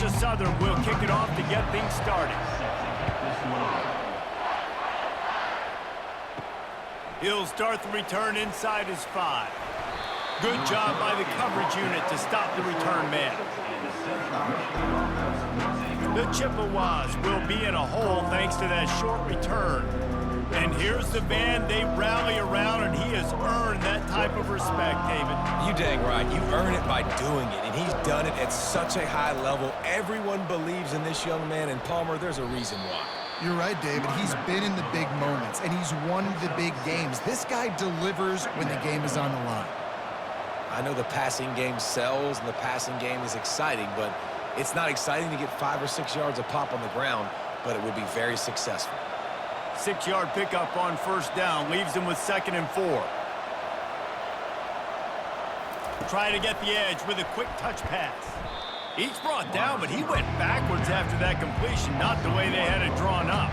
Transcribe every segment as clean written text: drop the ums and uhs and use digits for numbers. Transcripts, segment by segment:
Georgia Southern will kick it off to get things started. He'll start the return inside his 5. Good job by the coverage unit to stop the return man. The Chippewas will be in a hole thanks to that short return. And here's the band they rally around, and he has earned that type of respect, David. You dang right. You earn it by doing it, and he's done it at such a high level. Everyone believes in this young man, and Palmer, there's a reason why. You're right, David. He's been in the big moments, and he's won the big games. This guy delivers when the game is on the line. I know the passing game sells, and the passing game is exciting, but it's not exciting to get 5 or 6 yards a pop on the ground, but it will be very successful. 6-yard pickup on first down leaves him with 2nd and 4. Try to get the edge with a quick touch pass. He's brought down, but he went backwards after that completion, not the way they had it drawn up.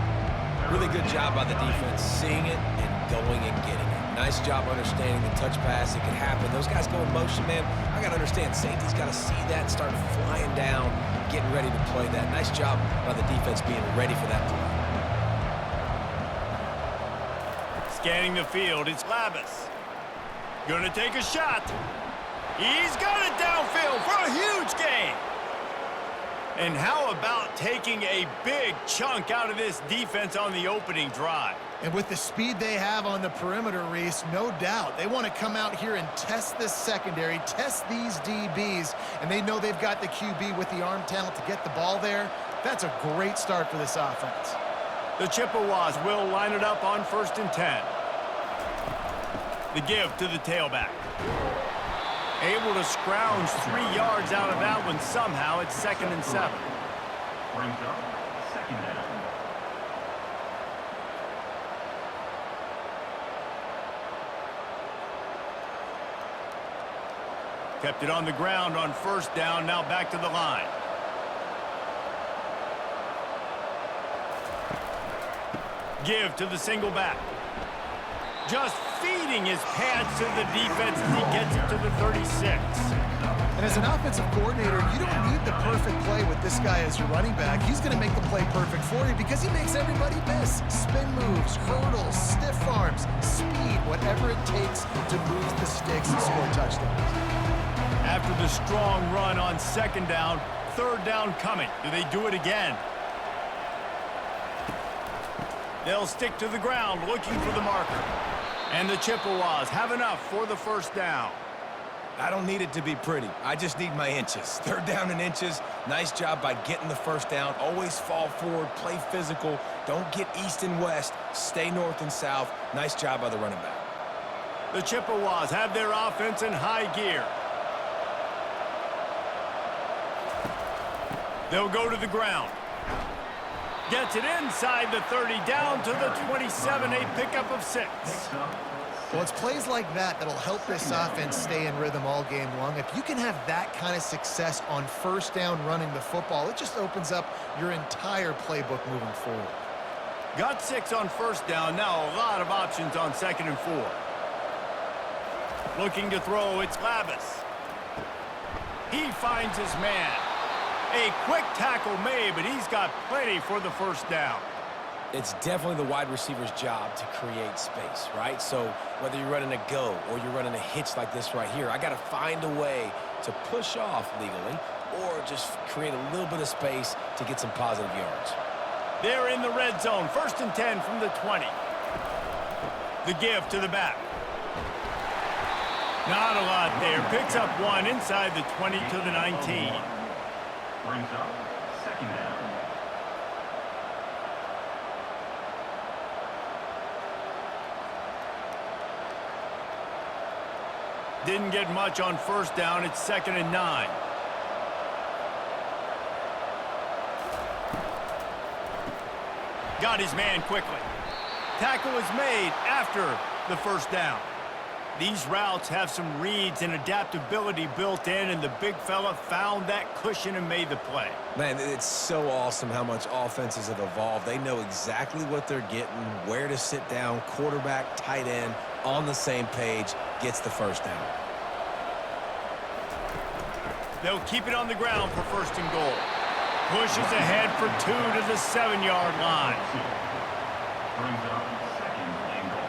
Really good job by the defense, seeing it and going and getting it. Nice job understanding the touch pass. It can happen. Those guys go in motion, man. I got to understand, safety's got to see that and start flying down, getting ready to play that. Nice job by the defense being ready for that play. Scanning the field, it's Labus. Gonna take a shot. He's got it downfield for a huge gain. And how about taking a big chunk out of this defense on the opening drive? And with the speed they have on the perimeter, Reese, no doubt, they want to come out here and test this secondary, test these DBs, and they know they've got the QB with the arm talent to get the ball there. That's a great start for this offense. The Chippewas will line it up on 1st and 10. The give to the tailback. Able to scrounge 3 yards out of that one somehow. It's 2nd and 7. Brings up 2nd down. Kept it on the ground on 1st down. Now back to the line. Give to the single back. Just feeding his pants to the defense as he gets it to the 36. And as an offensive coordinator, you don't need the perfect play with this guy as your running back. He's going to make the play perfect for you because he makes everybody miss. Spin moves, hurdles, stiff arms, speed, whatever it takes to move the sticks and score touchdowns. After the strong run on 2nd down, 3rd down coming. Do they do it again? They'll stick to the ground looking for the marker. And the Chippewas have enough for the 1st down. I don't need it to be pretty. I just need my inches. 3rd down and inches. Nice job by getting the 1st down. Always fall forward, play physical. Don't get east and west. Stay north and south. Nice job by the running back. The Chippewas have their offense in high gear. They'll go to the ground. Gets it inside the 30, down to the 27, a pickup of 6. Well, it's plays like that that'll help this offense stay in rhythm all game long. If you can have that kind of success on 1st down running the football, it just opens up your entire playbook moving forward. Got 6 on 1st down, now a lot of options on 2nd and 4. Looking to throw, it's Labus. He finds his man. A quick tackle made, but he's got plenty for the 1st down. It's definitely the wide receiver's job to create space, right? So whether you're running a go or you're running a hitch like this right here, I got to find a way to push off legally or just create a little bit of space to get some positive yards. They're in the red zone, 1st and 10 from the 20. The give to the back. Not a lot there. Picks up 1 inside the 20 to the 19. Brings up 2nd down. Didn't get much on 1st down. It's 2nd and 9. Got his man quickly. Tackle is made after the 1st down. These routes have some reads and adaptability built in, and the big fella found that cushion and made the play. Man, it's so awesome how much offenses have evolved. They know exactly what they're getting, where to sit down, quarterback, tight end, on the same page, gets the 1st down. They'll keep it on the ground for 1st and goal. pushes ahead for 2 to the 7-yard line. Brings up second and goal.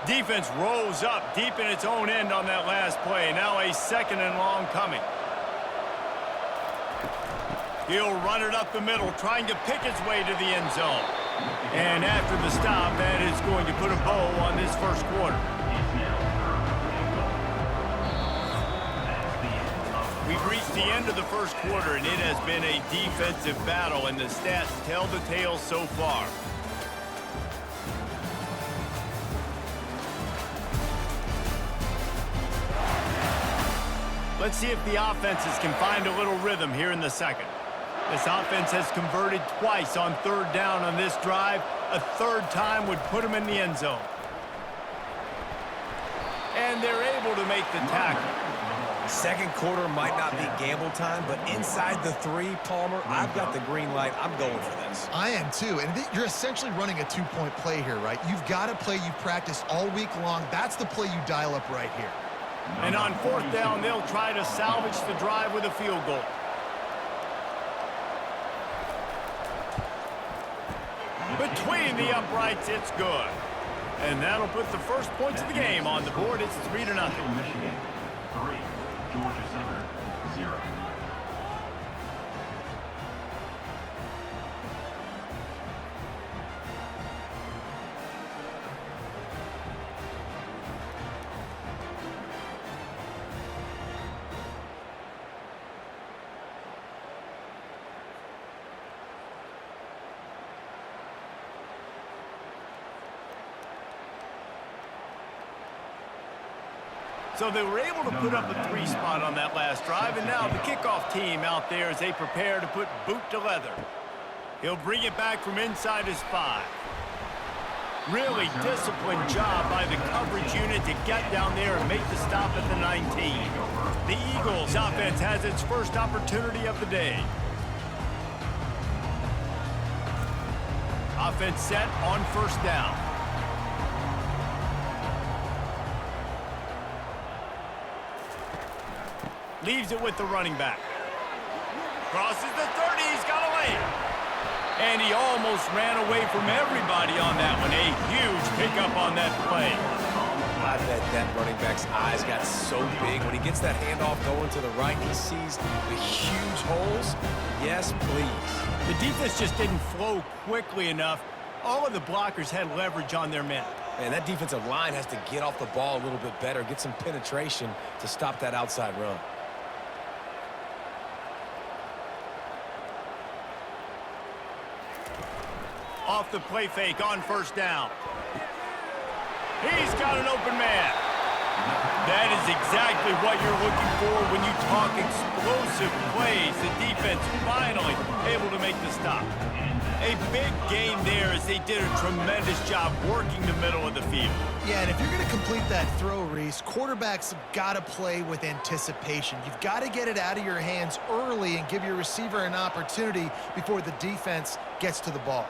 Defense rose up deep in its own end on that last play. Now a 2nd and long coming. He'll run it up the middle, trying to pick his way to the end zone. And after the stop, that is going to put a bow on this first quarter. We've reached the end of the first quarter, and it has been a defensive battle, and the stats tell the tale so far. Let's see if the offenses can find a little rhythm here in the second. This offense has converted twice on 3rd down on this drive. A 3rd time would put them in the end zone. And they're able to make the tackle. Second quarter might not be gamble time, but inside the 3, Palmer, I've got the green light. I'm going for this. I am too, and you're essentially running a 2-point play here, right? You've got a play you practiced all week long. That's the play you dial up right here. And on 4th down, they'll try to salvage the drive with a field goal. Between the uprights, it's good. And that'll put the first points of the game on the board. It's 3-0. Michigan 3, Georgia Southern 0. So they were able to put up a 3 spot on that last drive, and now the kickoff team out there as they prepare to put boot to leather. He'll bring it back from inside his 5. Really disciplined job by the coverage unit to get down there and make the stop at the 19. The Eagles offense has its first opportunity of the day. Offense set on 1st down. Leaves it with the running back. Crosses the 30, he's got a lane. And he almost ran away from everybody on that one. A huge pickup on that play. I bet that running back's eyes got so big. When he gets that handoff going to the right, he sees the huge holes. Yes, please. The defense just didn't flow quickly enough. All of the blockers had leverage on their men. Man, that defensive line has to get off the ball a little bit better, get some penetration to stop that outside run. Off the play fake on 1st down. He's got an open man. That is exactly what you're looking for when you talk explosive plays. The defense finally able to make the stop. A big game there as they did a tremendous job working the middle of the field. Yeah, and if you're going to complete that throw, Reese, quarterbacks have got to play with anticipation. You've got to get it out of your hands early and give your receiver an opportunity before the defense gets to the ball.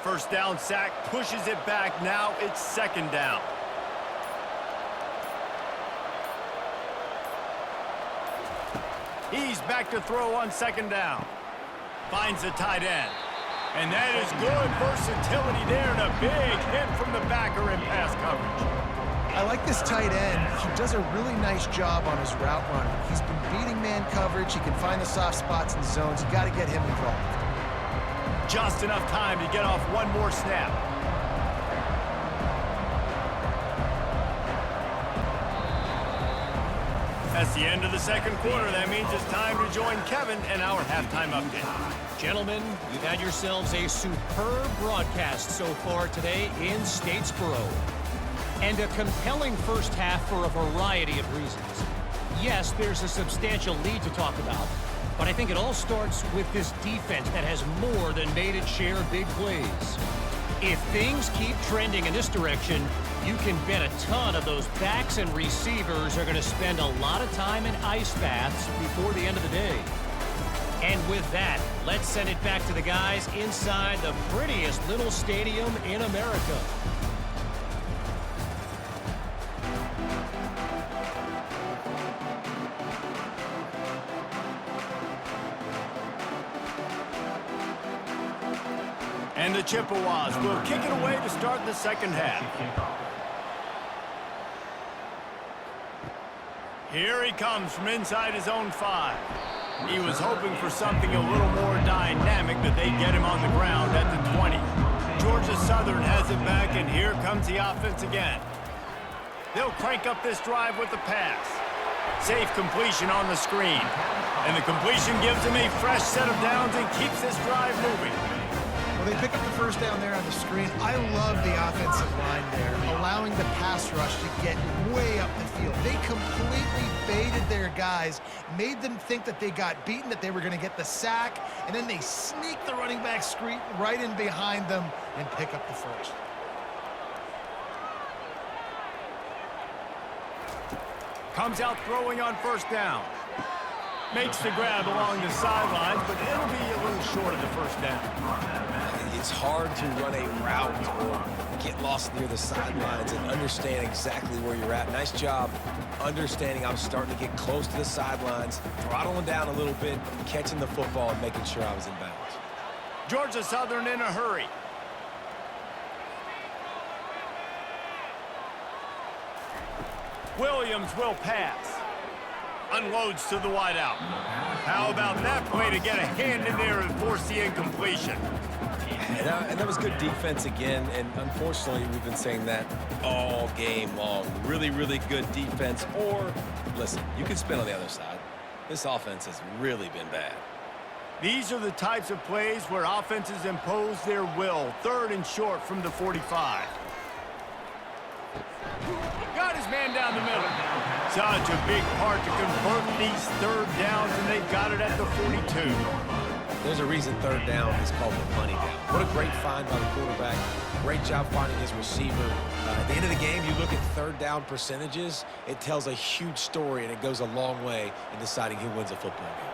first down sack pushes it back. Now it's second down. He's back to throw on second down. Finds the tight end. And that is good versatility there, and a big hit from the backer in pass coverage. I like this tight end. He does a really nice job on his route running. He's been beating man coverage. He can find the soft spots and zones. You got to get him involved. Just enough time to get off one more snap. That's the end of the second quarter. That means it's time to join Kevin and our halftime update. Gentlemen, you've had yourselves a superb broadcast so far today in Statesboro. And a compelling first half for a variety of reasons. Yes, there's a substantial lead to talk about, but I think it all starts with this defense that has more than made its share of big plays. If things keep trending in this direction, you can bet a ton of those backs and receivers are going to spend a lot of time in ice baths before the end of the day. And with that, let's send it back to the guys inside the prettiest little stadium in America. And the Chippewas will kick it away to start the second half. Here he comes from inside his own 5. He was hoping for something a little more dynamic, but they get him on the ground at the 20. Georgia Southern has it back, and here comes the offense again. They'll crank up this drive with the pass. Safe completion on the screen. And the completion gives him a fresh set of downs and keeps this drive moving. Well, they pick up the first down there on the screen. I love the offensive line there, allowing the pass rush to get way up the field. They completely baited their guys, made them think that they got beaten, that they were going to get the sack, and then they sneak the running back screen right in behind them and pick up the first. Comes out throwing on first down. Makes the grab along the sidelines, but it'll be a little short of the first down. It's hard to run a route or get lost near the sidelines and understand exactly where you're at. Nice job understanding I was starting to get close to the sidelines, throttling down a little bit, catching the football and making sure I was in bounds. Georgia Southern in a hurry. Williams will pass. Unloads to the wideout. How about that play to get a hand in there and force the incompletion? And that was good defense again, and unfortunately, we've been saying that all game long. Really, really good defense, or, listen, you can spin on the other side. This offense has really been bad. These are the types of plays where offenses impose their will. Third and short from the 45. Got his man down the middle. Such a big part to convert these third downs, and they've got it at the 42. There's a reason third down is called the money down. What a great find by the quarterback. Great job finding his receiver. At the end of the game, you look at third down percentages, it tells a huge story, and it goes a long way in deciding who wins a football game.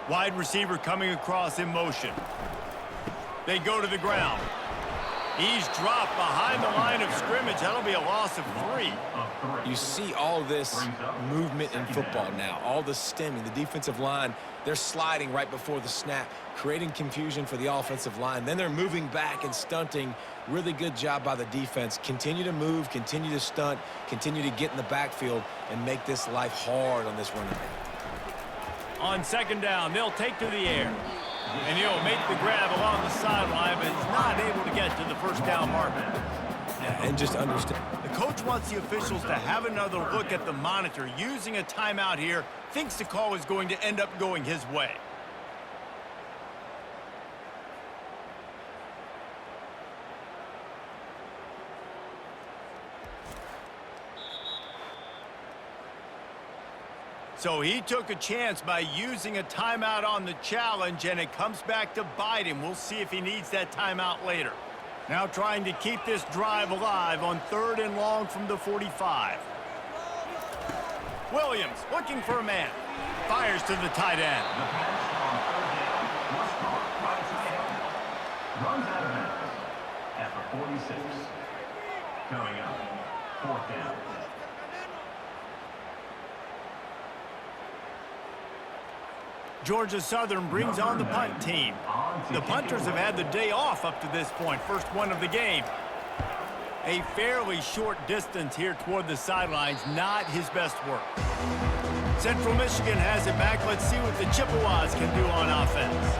Wide receiver coming across in motion. They go to the ground. He's dropped behind the line of scrimmage. That'll be a loss of 3. You see all this movement in football now, all the stemming, the defensive line, they're sliding right before the snap, creating confusion for the offensive line. Then they're moving back and stunting. Really good job by the defense. Continue to move, continue to stunt, continue to get in the backfield and make this life hard on this running back. On second down, they'll take to the air. And he'll make the grab along the sideline, but he's not able to get to the first down marker. Yeah, and just understand. The coach wants the officials to have another look at the monitor. Using a timeout here, thinks the call is going to end up going his way. So he took a chance by using a timeout on the challenge, and it comes back to bite him. We'll see if he needs that timeout later. Now trying to keep this drive alive on third and long from the 45. Williams looking for a man. Fires to the tight end. The pass on third down was caught by tight end. Runs out of bounds at the 46. Coming up, fourth down. Georgia Southern brings on the punt team. The punters have had the day off up to this point. First one of the game. A fairly short distance here toward the sidelines. Not his best work. Central Michigan has it back. Let's see what the Chippewas can do on offense.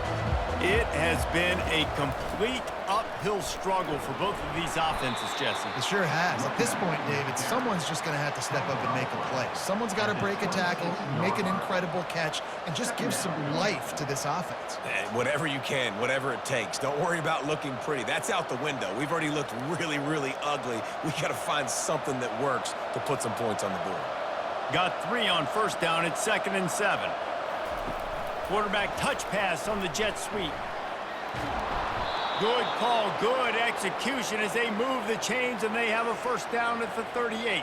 It has been a complete uphill struggle for both of these offenses, Jesse. It sure has. At this point, David, someone's just going to have to step up and make a play. Someone's got to break a tackle, make an incredible catch, and just give some life to this offense. And whatever you can, whatever it takes. Don't worry about looking pretty. That's out the window. We've already looked really, really ugly. We got to find something that works to put some points on the board. Got 3 on first down. It's 2nd and 7. Quarterback touch pass on the jet sweep. Good call, good execution as they move the chains and they have a first down at the 38.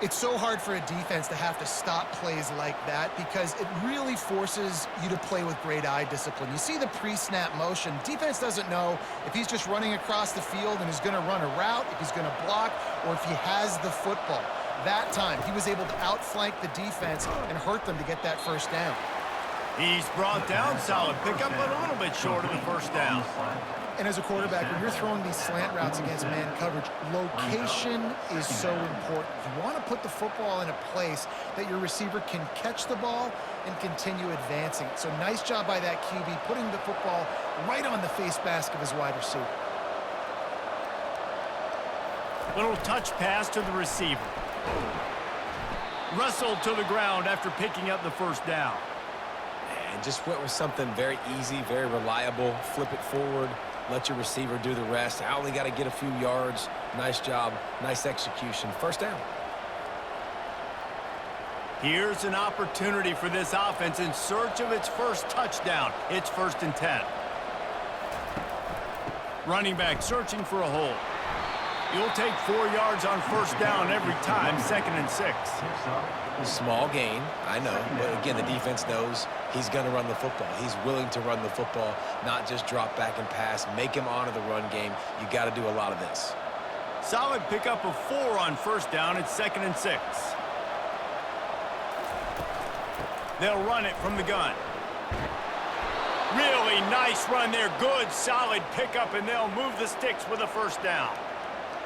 It's so hard for a defense to have to stop plays like that because it really forces you to play with great eye discipline. You see the pre-snap motion. Defense doesn't know if he's just running across the field and is going to run a route, if he's going to block, or if he has the football. That time, he was able to outflank the defense and hurt them to get that first down. He's brought down, solid pickup, but a little bit short of the first down. And as a quarterback, when you're throwing these slant routes against man coverage, location is so important. You want to put the football in a place that your receiver can catch the ball and continue advancing. So nice job by that QB, putting the football right on the face mask of his wide receiver. Little touch pass to the receiver. Wrestled to the ground after picking up the first down. And just went with something very easy, very reliable. Flip it forward, let your receiver do the rest. I only got to get a few yards. Nice job, nice execution. First down. Here's an opportunity for this offense in search of its first touchdown. It's 1st and 10. Running back searching for a hole. You'll take 4 yards on first down every time, 2nd and 6. Small gain, I know, but again, the defense knows he's going to run the football. He's willing to run the football, not just drop back and pass, make him honor the run game. You got to do a lot of this. Solid pickup of 4 on first down. It's 2nd and 6. They'll run it from the gun. Really nice run there. Good, solid pickup, and they'll move the sticks with a first down.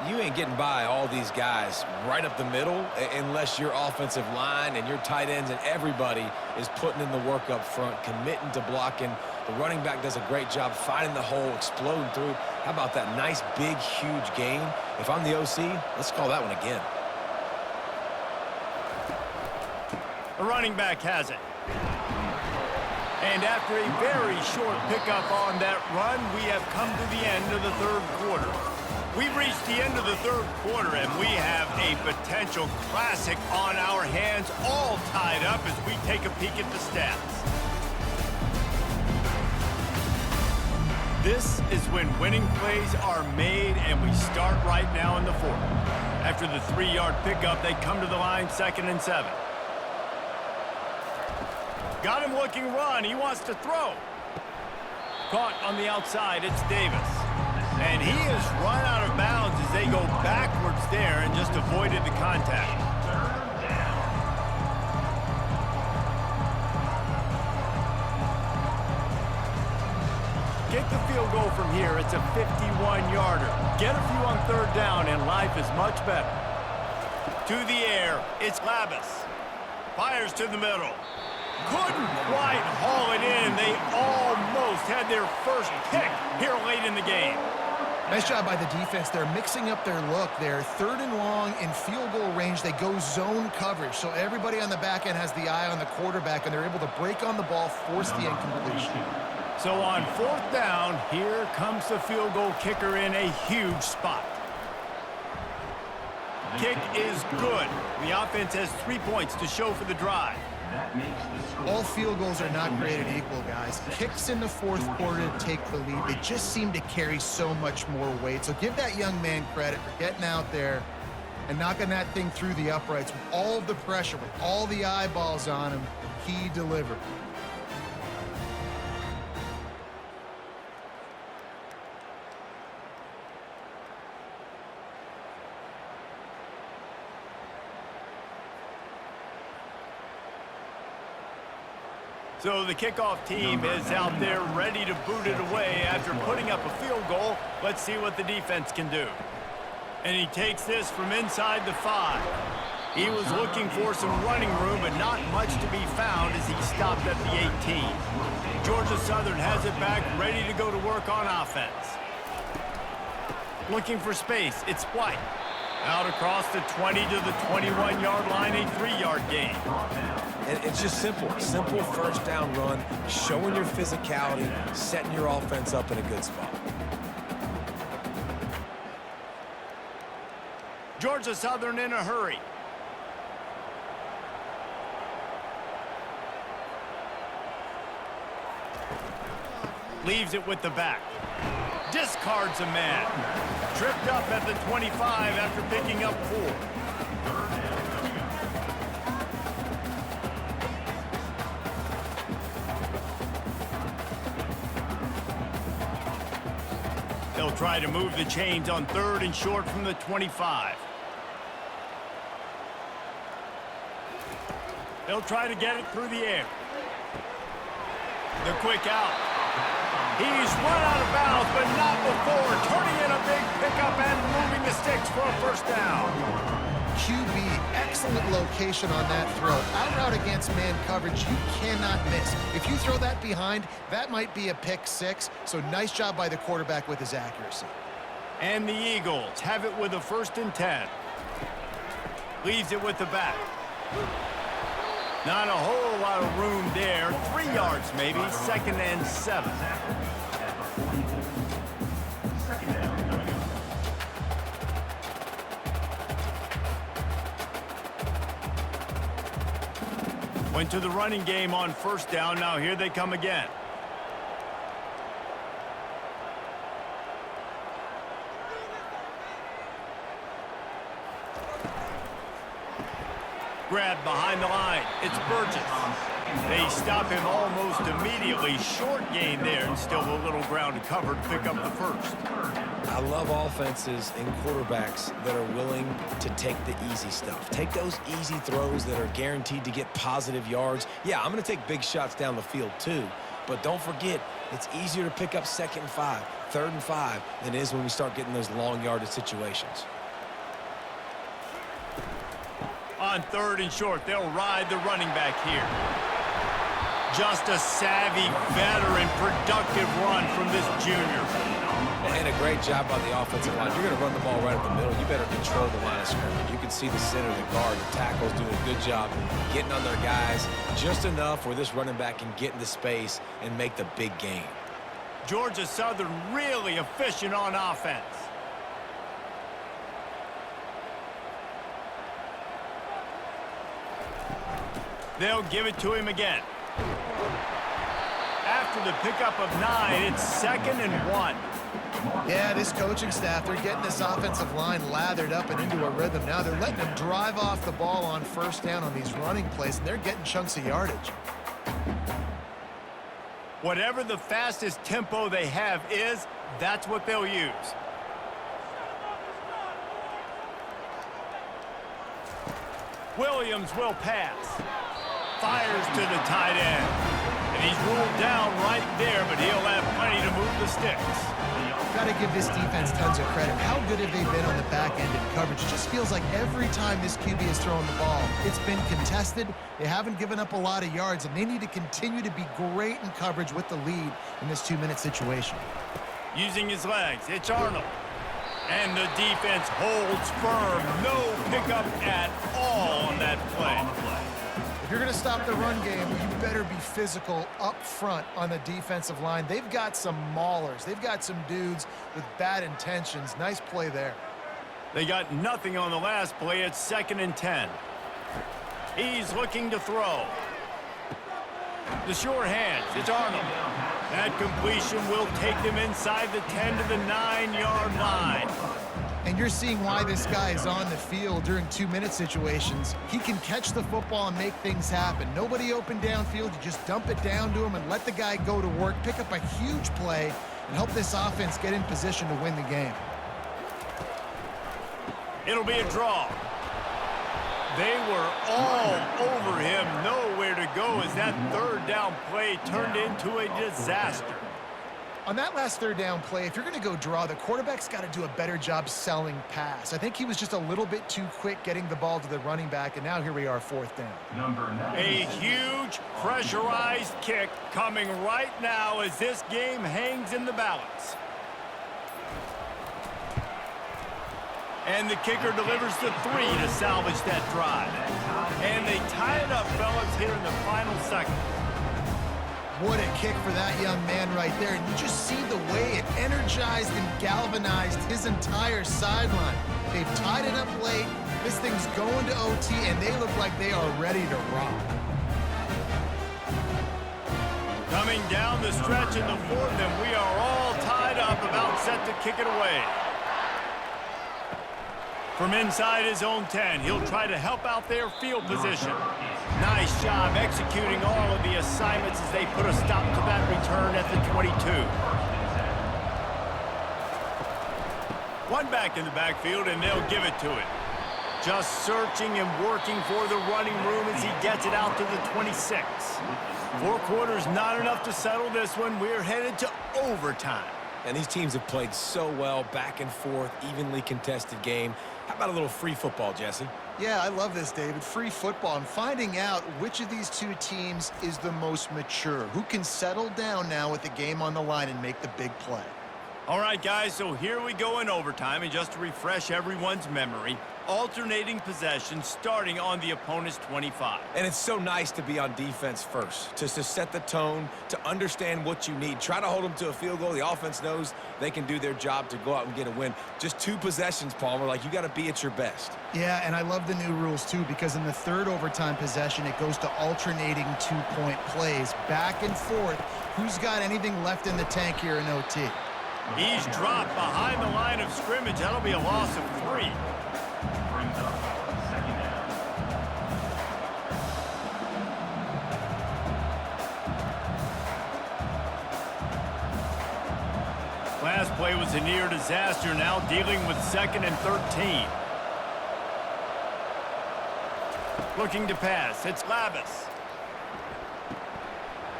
You ain't getting by all these guys right up the middle unless your offensive line and your tight ends and everybody is putting in the work up front, committing to blocking. The running back does a great job finding the hole, exploding through. How about that nice, big, huge gain? If I'm the OC, let's call that one again. The running back has it. And after a very short pickup on that run, we have come to the end of the 3rd quarter. We've reached the end of the 3rd quarter, and we have a potential classic on our hands, all tied up as we take a peek at the stats. This is when winning plays are made, and we start right now in the 4th. After the 3-yard pickup, they come to the line, 2nd and 7. Got him looking run. He wants to throw. Caught on the outside. It's Davis. And he has run out of bounds as they go backwards there and just avoided the contact. Kick the field goal from here. It's a 51-yarder. Get a few on 3rd down, and life is much better. To the air. It's Labus. Fires to the middle. Couldn't quite haul it in. They almost had their first kick here late in the game. Nice job by the defense. They're mixing up their look. They're 3rd and long in field goal range. They go zone coverage. So everybody on the back end has the eye on the quarterback, and they're able to break on the ball, force the incompletion. So on 4th down, here comes the field goal kicker in a huge spot. Kick is good. The offense has 3 points to show for the drive. All field goals are not created equal, guys. Kicks in the 4th quarter take the lead. They just seem to carry so much more weight. So give that young man credit for getting out there and knocking that thing through the uprights with all of the pressure, with all the eyeballs on him. He delivered. So the kickoff team is out there ready to boot it away after putting up a field goal. Let's see what the defense can do. And he takes this from inside the 5. He was looking for some running room, but not much to be found as he stopped at the 18. Georgia Southern has it back, ready to go to work on offense. Looking for space, it's White. Out across the 20 to the 21-yard line, a 3-yard gain. And it's just simple first down run, showing your physicality, setting your offense up in a good spot. Georgia Southern in a hurry. Leaves it with the back. Discards a man. Tripped up at the 25 after picking up 4. They'll try to move the chains on 3rd and short from the 25. They'll try to get it through the air. The quick out. He's run out of bounds, but not before turning in a big pickup and moving the sticks for a first down. QB, excellent location on that throw. Out route against man coverage, you cannot miss. If you throw that behind, that might be a pick 6. So nice job by the quarterback with his accuracy. And the Eagles have it with a 1st and 10. Leaves it with the back. Not a whole lot of room there. 3 yards maybe. 2nd and 7. Went to the running game on 1st down. Now here they come again. Grabbed behind the line. It's Burgess. They stop him almost immediately. Short gain there, and still a little ground covered to pick up the 1st. I love offenses and quarterbacks that are willing to take the easy stuff. Take those easy throws that are guaranteed to get positive yards. Yeah, I'm going to take big shots down the field too, but don't forget, it's easier to pick up 2nd and 5, 3rd and 5 than it is when we start getting those long yardage situations. On 3rd and short, they'll ride the running back here. Just a savvy, veteran, productive run from this junior. And a great job by the offensive line. You're going to run the ball right up the middle. You better control the line of scrimmage. You can see the center, the guard, the tackles doing a good job getting on their guys just enough where this running back can get into space and make the big gain. Georgia Southern really efficient on offense. They'll give it to him again. After the pickup of 9, it's 2nd and 1. Yeah, this coaching staff, they're getting this offensive line lathered up and into a rhythm. Now they're letting them drive off the ball on 1st down on these running plays, and they're getting chunks of yardage. Whatever the fastest tempo they have is, that's what they'll use. Williams will pass. Fires to the tight end. And he's ruled down right there, but he'll have plenty to move the sticks. Got to give this defense tons of credit. How good have they been on the back end in coverage? It just feels like every time this QB is throwing the ball, it's been contested. They haven't given up a lot of yards, and they need to continue to be great in coverage with the lead in this 2-minute situation. Using his legs, it's Arnold. And the defense holds firm. No pickup at all on that play. If you're going to stop the run game, you better be physical up front on the defensive line. They've got some maulers. They've got some dudes with bad intentions. Nice play there. They got nothing on the last play. It's 2nd and 10. He's looking to throw. The sure hands. It's Arnold. That completion will take them inside the 10 to the 9-yard line. And you're seeing why this guy is on the field during 2-minute situations. He can catch the football and make things happen. Nobody open downfield. You just dump it down to him and let the guy go to work, pick up a huge play, and help this offense get in position to win the game. It'll be a draw. They were all over him. Nowhere to go as that third down play turned into a disaster. On that last third down play, if you're going to go draw, the quarterback's got to do a better job selling pass. I think he was just a little bit too quick getting the ball to the running back, and now here we are, 4th down. A huge pressurized kick coming right now as this game hangs in the balance. And the kicker delivers the 3 to salvage that drive. And they tie it up, fellas, here in the final second. What a kick for that young man right there. And you just see the way it energized and galvanized his entire sideline. They've tied it up late. This thing's going to OT, and they look like they are ready to rock. Coming down the stretch in the 4th, and we are all tied up, about set to kick it away. From inside his own 10, he'll try to help out their field position. Nice job executing all of the assignments as they put a stop to that return at the 22. One back in the backfield, and they'll give it to it. Just searching and working for the running room as he gets it out to the 26. 4 quarters not enough to settle this one. We're headed to overtime. And these teams have played so well, back and forth, evenly contested game. How about a little free football, Jesse? Yeah, I love this, David. Free football. I'm finding out which of these two teams is the most mature, who can settle down now with the game on the line and make the big play. All right, guys, so here we go in overtime, and just to refresh everyone's memory, alternating possession starting on the opponent's 25. And it's so nice to be on defense first, to set the tone, to understand what you need. Try to hold them to a field goal. The offense knows they can do their job to go out and get a win. Just 2 possessions, Palmer, like you got to be at your best. Yeah, and I love the new rules, too, because in the 3rd overtime possession, it goes to alternating 2-point plays, back and forth. Who's got anything left in the tank here in OT? He's dropped behind the line of scrimmage. That'll be a loss of 3. Brings up 2nd down. Last play was a near disaster, now dealing with 2nd and 13. Looking to pass. It's Lavis.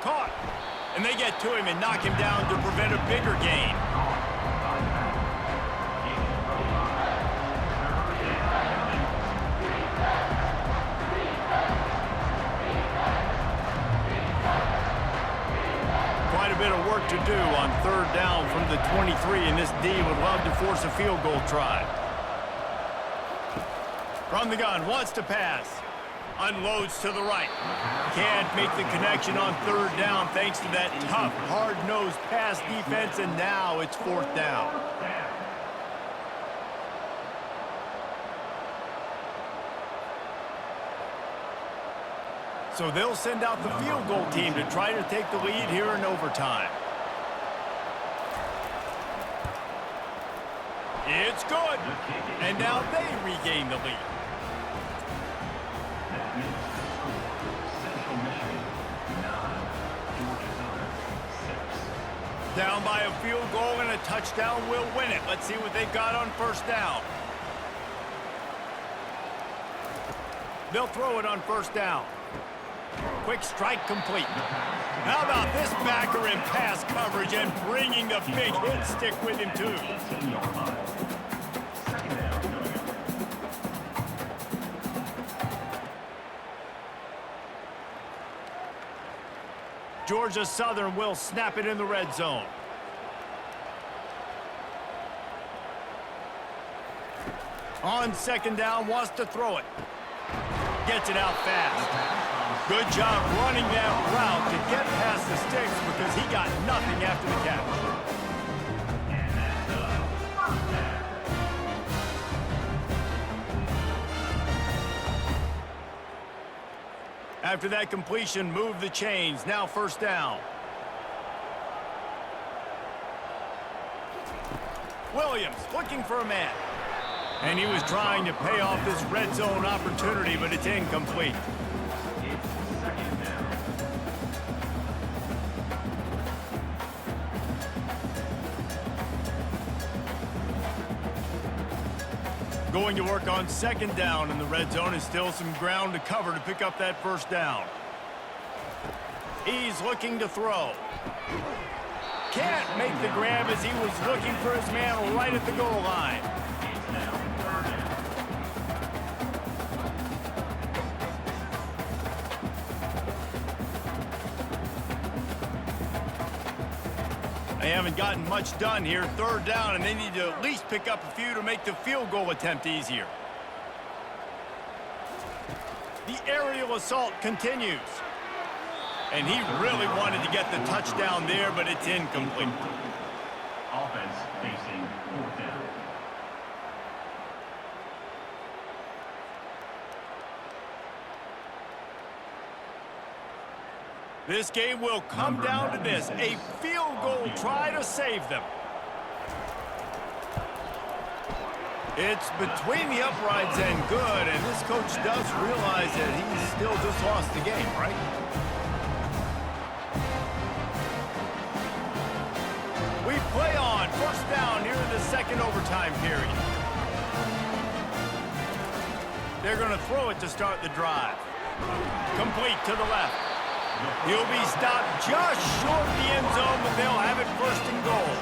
Caught. And they get to him and knock him down to prevent a bigger gain. Quite a bit of work to do on 3rd down from the 23, and this D would love to force a field goal try. From the gun, wants to pass. Unloads to the right. Can't make the connection on 3rd down thanks to that tough, hard-nosed pass defense, and now it's 4th down. So they'll send out the field goal team to try to take the lead here in overtime. It's good. And now they regain the lead. Down by a field goal and a touchdown will win it. Let's see what they've got on 1st down. They'll throw it on 1st down. Quick strike complete. How about this backer in pass coverage and bringing the big hit stick with him too. Georgia Southern will snap it in the red zone. On 2nd down, wants to throw it. Gets it out fast. Good job running that route to get past the sticks because he got nothing after the catch. After that completion, move the chains. Now 1st down. Williams looking for a man. And he was trying to pay off this red zone opportunity, but it's incomplete. It's second down. Going to work on second down in the red zone, is still some ground to cover to pick up that first down. He's looking to throw. Can't make the grab as he was looking for his man right at the goal line. It's now third down. They haven't gotten much done here. Third down, and they need to at least pick up a few to make the field goal attempt easier. The aerial assault continues. And he really wanted to get the touchdown there, but it's incomplete. Offense facing fourth down. This game will come down to this, a field goal try to save them. It's between the uprights and good, and this coach does realize that he's still just lost the game, right? We play on first down here in the second overtime period. They're going to throw it to start the drive. Complete to the left. He'll be stopped just short of the end zone, but they'll have it first and goal.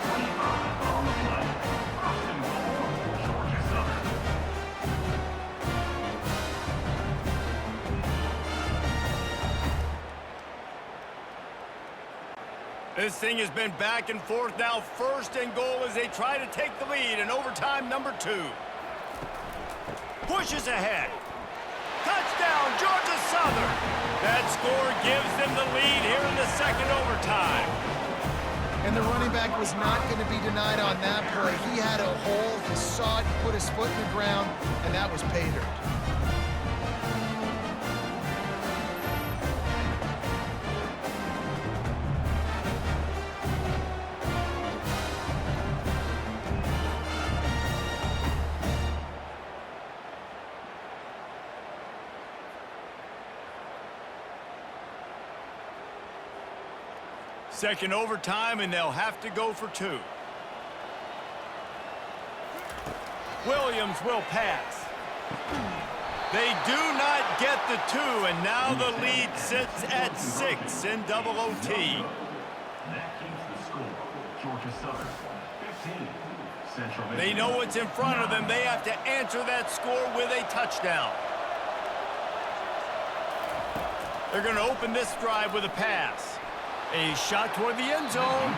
On the play. First and goal. Georgia Southern. This thing has been back and forth now. First and goal as they try to take the lead in overtime number 2. Pushes ahead. Touchdown, Georgia Southern. That score gives them the lead here in the second overtime. And the running back was not going to be denied on that play. He had a hole, he saw it, he put his foot in the ground, and that was pay dirt. Second overtime, and they'll have to go for 2. Williams will pass. They do not get the 2, and now the lead sits at 6 in double OT. That keeps the score. Georgia Southern, 15. Central Michigan. They know what's in front of them. They have to answer that score with a touchdown. They're going to open this drive with a pass. A shot toward the end zone,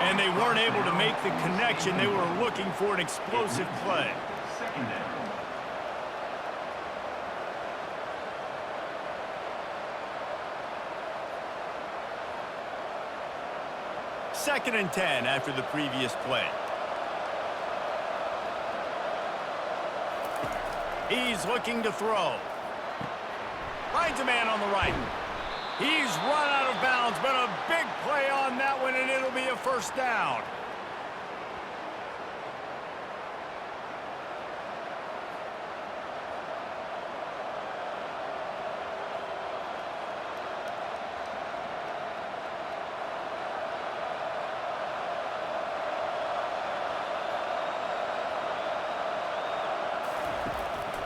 and they weren't able to make the connection. They were looking for an explosive play. Second down. Second and 10 after the previous play. He's looking to throw. Finds a man on the right. He's run out of bounds, but a big play on that one, and it'll be a first down.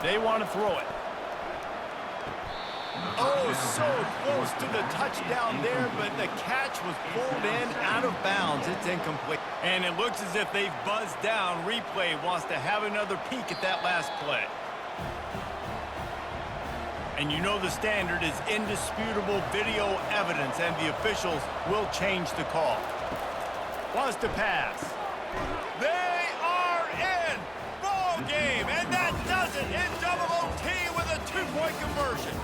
They want to throw it. Oh, so close to the touchdown there, but the catch was pulled in out of bounds. It's incomplete. And it looks as if they've buzzed down. Replay wants to have another peek at that last play. And you know the standard is indisputable video evidence, and the officials will change the call. Wants to pass. They are in ball game, and that does it in double OT with a 2-point conversion.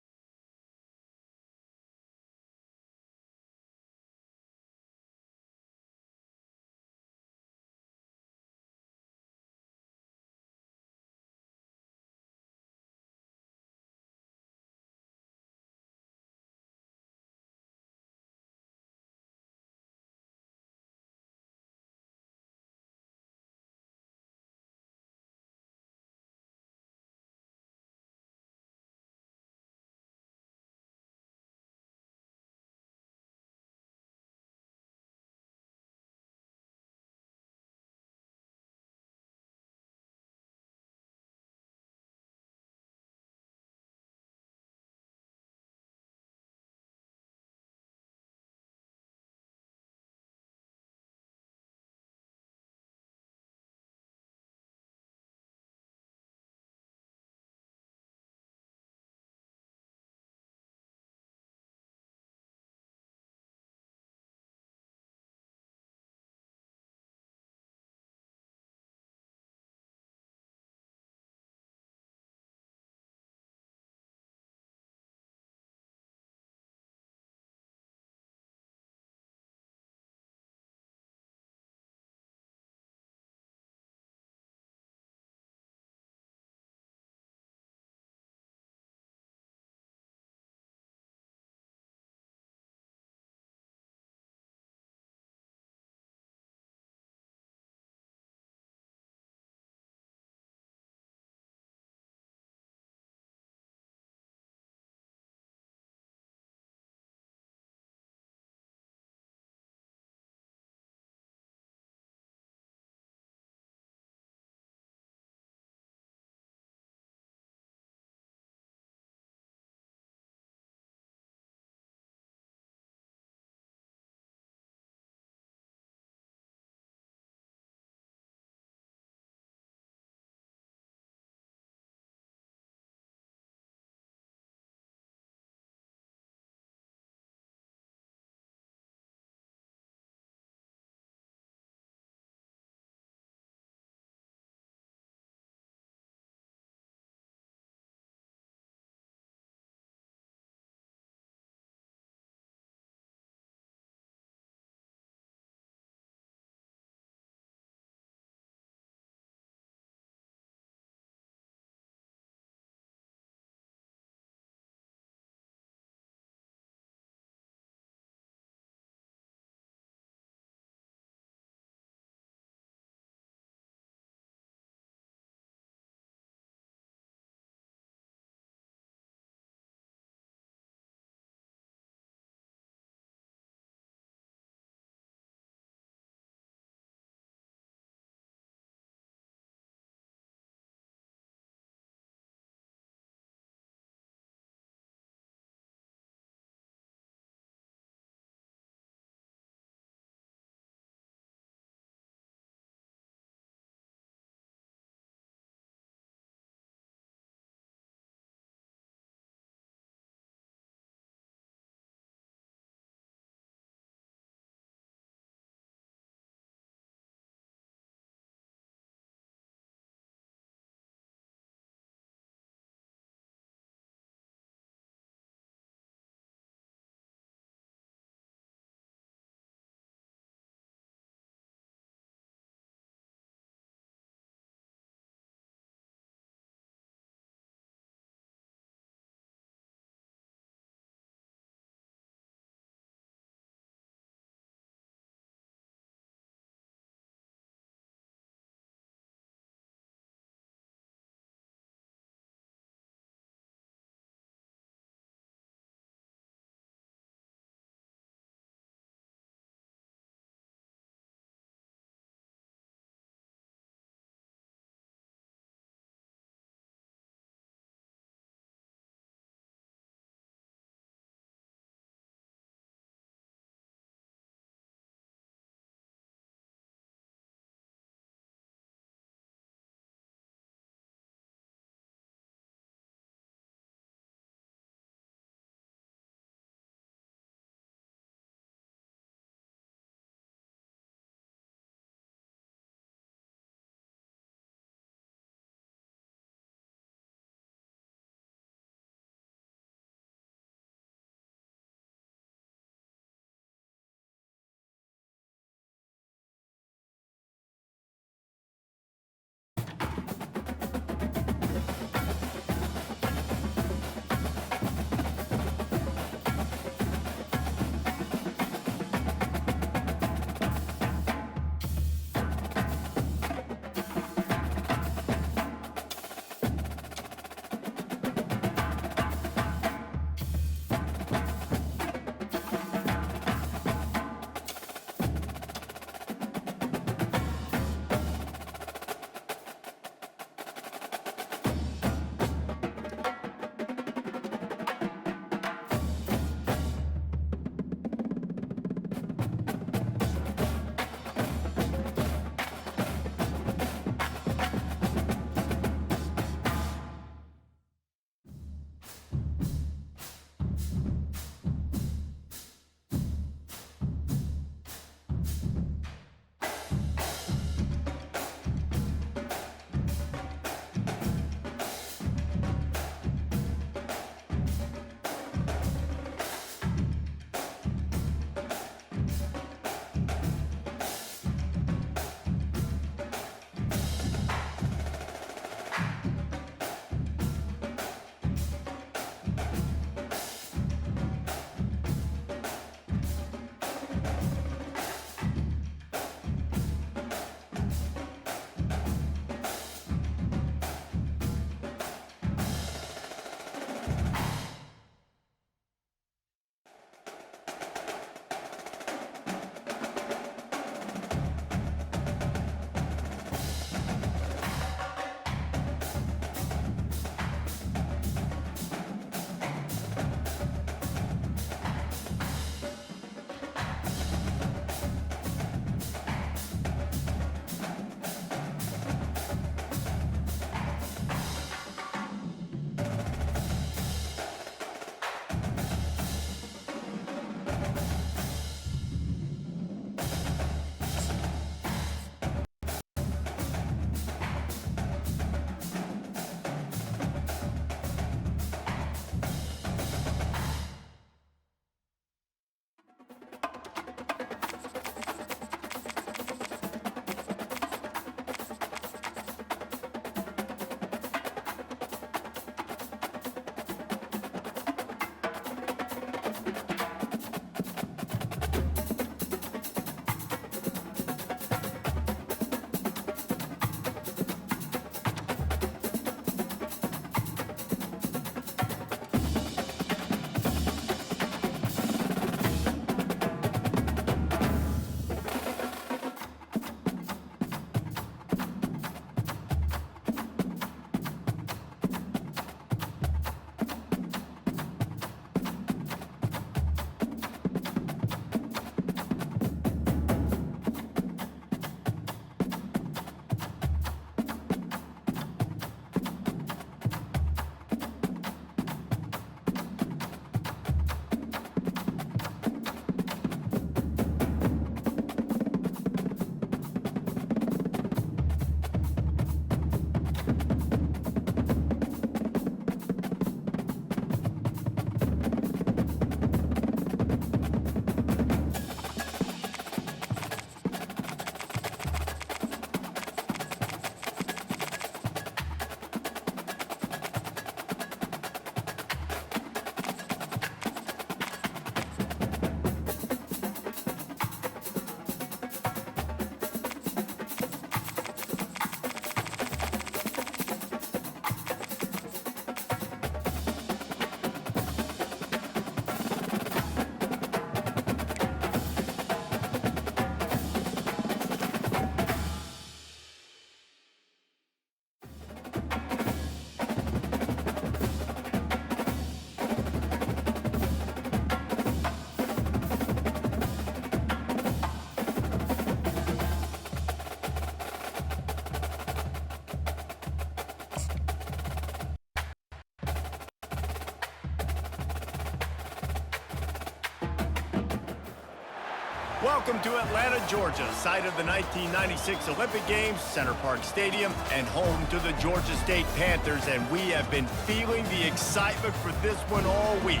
Welcome to Atlanta, Georgia, site of the 1996 Olympic Games, Center Parc Stadium, and home to the Georgia State Panthers, and we have been feeling the excitement for this one all week.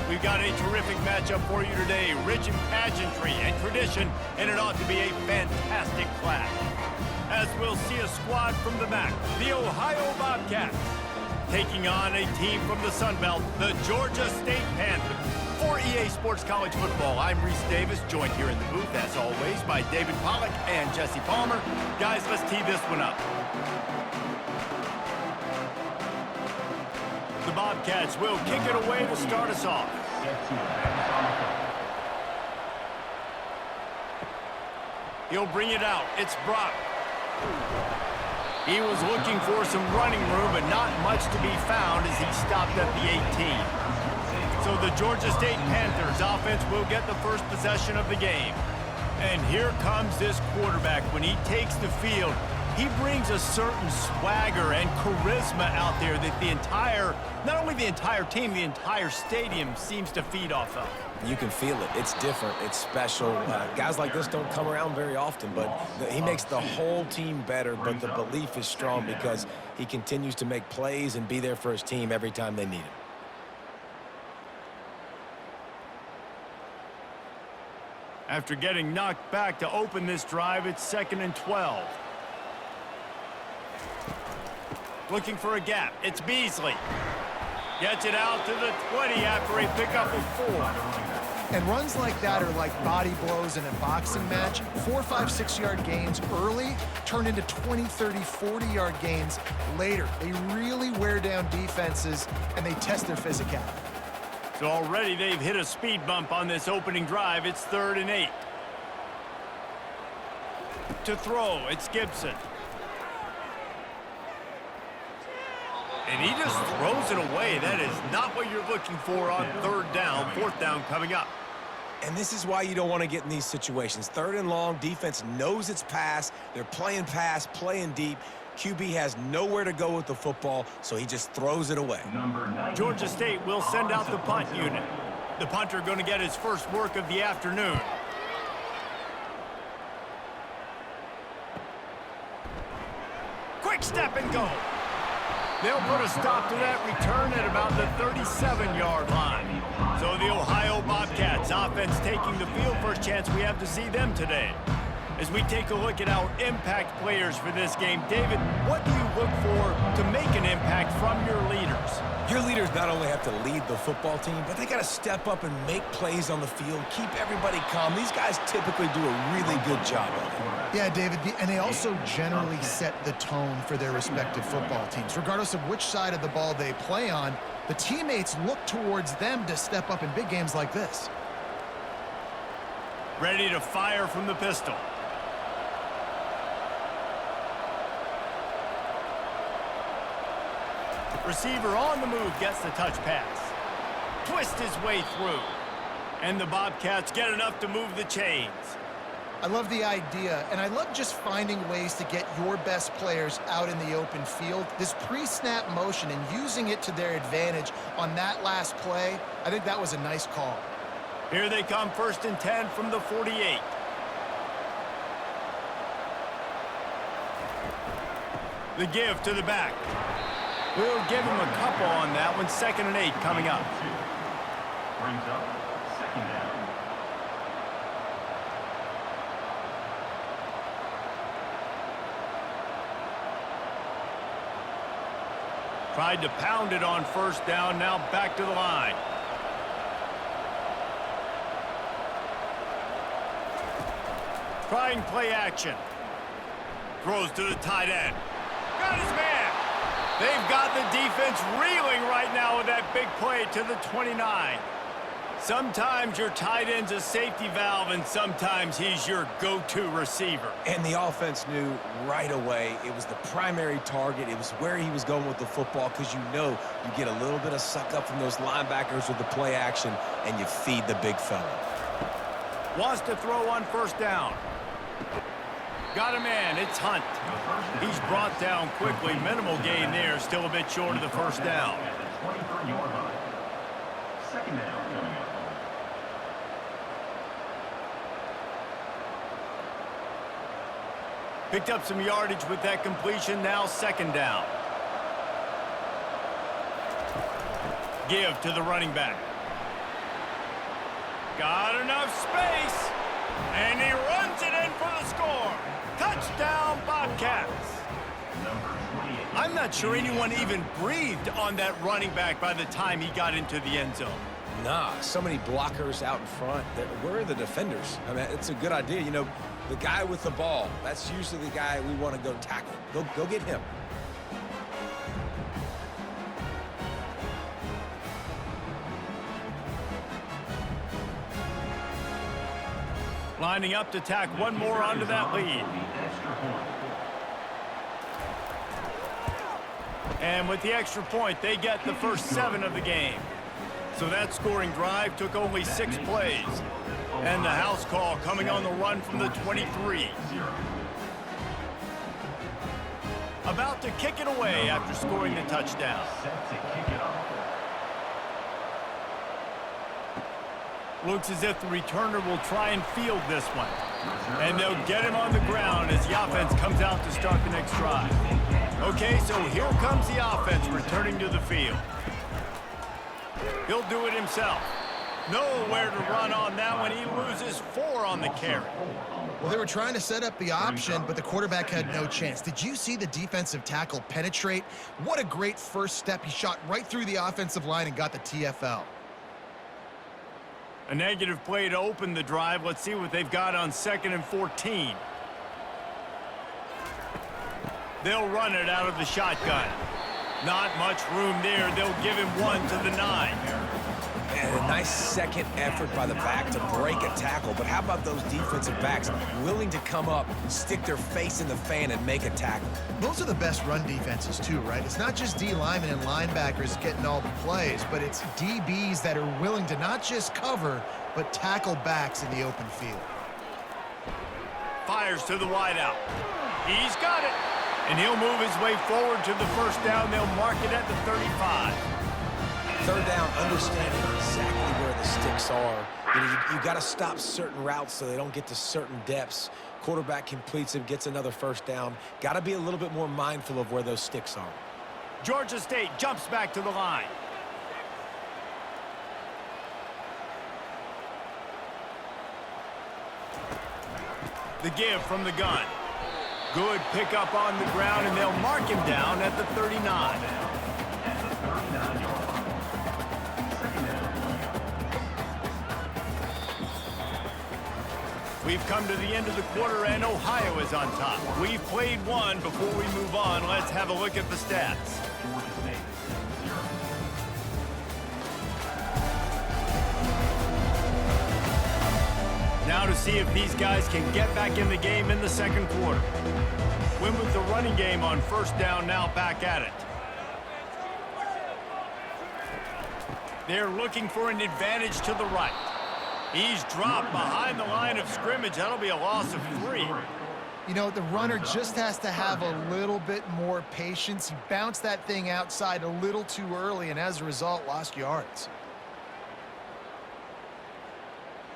We've got a terrific matchup for you today, rich in pageantry and tradition, and it ought to be a fantastic clash. As we'll see a squad from the MAC, the Ohio Bobcats, taking on a team from the Sun Belt, the Georgia State Panthers. For EA Sports College Football, I'm Reese Davis, joined here in the booth, as always, by David Pollack and Jesse Palmer. Guys, let's tee this one up. The Bobcats will kick it away to start us off. He'll bring it out. It's Brock. He was looking for some running room, but not much to be found as he stopped at the 18. So the Georgia State Panthers offense will get the first possession of the game. And here comes this quarterback. When he takes the field, he brings a certain swagger and charisma out there that the entire, not only the entire team, the entire stadium seems to feed off of. You can feel it. It's different. It's special. Guys like this don't come around very often, but he makes the whole team better, but the belief is strong because he continues to make plays and be there for his team every time they need it. After getting knocked back to open this drive, it's 2nd and 12. Looking for a gap. It's Beasley. Gets it out to the 20 after a pickup of 4. And runs like that are like body blows in a boxing match. 4, 5, 6-yard gains early turn into 20, 30, 40-yard gains later. They really wear down defenses, and they test their physicality. So already they've hit a speed bump on this opening drive. It's 3rd and 8. To throw, it's Gibson. And he just throws it away. That is not what you're looking for on 3rd down. 4th down coming up. And this is why you don't want to get in these situations. 3rd and long, defense knows it's pass. They're playing pass, playing deep. QB has nowhere to go with the football, so he just throws it away. Georgia State will send out the punt unit. The punter going to get his first work of the afternoon. Quick step and go. They'll put a stop to that return at about the 37-yard line. So the Ohio Bobcats offense taking the field. First chance we have to see them today. As we take a look at our impact players for this game, David, what do you look for to make an impact from your leaders? Your leaders not only have to lead the football team, but they got to step up and make plays on the field, keep everybody calm. These guys typically do a really good job of it. Yeah, David, and they also generally set the tone for their respective football teams. Regardless of which side of the ball they play on, the teammates look towards them to step up in big games like this. Ready to fire from the pistol. Receiver on the move gets the touch pass. Twist his way through. And the Bobcats get enough to move the chains. I love the idea, and I love just finding ways to get your best players out in the open field. This pre-snap motion and using it to their advantage on that last play, I think that was a nice call. Here they come, 1st and 10 from the 48. The give to the back. We'll give him a couple on that one. 2nd and 8 coming up. Brings up 2nd down. Tried to pound it on 1st down. Now back to the line. Trying play action. Throws to the tight end. Got his man. They've got the defense reeling right now with that big play to the 29. Sometimes your tight end's a safety valve, and sometimes he's your go-to receiver. And the offense knew right away it was the primary target. It was where he was going with the football because you know you get a little bit of suck up from those linebackers with the play action, and you feed the big fella. Wants to throw on 1st down. Got a man. It's Hunt. He's brought down quickly. Minimal gain there. Still a bit short of the 1st down. 23-yard line. 2nd down coming up. Picked up some yardage with that completion, now second down. Give to the running back. Got enough space, and he runs it in for the score. Touchdown, Bobcats. I'm not sure anyone even breathed on that running back by the time he got into the end zone. Nah, so many blockers out in front. Where are the defenders? I mean, it's a good idea. You know, the guy with the ball, that's usually the guy we want to go tackle. Go get him. Lining up to tack one more onto that lead. And with the extra point, they get the first 7 of the game. So that scoring drive took only 6 plays. And the house call coming on the run from the 23. About to kick it away after scoring the touchdown. Looks as if the returner will try and field this one. And they'll get him on the ground as the offense comes out to start the next drive. Okay, so here comes the offense returning to the field. He'll do it himself. Nowhere to run on that one. He loses 4 on the carry. Well, they were trying to set up the option, but the quarterback had no chance. Did you see the defensive tackle penetrate? What a great first step. He shot right through the offensive line and got the TFL. A negative play to open the drive. Let's see what they've got on 2nd and 14. They'll run it out of the shotgun. Not much room there. They'll give him 1 to the 9. And a nice second effort by the back to break a tackle. But how about those defensive backs willing to come up, stick their face in the fan, and make a tackle? Those are the best run defenses too, right? It's not just D linemen and linebackers getting all the plays, but it's DBs that are willing to not just cover, but tackle backs in the open field. Fires to the wideout. He's got it. And he'll move his way forward to the first down. They'll mark it at the 35. 3rd down, understanding exactly where the sticks are. You got to stop certain routes so they don't get to certain depths. Quarterback completes it, gets another first down. Got to be a little bit more mindful of where those sticks are. Georgia State jumps back to the line. The give from the gun. Good pickup on the ground, and they'll mark him down at the 39. We've come to the end of the quarter, and Ohio is on top. We've played one. Before we move on, let's have a look at the stats. Now to see if these guys can get back in the game in the second quarter. Win with the running game on first down, now back at it. They're looking for an advantage to the right. He's dropped behind the line of scrimmage. That'll be a loss of 3. You know, the runner just has to have a little bit more patience. He bounced that thing outside a little too early, and as a result, lost yards.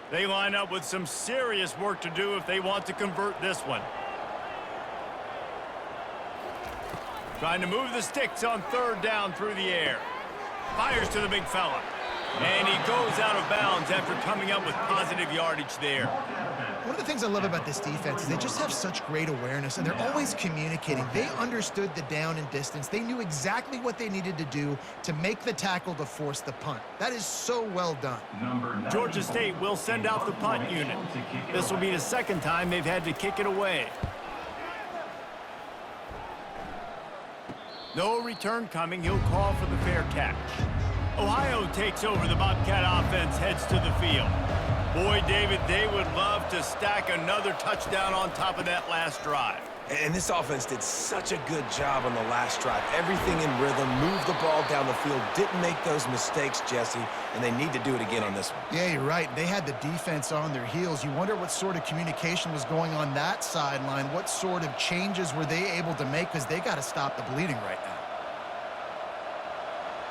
They line up with some serious work to do if they want to convert this one. Trying to move the sticks on 3rd down through the air. Fires to the big fella. And he goes out of bounds after coming up with positive yardage there. One of the things I love about this defense is they just have such great awareness, and they're always communicating. They understood the down and distance. They knew exactly what they needed to do to make the tackle to force the punt. That is so well done. Georgia State will send out the punt unit. This will be the 2nd time they've had to kick it away. No return coming. He'll call for the fair catch. Ohio takes over. The Bobcat offense heads to the field. Boy, David, they would love to stack another touchdown on top of that last drive. And this offense did such a good job on the last drive. Everything in rhythm, moved the ball down the field, didn't make those mistakes, Jesse, and they need to do it again on this one. Yeah, you're right. They had the defense on their heels. You wonder what sort of communication was going on that sideline. What sort of changes were they able to make, because they got to stop the bleeding right now.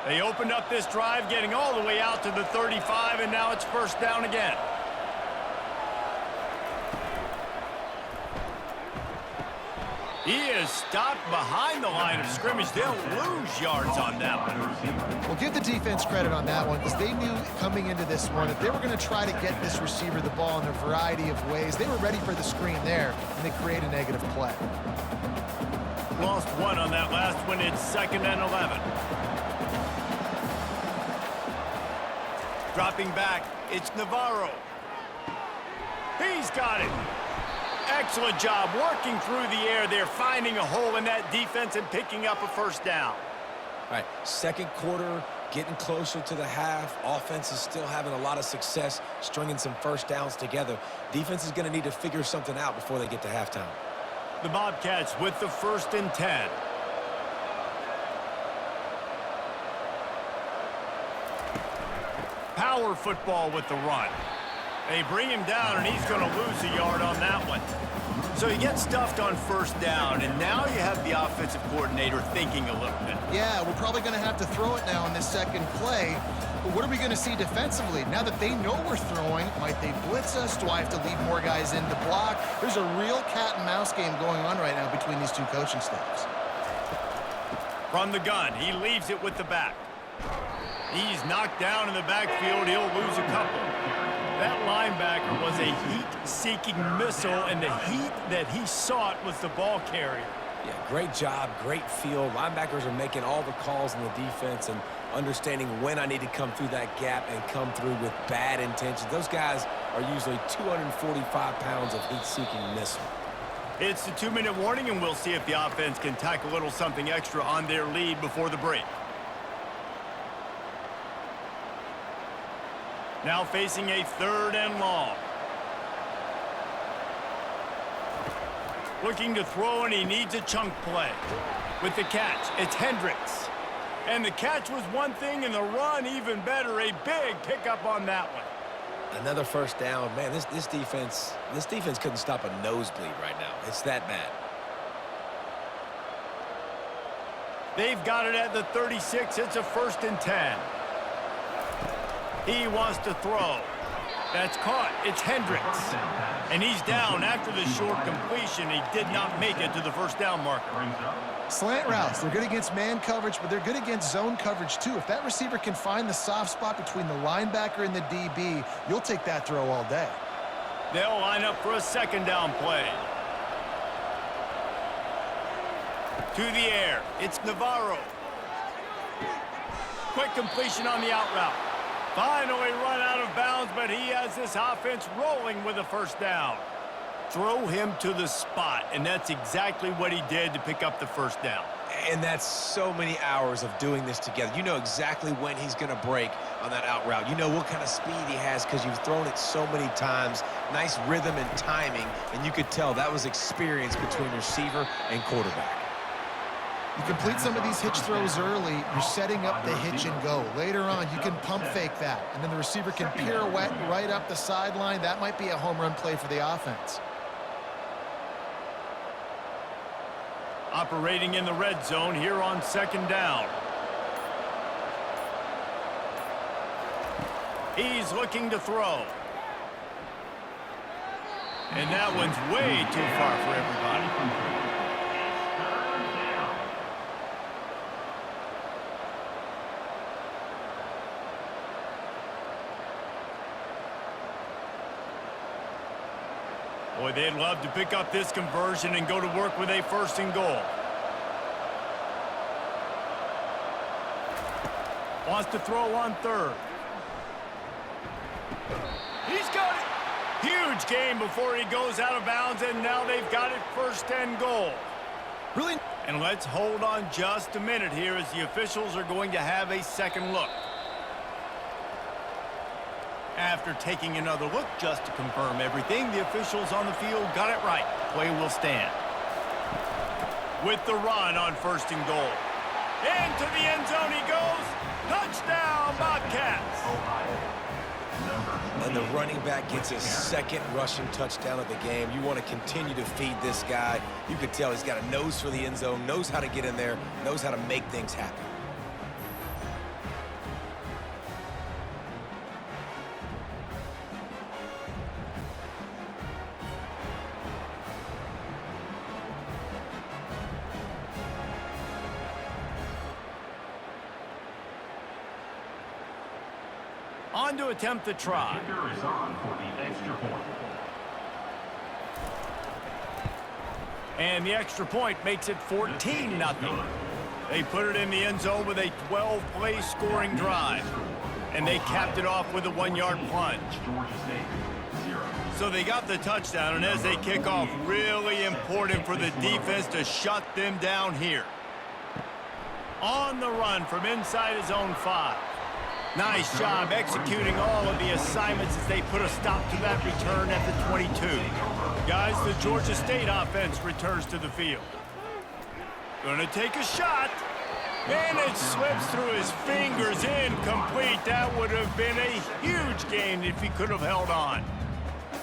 They opened up this drive, getting all the way out to the 35, and now it's first down again. He is stopped behind the line of scrimmage. They'll lose yards on that one. Well, give the defense credit on that one because they knew coming into this one that they were going to try to get this receiver the ball in a variety of ways. They were ready for the screen there, and they create a negative play. Lost one on that last one. It's 2nd and 11. Dropping back, it's Navarro. He's got it. Excellent job working through the air there, finding a hole in that defense and picking up a first down. All right, second quarter, getting closer to the half. Offense is still having a lot of success stringing some first downs together. Defense is going to need to figure something out before they get to halftime. The Bobcats with the 1st and 10. Power football with the run. They bring him down, and he's going to lose a yard on that one. So he gets stuffed on first down, and now you have the offensive coordinator thinking a little bit. Yeah, we're probably going to have to throw it now in this second play. But what are we going to see defensively? Now that they know we're throwing, might they blitz us? Do I have to leave more guys in to block? There's a real cat and mouse game going on right now between these two coaching staffs. From the gun, he leaves it with the back. He's knocked down in the backfield. He'll lose a couple. That linebacker was a heat-seeking missile, and the heat that he sought was the ball carrier. Yeah, great job, great feel. Linebackers are making all the calls in the defense and understanding when I need to come through that gap and come through with bad intentions. Those guys are usually 245 pounds of heat-seeking missile. It's the 2-minute warning, and we'll see if the offense can tack a little something extra on their lead before the break. Now facing a 3rd and long. Looking to throw, and he needs a chunk play. With the catch, it's Hendricks. And the catch was one thing, and the run even better. A big pickup on that one. Another first down. Man, this defense couldn't stop a nosebleed right now. It's that bad. They've got it at the 36. It's a 1st and 10. He wants to throw. That's caught. It's Hendricks. And he's down after the short completion. He did not make it to the first down marker. Slant routes, they're good against man coverage, but they're good against zone coverage too. If that receiver can find the soft spot between the linebacker and the DB, you'll take that throw all day. They'll line up for a 2nd down play. To the air, it's Navarro. Quick completion on the out route. Finally run out of bounds, but he has this offense rolling with a first down. Throw him to the spot, and that's exactly what he did to pick up the first down. And that's so many hours of doing this together. You know exactly when he's going to break on that out route. You know what kind of speed he has because you've thrown it so many times. Nice rhythm and timing, and you could tell that was experience between receiver and quarterback. You complete some of these hitch throws early, you're setting up the hitch and go. Later on, you can pump fake that, and then the receiver can pirouette right up the sideline. That might be a home run play for the offense. Operating in the red zone here on 2nd down. He's looking to throw. And that one's way too far for everybody. Boy, they'd love to pick up this conversion and go to work with a 1st and goal. Wants to throw on 3rd. He's got it. Huge gain before he goes out of bounds, and now they've got it 1st and goal. Really? And let's hold on just a minute here as the officials are going to have a second look. After taking another look just to confirm everything, the officials on the field got it right. Play will stand. With the run on 1st and goal. Into the end zone he goes. Touchdown, Bobcats. And the running back gets his 2nd rushing touchdown of the game. You want to continue to feed this guy. You could tell he's got a nose for the end zone, knows how to get in there, knows how to make things happen. on to attempt the try. Kicker is on for the extra point. And the extra point makes it 14-0. They put it in the end zone with a 12-play scoring drive. And they capped it off with a 1-yard plunge. Georgia State, 0. So they got the touchdown, and as they kick off, really important for the defense to shut them down here. On the run from inside his own 5. Nice job executing all of the assignments as they put a stop to that return at the 22. Guys, the Georgia State offense returns to the field. Gonna take a shot. And it slips through his fingers, incomplete. That would have been a huge gain if he could have held on.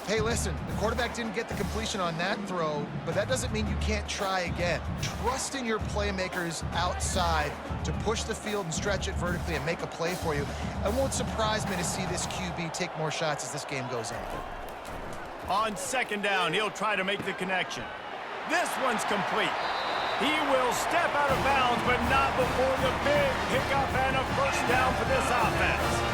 Hey, listen, the quarterback didn't get the completion on that throw, but that doesn't mean you can't try again. Trusting your playmakers outside to push the field and stretch it vertically and make a play for you. It won't surprise me to see this QB take more shots as this game goes on. On second down, he'll try to make the connection. This one's complete. He will step out of bounds, but not before the big pickup and a first down for this offense.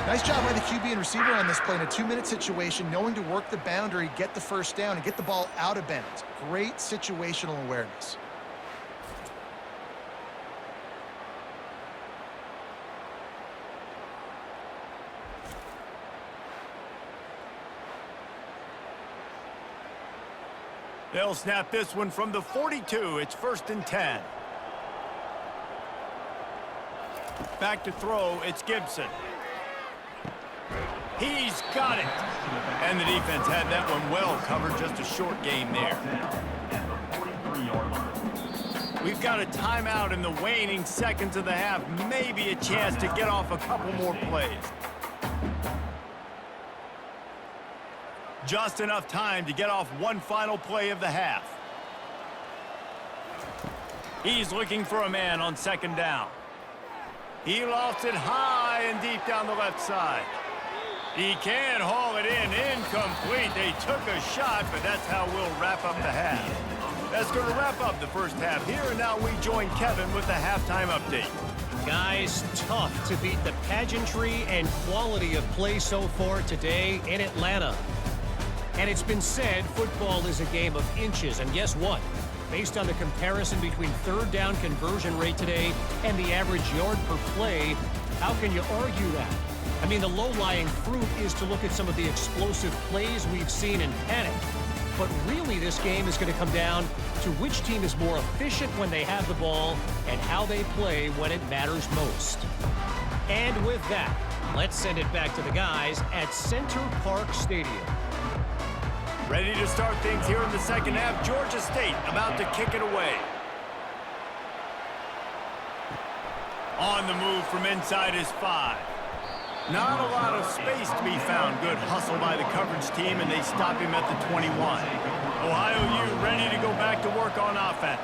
Nice job by the QB and receiver on this play in a 2-minute situation, knowing to work the boundary, get the first down, and get the ball out of bounds. Great situational awareness. They'll snap this one from the 42. It's 1st and 10. Back to throw, it's Gibson. He's got it. And the defense had that one well covered, just a short game there. We've got a timeout in the waning seconds of the half. Maybe a chance to get off a couple more plays. Just enough time to get off one final play of the half. He's looking for a man on second down. He lofts it high and deep down the left side. He can haul it in, incomplete. They took a shot, but that's how we'll wrap up the half. That's going to wrap up the first half here, and now we join Kevin with the halftime update. Guys, tough to beat the pageantry and quality of play so far today in Atlanta. And it's been said football is a game of inches, and guess what? Based on the comparison between third down conversion rate today and the average yard per play, how can you argue that? I mean, the low-lying fruit is to look at some of the explosive plays we've seen in panic. But really, this game is going to come down to which team is more efficient when they have the ball and how they play when it matters most. And with that, let's send it back to the guys at Center Park Stadium. Ready to start things here in the second half. Georgia State about to kick it away. On the move from inside his 5. Not a lot of space to be found. Good hustle by the coverage team, and they stop him at the 21. Ohio U ready to go back to work on offense.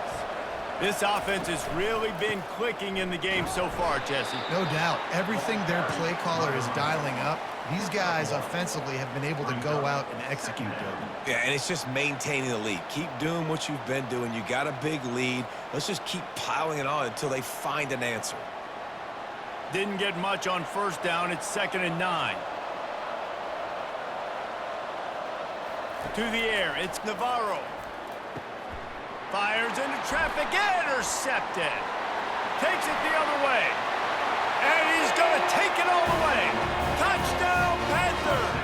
This offense has really been clicking in the game so far, Jesse. No doubt. Everything their play caller is dialing up, these guys offensively have been able to go out and execute them. Yeah, and it's just maintaining the lead. Keep doing what you've been doing. You got a big lead. Let's just keep piling it on until they find an answer. Didn't get much on first down. It's 2nd and 9. To the air, it's Navarro. Fires into traffic, intercepted. Takes it the other way. And he's going to take it all the way. Touchdown, Panthers!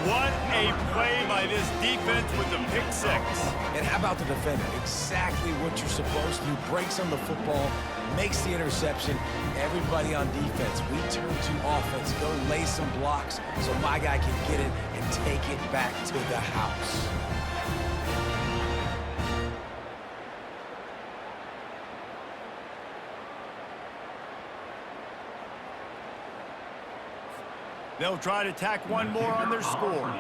What a play by this defense with the pick 6. And how about the defender? Exactly what you're supposed to do. Breaks on the football, makes the interception. Everybody on defense, we turn to offense. Go lay some blocks so my guy can get it and take it back to the house. They'll try to tack one more on their score.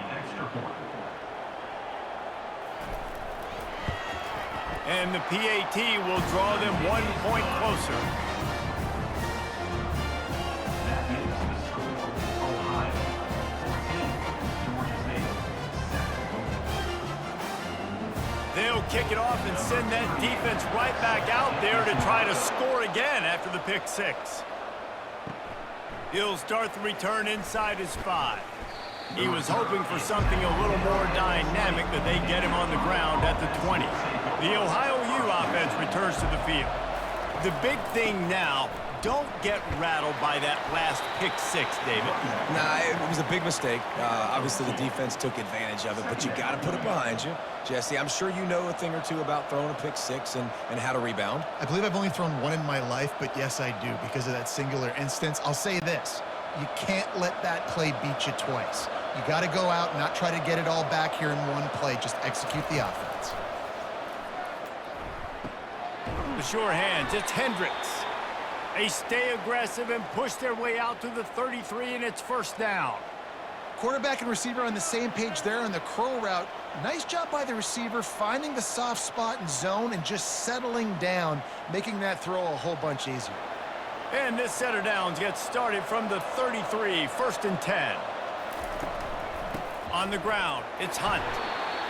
And the PAT will draw them 1 point closer. That makes the score Ohio 14, Georgia State 7. They'll kick it off and send that defense right back out there to try to score again after the pick 6. He'll start the return inside his 5. He was hoping for something a little more dynamic, but they get him on the ground at the 20. The Ohio U offense returns to the field. The big thing now, don't get rattled by that last pick-6, David. Nah, it was a big mistake. Obviously, the defense took advantage of it, but you got to put it behind you. Jesse, I'm sure you know a thing or two about throwing a pick-6 and how to rebound. I believe I've only thrown one in my life, but yes, I do because of that singular instance. I'll say this. You can't let that play beat you twice. You got to go out and not try to get it all back here in one play. Just execute the offense. The sure hands, it's Hendricks. They stay aggressive and push their way out to the 33, and it's first down. Quarterback and receiver on the same page there on the curl route. Nice job by the receiver finding the soft spot in zone and just settling down, making that throw a whole bunch easier. And this set of downs gets started from the 33, first and 10. On the ground, it's Hunt.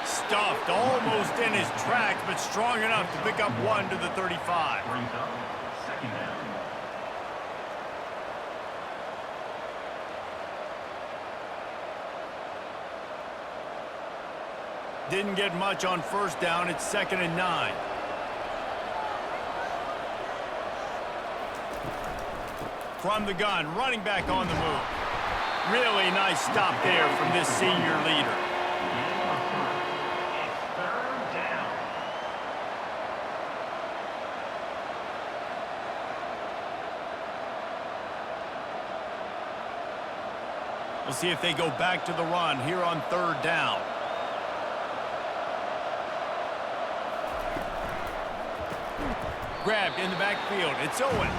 Stuffed almost in his tracks, but strong enough to pick up 1 to the 35. Brings up second down. Didn't get much on first down. It's 2nd and 9. From the gun, running back on the move. Really nice stop there from this senior leader. It's third down. We'll see if they go back to the run here on 3rd down. Grabbed in the backfield. It's Owen.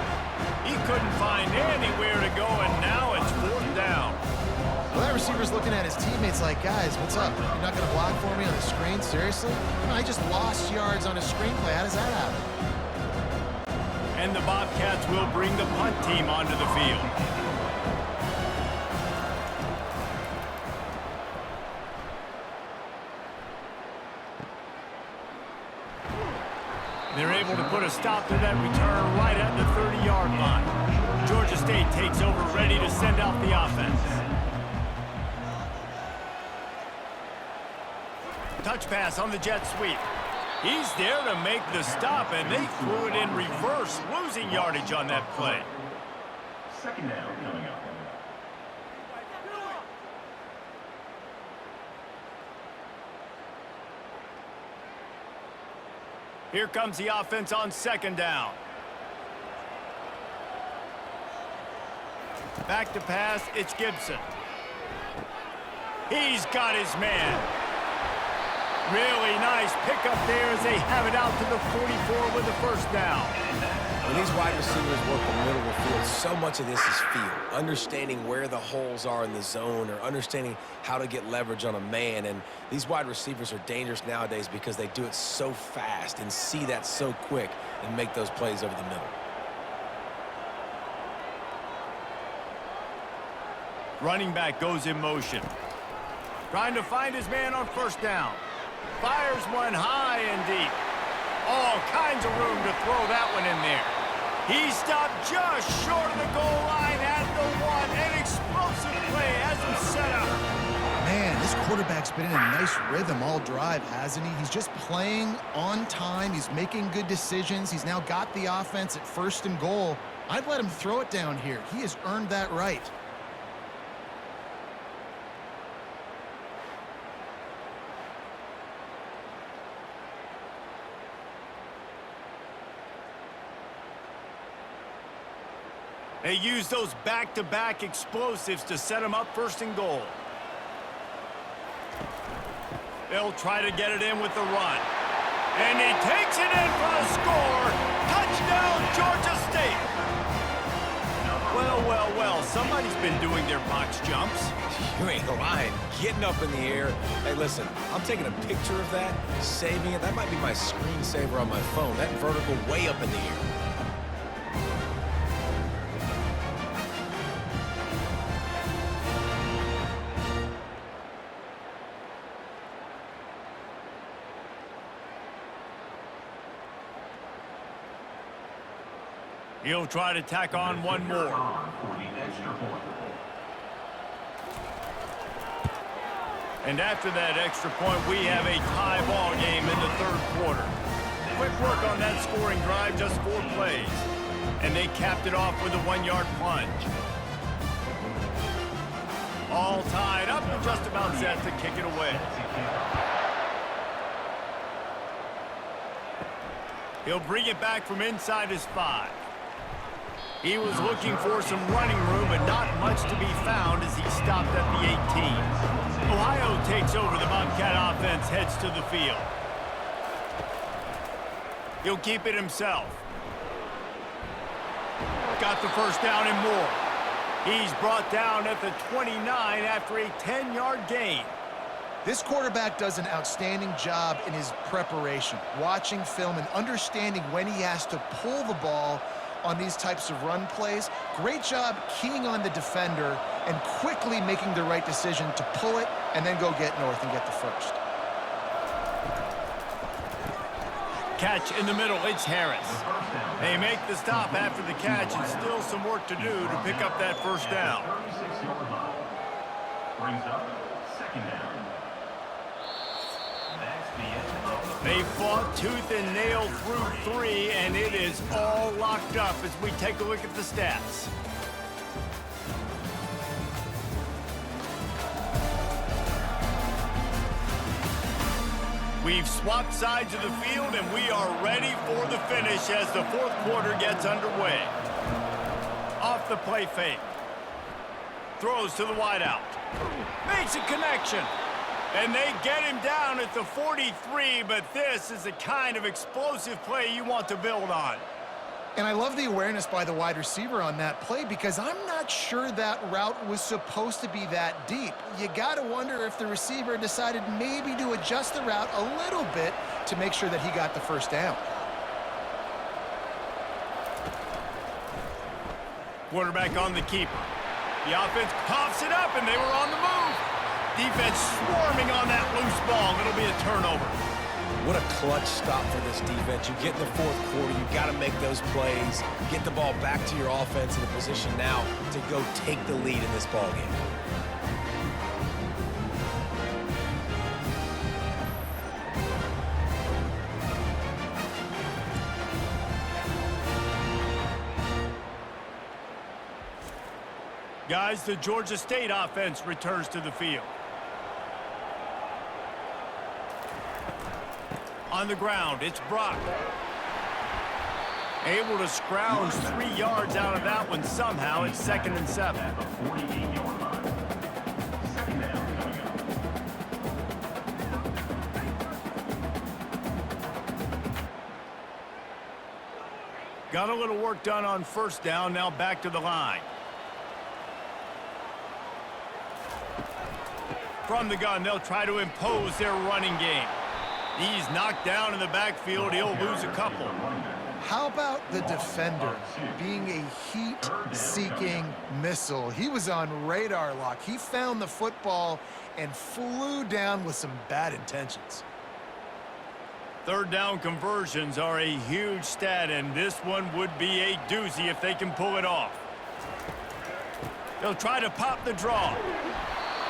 He couldn't find anywhere to go, and now it's 4th down. Well, that receiver's looking at his teammates like, guys, what's up? You're not going to block for me on the screen? Seriously? I just lost yards on a screenplay. How does that happen? And the Bobcats will bring the punt team onto the field. They're able to put a stop to that return right at the 30-yard line. Georgia State takes over, ready to send out the offense. Touch pass on the jet sweep. He's there to make the stop, and they threw it in reverse, losing yardage on that play. Second down coming up. Here comes the offense on 2nd down. Back to pass, it's Gibson. He's got his man. Really nice pickup there as they have it out to the 44 with the first down. When these wide receivers work the middle of the field, so much of this is feel. Understanding where the holes are in the zone or understanding how to get leverage on a man. And these wide receivers are dangerous nowadays because they do it so fast and see that so quick and make those plays over the middle. Running back goes in motion. Trying to find his man on first down. Fires one high and deep. All kinds of room to throw that one in there. He stopped just short of the goal line at the 1. An explosive play has him set up. Man, this quarterback's been in a nice rhythm all drive, hasn't he? He's just playing on time. He's making good decisions. He's now got the offense at 1st and goal. I'd let him throw it down here. He has earned that right. They use those back-to-back explosives to set him up 1st and goal. They'll try to get it in with the run. And he takes it in for the score. Touchdown, Georgia State. Well, well, well, somebody's been doing their box jumps. You ain't lying. Getting up in the air. Hey, listen, I'm taking a picture of that, saving it. That might be my screensaver on my phone. That vertical way up in the air. He'll try to tack on one more. For the extra point. And after that extra point, we have a tie ball game in the third quarter. Quick work on that scoring drive, just 4 plays. And they capped it off with a 1-yard plunge. All tied up and just about set to kick it away. He'll bring it back from inside his 5. He was looking for some running room, but not much to be found as he stopped at the 18. Ohio takes over. The Bobcat offense heads to the field. He'll keep it himself. Got the first down and more. He's brought down at the 29 after a 10-yard gain. This quarterback does an outstanding job in his preparation, watching film and understanding when he has to pull the ball on these types of run plays. Great job keying on the defender and quickly making the right decision to pull it and then go get north and get the first. Catch in the middle, it's Harris. They make the stop after the catch, and still some work to do to pick up that first down. 36-yard line. Brings up second down. That's the end of the They fought tooth and nail through 3, and it is all locked up as we take a look at the stats. We've swapped sides of the field, and we are ready for the finish as the fourth quarter gets underway. Off the play fake. Throws to the wideout. Makes a connection. And they get him down at the 43, but this is the kind of explosive play you want to build on. And I love the awareness by the wide receiver on that play because I'm not sure that route was supposed to be that deep. You got to wonder if the receiver decided maybe to adjust the route a little bit to make sure that he got the first down. Quarterback on the keeper. The offense pops it up, and they were on the move. Defense swarming on that loose ball. It'll be a turnover. What a clutch stop for this defense. You get in the fourth quarter, you got to make those plays, get the ball back to your offense in a position now to go take the lead in this ball game. Guys, the Georgia State offense returns to the field. On the ground, it's Brock. Able to scrounge 3 yards out of that one somehow. It's 2nd and 7. at the 48-yard line. Second down coming up. Got a little work done on first down. Now back to the line. From the gun, they'll try to impose their running game. He's knocked down in the backfield. He'll lose a couple. How about the defender being a heat-seeking missile? He was on radar lock. He found the football and flew down with some bad intentions. Third down conversions are a huge stat, and this one would be a doozy if they can pull it off. They'll try to pop the draw.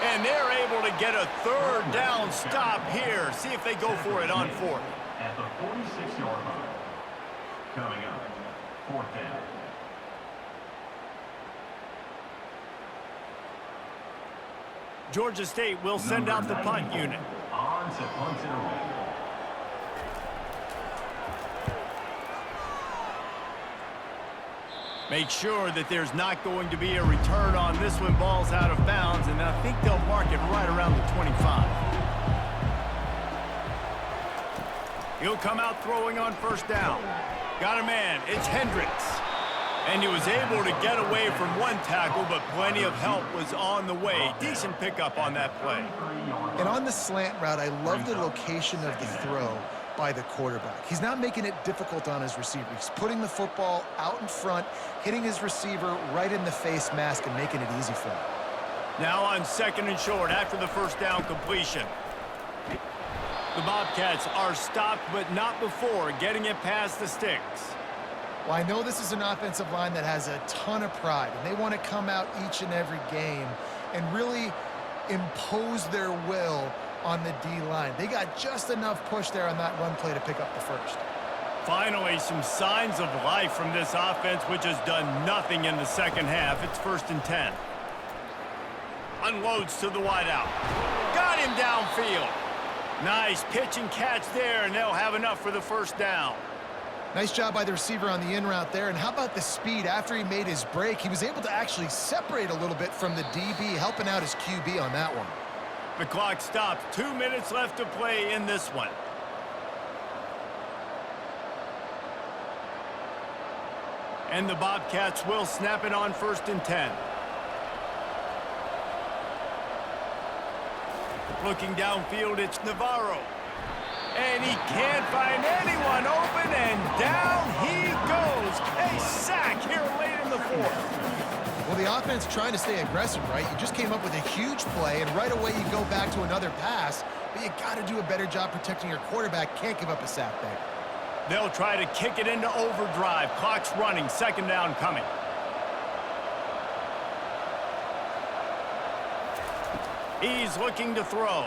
And they're able to get a third down stop here. See if they go for it on fourth. At the 46-yard line. Coming up, fourth down. Georgia State will send out the punt unit. On to punt it away. Make sure that there's not going to be a return on this one. Ball's out of bounds, and I think they'll mark it right around the 25. He'll come out throwing on first down. Got a man. It's Hendricks. And he was able to get away from one tackle, but plenty of help was on the way. Decent pickup on that play. And on the slant route, I love the location of the throw by the quarterback. He's not making it difficult on his receiver. He's putting the football out in front, hitting his receiver right in the face mask and making it easy for him. Now on 2nd and short after the first down completion. The Bobcats are stopped, but not before getting it past the sticks. Well, I know this is an offensive line that has a ton of pride, and they want to come out each and every game and really impose their will on the D-line. They got just enough push there on that run play to pick up the first. Finally, some signs of life from this offense, which has done nothing in the second half. It's 1st and 10. Unloads to the wideout. Got him downfield. Nice pitch and catch there, and they'll have enough for the first down. Nice job by the receiver on the in route there. And how about the speed? After he made his break, he was able to actually separate a little bit from the DB, helping out his QB on that one. The clock stops. 2 minutes left to play in this one. And the Bobcats will snap it on 1st and 10. Looking downfield, it's Navarro. And he can't find anyone open, and down he goes. A sack here late in the 4th. Well, the offense trying to stay aggressive, right? You just came up with a huge play, and right away you go back to another pass, but you got to do a better job protecting your quarterback. Can't give up a sack there. They'll try to kick it into overdrive. Clock's running. 2nd down coming. He's looking to throw.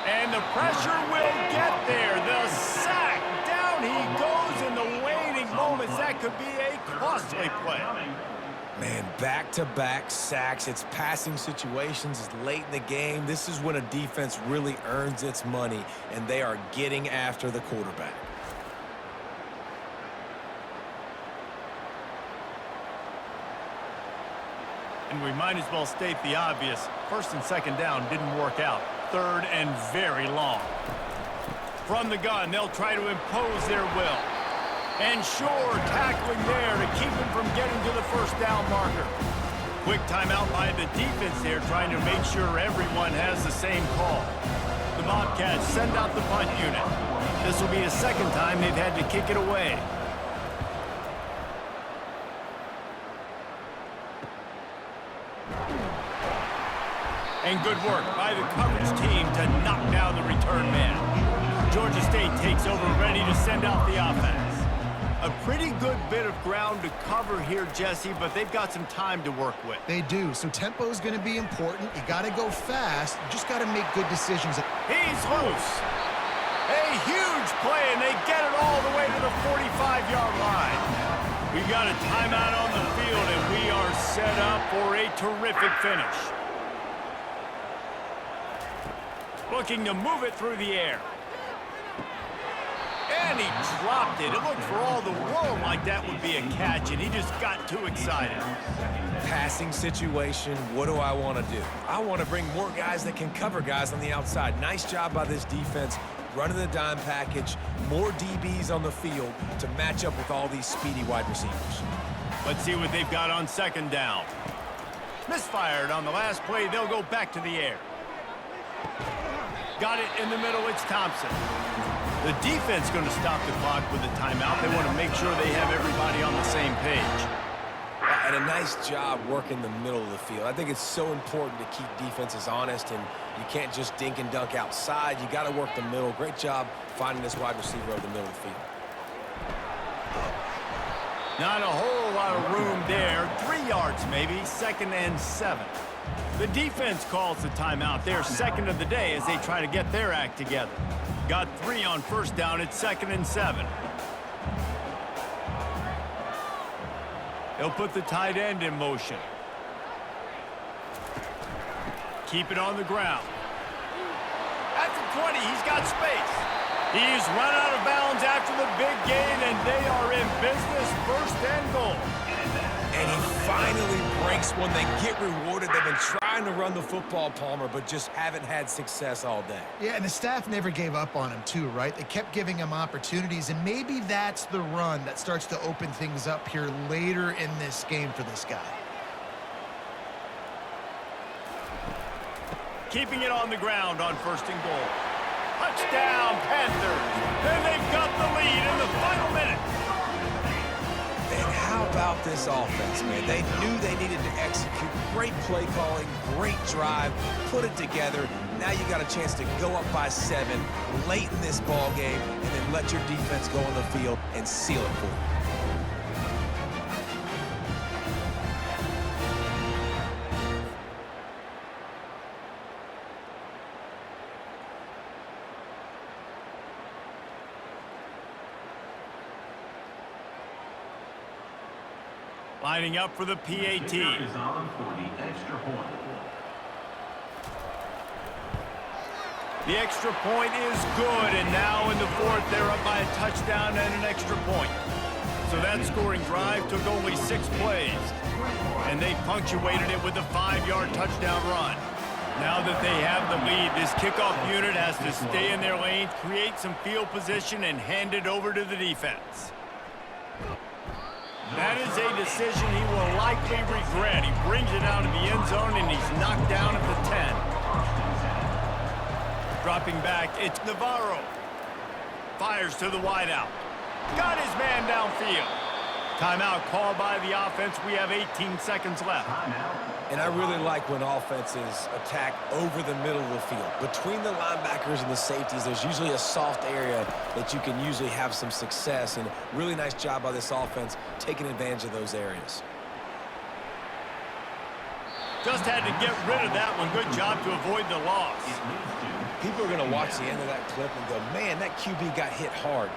And the pressure will get there. The sack. Down he goes in the waning moments. That could be a costly play. Man, back-to-back sacks. It's passing situations. It's late in the game. This is when a defense really earns its money, and they are getting after the quarterback. And we might as well state the obvious. 1st and 2nd down didn't work out. 3rd and very long. From the gun, they'll try to impose their will. And sure, tackling there to keep him from getting to the 1st down marker. Quick timeout by the defense there, trying to make sure everyone has the same call. The Bobcats send out the punt unit. This will be the 2nd time they've had to kick it away. And good work by the coverage team to knock down the return man. Georgia State takes over, ready to send out the offense. A pretty good bit of ground to cover here, Jesse, but they've got some time to work with. They do, so tempo is going to be important. You got to go fast. You just got to make good decisions. He's loose. A huge play, and they get it all the way to the 45-yard line. We got a timeout on the field, and we are set up for a terrific finish. Looking to move it through the air. And he dropped it. It looked for all the world like that would be a catch, and he just got too excited. Passing situation, what do I want to do? I want to bring more guys that can cover guys on the outside. Nice job by this defense, running the dime package, more DBs on the field to match up with all these speedy wide receivers. Let's see what they've got on 2nd down. Misfired on the last play. They'll go back to the air. Got it in the middle. It's Thompson. The defense going to stop the clock with a timeout. They want to make sure they have everybody on the same page. And a nice job working the middle of the field. I think it's so important to keep defenses honest, and you can't just dink and dunk outside. You got to work the middle. Great job finding this wide receiver over the middle of the field. Not a whole lot of room there. 3 yards maybe. 2nd and 7. The defense calls the timeout. They're 2nd of the day as they try to get their act together. Got 3 on 1st down. It's 2nd and 7. They'll put the tight end in motion. Keep it on the ground. At the 20, he's got space. He's run out of bounds after the big gain, and they are in business. 1st and goal. And he finally breaks one. They get rewarded. They've been trying to run the football, Palmer, but just haven't had success all day. Yeah, and the staff never gave up on him too, right? They kept giving him opportunities, and maybe that's the run that starts to open things up here later in this game for this guy. Keeping it on the ground on 1st and goal. Touchdown, Panthers. And they've got the lead in the final minute. And how about this offense, man? They knew they needed to execute. Great play calling, great drive, put it together. Now you got a chance to go up by 7 late in this ball game and then let your defense go on the field and seal it for you. Lining up for the PAT. Kicker is on for the extra point. The extra point is good, and now in the fourth, they're up by a touchdown and an extra point. So that scoring drive took only 6 plays, and they punctuated it with a 5-yard touchdown run. Now that they have the lead, this kickoff unit has to stay in their lanes, create some field position, and hand it over to the defense. That is a decision he will likely regret. He brings it out of the end zone, and he's knocked down at the 10. Dropping back, it's Navarro. Fires to the wideout. Got his man downfield. Timeout called by the offense. We have 18 seconds left. And I really like when offenses attack over the middle of the field. Between the linebackers and the safeties, there's usually a soft area that you can usually have some success. And really nice job by this offense taking advantage of those areas. Just had to get rid of that one. Good job to avoid the loss. People are going to watch the end of that clip and go, man, that QB got hit hard.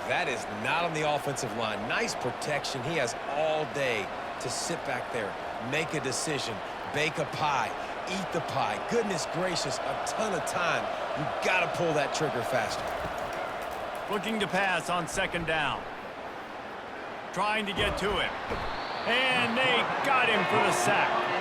That is not on the offensive line. Nice protection. He has all day to sit back there, make a decision, bake a pie, eat the pie. Goodness gracious, a ton of time. You've got to pull that trigger faster. Looking to pass on second down. Trying to get to him. And they got him for the sack.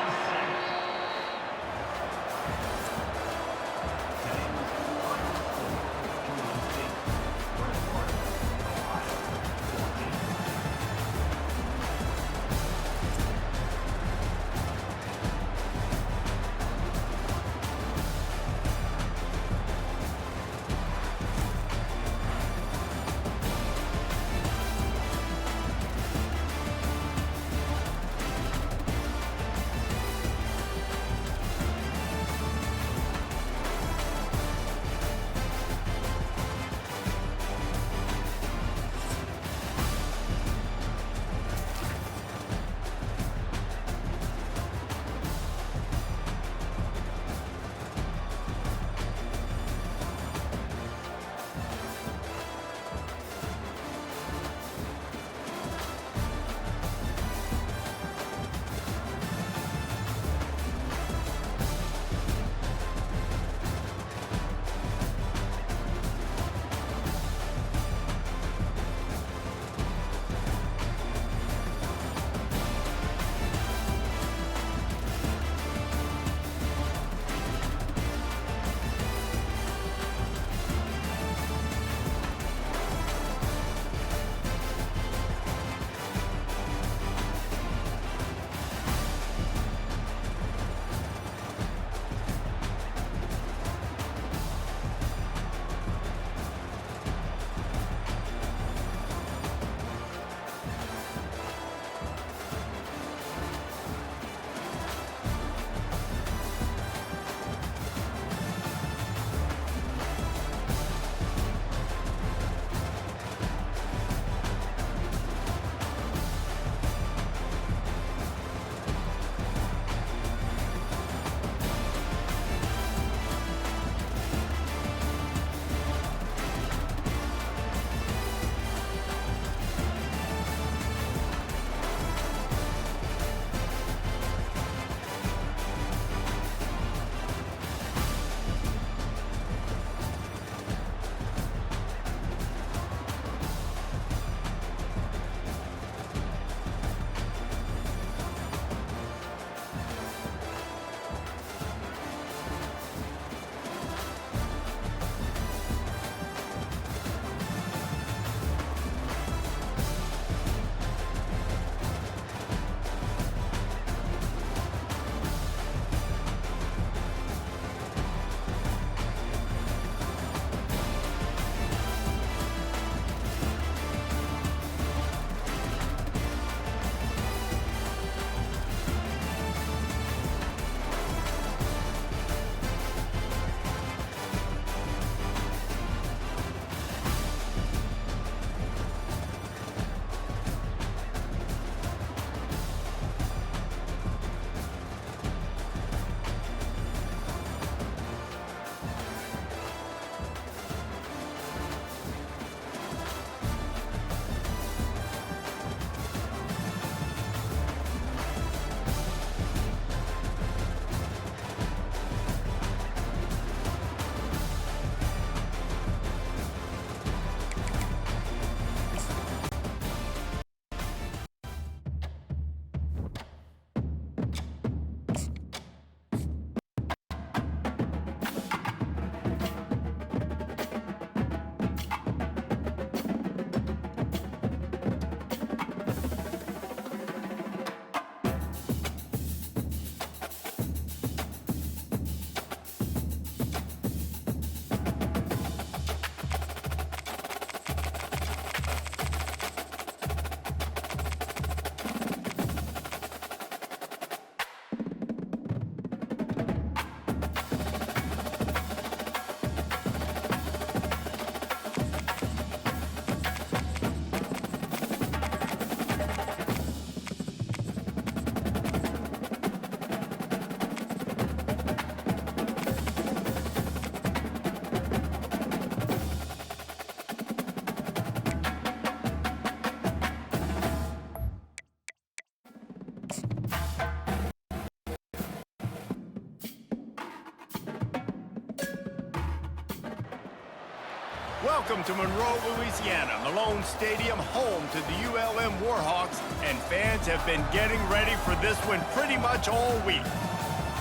Welcome to Monroe, Louisiana, Malone Stadium, home to the ULM Warhawks, and fans have been getting ready for this one pretty much all week.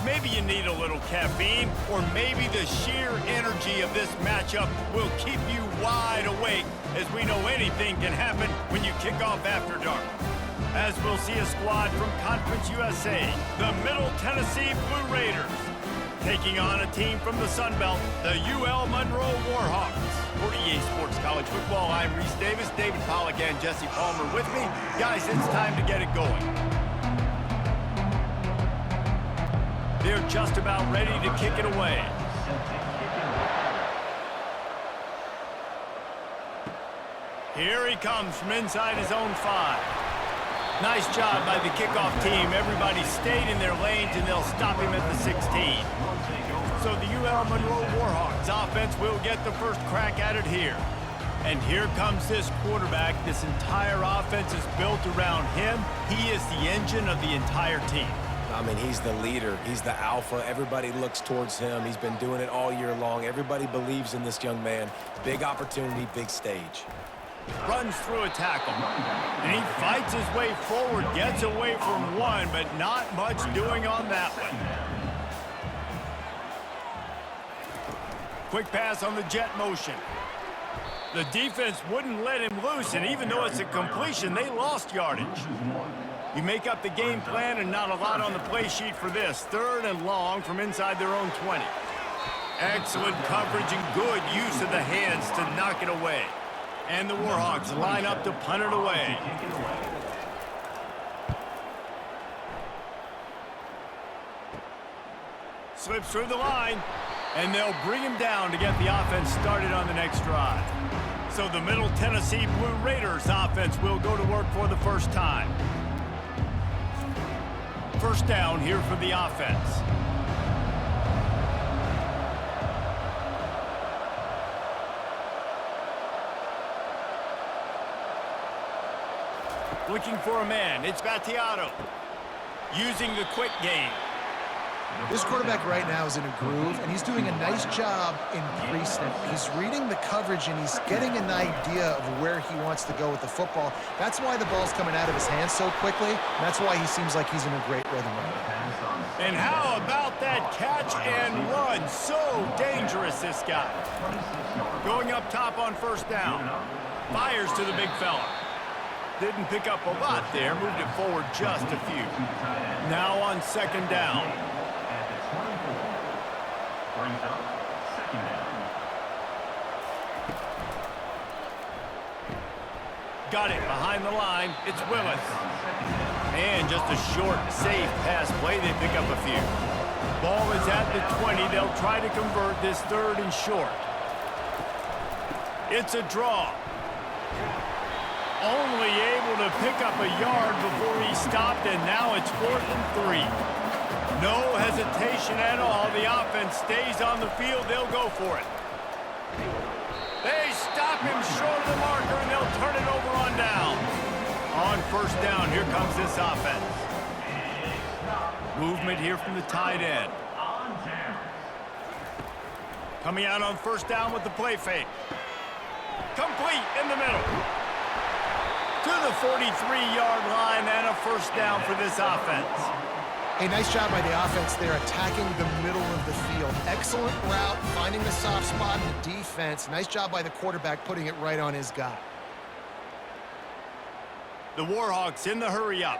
Maybe you need a little caffeine, or maybe the sheer energy of this matchup will keep you wide awake, as we know anything can happen when you kick off after dark. As we'll see a squad from Conference USA, the Middle Tennessee Blue Raiders, taking on a team from the Sun Belt, the UL Monroe Warhawks. For EA Sports College Football, I'm Reese Davis, David Pollack, and Jesse Palmer with me. Guys, it's time to get it going. They're just about ready to kick it away. Here he comes from inside his own 5. Nice job by the kickoff team. Everybody stayed in their lanes, and they'll stop him at the 16. So the UL Monroe Warhawks offense will get the first crack at it here. And here comes this quarterback. This entire offense is built around him. He is the engine of the entire team. I mean, he's the leader. He's the alpha. Everybody looks towards him. He's been doing it all year long. Everybody believes in this young man. Big opportunity, big stage. Runs through a tackle. And he fights his way forward, gets away from one, but not much doing on that one. Quick pass on the jet motion. The defense wouldn't let him loose, and even though it's a completion, they lost yardage. You make up the game plan, and not a lot on the play sheet for this. 3rd and long from inside their own 20. Excellent coverage and good use of the hands to knock it away. And the Warhawks line up to punt it away. Slips through the line, and they'll bring him down to get the offense started on the next drive. So the Middle Tennessee Blue Raiders offense will go to work for the first time. First down here for the offense. Looking for a man. It's Battiato. Using the quick game. This quarterback right now is in a groove, and he's doing a nice job in pre-snap. He's reading the coverage, and he's getting an idea of where he wants to go with the football. That's why the ball's coming out of his hands so quickly, and that's why he seems like he's in a great rhythm right now. And how about that catch and run? So dangerous, this guy. Going up top on first down. Fires to the big fella. Didn't pick up a lot there. Moved it forward just a few. Now on second down. Got it behind the line. It's Willis. And just a short, safe pass play. They pick up a few. Ball is at the 20. They'll try to convert this 3rd and short. It's a draw. Only able to pick up a yard before he stopped, and now it's 4th and 3. No hesitation at all. The offense stays on the field. They'll go for it. They stop him short of the marker, and they'll turn it over on down. On first down, here comes this offense. Movement here from the tight end. Coming out on first down with the play fake. Complete in the middle. To the 43-yard line, and a first down for this offense. A nice job by the offense there, attacking the middle of the field. Excellent route, finding the soft spot in the defense. Nice job by the quarterback, putting it right on his guy. The Warhawks in the hurry up.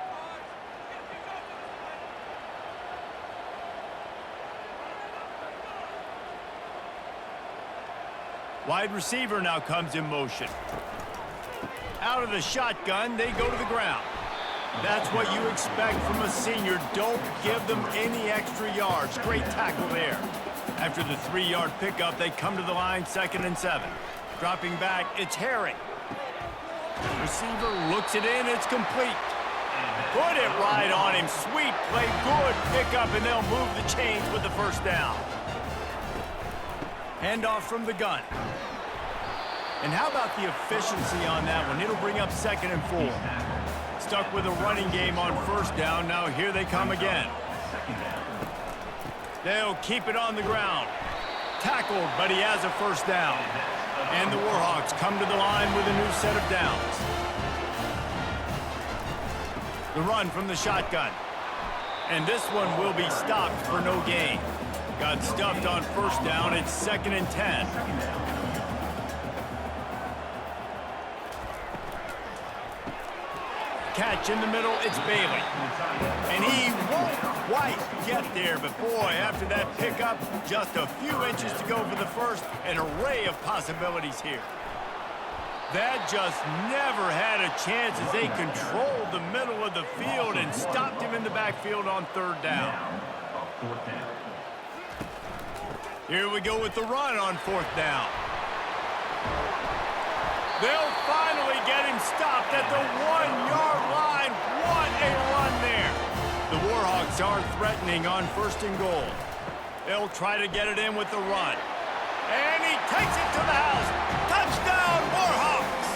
Wide receiver now comes in motion. Out of the shotgun, they go to the ground. That's what you expect from a senior. Don't give them any extra yards. Great tackle there. After the 3-yard pickup, they come to the line, 2nd and 7. Dropping back, it's Herring. Receiver looks it in, it's complete. Put it right on him. Sweet play, good pickup, and they'll move the chains with the first down. Handoff from the gun. And how about the efficiency on that one? It'll bring up 2nd and 4. Stuck with a running game on first down. Now here they come again. They'll keep it on the ground. Tackled, but he has a first down. And the Warhawks come to the line with a new set of downs. The run from the shotgun. And this one will be stopped for no gain. Got stuffed on first down. It's 2nd and 10. Catch in the middle, it's Bailey. And he won't quite get there, but boy, after that pickup, just a few inches to go for the first, an array of possibilities here. That just never had a chance as they controlled the middle of the field and stopped him in the backfield on 3rd down. Here we go with the run on 4th down. They'll finally get him stopped at the 1-yard line. What a run there. The Warhawks are threatening on 1st and goal. They'll try to get it in with the run. And he takes it to the house. Touchdown, Warhawks!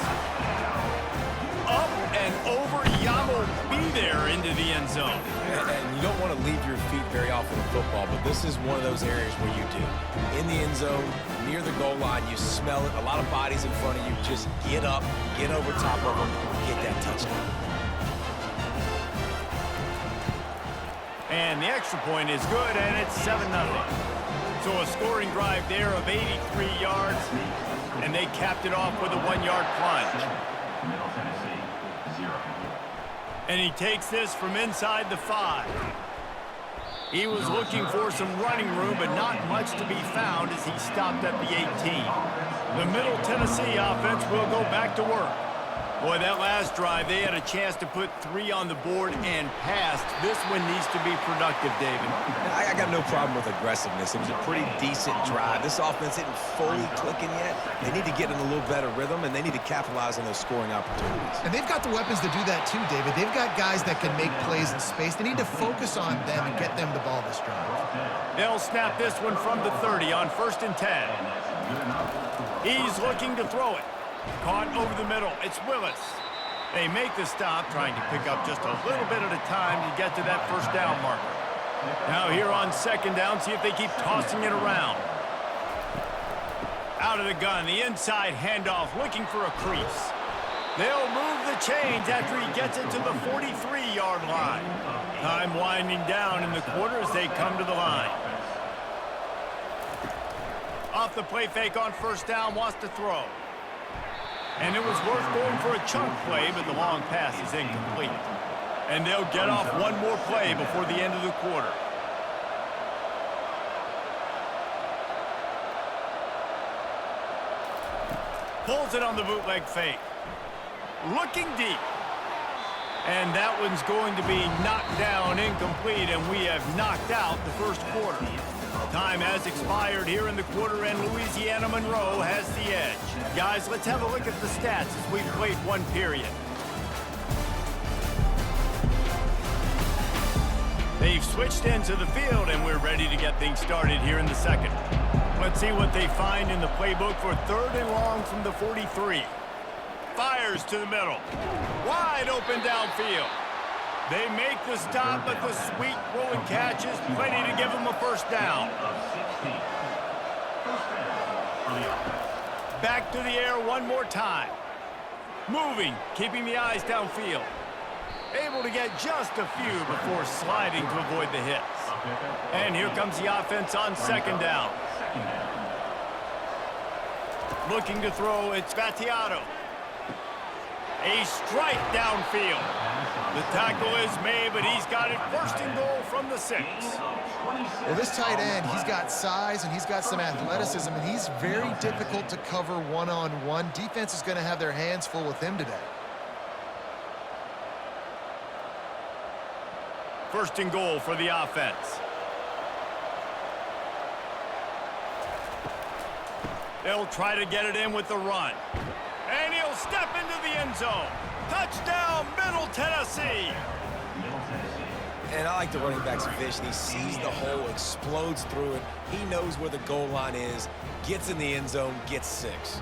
Up and over, Yamo be there into the end zone. And you don't want to leave your feet very often in football, but this is one of those areas where you do. In the end zone, near the goal line, you smell it. A lot of bodies in front of you. Just get up, get over top of them, get that touchdown. And the extra point is good, and it's 7-0. So a scoring drive there of 83 yards, and they capped it off with a 1-yard plunge. Middle Tennessee, 0. And he takes this from inside the 5. He was looking for some running room, but not much to be found as he stopped at the 18. The Middle Tennessee offense will go back to work. Boy, that last drive, they had a chance to put 3 on the board and passed. This one needs to be productive, David. I got no problem with aggressiveness. It was a pretty decent drive. This offense isn't fully clicking yet. They need to get in a little better rhythm, and they need to capitalize on those scoring opportunities. And they've got the weapons to do that too, David. They've got guys that can make plays in space. They need to focus on them and get them the ball this drive. They'll snap this one from the 30 on 1st and 10. He's looking to throw it. Caught over the middle. It's Willis. They make the stop, trying to pick up just a little bit at a time to get to that 1st down marker. Now here on 2nd down, see if they keep tossing it around. Out of the gun, the inside handoff, looking for a crease. They'll move the chains after he gets it to the 43-yard line. Time winding down in the quarter as they come to the line. Off the play fake on 1st down, wants to throw. And it was worth going for a chunk play, but the long pass is incomplete. And they'll get off one more play before the end of the quarter. Pulls it on the bootleg fake. Looking deep. And that one's going to be knocked down incomplete, and we have knocked out the 1st quarter. Time has expired here in the quarter, and Louisiana Monroe has the edge. Guys, let's have a look at the stats as we've played one period. They've switched into the field, and we're ready to get things started here in the 2nd. Let's see what they find in the playbook for 3rd and long from the 43. Fires to the middle. Wide open downfield. They make the stop, but the sweet rolling catch is plenty to give them a 1st down. Back to the air one more time. Moving, keeping the eyes downfield. Able to get just a few before sliding to avoid the hits. And here comes the offense on 2nd down. Looking to throw, it's Vattiato. A strike downfield. The tackle is made, but he's got it 1st and goal from the 6. Well, this tight end, he's got size and he's got some athleticism, and he's very difficult to cover one-on-one. Defense is going to have their hands full with him today. 1st and goal for the offense. They'll try to get it in with the run. And he'll step into the end zone. Touchdown, Middle Tennessee. And I like the running back's vision. He sees the hole, explodes through it. He knows where the goal line is, gets in the end zone, gets 6.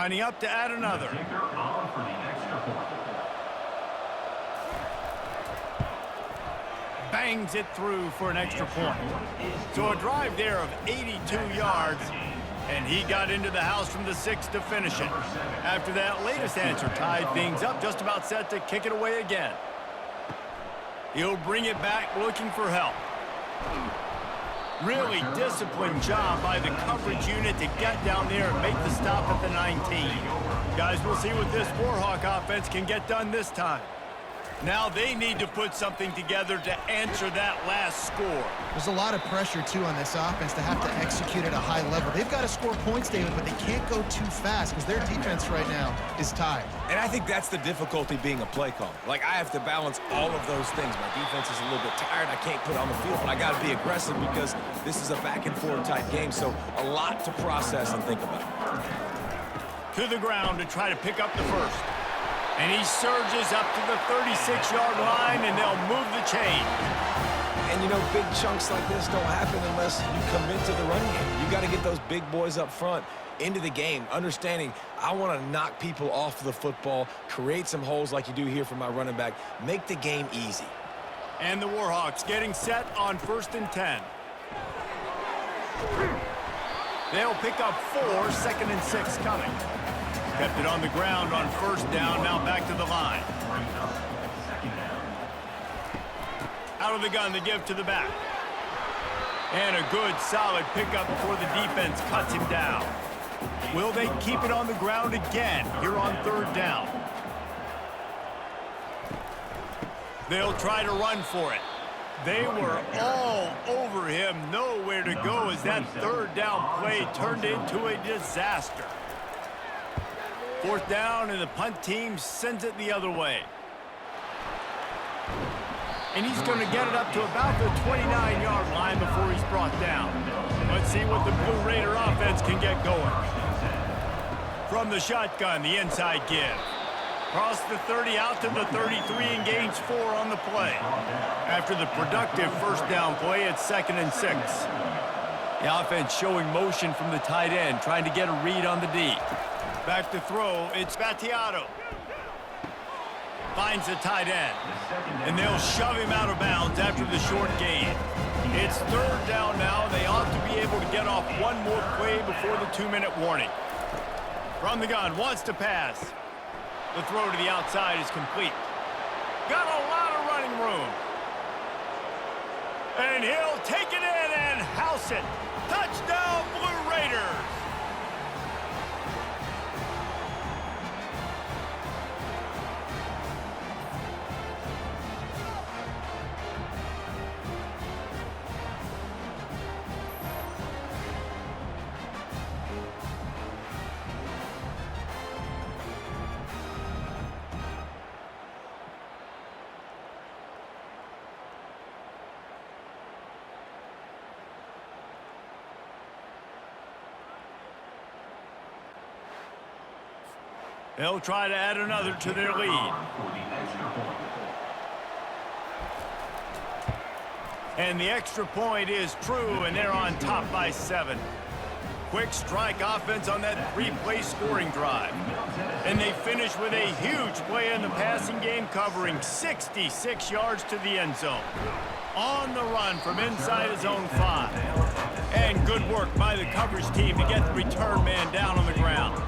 Lining up to add another. Kicker on for the extra point. Bangs it through for an extra point. So a drive there of 82 yards, and he got into the house from the 6 to finish it. After that latest answer tied things up, just about set to kick it away again. He'll bring it back looking for help. Really disciplined job by the coverage unit to get down there and make the stop at the 19. Guys, we'll see what this Warhawk offense can get done this time. Now they need to put something together to answer that last score. There's a lot of pressure, too, on this offense to have to execute at a high level. They've got to score points, David, but they can't go too fast because their defense right now is tied. And I think that's the difficulty being a play caller. Like, I have to balance all of those things. My defense is a little bit tired. I can't put it on the field, but I got to be aggressive because this is a back-and-forth type game, so a lot to process and think about. To the ground to try to pick up the first. And he surges up to the 36-yard line, and they'll move the chain. And, you know, big chunks like this don't happen unless you commit to the run game. You got to get those big boys up front into the game, understanding I want to knock people off the football, create some holes like you do here for my running back, make the game easy. And the Warhawks getting set on 1st and 10. They'll pick up 4, 2nd and 6 coming. Kept it on the ground on 1st down, now back to the line. Out of the gun, the give to the back. And a good, solid pickup before the defense cuts him down. Will they keep it on the ground again here on 3rd down? They'll try to run for it. They were all over him, nowhere to go as that 3rd down play turned into a disaster. 4th down, and the punt team sends it the other way. And he's going to get it up to about the 29-yard line before he's brought down. Let's see what the Blue Raider offense can get going. From the shotgun, the inside give. Across the 30 out to the 33 and gains 4 on the play. After the productive 1st down play, it's 2nd and 6. The offense showing motion from the tight end, trying to get a read on the D. Back to throw, it's Battiato. Finds the tight end. And they'll shove him out of bounds after the short gain. It's 3rd down now. They ought to be able to get off one more play before the 2-minute warning. From the gun, wants to pass. The throw to the outside is complete. Got a lot of running room. And he'll take it in and house it. Touchdown, Blue Raiders. They'll try to add another to their lead. And the extra point is true, and they're on top by 7. Quick strike offense on that 3-play scoring drive. And they finish with a huge play in the passing game, covering 66 yards to the end zone. On the run from inside his own 5. And good work by the coverage team to get the return man down on the ground.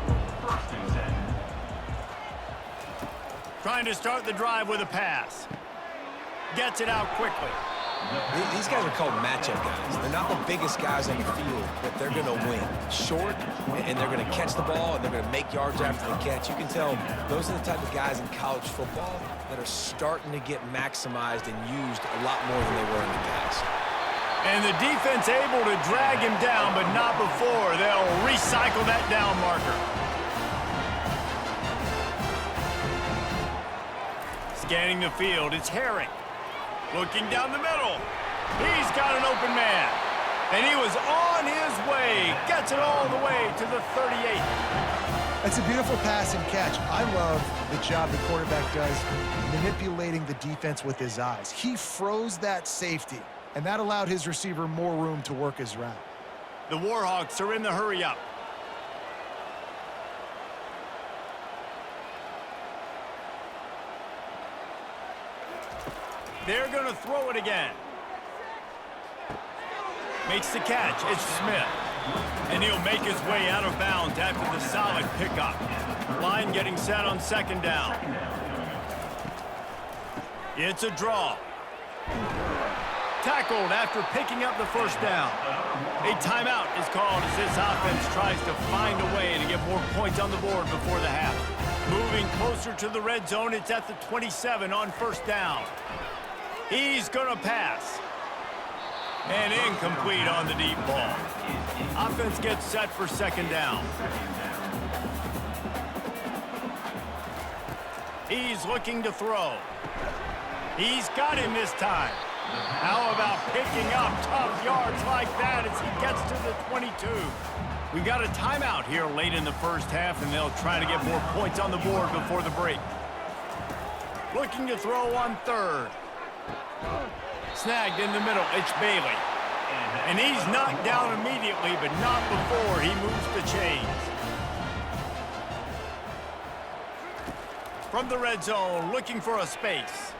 Trying to start the drive with a pass. Gets it out quickly. These guys are called matchup guys. They're not the biggest guys on the field, but they're going to win. Short, and they're going to catch the ball, and they're going to make yards after the catch. You can tell those are the type of guys in college football that are starting to get maximized and used a lot more than they were in the past. And the defense able to drag him down, but not before. They'll recycle that down marker. Scanning the field, it's Herring. Looking down the middle. He's got an open man. And he was on his way. Gets it all the way to the 38. That's a beautiful pass and catch. I love the job the quarterback does manipulating the defense with his eyes. He froze that safety, and that allowed his receiver more room to work his route. The Warhawks are in the hurry-up. They're going to throw it again. Makes the catch. It's Smith. And he'll make his way out of bounds after the solid pickup. Line getting set on second down. It's a draw. Tackled after picking up the first down. A timeout is called as this offense tries to find a way to get more points on the board before the half. Moving closer to the red zone, it's at the 27 on first down. He's going to pass. And incomplete on the deep ball. Offense gets set for second down. He's looking to throw. He's got him this time. How about picking up tough yards like that as he gets to the 22? We got a timeout here late in the first half, and they'll try to get more points on the board before the break. Looking to throw on third. Snagged in the middle, it's Bailey. And he's knocked down immediately, but not before he moves the chains. From the red zone, looking for a space.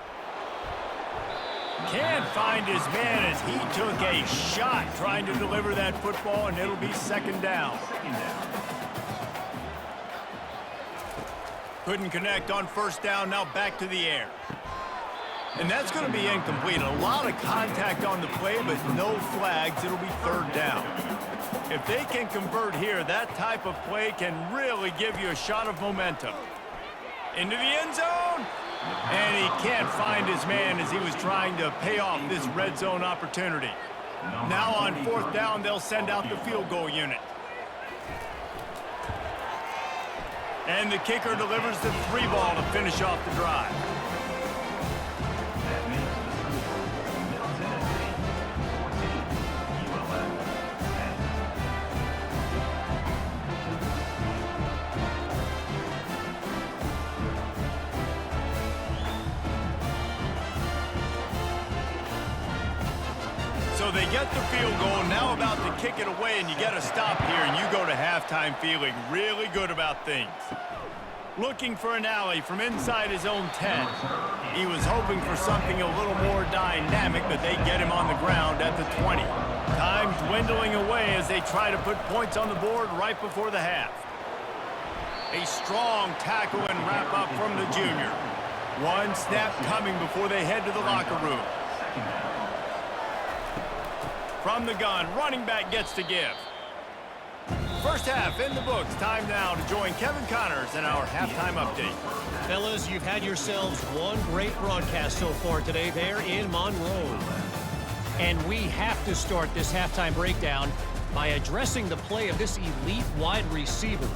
Can't find his man as he took a shot trying to deliver that football, and it'll be second down. Couldn't connect on first down, now back to the air. And that's going to be incomplete. A lot of contact on the play, but no flags. It'll be third down. If they can convert here, that type of play can really give you a shot of momentum. Into the end zone. And he can't find his man as he was trying to pay off this red zone opportunity. Now on fourth down, they'll send out the field goal unit. And the kicker delivers the 3-ball to finish off the drive. So they get the field goal, now about to kick it away, and you get a stop here, and you go to halftime feeling really good about things. Looking for an alley from inside his own 10. He was hoping for something a little more dynamic, but they get him on the ground at the 20. Time dwindling away as they try to put points on the board right before the half. A strong tackle and wrap up from the junior. One snap coming before they head to the locker room. From the gun, running back gets to give. First half in the books. Time now to join Kevin Connors in our halftime update. Fellas, you've had yourselves one great broadcast so far today there in Monroe. And we have to start this halftime breakdown by addressing the play of this elite wide receiver.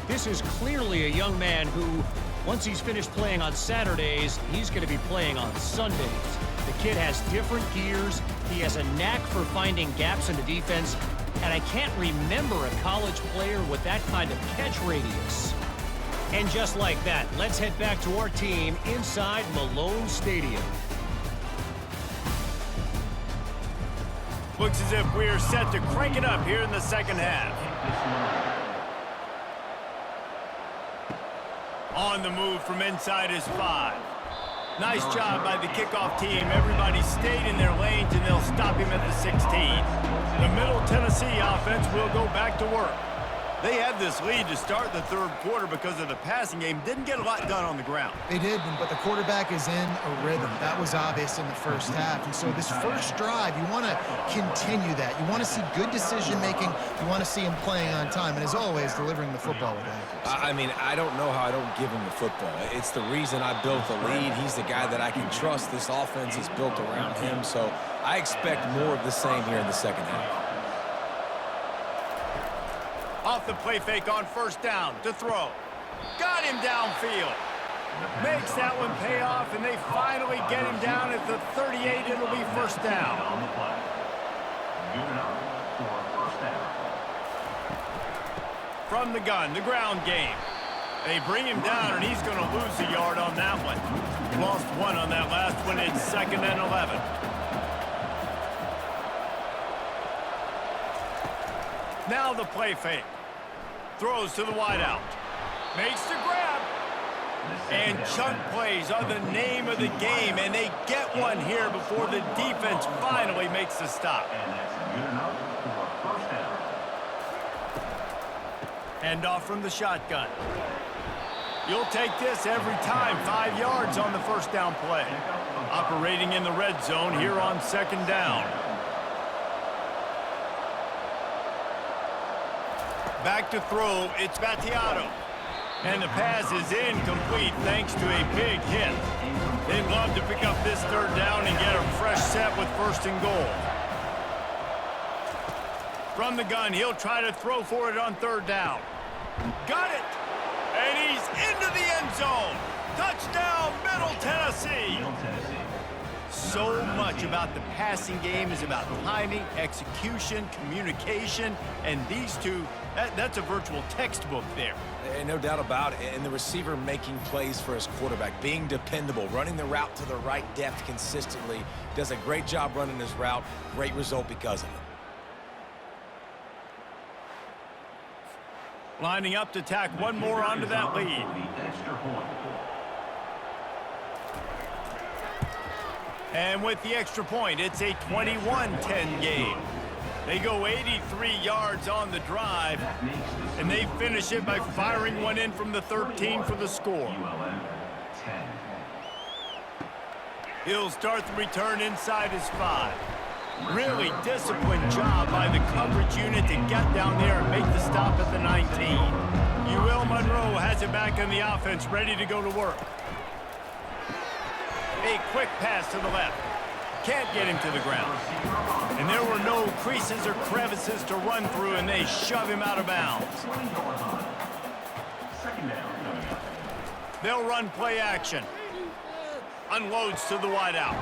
This is clearly a young man who, once he's finished playing on Saturdays, he's going to be playing on Sundays. The kid has different gears. He has a knack for finding gaps in the defense. And I can't remember a college player with that kind of catch radius. And just like that, let's head back to our team inside Malone Stadium. Looks as if we're set to crank it up here in the second half. On the move from inside his 5. Nice job by the kickoff team. Everybody stayed in their lanes, and they'll stop him at the 16. The Middle Tennessee offense will go back to work. They had this lead to start the third quarter because of the passing game. Didn't get a lot done on the ground. They did, but the quarterback is in a rhythm. That was obvious in the first half. And so this first drive, you want to continue that. You want to see good decision-making. You want to see him playing on time. And as always, delivering the football with accuracy. I mean, I don't know how I don't give him the football. It's the reason I built the lead. He's the guy that I can trust. This offense is built around him. So I expect more of the same here in the second half. Off the play fake on first down to throw. Got him downfield. Makes that one pay off, and they finally get him down at the 38. It'll be first down. On the play. Good enough for first down. From the gun, the ground game. They bring him down, and he's going to lose a yard on that one. Lost one on that last one. It's 2nd and 11. Now the play fake. Throws to the wideout. Makes the grab. And chunk plays are the name of the game, and they get one here before the defense finally makes the stop. And that's good enough for a first down. Hand off from the shotgun. You'll take this every time. 5 yards on the first down play. Operating in the red zone here on second down. Back to throw, it's Battiato. And the pass is incomplete thanks to a big hit. They'd love to pick up this third down and get a fresh set with first and goal. From the gun, he'll try to throw for it on third down. Got it! And he's into the end zone. Touchdown, Middle Tennessee. So much about the passing game is about timing, execution, communication, and these two, that's a virtual textbook there. No doubt about it. And the receiver making plays for his quarterback, being dependable, running the route to the right depth consistently, does a great job running his route. Great result because of it. Lining up to tack one more onto that lead. The extra point. And with the extra point, it's a 21-10 game. They go 83 yards on the drive, and they finish it by firing one in from the 13 for the score. ULM 10. He'll start the return inside his 5. Really disciplined job by the coverage unit to get down there and make the stop at the 19. UL Monroe has it back in the offense, ready to go to work. A quick pass to the left. Can't get him to the ground. And there were no creases or crevices to run through, and they shove him out of bounds. Second down coming up. They'll run play action. Unloads to the wideout.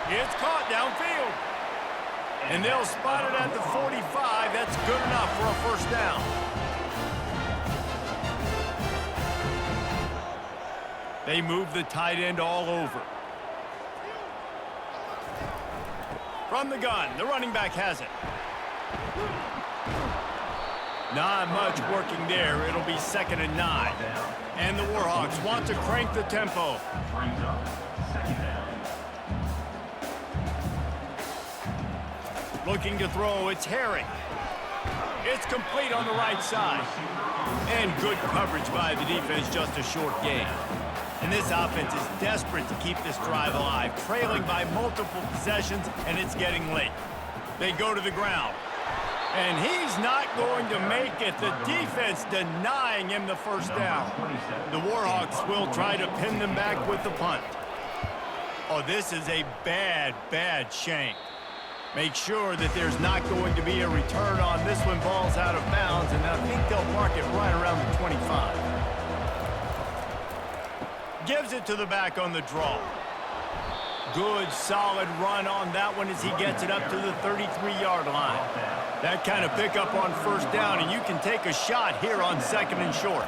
It's caught downfield. And they'll spot it at the 45. That's good enough for a first down. They move the tight end all over. From the gun, the running back has it. Not much working there. It'll be 2nd and 9. And the Warhawks want to crank the tempo. Brings up second down. Looking to throw, it's Herring. It's complete on the right side. And good coverage by the defense, just a short gain. And this offense is desperate to keep this drive alive, trailing by multiple possessions, and it's getting late. They go to the ground. And he's not going to make it. The defense denying him the first down. The Warhawks will try to pin them back with the punt. Oh, this is a bad, bad shank. Make sure that there's not going to be a return on this when ball's out of bounds, and I think they'll mark it right around the 25. Gives it to the back on the draw. Good, solid run on that one as he gets it up to the 33-yard line. That kind of pickup on first down, and you can take a shot here on 2nd and short.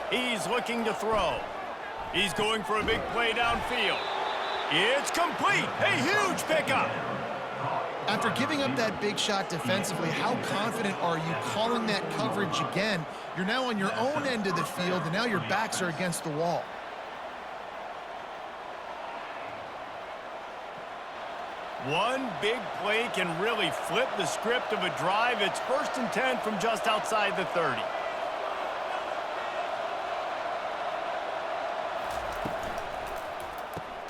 He's looking to throw. He's going for a big play downfield. It's complete. A huge pickup. After giving up that big shot defensively, how confident are you calling that coverage again? You're now on your own end of the field, and now your backs are against the wall. One big play can really flip the script of a drive. It's 1st and 10 from just outside the 30.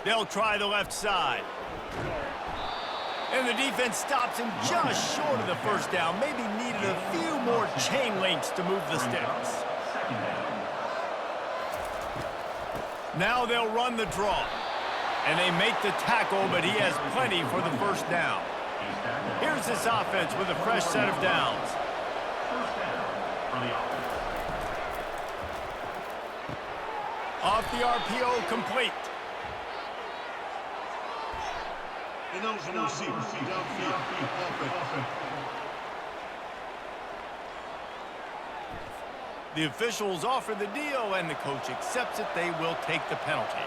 They'll try the left side. And the defense stops him just short of the first down. Maybe needed a few more chain links to move the sticks. Now they'll run the draw. And they make the tackle, but he has plenty for the first down. Here's this offense with a fresh set of downs. First down for the offense. Off the RPO, complete. The officials offer the deal, and the coach accepts it. They will take the penalty.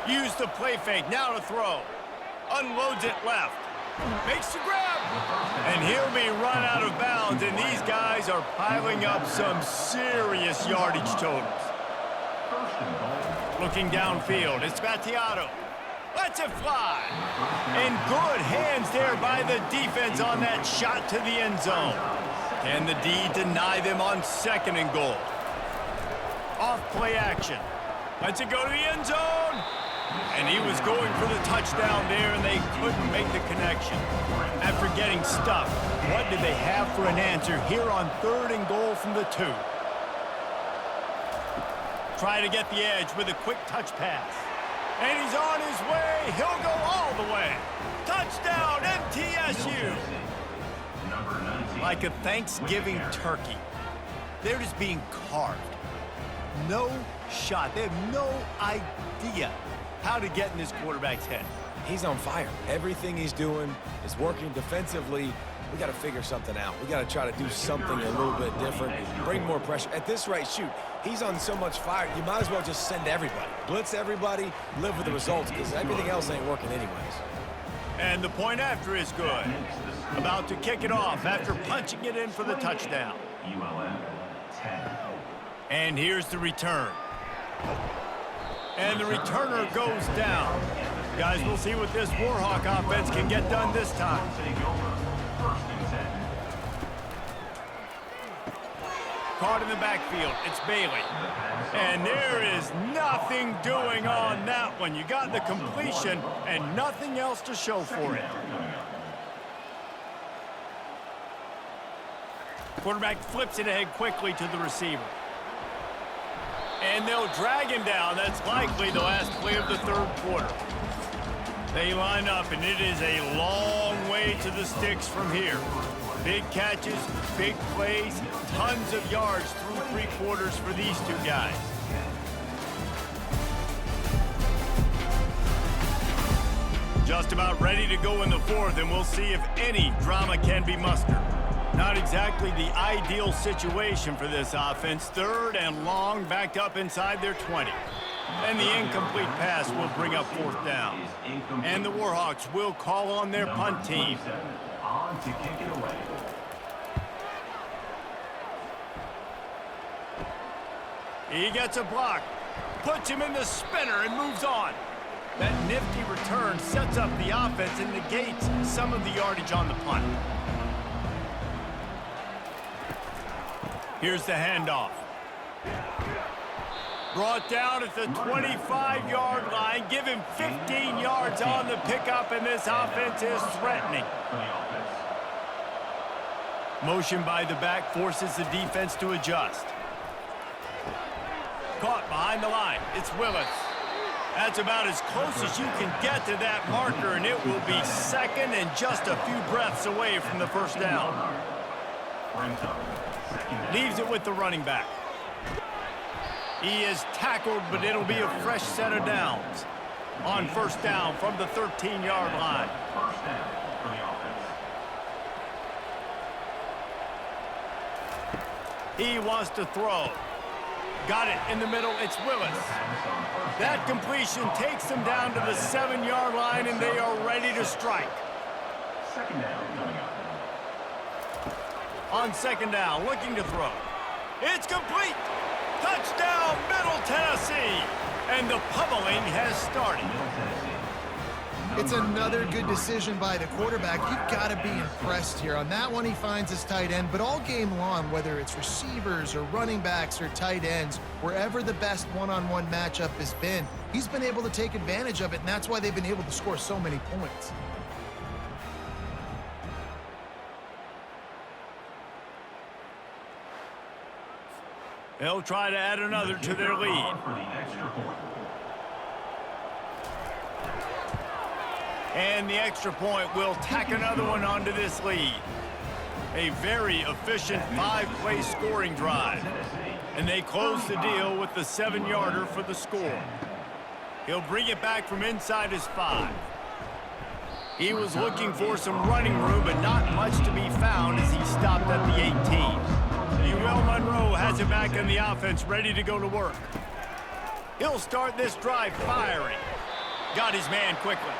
Use the play fake, now to throw. Unloads it left. Makes the grab. And he'll be run out of bounds, and these guys are piling up some serious yardage totals. Looking downfield, it's Battiato. Lets it fly. And good hands there by the defense on that shot to the end zone. Can the D deny them on 2nd and goal? Off play action. Lets it go to the end zone. And he was going for the touchdown there, and they couldn't make the connection. After getting stuffed, what did they have for an answer here on 3rd and goal from the 2? Try to get the edge with a quick touch pass. And he's on his way. He'll go all the way. Touchdown, MTSU. Like a Thanksgiving turkey. They're just being carved. No shot. They have no idea how to get in this quarterback's head. He's on fire. Everything he's doing is working defensively. We got to figure something out. We got to try to do something a little bit different, bring more pressure. At this rate, shoot, he's on so much fire, you might as well just send everybody. Blitz everybody, live with the results, because everything else ain't working anyways. And the point after is good. About to kick it off after punching it in for the touchdown. ULM 10. And here's the return. And the returner goes down. Guys, we'll see what this Warhawk offense can get done this time. Caught in the backfield, it's Bailey. And there is nothing doing on that one. You got the completion and nothing else to show for it. Quarterback flips it ahead quickly to the receiver. And they'll drag him down. That's likely the last play of the 3rd quarter. They line up, and it is a long way to the sticks from here. Big catches, big plays, tons of yards through 3 quarters for these 2 guys. Just about ready to go in the 4th, and we'll see if any drama can be mustered. Not exactly the ideal situation for this offense. 3rd and long, backed up inside their 20. And the incomplete pass will bring up 4th down. And the Warhawks will call on their punt team. On to kick it away. He gets a block, puts him in the spinner, and moves on. That nifty return sets up the offense and negates some of the yardage on the punt. Here's the handoff. Brought down at the 25-yard line. Give him 15 yards on the pickup, and this offense is threatening. Motion by the back forces the defense to adjust. Caught behind the line. It's Willis. That's about as close as you can get to that marker, and it will be 2nd and just a few breaths away from the 1st down. Leaves it with the running back. He is tackled, but it'll be a fresh set of downs. On 1st down from the 13-yard line. First down for the offense. He wants to throw. Got it in the middle. It's Willis. That completion takes them down to the 7-yard line, and they are ready to strike. 2nd down coming up. On 2nd down, looking to throw. It's complete. Touchdown, Middle Tennessee. And the pummeling has started. It's another good decision by the quarterback. You've got to be impressed here. On that one, he finds his tight end, but all game long, whether it's receivers or running backs or tight ends, wherever the best one-on-one matchup has been, he's been able to take advantage of it, and that's why they've been able to score so many points. They'll try to add another to their lead. For the extra point. And the extra point will tack another one onto this lead. A very efficient 5-play scoring drive. And they close the deal with the 7-yarder for the score. He'll bring it back from inside his 5. He was looking for some running room, but not much to be found as he stopped at the 18. UL Monroe has it back in the offense, ready to go to work. He'll start this drive firing. Got his man quickly.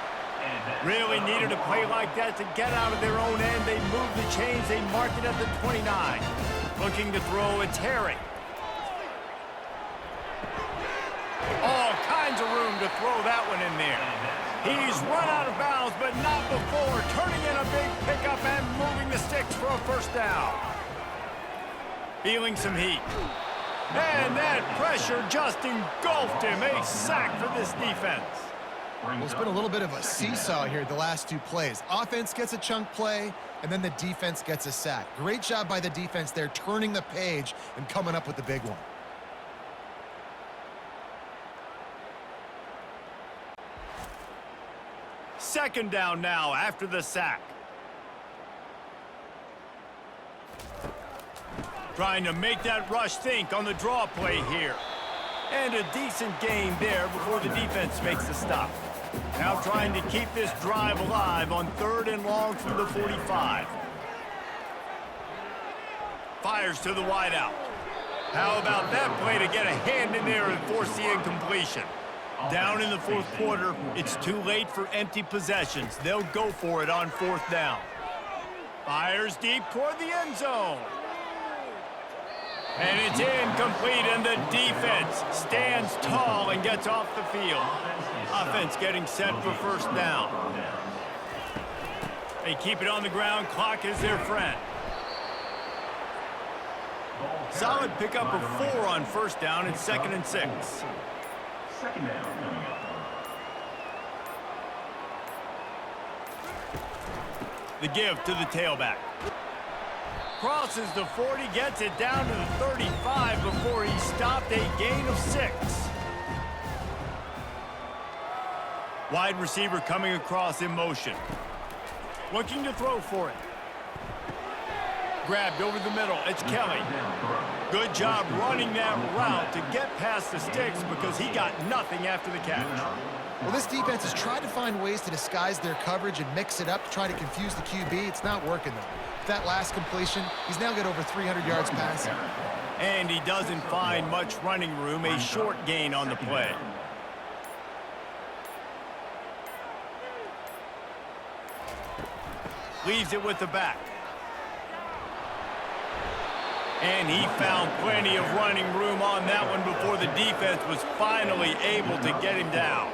Really needed a play like that to get out of their own end. They move the chains. They mark it at the 29. Looking to throw, it's Harry. All kinds of room to throw that one in there. He's run out of bounds, but not before. Turning in a big pickup and moving the sticks for a first down. Feeling some heat. And that pressure just engulfed him. A sack for this defense. Well, it's been a little bit of a seesaw here the last two plays. Offense gets a chunk play, and then the defense gets a sack. Great job by the defense there, turning the page and coming up with the big one. Second down now after the sack. Trying to make that rush think on the draw play here. And a decent gain there before the defense makes the stop. Now trying to keep this drive alive on 3rd and long from the 45. Fires to the wideout. How about that play to get a hand in there and force the incompletion? Down in the 4th quarter, it's too late for empty possessions. They'll go for it on 4th down. Fires deep toward the end zone. And it's incomplete, and the defense stands tall and gets off the field. Offense getting set for first down. They keep it on the ground. Clock is their friend. Solid pickup of 4 on first down. It's 2nd and 6. Second down coming up. The give to the tailback. Crosses the 40, gets it down to the 35 before he stopped. A gain of 6. Wide receiver coming across in motion. Looking to throw for it. Grabbed over the middle. It's Kelly. Good job running that route to get past the sticks because he got nothing after the catch. Well, this defense has tried to find ways to disguise their coverage and mix it up to try to confuse the QB. It's not working, though. With that last completion, he's now got over 300 yards passing. And he doesn't find much running room. A short gain on the play. Leaves it with the back. And he found plenty of running room on that one before the defense was finally able to get him down.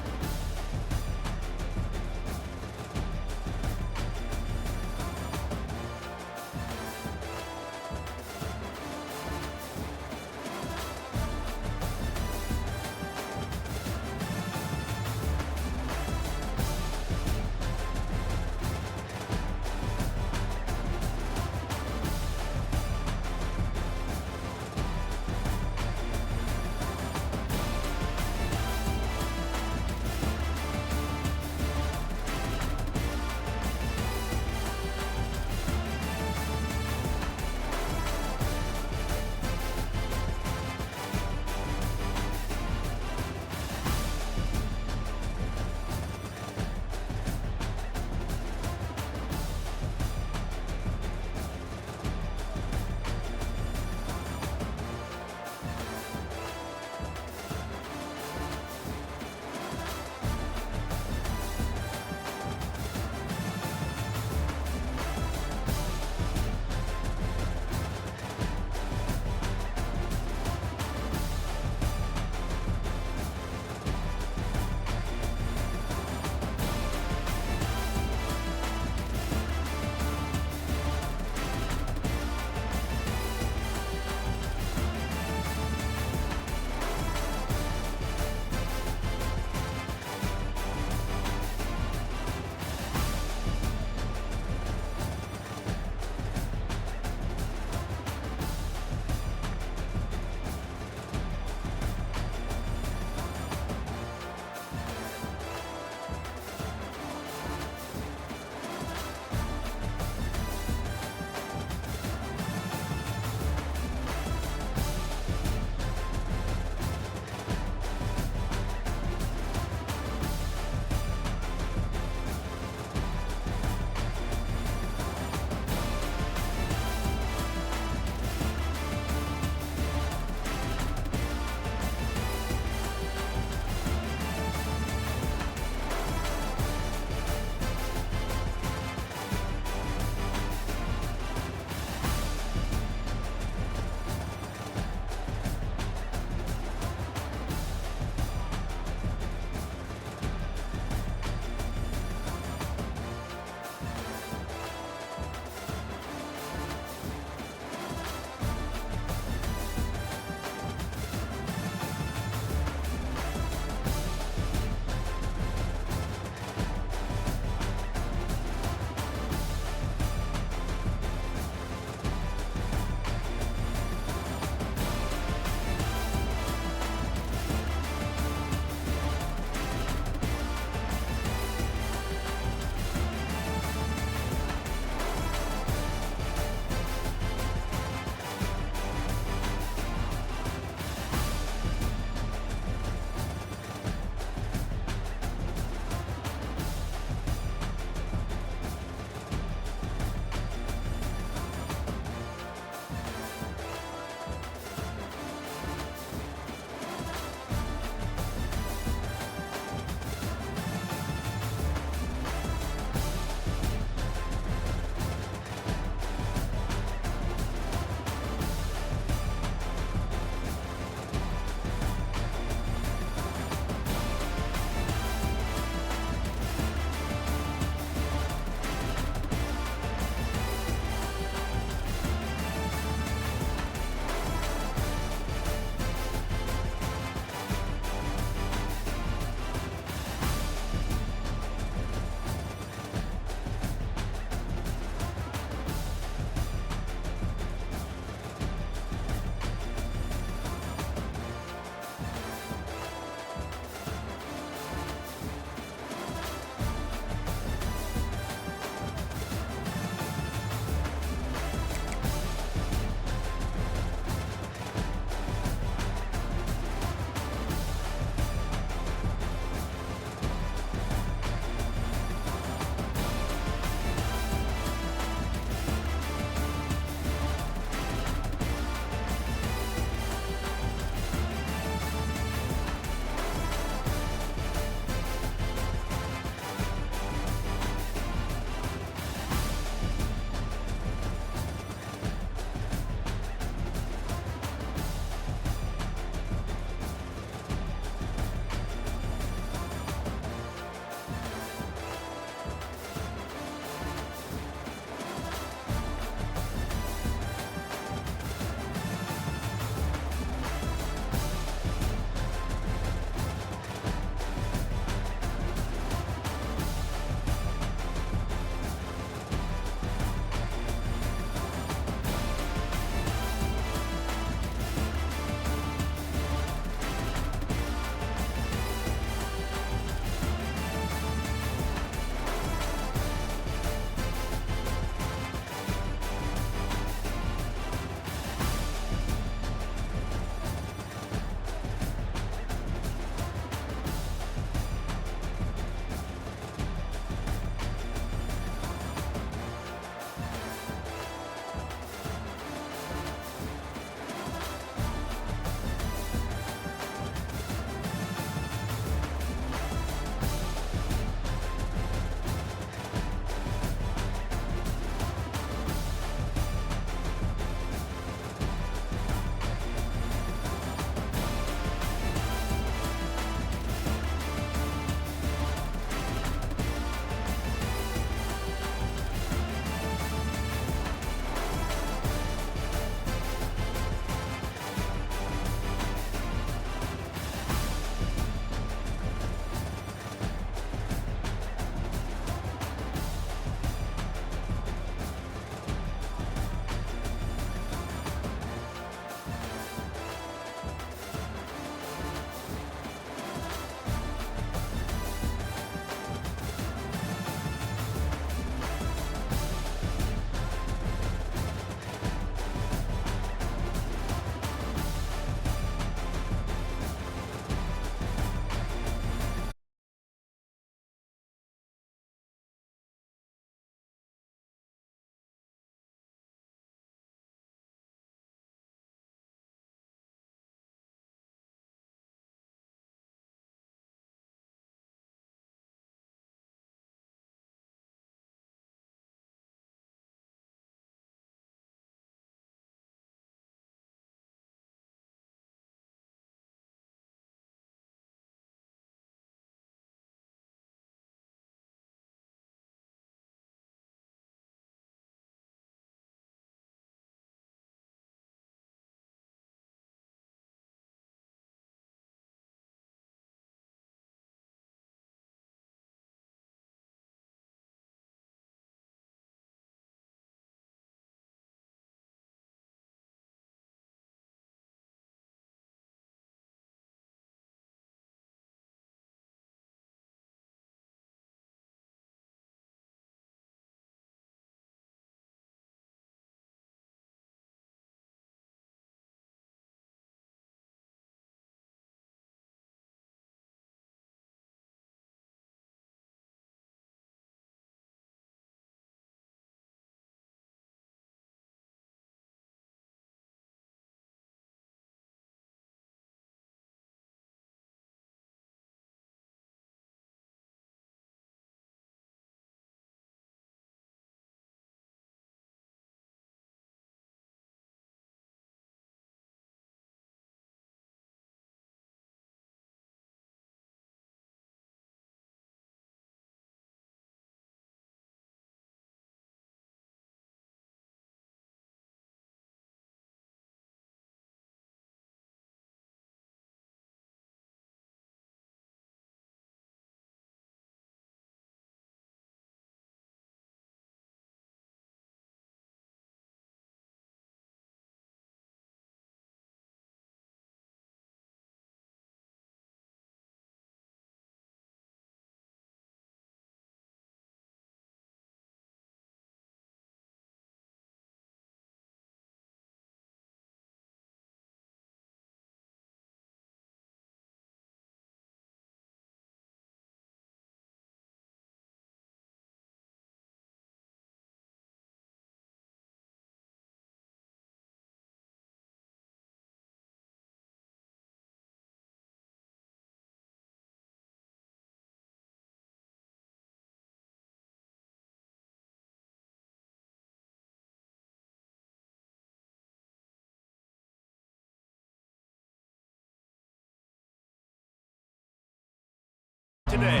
day.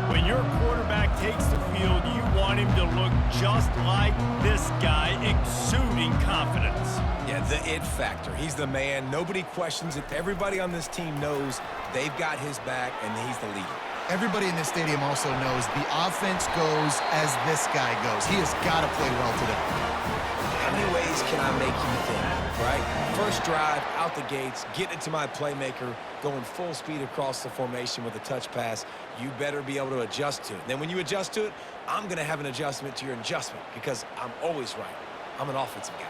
When your quarterback takes the field, you want him to look just like this guy, exuding confidence. Yeah, the it factor. He's the man. Nobody questions it. Everybody on this team knows they've got his back, and he's the leader. Everybody in this stadium also knows the offense goes as this guy goes. He has got to play well today. How many ways can I make you think, right? First drive, out the gates, getting it to my playmaker, going full speed across the formation with a touch pass. You better be able to adjust to it. Then when you adjust to it, I'm going to have an adjustment to your adjustment because I'm always right. I'm an offensive guy.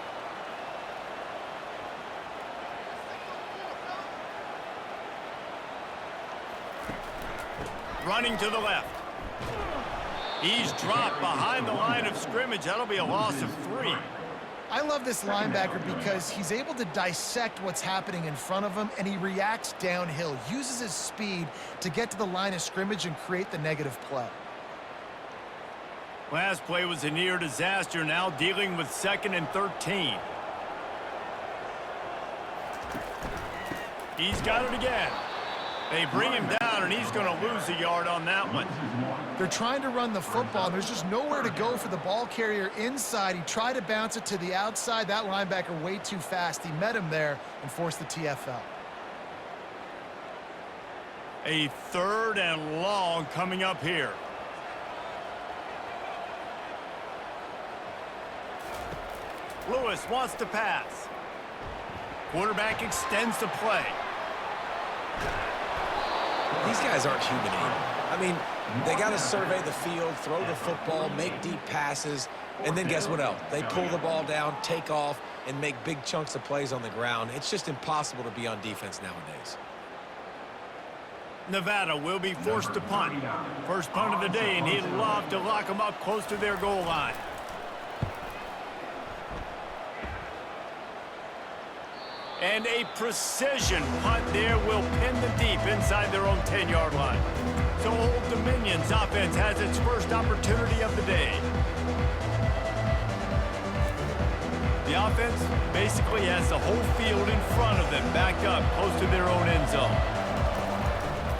Running to the left. He's dropped behind the line of scrimmage. That'll be a loss of 3. I love this linebacker because he's able to dissect what's happening in front of him, and he reacts downhill, uses his speed to get to the line of scrimmage and create the negative play. Last play was a near disaster, now dealing with 2nd and 13. He's got it again. They bring him down, and he's going to lose a yard on that one. They're trying to run the football, and there's just nowhere to go for the ball carrier inside. He tried to bounce it to the outside. That linebacker way too fast. He met him there and forced the TFL. A 3rd and long coming up here. Lewis wants to pass. Quarterback extends the play. These guys aren't human either. I mean, they got to survey the field, throw the football, make deep passes, and then guess what else? They pull the ball down, take off, and make big chunks of plays on the ground. It's just impossible to be on defense nowadays. Nevada will be forced to punt. First punt of the day, and he'd love to lock them up close to their goal line. And a precision punt there will pin them deep inside their own 10-yard line. So Old Dominion's offense has its first opportunity of the day. The offense basically has the whole field in front of them, backed up close to their own end zone.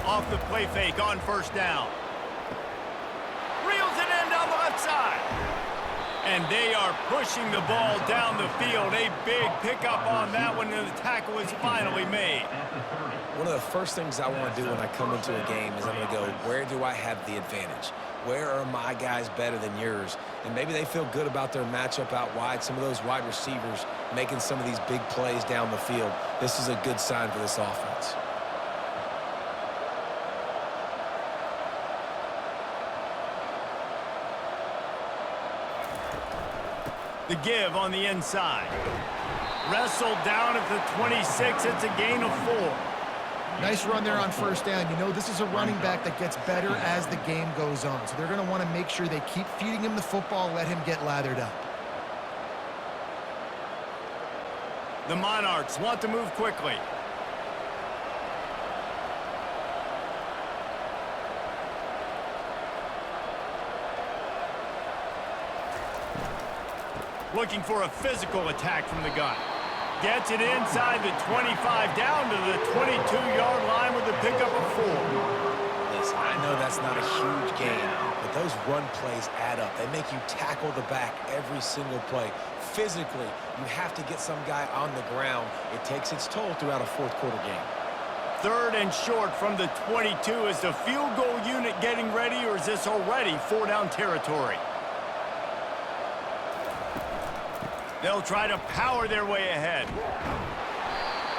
Off the play fake on first down. Reels it in down the left side. And they are pushing the ball down the field. A big pickup on that one, and the tackle is finally made. One of the first things I want to do when I come into a game is I'm going to go, where do I have the advantage? Where are my guys better than yours? And maybe they feel good about their matchup out wide. Some of those wide receivers making some of these big plays down the field. This is a good sign for this offense. The give on the inside. Wrestled down at the 26. It's a gain of 4. Nice run there on first down. You know, this is a running back that gets better as the game goes on. So they're going to want to make sure they keep feeding him the football, let him get lathered up. The Monarchs want to move quickly. Looking for a physical attack from the gun. Gets it inside the 25, down to the 22-yard line with a pickup of 4. Listen, I know that's not a huge gain, but those run plays add up. They make you tackle the back every single play. Physically, you have to get some guy on the ground. It takes its toll throughout a fourth-quarter game. 3rd and short from the 22. Is the field goal unit getting ready, or is this already 4-down territory? They'll try to power their way ahead.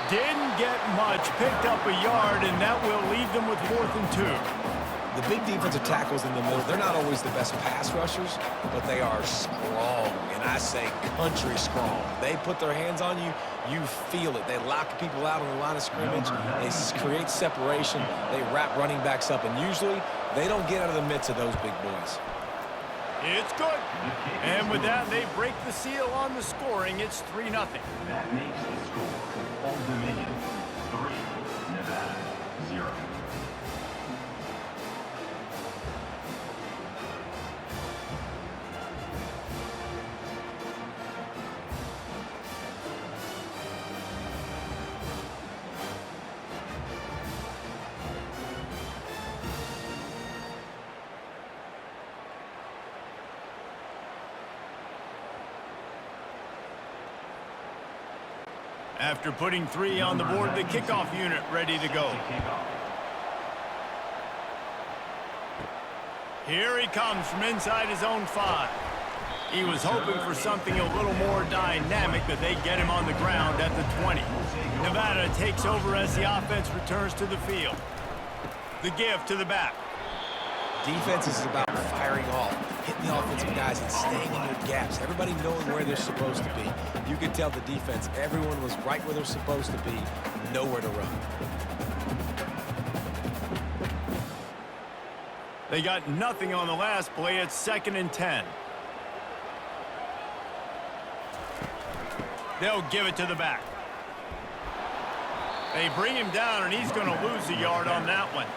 Didn't get much, picked up a yard, and that will leave them with 4th and 2. The big defensive tackles in the middle, they're not always the best pass rushers, but they are strong, and I say country strong. They put their hands on you, you feel it. They lock people out on the line of scrimmage. They create separation. They wrap running backs up, and usually they don't get out of the midst of those big boys. It's good. And with that, they break the seal on the scoring. It's 3-0. That makes the score Old Dominion 3, Nevada 0. After putting 3 on the board, the kickoff unit ready to go. Here he comes from inside his own 5. He was hoping for something a little more dynamic, but they get him on the ground at the 20. Nevada takes over as the offense returns to the field. The give to the back. Defense is about firing off, hitting the offensive guys and staying in their gaps. Everybody knowing where they're supposed to be. You can tell the defense, everyone was right where they're supposed to be, nowhere to run. They got nothing on the last play. It's 2nd and 10. They'll give it to the back. They bring him down, and he's going to lose a yard on that one.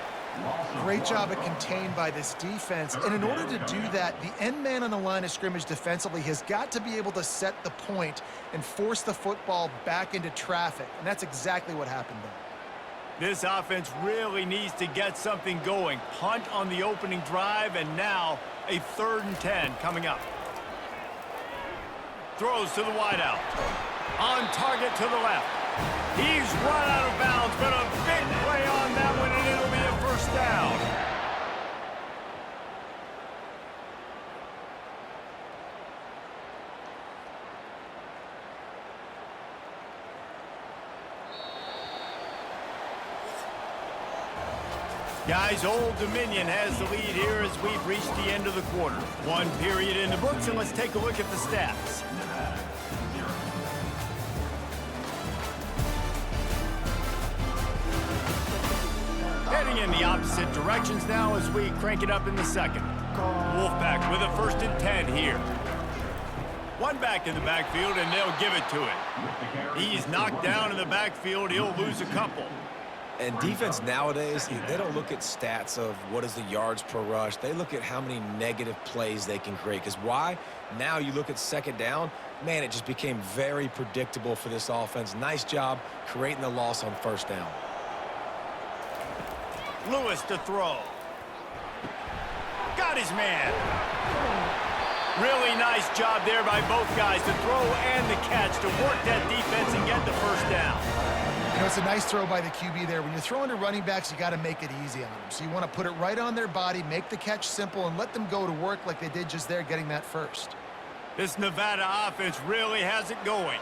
Great job at contained by this defense. And in order to do that, the end man on the line of scrimmage defensively has got to be able to set the point and force the football back into traffic. And that's exactly what happened there. This offense really needs to get something going. Punt on the opening drive, and now a 3rd and 10 coming up. Throws to the wideout. On target to the left. He's run out of bounds, but a big play on that one, and it'll be a 1st down. Guys, Old Dominion has the lead here as we've reached the end of the quarter. 1 period in the books, and let's take a look at the stats. Heading in the opposite directions now as we crank it up in the 2nd. Wolfpack with a 1st and 10 here. 1 back in the backfield, and they'll give it to him. He's knocked down in the backfield. He'll lose a couple. And defense nowadays, they don't look at stats of what is the yards per rush. They look at how many negative plays they can create. Because why? Now you look at 2nd down, man, it just became very predictable for this offense. Nice job creating the loss on 1st down. Lewis to throw. Got his man. Really nice job there by both guys to throw and the catch to work that defense and get the 1st down. You know, it's a nice throw by the QB there. When you're throwing to running backs, you got to make it easy on them. So you want to put it right on their body, make the catch simple, and let them go to work like they did just there, getting that 1st. This Nevada offense really has it going.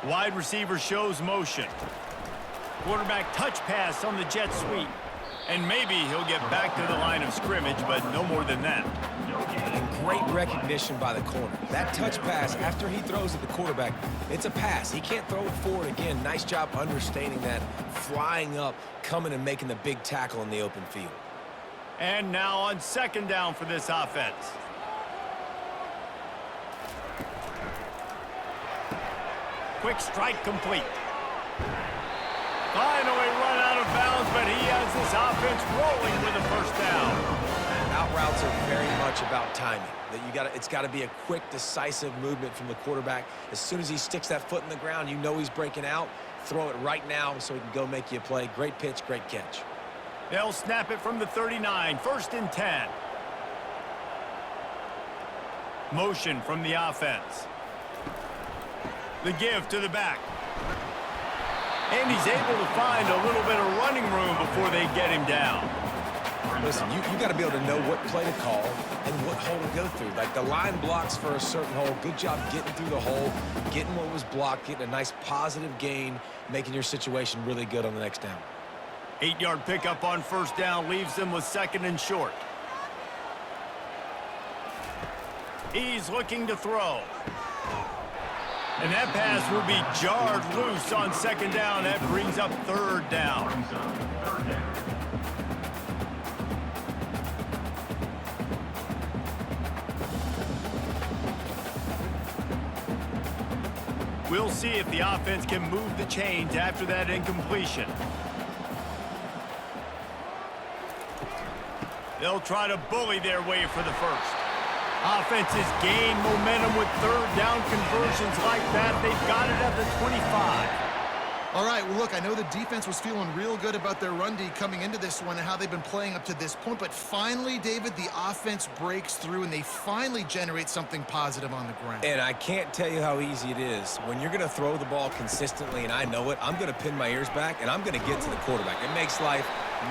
Wide receiver shows motion. Quarterback touch pass on the jet sweep. And maybe he'll get back to the line of scrimmage, but no more than that. And great recognition by the corner. That touch pass, after he throws at the quarterback, it's a pass. He can't throw it forward again. Nice job understanding that, flying up, coming and making the big tackle in the open field. And now on 2nd down for this offense. Quick strike complete. Finally run out of bounds, but he has this offense rolling with a 1st down. Out routes are very much about timing. It's got to be a quick, decisive movement from the quarterback. As soon as he sticks that foot in the ground, you know he's breaking out. Throw it right now so he can go make you a play. Great pitch, great catch. They'll snap it from the 39, 1st and 10. Motion from the offense. The give to the back. And he's able to find a little bit of running room before they get him down. Listen, you got to be able to know what play to call and what hole to go through. Like the line blocks for a certain hole. Good job getting through the hole, getting what was blocked, getting a nice positive gain, making your situation really good on the next down. 8-yard pickup on 1st down leaves them with 2nd and short. He's looking to throw. And that pass will be jarred loose on 2nd down. That brings up 3rd down. We'll see if the offense can move the chains after that incompletion. They'll try to bully their way for the 1st. Offenses gain momentum with 3rd down conversions like that. They've got it at the 25. All right, well, look, I know the defense was feeling real good about their run D coming into this one and how they've been playing up to this point, but finally, David, the offense breaks through and they finally generate something positive on the ground. And I can't tell you how easy it is. When you're going to throw the ball consistently, and I know it, I'm going to pin my ears back, and I'm going to get to the quarterback. It makes life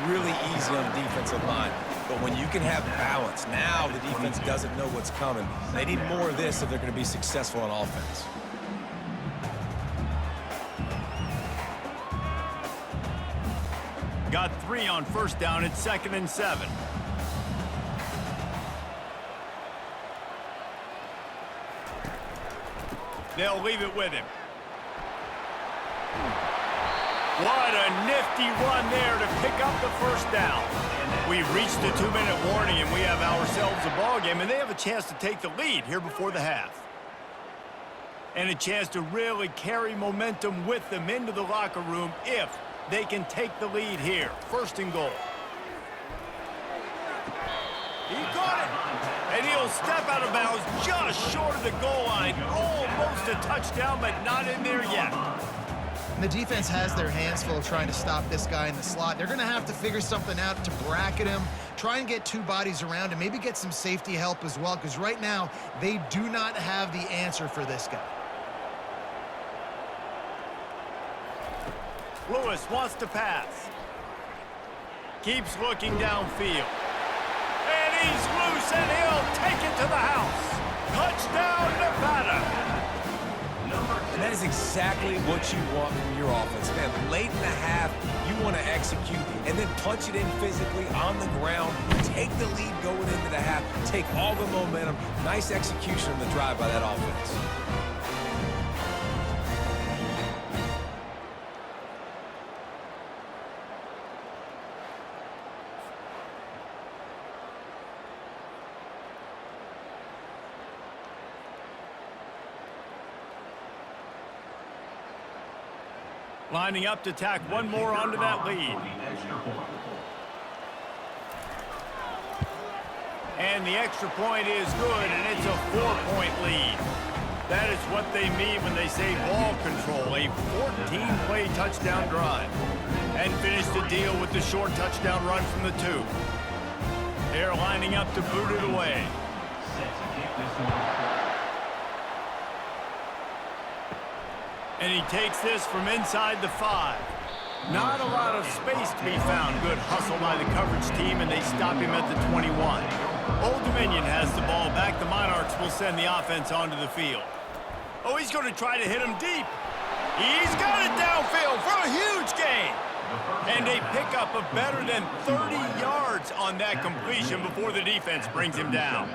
really easy on the defensive line. But when you can have balance, now the defense doesn't know what's coming. They need more of this if they're going to be successful on offense. Got 3 on first down. It's 2nd and 7. They'll leave it with him. What a nifty run there to pick up the first down. We've reached the 2-minute warning, and we have ourselves a ball game, and they have a chance to take the lead here before the half. And a chance to really carry momentum with them into the locker room if they can take the lead here. 1st and goal. He got it. And he'll step out of bounds just short of the goal line. Almost a touchdown, but not in there yet. And the defense has their hands full trying to stop this guy in the slot. They're going to have to figure something out to bracket him, try and get 2 bodies around and maybe get some safety help as well, because right now they do not have the answer for this guy. Lewis wants to pass. Keeps looking downfield. And he's loose, and he'll take it to the house. Touchdown, Nevada. And that is exactly what you want from your offense, man. Late in the half, you want to execute and then punch it in physically on the ground, take the lead going into the half, take all the momentum. Nice execution on the drive by that offense. Lining up to tack one more onto that lead. And the extra point is good, and it's a 4-point lead. That is what they mean when they say ball control, a 14-play touchdown drive. And finish the deal with the short touchdown run from the 2. They're lining up to boot it away. And he takes this from inside the 5. Not a lot of space to be found. Good hustle by the coverage team, and they stop him at the 21. Old Dominion has the ball back. The Monarchs will send the offense onto the field. Oh, he's going to try to hit him deep. He's got it downfield for a huge gain. And a pickup of better than 30 yards on that completion before the defense brings him down.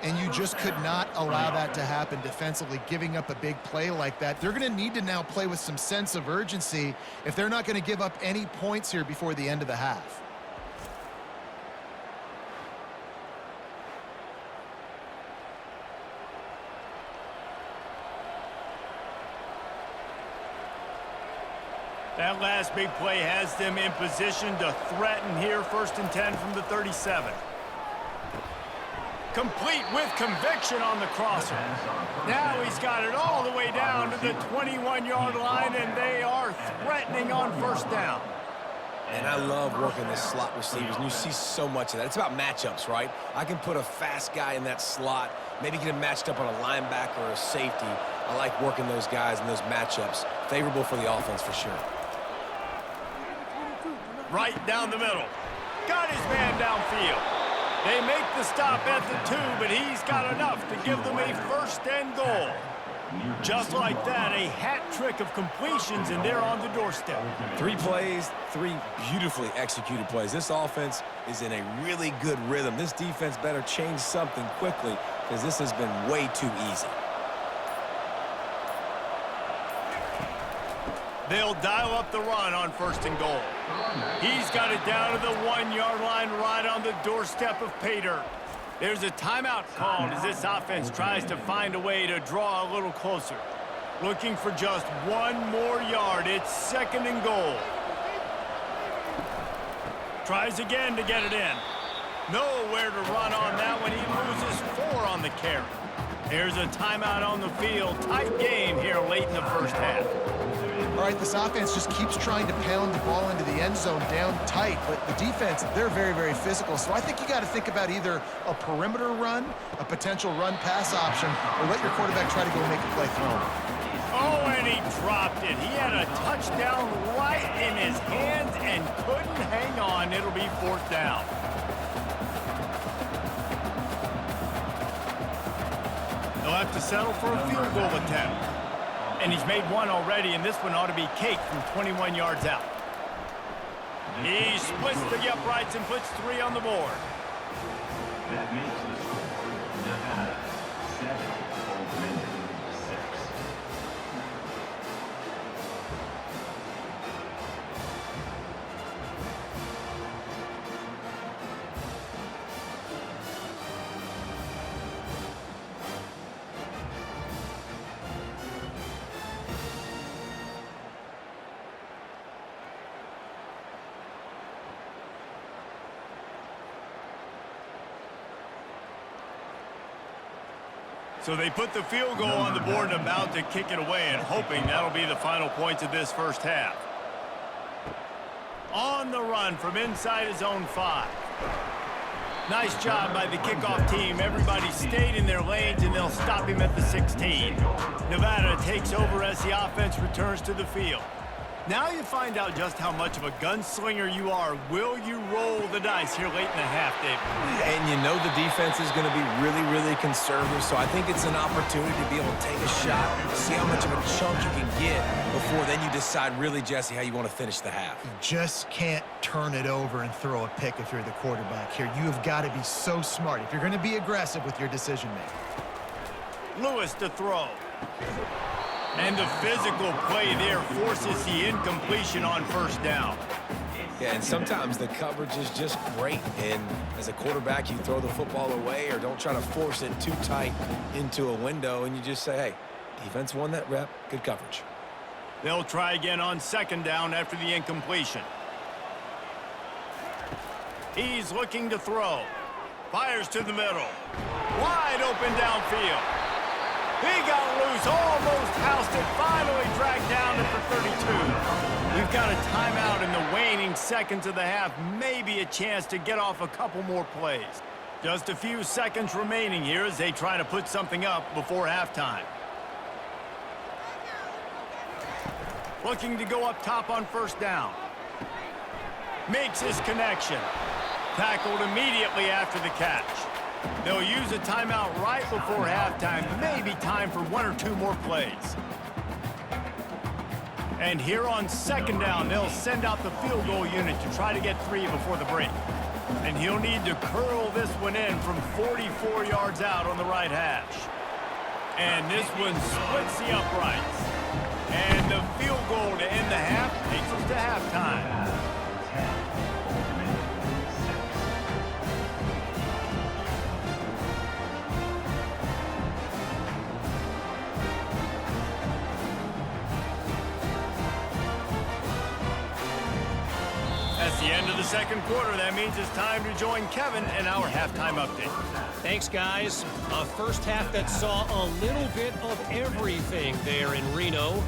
And you just could not allow that to happen defensively, giving up a big play like that. They're going to need to now play with some sense of urgency if they're not going to give up any points here before the end of the half. That last big play has them in position to threaten here. 1st and 10 from the 37. Complete with conviction on the crosser. Now he's got it all the way down to the 21-yard line, and they are threatening on 1st down. And I love working the slot receivers, and you see so much of that. It's about matchups, right? I can put a fast guy in that slot, maybe get him matched up on a linebacker or a safety. I like working those guys in those matchups. Favorable for the offense for sure. Right down the middle. Got his man downfield. They make the stop at the 2, but he's got enough to give them a 1st and goal. Just like that, a hat trick of completions, and they're on the doorstep. 3 plays, 3 beautifully executed plays. This offense is in a really good rhythm. This defense better change something quickly because this has been way too easy. They'll dial up the run on 1st and goal. He's got it down to the 1-yard line right on the doorstep of pay dirt. There's a timeout called as this offense tries to find a way to draw a little closer. Looking for just 1 more yard. It's 2nd and goal. Tries again to get it in. Nowhere to run on that one. He loses 4 on the carry. Here's a timeout on the field. Tight game here late in the first half. All right, this offense just keeps trying to pound the ball into the end zone down tight, but the defense, they're very, very physical. So I think you got to think about either a perimeter run, a potential run-pass option, or let your quarterback try to go make a play throw. Oh, and he dropped it. He had a touchdown right in his hands and couldn't hang on. It'll be fourth down. They'll have to settle for a field goal attempt. And he's made one already, and this one ought to be cake from 21 yards out. He splits the uprights and puts 3 on the board. That makes the score Nevada 7, Old Dominion 6. So they put the field goal on the board and about to kick it away and hoping that'll be the final points of this first half. On the run from inside his own 5. Nice job by the kickoff team. Everybody stayed in their lanes and they'll stop him at the 16. Nevada takes over as the offense returns to the field. Now you find out just how much of a gunslinger you are. Will you roll the dice here late in the half, David? And you know the defense is going to be really, really conservative, so I think it's an opportunity to be able to take a shot, see how much of a chunk you can get before then you decide really, Jesse, how you want to finish the half. You just can't turn it over and throw a pick if you're the quarterback here. You have got to be so smart if you're going to be aggressive with your decision-making. Lewis to throw. And the physical play there forces the incompletion on first down. Yeah, and sometimes the coverage is just great. And as a quarterback, you throw the football away or don't try to force it too tight into a window, and you just say, hey, defense won that rep, good coverage. They'll try again on second down after the incompletion. He's looking to throw. Fires to the middle. Wide open downfield. He got loose, almost housed it, finally dragged down at the 32. We've got a timeout in the waning seconds of the half, maybe a chance to get off a couple more plays. Just a few seconds remaining here as they try to put something up before halftime. Looking to go up top on first down. Makes his connection. Tackled immediately after the catch. They'll use a timeout right before halftime. Maybe time for 1 or 2 more plays. And here on second down, they'll send out the field goal unit to try to get 3 before the break. And he'll need to curl this one in from 44 yards out on the right hash. And this one splits the uprights. And the field goal to end the half takes us to halftime. That's the end of the second quarter. That means it's time to join Kevin in our halftime update. Thanks, guys. A first half that saw a little bit of everything there in Reno.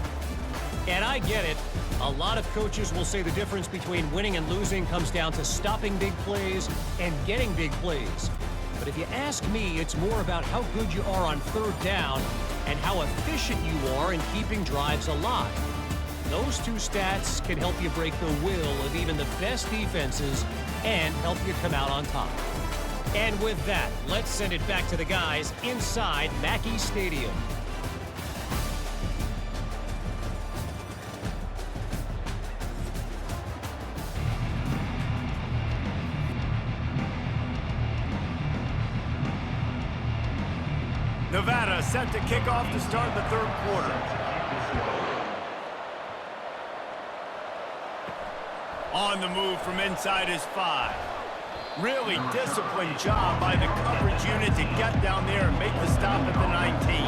And I get it. A lot of coaches will say the difference between winning and losing comes down to stopping big plays and getting big plays. But if you ask me, it's more about how good you are on third down and how efficient you are in keeping drives alive. Those 2 stats can help you break the will of even the best defenses and help you come out on top. And with that, let's send it back to the guys inside Mackey Stadium. Nevada set to kick off to start the third quarter. On the move from inside his 5. Really disciplined job by the coverage unit to get down there and make the stop at the 19.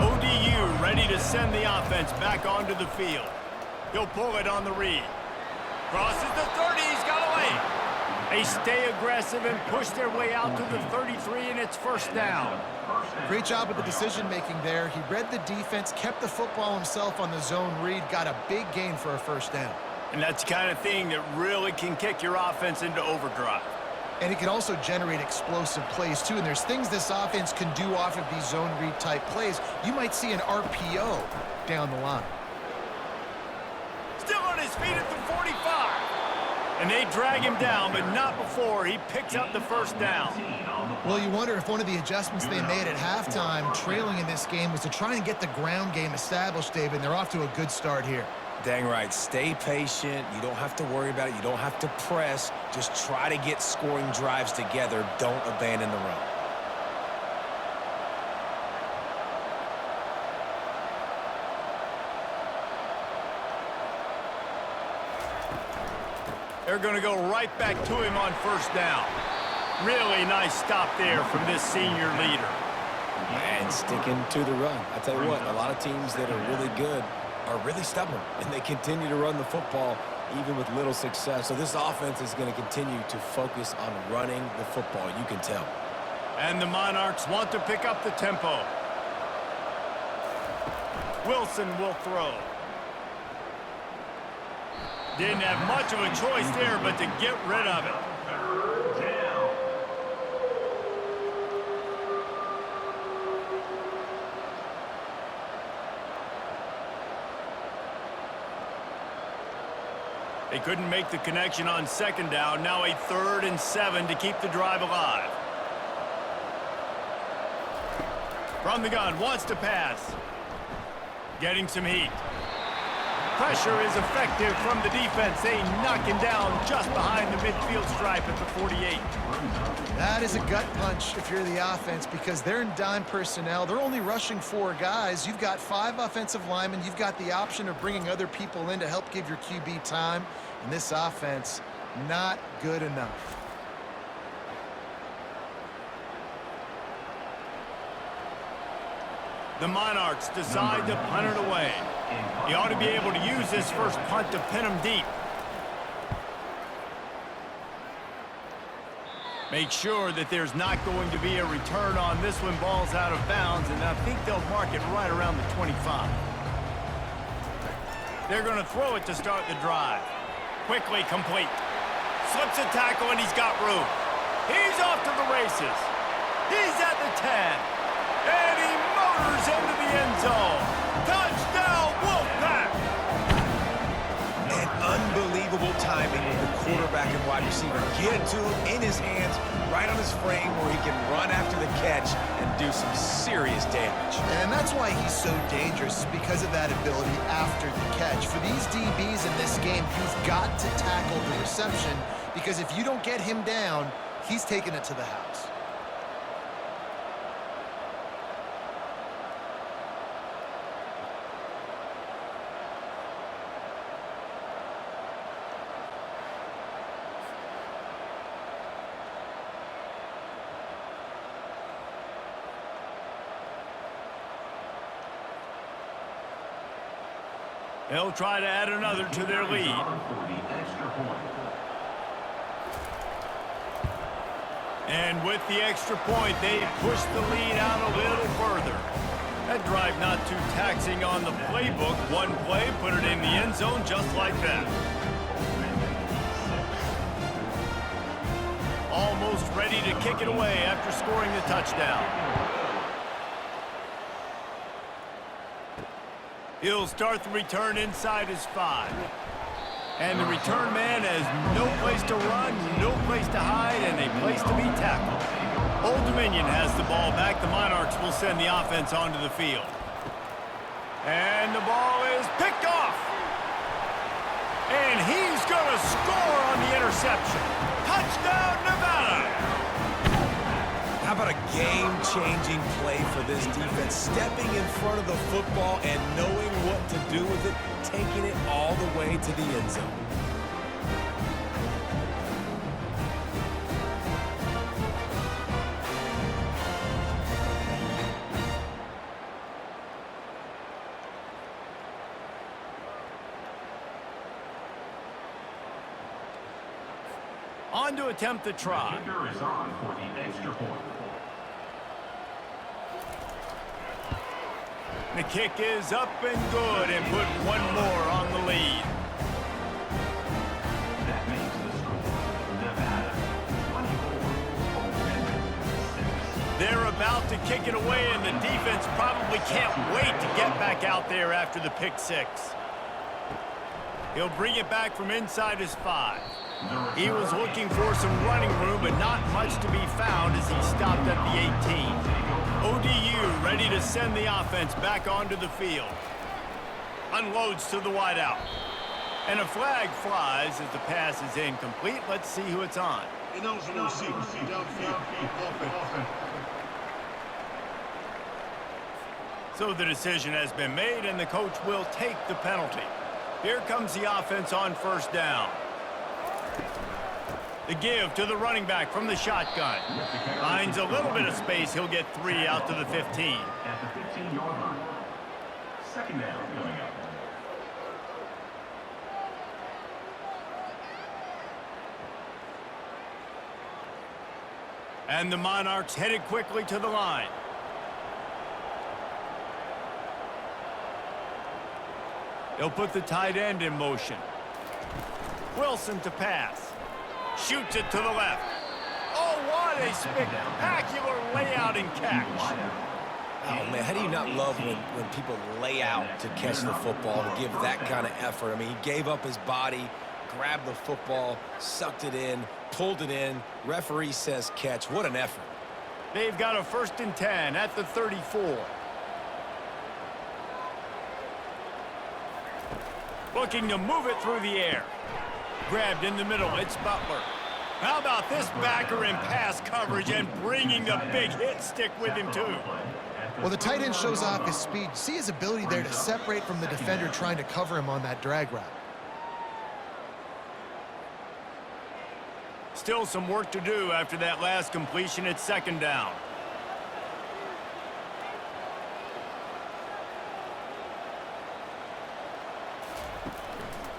ODU ready to send the offense back onto the field. He'll pull it on the read. Crosses the 30, he's got away. They stay aggressive and push their way out to the 33, and it's first down. Great job with the decision-making there. He read the defense, kept the football himself on the zone read, got a big gain for a first down. And that's the kind of thing that really can kick your offense into overdrive. And it can also generate explosive plays, too. And there's things this offense can do off of these zone read type plays. You might see an RPO down the line. Still on his feet at the 45. And they drag him down, but not before he picks up the first down. Well, you wonder if one of the adjustments they made at halftime, trailing in this game, was to try and get the ground game established, David. And they're off to a good start here. Dang right. Stay patient. You don't have to worry about it. You don't have to press. Just try to get scoring drives together. Don't abandon the run. They're going to go right back to him on first down. Really nice stop there from this senior leader. And sticking to the run. I tell you what, a lot of teams that are really good are really stubborn, and they continue to run the football even with little success. So this offense is going to continue to focus on running the football. You can tell. And the Monarchs want to pick up the tempo. Wilson will throw. Didn't have much of a choice there, but to get rid of it. They couldn't make the connection on second down. Now a 3rd and 7 to keep the drive alive. From the gun, wants to pass. Getting some heat. Pressure is effective from the defense. They knock him down just behind the midfield stripe at the 48. That is a gut punch if you're the offense, because they're in dime personnel. They're only rushing 4 guys. You've got 5 offensive linemen. You've got the option of bringing other people in to help give your QB time. And this offense, not good enough. The Monarchs decide to punt it away. He ought to be able to use this first punt to pin him deep. Make sure that there's not going to be a return on this when ball's out of bounds, and I think they'll mark it right around the 25. They're going to throw it to start the drive. Quickly complete. Slips a tackle, and he's got room. He's off to the races. He's at the 10. And he motors into the end zone. Touchdown, Wolfpack! And unbelievable timing with the quarterback and wide receiver. Get it to him in his hands, right on his frame where he can run after the catch and do some serious damage. And that's why he's so dangerous, because of that ability after the catch. For these DBs in this game, you've got to tackle the reception, because if you don't get him down, he's taking it to the house. They'll try to add another to their lead. And with the extra point, they push the lead out a little further. That drive not too taxing on the playbook. One play, put it in the end zone just like that. Almost ready to kick it away after scoring the touchdown. He'll start the return inside his 5. And the return man has no place to run, no place to hide, and a place to be tackled. Old Dominion has the ball back. The Monarchs will send the offense onto the field. And the ball is picked off. And he's going to score on the interception. Touchdown, Nevada! How about a game-changing play for this defense? Stepping in front of the football and knowing what to do with it, taking it all the way to the end zone. On to attempt the try. The kicker is on for the extra point. The kick is up and good and put one more on the lead. That makes the score Nevada 24-6. They're about to kick it away, and the defense probably can't wait to get back out there after the pick six. He'll bring it back from inside his 5. He was looking for some running room, but not much to be found as he stopped at the 18. ODU ready to send the offense back onto the field. Unloads to the wideout. And a flag flies as the pass is incomplete. Let's see who it's on. So the decision has been made, and the coach will take the penalty. Here comes the offense on first down. The give to the running back from the shotgun. Finds a little bit of space. He'll get 3 out to the 15. At the 15-yard line. Second down coming up. And the Monarchs headed quickly to the line. They'll put the tight end in motion. Wilson to pass. Shoots it to the left. Oh, what a spectacular layout and catch. Oh, man, how do you not love when people lay out to catch the football, to give that kind of effort? I mean, he gave up his body, grabbed the football, sucked it in, pulled it in. Referee says catch. What an effort. They've got a 1st and 10 at the 34. Looking to move it through the air. Grabbed in the middle, it's Butler. How about this backer in pass coverage and bringing the big hit stick with him too? Well, the tight end shows off his speed. See his ability there to separate from the defender trying to cover him on that drag route. Still some work to do after that last completion at 2nd down.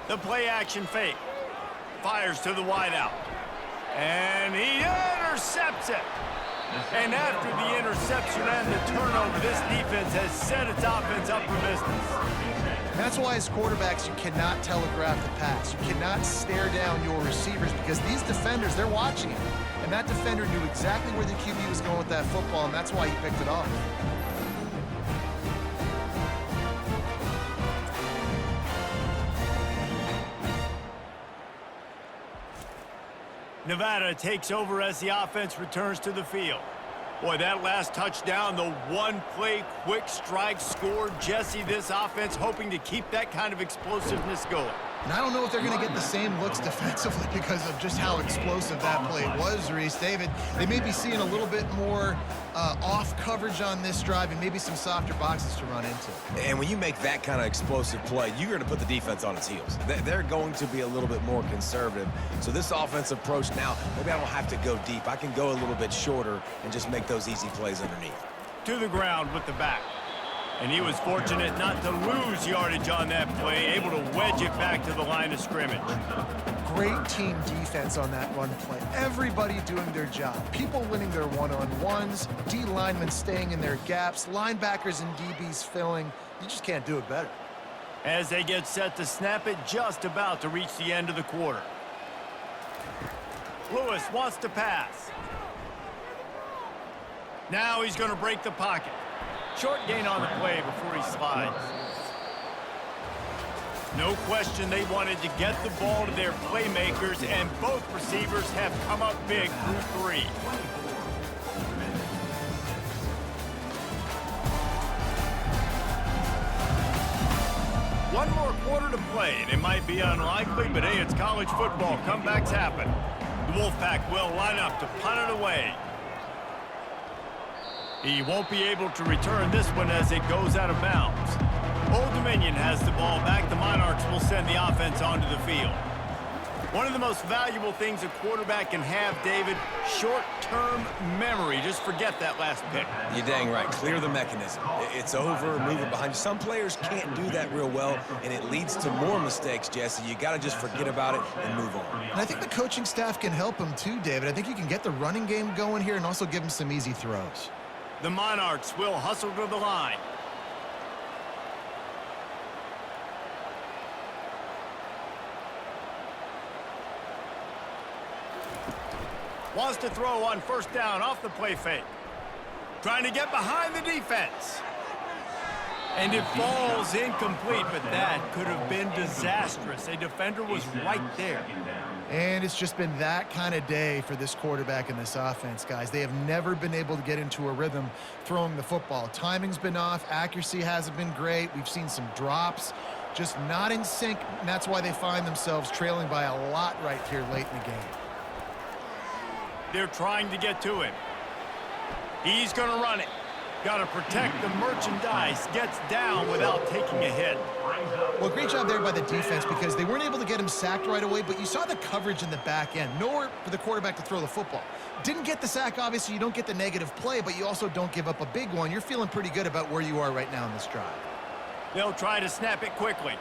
The play action fake. Fires to the wideout. And he intercepts it. And after the interception and the turnover, this defense has set its offense up for business. And that's why as quarterbacks, you cannot telegraph the pass. You cannot stare down your receivers because these defenders, they're watching it. And that defender knew exactly where the QB was going with that football, and that's why he picked it off. Nevada takes over as the offense returns to the field. Boy, that last touchdown, the one-play quick strike score. Jesse, this offense hoping to keep that kind of explosiveness going. And I don't know if they're going to get the same looks defensively because of just how explosive that play was, Reese. David, they may be seeing a little bit more off coverage on this drive and maybe some softer boxes to run into. And when you make that kind of explosive play, you're going to put the defense on its heels. They're going to be a little bit more conservative. So this offensive approach now, maybe I don't have to go deep. I can go a little bit shorter and just make those easy plays underneath. To the ground with the back. And he was fortunate not to lose yardage on that play, able to wedge it back to the line of scrimmage. Great team defense on that run play. Everybody doing their job. People winning their one-on-ones, D linemen staying in their gaps, linebackers and DBs filling. You just can't do it better. As they get set to snap it, just about to reach the end of the quarter. Lewis wants to pass. Now he's going to break the pocket. Short gain on the play before he slides. No question they wanted to get the ball to their playmakers, and both receivers have come up big through 3. One more quarter to play, and it might be unlikely, but hey, it's college football. Comebacks happen. The Wolfpack will line up to punt it away. He won't be able to return this one as it goes out of bounds. Old Dominion has the ball back. The Monarchs will send the offense onto the field. One of the most valuable things a quarterback can have, David, short-term memory. Just forget that last pick. You're dang right. Clear the mechanism. It's over, move it behind you. Some players can't do that real well, and it leads to more mistakes, Jesse. You got to just forget about it and move on. And I think the coaching staff can help him too, David. I think you can get the running game going here and also give him some easy throws. The Monarchs will hustle to the line. Wants to throw on first down off the play fake. Trying to get behind the defense. And it falls incomplete, but that could have been disastrous. A defender was right there. And it's just been that kind of day for this quarterback and this offense, guys. They have never been able to get into a rhythm throwing the football. Timing's been off. Accuracy hasn't been great. We've seen some drops. Just not in sync, and that's why they find themselves trailing by a lot right here late in the game. They're trying to get to him. He's going to run it. Got to protect the merchandise. Gets down without taking a hit. Well, great job there by the defense because they weren't able to get him sacked right away, but you saw the coverage in the back end. Nowhere for the quarterback to throw the football. Didn't get the sack, obviously. You don't get the negative play, but you also don't give up a big one. You're feeling pretty good about where you are right now in this drive. They'll try to snap it quickly.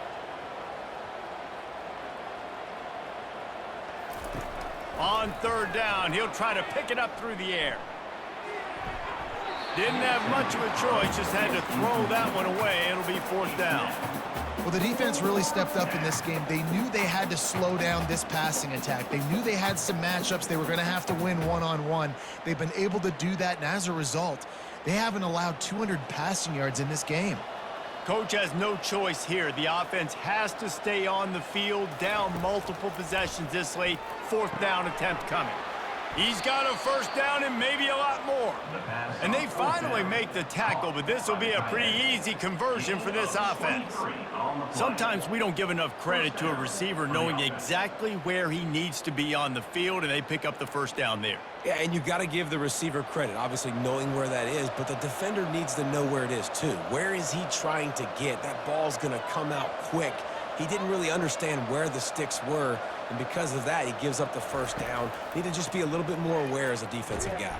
On third down, he'll try to pick it up through the air. Didn't have much of a choice, just had to throw that one away. It'll be fourth down. Well, the defense really stepped up in this game. They knew they had to slow down this passing attack. They knew they had some matchups they were going to have to win one-on-one. They've been able to do that, and as a result, they haven't allowed 200 passing yards in this game. Coach has no choice here. The offense has to stay on the field, down multiple possessions this late. Fourth down attempt coming. He's got a first down and maybe a lot more. And they finally make the tackle, but this will be a pretty easy conversion for this offense. Sometimes we don't give enough credit to a receiver knowing exactly where he needs to be on the field, and they pick up the first down there. Yeah, and you got to give the receiver credit, obviously knowing where that is, but the defender needs to know where it is too. Where is he trying to get? That ball's going to come out quick. He didn't really understand where the sticks were, and because of that, he gives up the first down. Need to just be a little bit more aware as a defensive guy.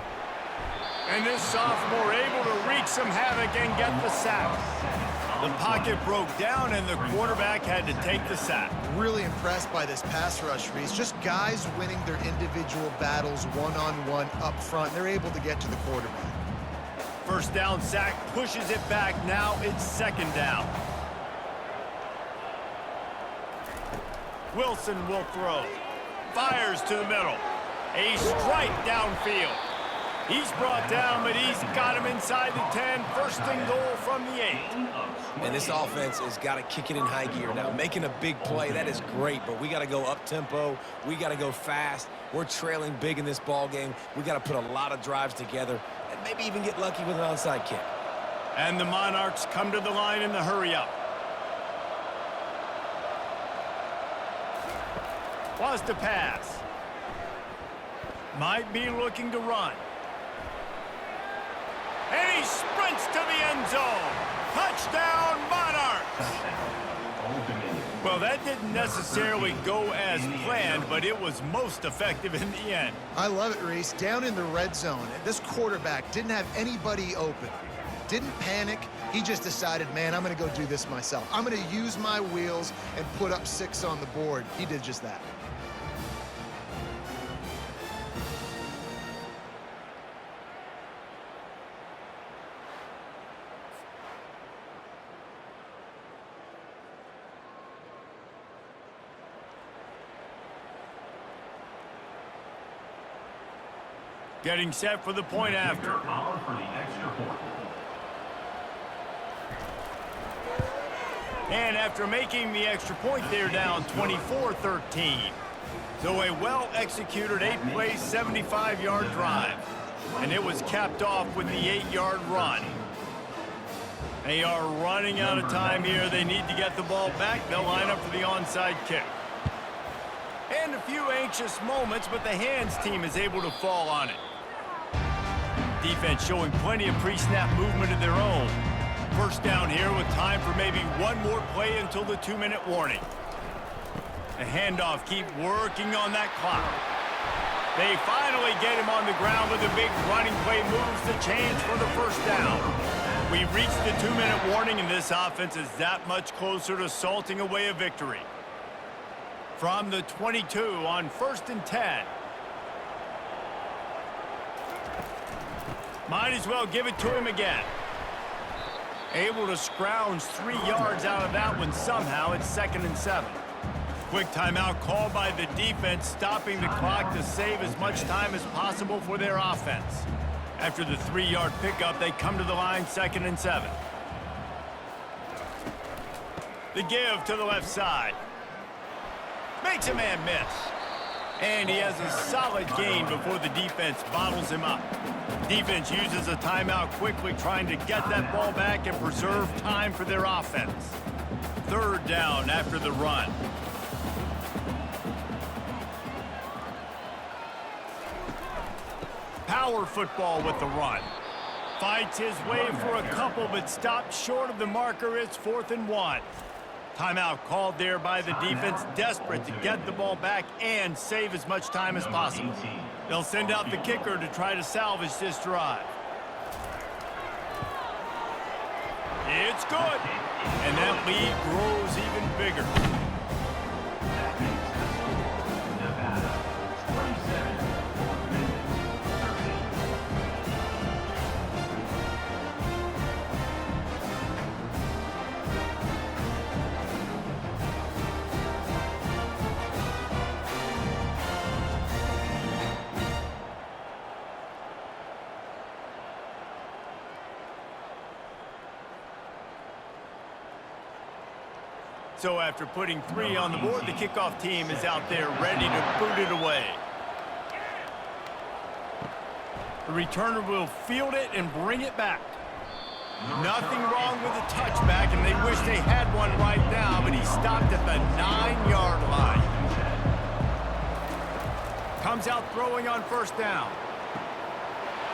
And this sophomore able to wreak some havoc and get the sack. The pocket broke down, and the quarterback had to take the sack. Really impressed by this pass rush, Reese. Just guys winning their individual battles one-on-one up front. They're able to get to the quarterback. First down sack pushes it back. Now it's second down. Wilson will throw. Fires to the middle. A strike downfield. He's brought down, but he's got him inside the 10. First and goal from the 8. And this offense has got to kick it in high gear. Now, making a big play, that is great, but we got to go up-tempo. We got to go fast. We're trailing big in this ball game. We got to put a lot of drives together and maybe even get lucky with an onside kick. And the Monarchs come to the line in the hurry-up. Wants to pass. Might be looking to run. And he sprints to the end zone. Touchdown, Monarchs! Well, that didn't necessarily go as planned, but it was most effective in the end. I love it, Reese. Down in the red zone, this quarterback didn't have anybody open. Didn't panic. He just decided, man, I'm going to go do this myself. I'm going to use my wheels and put up 6 on the board. He did just that. Getting set for the point after. And after making the extra point, they're down 24-13. So a well-executed 8-play, 75-yard drive. And it was capped off with the 8-yard run. They are running out of time here. They need to get the ball back. They'll line up for the onside kick. And a few anxious moments, but the hands team is able to fall on it. Defense showing plenty of pre-snap movement of their own. First down here with time for maybe one more play until the 2-minute warning. The handoff, keep working on that clock. They finally get him on the ground with a big running play, moves the chains for the first down. We've reached the 2-minute warning, and this offense is that much closer to salting away a victory. From the 22 on 1st and 10. Might as well give it to him again. Able to scrounge 3 yards out of that one somehow. It's 2nd and 7. Quick timeout called by the defense, stopping the clock to save as much time as possible for their offense. After the 3-yard pickup, they come to the line, 2nd and 7. The give to the left side. Makes a man miss. And he has a solid gain before the defense bottles him up. Defense uses a timeout quickly, trying to get that ball back and preserve time for their offense. 3rd down after the run. Power football with the run. Fights his way for a couple, but stopped short of the marker. It's 4th and 1. Timeout called there by the defense, desperate to get the ball back and save as much time as possible. They'll send out the kicker to try to salvage this drive. It's good. And that lead grows even bigger. So after putting 3 on the board, the kickoff team is out there ready to boot it away. The returner will field it and bring it back. Nothing wrong with the touchback, and they wish they had one right now, but he stopped at the 9-yard line. Comes out throwing on 1st down.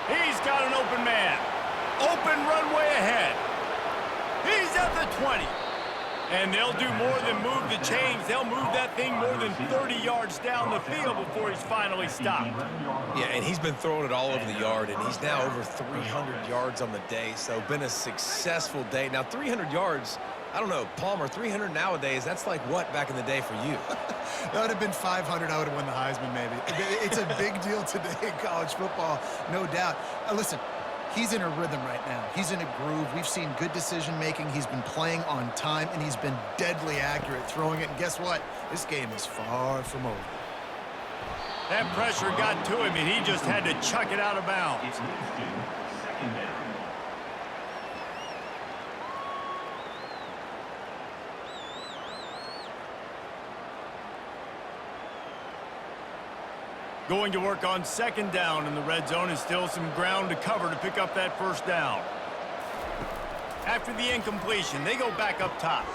He's got an open man. Open runway ahead. He's at the 20. And they'll do more than move the chains. They'll move that thing more than 30 yards down the field before he's finally stopped. Yeah, and he's been throwing it all over the yard, and he's now over 300 yards on the day, so been a successful day. Now, 300 yards, I don't know, Palmer, 300 nowadays, that's like what back in the day for you? That would have been 500. I would have won the Heisman, maybe. It's a big deal today in college football, no doubt. Listen. He's in a rhythm right now. He's in a groove. We've seen good decision-making. He's been playing on time, and he's been deadly accurate throwing it. And guess what? This game is far from over. That pressure got to him, and he just had to chuck it out of bounds. It moves to 2nd down. Going to work on 2nd down in the red zone, and still some ground to cover to pick up that 1st down. After the incompletion, they go back up top.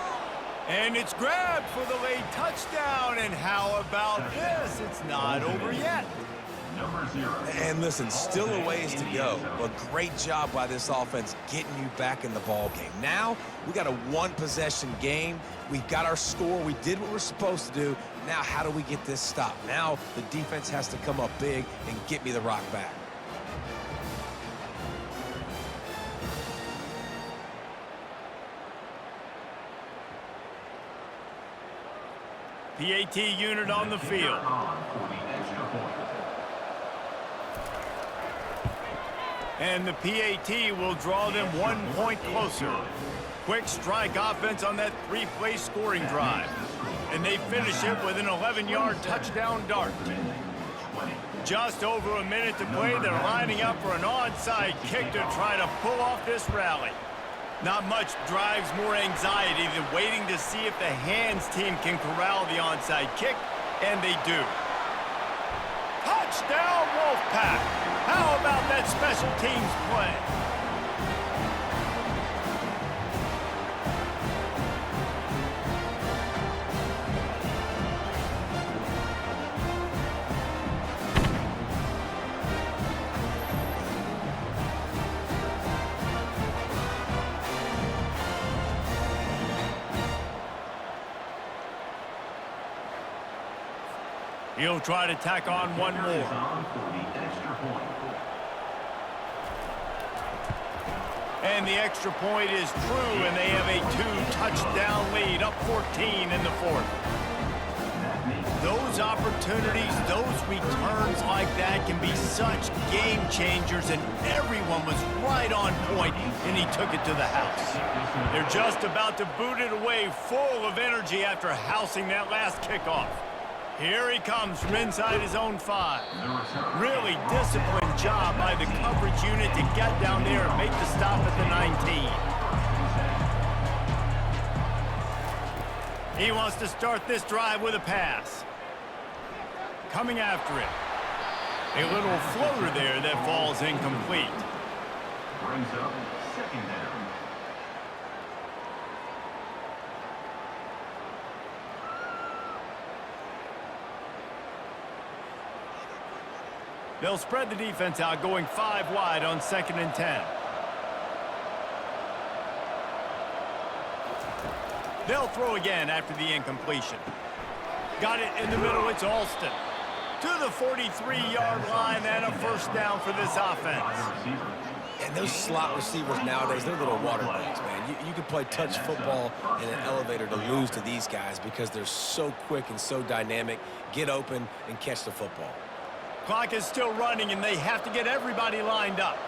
And it's grabbed for the late touchdown. And how about this? It's not over yet. Number 0. And listen, still a ways to go, but great job by this offense getting you back in the ball game. Now, we got a 1-possession game. We got our score. We did what we're supposed to do. Now, how do we get this stopped? Now, the defense has to come up big and get me the rock back. PAT unit on the field. And the PAT will draw them 1 point closer. Quick strike offense on that 3-play scoring drive. And they finish it with an 11-yard touchdown dart. Just over a minute to play. They're lining up for an onside kick to try to pull off this rally. Not much drives more anxiety than waiting to see if the hands team can corral the onside kick, and they do. Touchdown, Wolfpack! How about that special teams play? He'll try to tack on one Kicker is more. on for the extra point. And the extra point is true, and they have a 2-touchdown lead, up 14 in the fourth. Those opportunities, those returns like that can be such game changers, and everyone was right on point, and he took it to the house. They're just about to boot it away, full of energy after housing that last kickoff. Here he comes from inside his own 5. Really disciplined job by the coverage unit to get down there and make the stop at the 19. He wants to start this drive with a pass. Coming after it. A little floater there that falls incomplete. Brings up second down. They'll spread the defense out, going 5 wide on 2nd and 10. They'll throw again after the incompletion. Got it in the middle, it's Alston. To the 43-yard line and a first down for this offense. And those slot receivers nowadays, they're little water breaks, man. You can play touch football in an elevator to lose to these guys because they're so quick and so dynamic. Get open and catch the football. Clock is still running, and they have to get everybody lined up.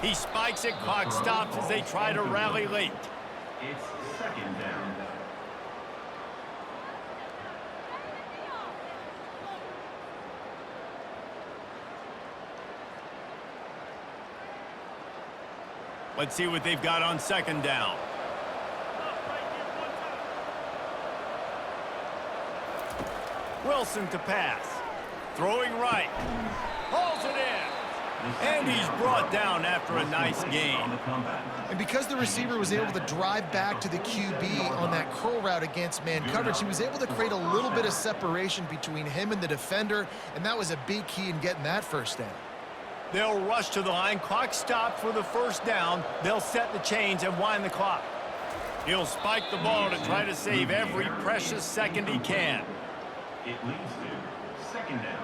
He spikes it, clock stops as they try to rally late. It's second down. Let's see what they've got on 2nd down. Wilson to pass. Throwing right. Hauls it in. And he's brought down after a nice gain. And because the receiver was able to drive back to the QB on that curl route against man coverage, he was able to create a little bit of separation between him and the defender, and that was a big key in getting that first down. They'll rush to the line. Clock stopped for the first down. They'll set the chains and wind the clock. He'll spike the ball to try to save every precious second he can. It leads to second down.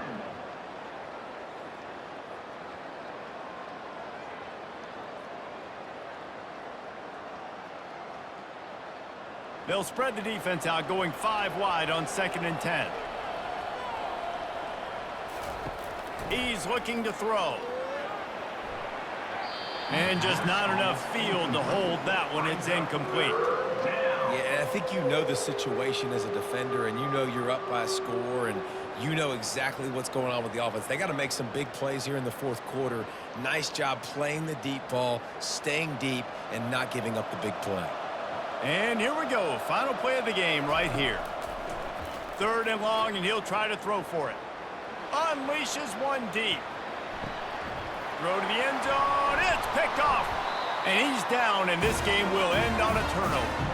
They'll spread the defense out, going 5 wide on 2nd and 10. He's looking to throw. And just not enough field to hold that one. It's incomplete. Yeah, and I think you know the situation as a defender, and you know you're up by a score, and you know exactly what's going on with the offense. They got to make some big plays here in the fourth quarter. Nice job playing the deep ball, staying deep, and not giving up the big play. And here we go. Final play of the game right here. 3rd and long, and he'll try to throw for it. Unleashes one deep. Throw to the end zone. It's picked off. And he's down, and this game will end on a turnover.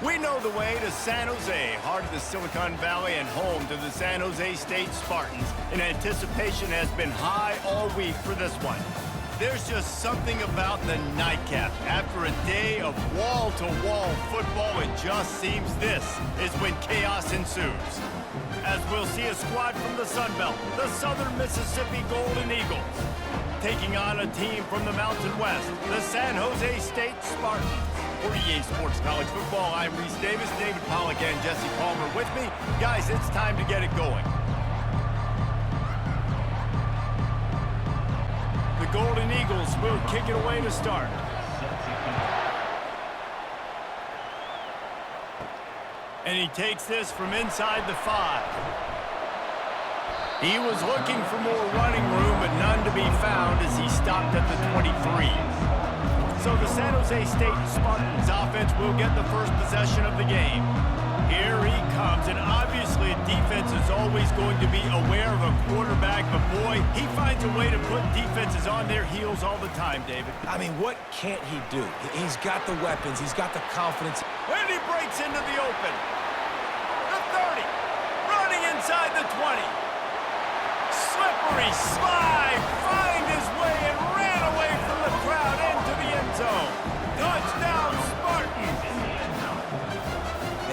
We know the way to San Jose, heart of the Silicon Valley and home to the San Jose State Spartans. And anticipation has been high all week for this one. There's just something about the nightcap. After a day of wall-to-wall football, it just seems this is when chaos ensues. As we'll see a squad from the Sun Belt, the Southern Mississippi Golden Eagles, taking on a team from the Mountain West, the San Jose State Spartans. For EA Sports College Football, I'm Reese Davis, David Pollack, and Jesse Palmer with me. Guys, it's time to get it going. The Golden Eagles will kick it away to start. And he takes this from inside the 5. He was looking for more running room, but none to be found as he stopped at the 23. So the San Jose State Spartans offense will get the first possession of the game. Here he comes, and obviously defense is always going to be aware of a quarterback, but boy, he finds a way to put defenses on their heels all the time, David. I mean, what can't he do? He's got the weapons, he's got the confidence. And he breaks into the open. The 30, running inside the 20. Slippery slide, find his way and ran away from the crowd into the end zone. Touchdown, Spartans!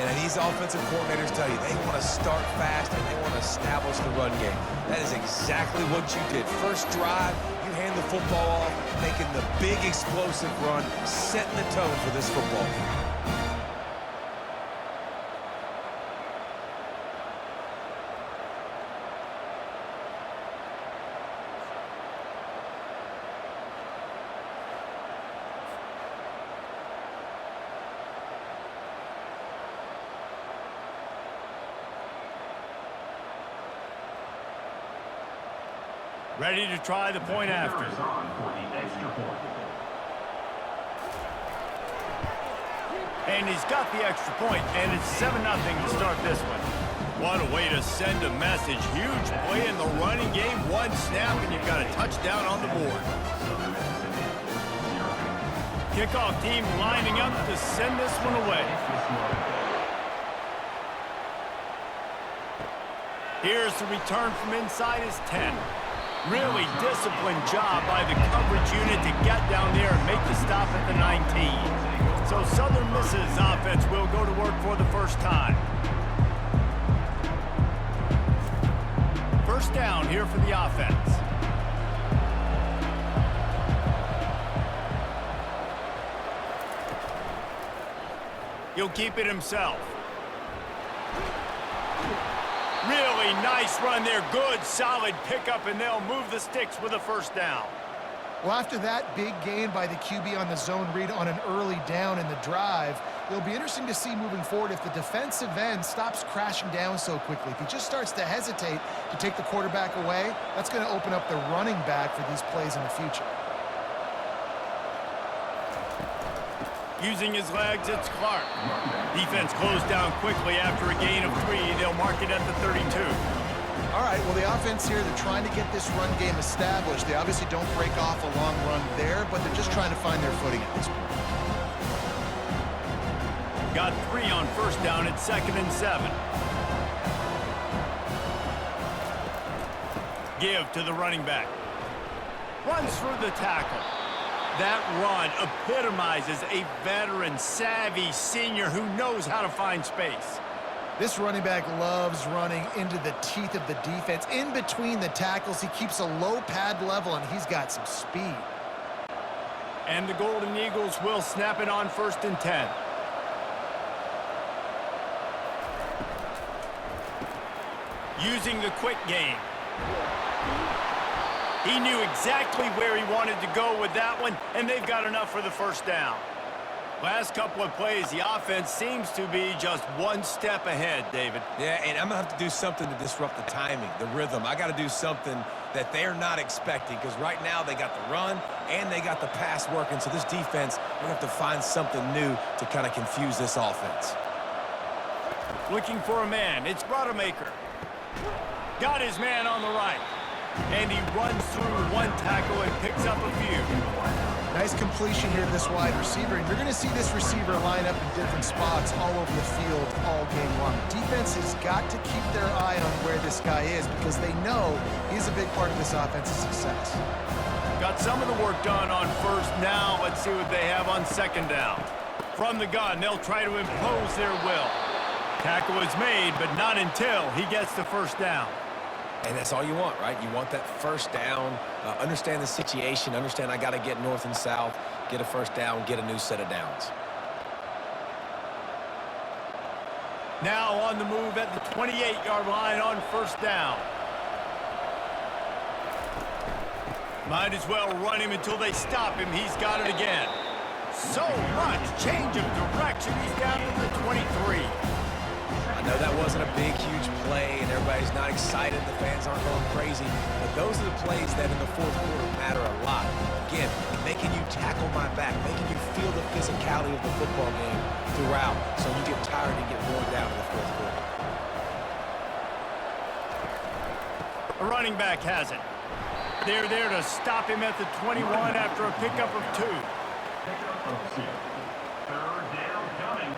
And these offensive coordinators tell you they want to start fast and they want to establish the run game. That is exactly what you did. First drive, you hand the football off, making the big explosive run, setting the tone for this football game. Ready to try the point after. And he's got the extra point, and it's 7-0 to start this one. What a way to send a message. Huge play in the running game. One snap, and you've got a touchdown on the board. Kickoff team lining up to send this one away. Here's the return from inside his 10. Really disciplined job by the coverage unit to get down there and make the stop at the 19. So Southern Miss's offense will go to work for the first time. First down here for the offense. He'll keep it himself. Really nice run there. Good, solid pickup, and they'll move the sticks with a first down. Well, after that big gain by the QB on the zone read on an early down in the drive, it'll be interesting to see moving forward if the defensive end stops crashing down so quickly. If he just starts to hesitate to take the quarterback away, that's going to open up the running back for these plays in the future. Using his legs, it's Clark. Defense closed down quickly after a gain of 3. They'll mark it at the 32. All right, well, the offense here, they're trying to get this run game established. They obviously don't break off a long run there, but they're just trying to find their footing at this point. Got 3 on first down at 2nd and 7. Give to the running back. Runs through the tackle. That run epitomizes a veteran, savvy senior who knows how to find space. This running back loves running into the teeth of the defense. In between the tackles, he keeps a low pad level, and he's got some speed. And the Golden Eagles will snap it on 1st and 10. Using the quick game. He knew exactly where he wanted to go with that one, and they've got enough for the first down. Last couple of plays, the offense seems to be just one step ahead, David. Yeah, and I'm going to have to do something to disrupt the timing, the rhythm. I got to do something that they're not expecting, because right now they got the run and they got the pass working, so this defense, we're going to have to find something new to kind of confuse this offense. Looking for a man. It's Rodemaker. Got his man on the right. And he runs through one tackle and picks up a few. Nice nice completion here to this wide receiver, and you're going to see this receiver line up in different spots all over the field all game long. Defense has got to keep their eye on where this guy is because they know he's a big part of this offense's success. Got some of the work done on first. Now let's see what they have on second down. From the gun, they'll try to impose their will. Tackle is made, but not until he gets the first down. And that's all you want, right? You want that first down, understand the situation, understand I got to get north and south, get a first down, get a new set of downs. Now on the move at the 28-yard line on first down. Might as well run him until they stop him. He's got it again. So much change of direction. He's down to the 23. I know that wasn't a big, huge play, and everybody's not excited. The fans aren't going crazy. But those are the plays that in the fourth quarter matter a lot. Again, making you tackle my back, making you feel the physicality of the football game throughout so you get tired and get worn down in the fourth quarter. The running back has it. They're there to stop him at the 21 after a pickup of 2. Pickup of 2. Third down coming.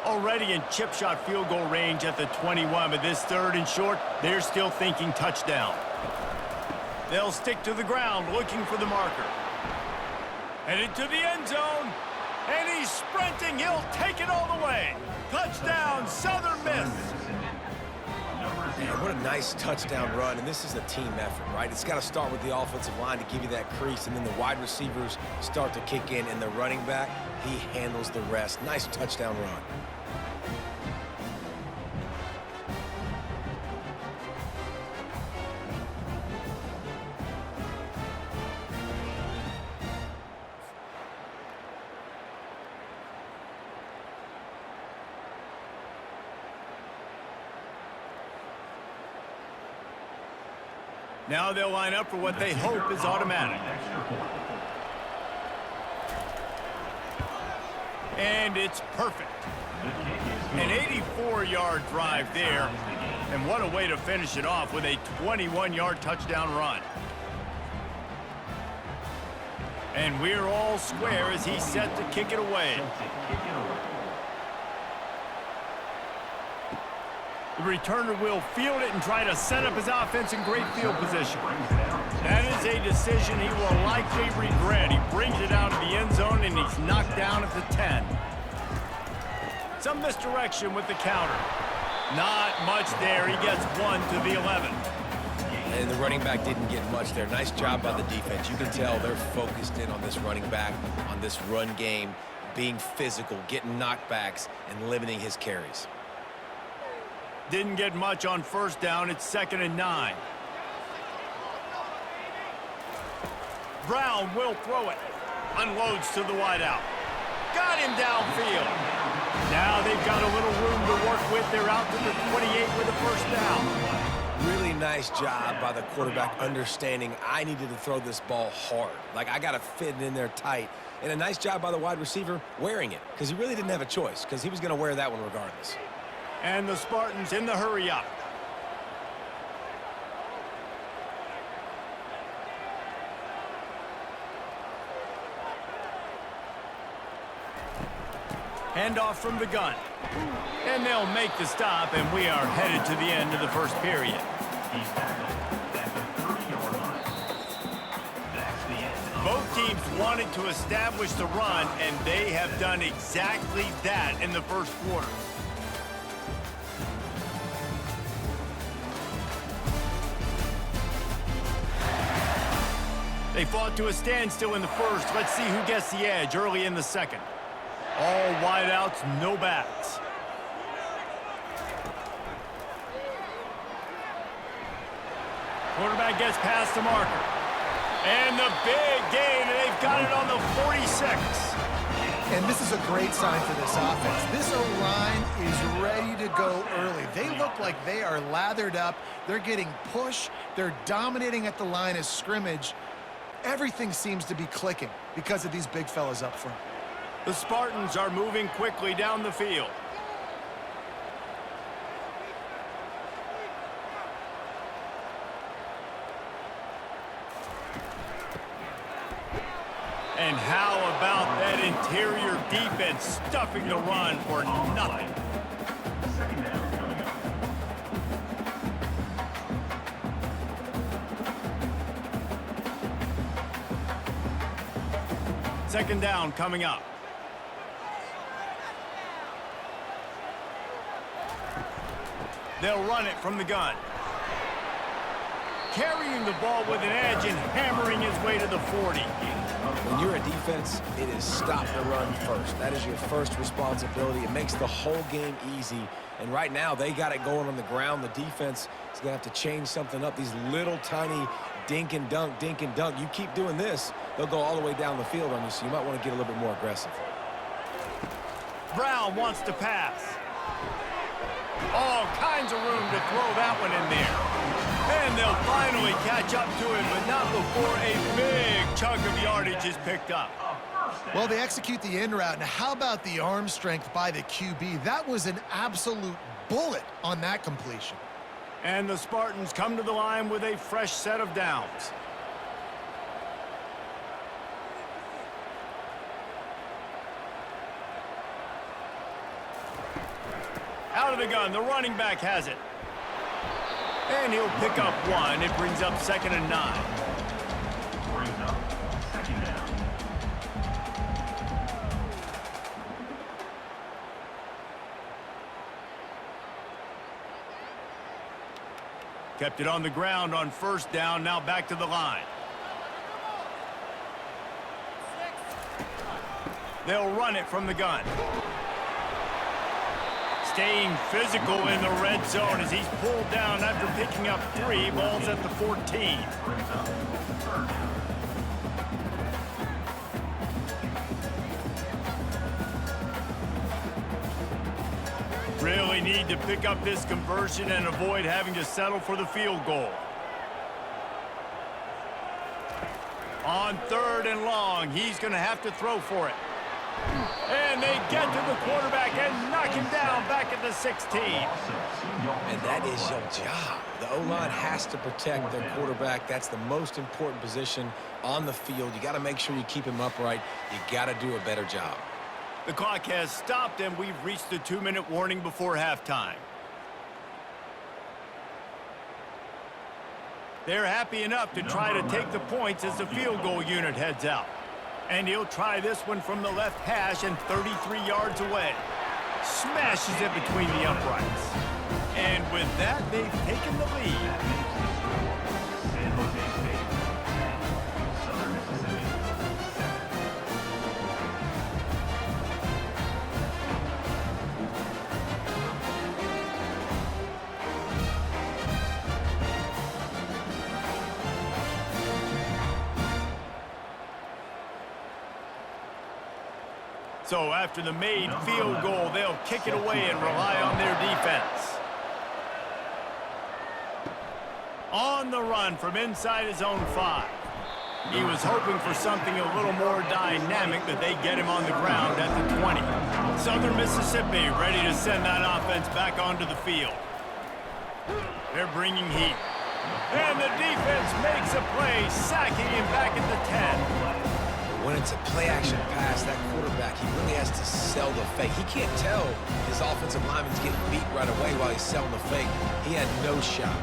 Already in chip shot field goal range at the 21, but this third and short, they're still thinking touchdown. They'll stick to the ground looking for the marker. Headed to the end zone, and he's sprinting. He'll take it all the way. Touchdown, Southern Miss. Man, what a nice touchdown run, and this is a team effort, right? It's got to start with the offensive line to give you that crease, and then the wide receivers start to kick in, and the running back, he handles the rest. Nice touchdown run. Now they'll line up for what they hope is automatic. And it's perfect. An 84-yard drive there. And what a way to finish it off with a 21-yard touchdown run. And we're all square as he's set to kick it away. The returner will field it and try to set up his offense in great field position. That is a decision he will likely regret. He brings it out of the end zone, and he's knocked down at the 10. Some misdirection with the counter. Not much there. He gets 1 to the 11. And the running back didn't get much there. Nice job by the defense. You can tell they're focused in on this running back, on this run game, being physical, getting knockbacks, and limiting his carries. Didn't get much on first down. It's 2nd and 9. Brown will throw it. Unloads to the wideout. Got him downfield. Now they've got a little room to work with. They're out to the 28 with a first down. Really nice job by the quarterback understanding I needed to throw this ball hard. Like, I got to fit it in there tight. And a nice job by the wide receiver wearing it because he really didn't have a choice because he was going to wear that one regardless. And the Spartans in the hurry up. Handoff from the gun. And they'll make the stop, and we are headed to the end of the first period. He's tackled at the 30-yard line. That's the end. Both teams wanted to establish the run, and they have done exactly that in the first quarter. They fought to a standstill in the first. Let's see who gets the edge early in the second. All wideouts, no backs. Quarterback gets past the marker. And the big gain, and they've got it on the 46. And this is a great sign for this offense. This O-line is ready to go early. They look like they are lathered up. They're getting pushed. They're dominating at the line of scrimmage. Everything seems to be clicking because of these big fellas up front. The Spartans are moving quickly down the field. And how about that interior defense stuffing the run for nothing? Second down coming up. Second down coming up. They'll run it from the gun. Carrying the ball with an edge and hammering his way to the 40. When you're a defense, it is stop the run first. That is your first responsibility. It makes the whole game easy. And right now, they got it going on the ground. The defense is going to have to change something up. These little tiny dink and dunk, dink and dunk. You keep doing this, they'll go all the way down the field on you, so you might want to get a little bit more aggressive. Brown wants to pass. All kinds of room to throw that one in there. And they'll finally catch up to him, but not before a big chunk of yardage is picked up. Well, they execute the in route. Now, how about the arm strength by the QB? That was an absolute bullet on that completion. And the Spartans come to the line with a fresh set of downs. Out of the gun, the running back has it. And he'll pick up one. It brings up 2nd and 9. Brings up second down. Kept it on the ground on 1st down, now back to the line. They'll run it from the gun. Staying physical in the red zone as he's pulled down after picking up 3 balls at the 14. Brings up third down. Really need to pick up this conversion and avoid having to settle for the field goal. On 3rd and long, he's going to have to throw for it. And they get to the quarterback and knock him down back at the 16. And that is your job. The O-line has to protect their quarterback. That's the most important position on the field. You got to make sure you keep him upright. You got to do a better job. The clock has stopped, and we've reached the 2-minute warning before halftime. They're happy enough to try to take the points as the field goal unit heads out. And he'll try this one from the left hash and 33 yards away. Smashes it between the uprights. And with that, they've taken the lead. San Jose State. Southern Mississippi. 7. So after the made field goal, they'll kick it away and rely on their defense. On the run from inside his own 5. He was hoping for something a little more dynamic, but they get him on the ground at the 20. Southern Mississippi ready to send that offense back onto the field. They're bringing heat. And the defense makes a play, sacking him back at the 10. When it's a play-action pass, that quarterback, he really has to sell the fake. He can't tell his offensive lineman's getting beat right away while he's selling the fake. He had no shot.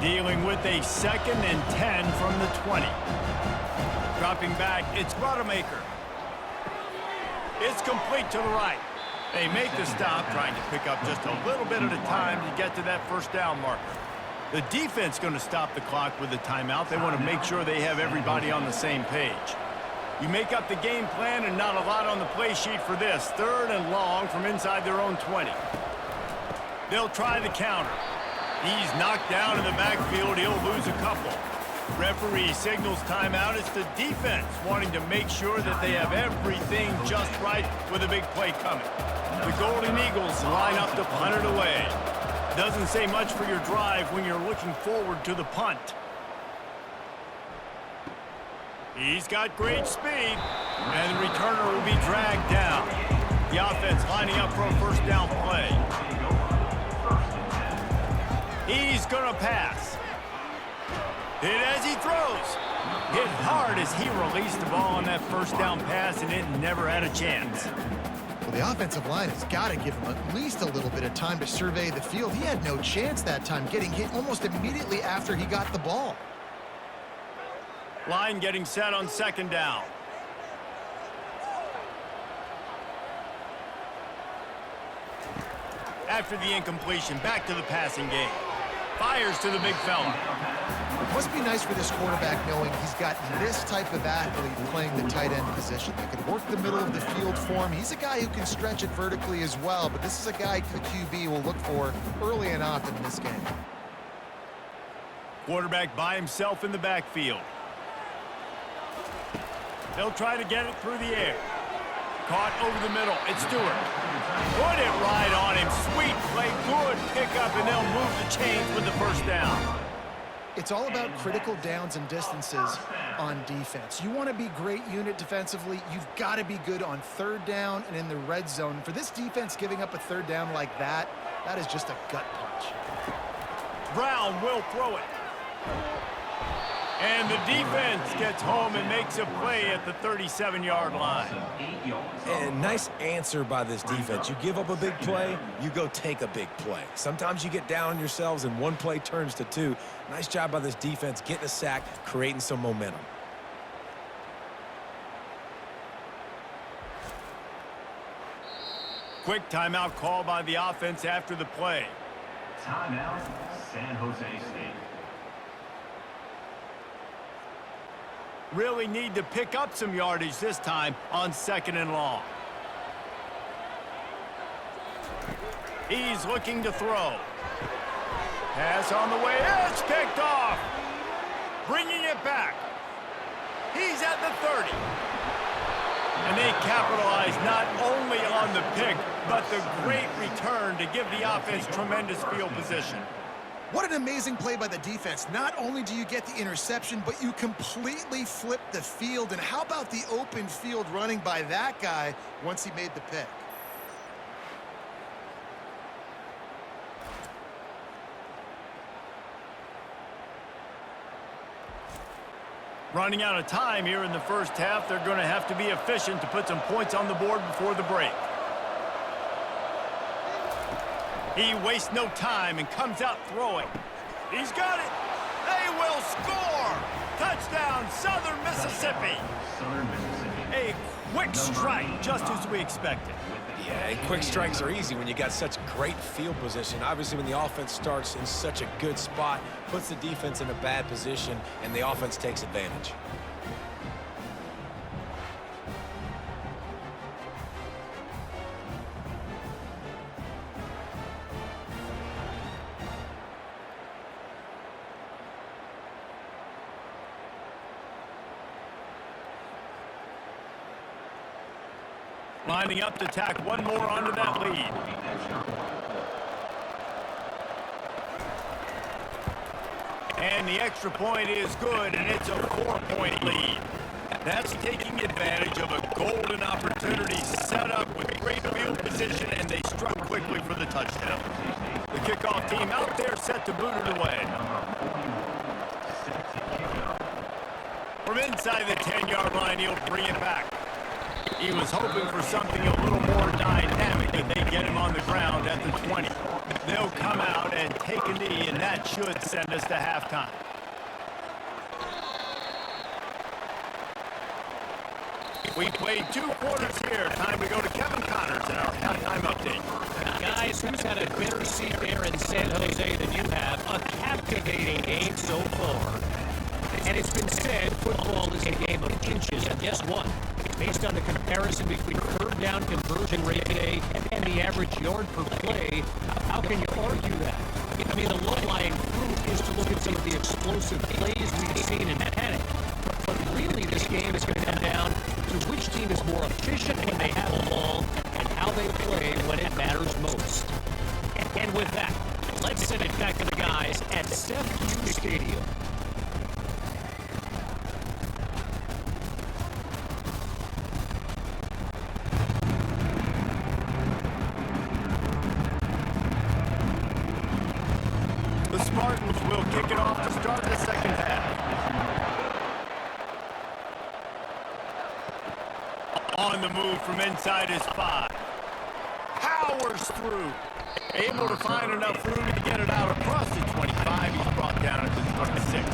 Dealing with a 2nd and 10 from the 20. Dropping back, it's Rodemaker. It's complete to the right. They make the stop, trying to pick up just a little bit at a time to get to that 1st down marker. The defense going to stop the clock with the timeout. They want to make sure they have everybody on the same page. You make up the game plan and not a lot on the play sheet for this. 3rd and long from inside their own 20. They'll try the counter. He's knocked down in the backfield. He'll lose a couple. Referee signals timeout. It's the defense wanting to make sure that they have everything just right with a big play coming. The Golden Eagles line up to punt it away. Doesn't say much for your drive when you're looking forward to the punt. He's got great speed, and the returner will be dragged down. The offense lining up for a first down play. He's going to pass. Hit as he throws. Hit hard as he released the ball on that first down pass, and it never had a chance. Well, the offensive line has got to give him at least a little bit of time to survey the field. He had no chance that time, getting hit almost immediately after he got the ball. Line getting set on second down. After the incompletion, back to the passing game. Fires to the big fella. It must be nice for this quarterback knowing he's got this type of athlete playing the tight end position that could work the middle of the field for him. He's a guy who can stretch it vertically as well, but this is a guy the QB will look for early and often in this game. Quarterback by himself in the backfield. They'll try to get it through the air. Caught over the middle. It's Stewart. Put it right on him. Sweet play. Good pickup, and they'll move the chains with the first down. It's all about critical downs and distances on defense. You want to be great unit defensively, you've got to be good on third down and in the red zone. For this defense, giving up a third down like that, that is just a gut punch. Brown will throw it. And the defense gets home and makes a play at the 37-yard line. And nice answer by this defense. You give up a big play, you go take a big play. Sometimes you get down on yourselves and one play turns to two. Nice job by this defense getting a sack, creating some momentum. Quick timeout call by the offense after the play. Timeout, San Jose State. Really need to pick up some yardage this time on second and long. He's looking to throw. Pass on the way. It's picked off. Bringing it back. He's at the 30. And they capitalize not only on the pick, but the great return to give the offense tremendous field position. What an amazing play by the defense. Not only do you get the interception, but you completely flip the field. And how about the open field running by that guy once he made the pick? Running out of time here in the first half, they're going to have to be efficient to put some points on the board before the break. He wastes no time and comes out throwing. He's got it. They will score. Touchdown, Southern Mississippi. Southern Mississippi. A quick strike, just as we expected. Yeah, and quick strikes are easy when you got such great field position. Obviously, when the offense starts in such a good spot, puts the defense in a bad position, and the offense takes advantage. Lining up to tack one more onto that lead. And the extra point is good, and it's a 4-point lead. That's taking advantage of a golden opportunity set up with great field position, and they struck quickly for the touchdown. The kickoff team out there set to boot it away. From inside the 10-yard line, he'll bring it back. He was hoping for something a little more dynamic, but they get him on the ground at the 20. They'll come out and take a knee, and that should send us to halftime. We played 2 quarters here. Time to go to Kevin Connors in our halftime update. Guys, who's had a better seat there in San Jose than you have? A captivating game so far. And it's been said, football is a game of inches, and guess what? Based on the comparison between third down conversion rate today and the average yard per play, how can you argue that? I mean, the low-lying fruit is to look at some of the explosive plays we've seen in panic. But really, this game is going to come down to which team is more efficient when they have the ball and how they play when it matters most. And with that, let's send it back to the guys at Seth Hughes Stadium. the move from inside his 5. Powers through. Able to find enough room to get it out across the 25. He's brought down at the 26.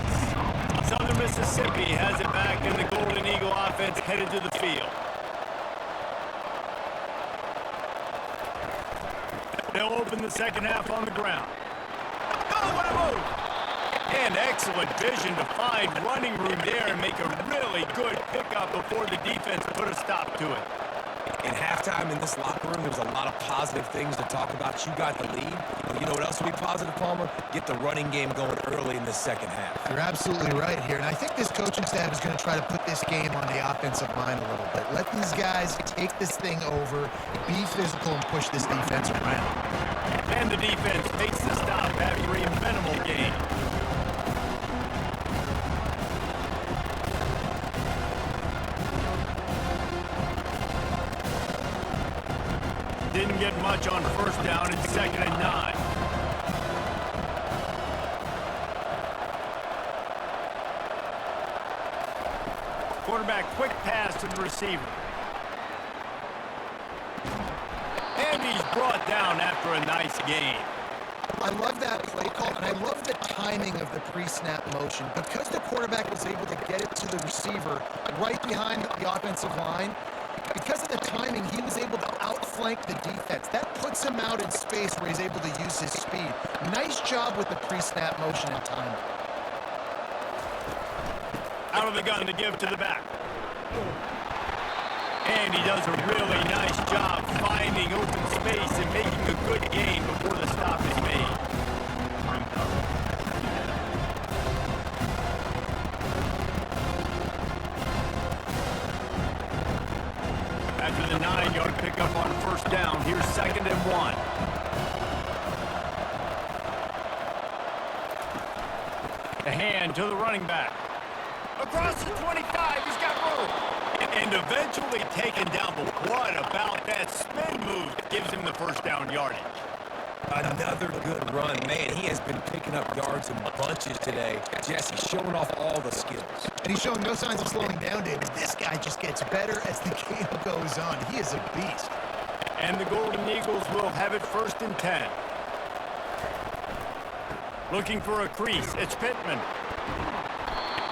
Southern Mississippi has it back, and the Golden Eagle offense headed to the field. They'll open the second half on the ground. Oh, what a move! And excellent vision to find running room there and make a really good pickup before the defense put a stop to it. In halftime in this locker room, there's a lot of positive things to talk about. You got the lead. You know what else will be positive, Palmer? Get the running game going early in the second half. You're absolutely right here, and I think this coaching staff is going to try to put this game on the offensive line a little bit. Let these guys take this thing over, be physical, and push this defense around. And the defense makes the stop after a minimal gain. Didn't get much on first down. It's 2nd and 9. Quarterback quick pass to the receiver. And he's brought down after a nice gain. I love that play call, and I love the timing of the pre-snap motion. Because the quarterback was able to get it to the receiver right behind the offensive line, because of the timing, he was able to outflank the defense. That puts him out in space where he's able to use his speed. Nice job with the pre-snap motion and timing. Out of the gun to give to the back. And he does a really nice job finding open space and making a good gain before the stop is made. After the 9-yard pickup on first down, here's 2nd and 1. A hand to the running back. Across the 25, he's got room. And eventually taken down, but what about that spin move that gives him the first down yardage? Another good run. Man, he has been picking up yards in bunches today. Jesse showing off all the skills. And he's showing no signs of slowing down, David. This guy just gets better as the game goes on. He is a beast. And the Golden Eagles will have it 1st and 10. Looking for a crease. It's Pittman.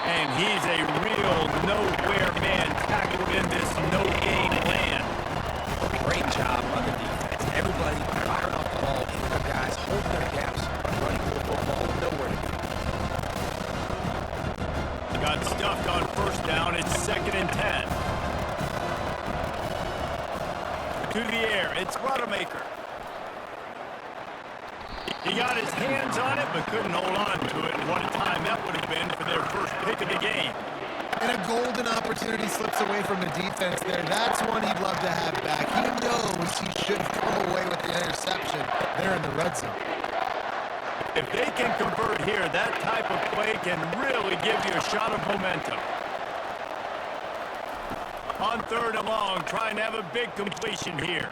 And he's a real nowhere man tackled in this no-gain land. Great job on the defense. Everybody firing off the ball, hitting their guys, holding their gaps, running the football, nowhere to go. Got stuffed on first down. It's 2nd and 10. To the air. It's Rodemaker. He got his hands on it, but couldn't hold on to it. And what a time that would have been for their first pick of the game. And a golden opportunity slips away from the defense there. That's one he'd love to have back. He knows he should have come away with the interception there in the red zone. If they can convert here, that type of play can really give you a shot of momentum. On 3rd and long, trying to have a big completion here.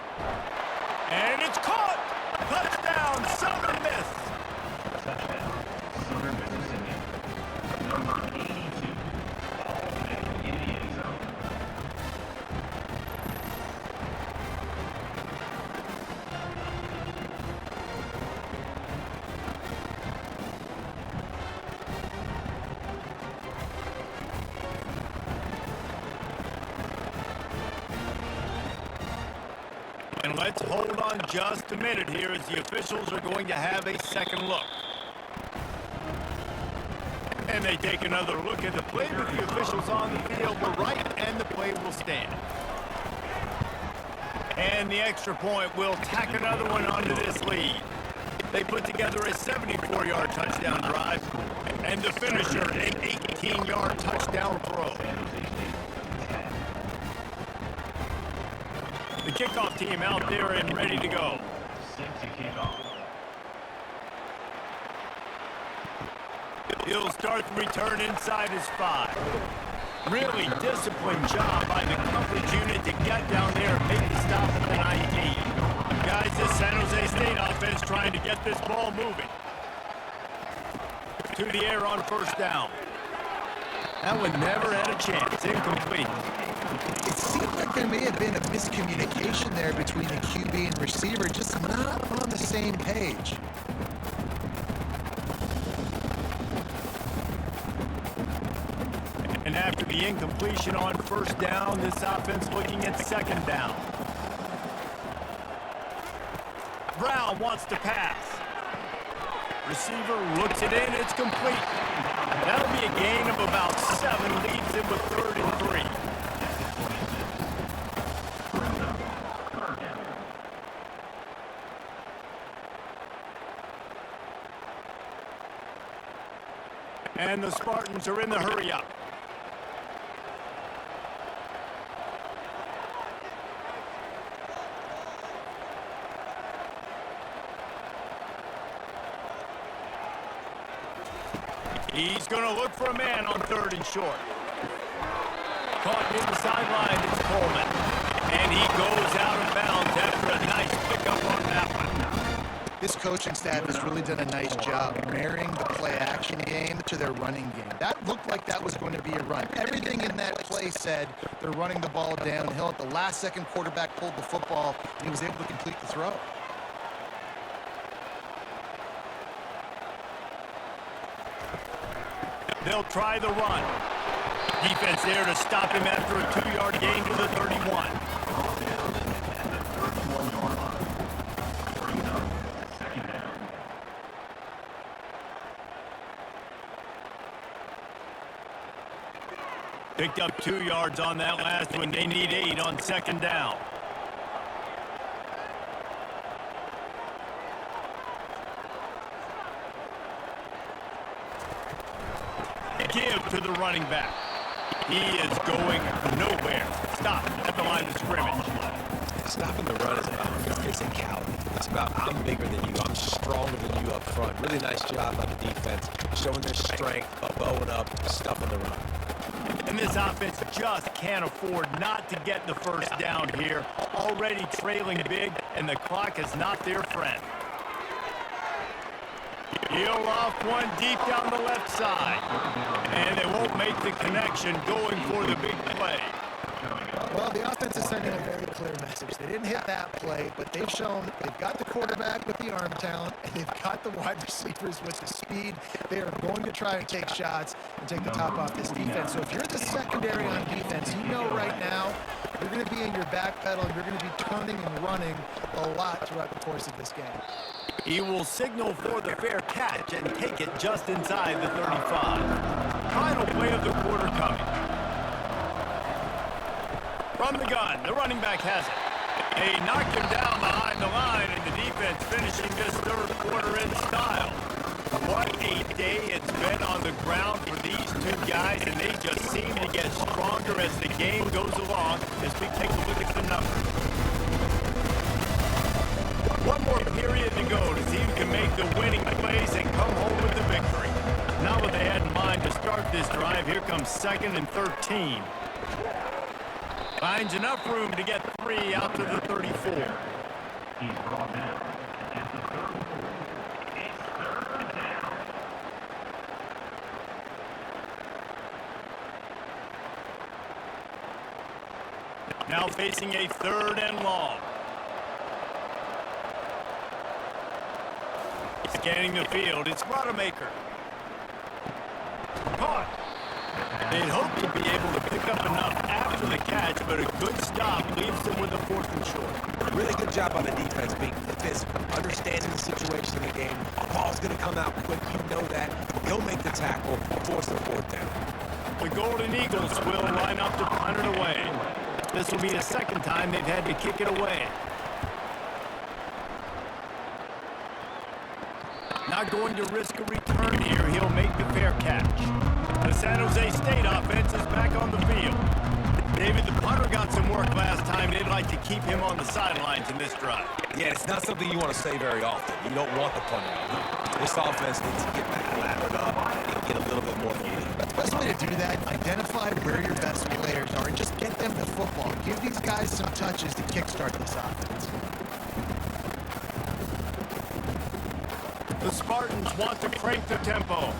And it's caught! Touchdown, Southern Miss! Touchdown, Southern Mississippi. Number 82, Ball in the end zone. And let's hold on just a minute here as the officials are going to have a second look. And they take another look at the play with the officials on the field. We're right, and the play will stand. And the extra point will tack another one onto this lead. They put together a 74-yard touchdown drive, and the finisher, an 18-yard touchdown throw. The kickoff team out there and ready to go. Set to kick off. He'll start the return inside his 5. Really disciplined job by the coverage unit to get down there and make the stop at the 19. Guys, this San Jose State offense trying to get this ball moving. To the air on first down. That one never had a chance. Incomplete. It seemed like there may have been a miscommunication there between the QB and receiver, just not on the same page. And after the incompletion on first down, this offense looking at second down. Brown wants to pass. Receiver looks it in, it's complete. That'll be a gain of about 7, leaves him with 3rd and 3. And the Spartans are in the hurry up. He's going to look for a man on 3rd and short. Caught near the sideline, it's Coleman. And he goes out of bounds after a nice pickup on that one. This coaching staff has really done a nice job marrying the play-action game to their running game. That looked like that was going to be a run. Everything in that play said they're running the ball downhill. At the last second, quarterback pulled the football, and he was able to complete the throw. They'll try the run. Defense there to stop him after a 2-yard gain to the 31. Picked up 2 yards on that last one. They need 8 on second down. Give to the running back. He is going nowhere. Stop at the line of scrimmage. Stopping the run is about physicality. It's about I'm bigger than you. I'm stronger than you up front. Really nice job by the defense, showing their strength, bowing up, stuffing the run. And this offense just can't afford not to get the first down here. Already trailing big, and the clock is not their friend. He'll off one deep down the left side. And they won't make the connection going for the big play. Well, the offense is sending a very clear message. They didn't hit that play, but they've shown they've got the quarterback with the arm talent, and they've got the wide receivers with the speed. They are going to try and take shots and take the top off this defense. So if you're the secondary on defense, you know right now you're going to be in your back pedal, and you're going to be turning and running a lot throughout the course of this game. He will signal for the fair catch and take it just inside the 35. Final play of the quarter coming. From the gun, the running back has it. They knocked him down behind the line, and the defense finishing this third quarter in style. What a day it's been on the ground for these two guys, and they just seem to get stronger as the game goes along as we take a look at the numbers. One more period to go to see who can make the winning plays and come home with the victory. Not what they had in mind to start this drive. Here comes 2nd and 13. Finds enough room to get 3 out to the 34. He's brought down at the 34. It's 3rd and down. Now facing a 3rd and long. Scanning the field, it's Rodemaker. Caught. They'd hope to be able to pick up enough after the catch, but a good stop leaves them with a 4th and short. Really good job by the defense being physical, understanding the situation in the game. The ball's going to come out quick. You know that. He'll make the tackle, force the 4th down. The Golden Eagles will line up to punt it away. This will be the 2nd time they've had to kick it away. Not going to risk a return here. He'll make the fair catch. The San Jose State offense is back on the field. David, the punter got some work last time. They'd like to keep him on the sidelines in this drive. Yeah, it's not something you want to say very often. You don't want the punter out. This offense needs to get back lathered up and get a little bit more lead. The best way to do that, identify where your best players are and just get them the football. Give these guys some touches to kickstart this offense. The Spartans want to crank the tempo.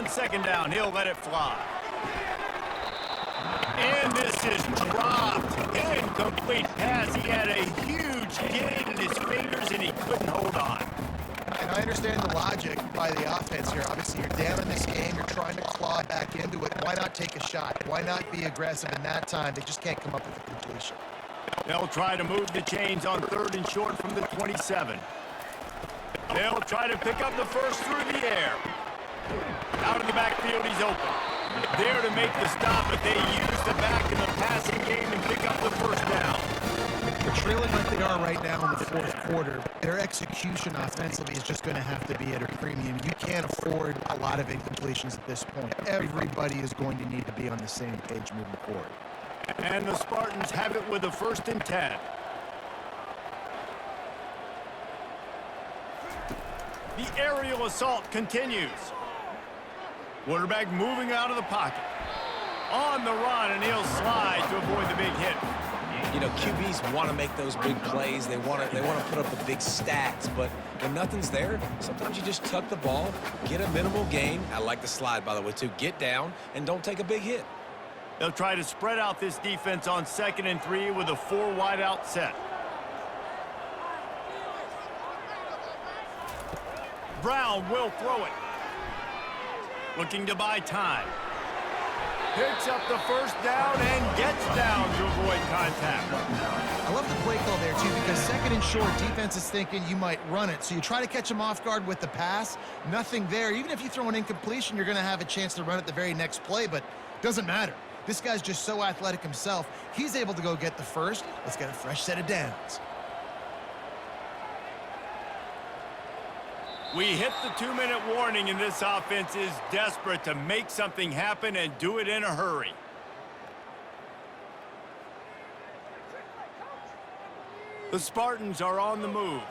On second down, he'll let it fly. And this is dropped. Incomplete pass. He had a huge gain in his fingers, and he couldn't hold on. And I understand the logic by the offense here. Obviously, you're down in this game. You're trying to claw back into it. Why not take a shot? Why not be aggressive in that time? They just can't come up with a completion. They'll try to move the chains on 3rd and short from the 27. They'll try to pick up the first through the air. Out of the backfield, he's open. There to make the stop, but they use the back in the passing game and pick up the first down. They're trailing like they are right now in the 4th quarter. Their execution offensively is just going to have to be at a premium. You can't afford a lot of incompletions at this point. Everybody is going to need to be on the same page moving forward. And the Spartans have it with a 1st and 10. The aerial assault continues. Quarterback moving out of the pocket. On the run, and he'll slide to avoid the big hit. You know, QBs want to make those big plays. They want to put up the big stats. But when nothing's there, sometimes you just tuck the ball, get a minimal gain. I like the slide, by the way, too. Get down and don't take a big hit. They'll try to spread out this defense on 2nd and 3 with a 4 wide out set. Brown will throw it. Looking to buy time. Picks up the first down and gets down to avoid contact. I love the play call there, too, because 2nd and short, defense is thinking you might run it. So you try to catch them off guard with the pass. Nothing there. Even if you throw an incompletion, you're going to have a chance to run it the very next play, but it doesn't matter. This guy's just so athletic himself. He's able to go get the first. Let's get a fresh set of downs. We hit the 2-minute warning, and this offense is desperate to make something happen and do it in a hurry. The Spartans are on the move.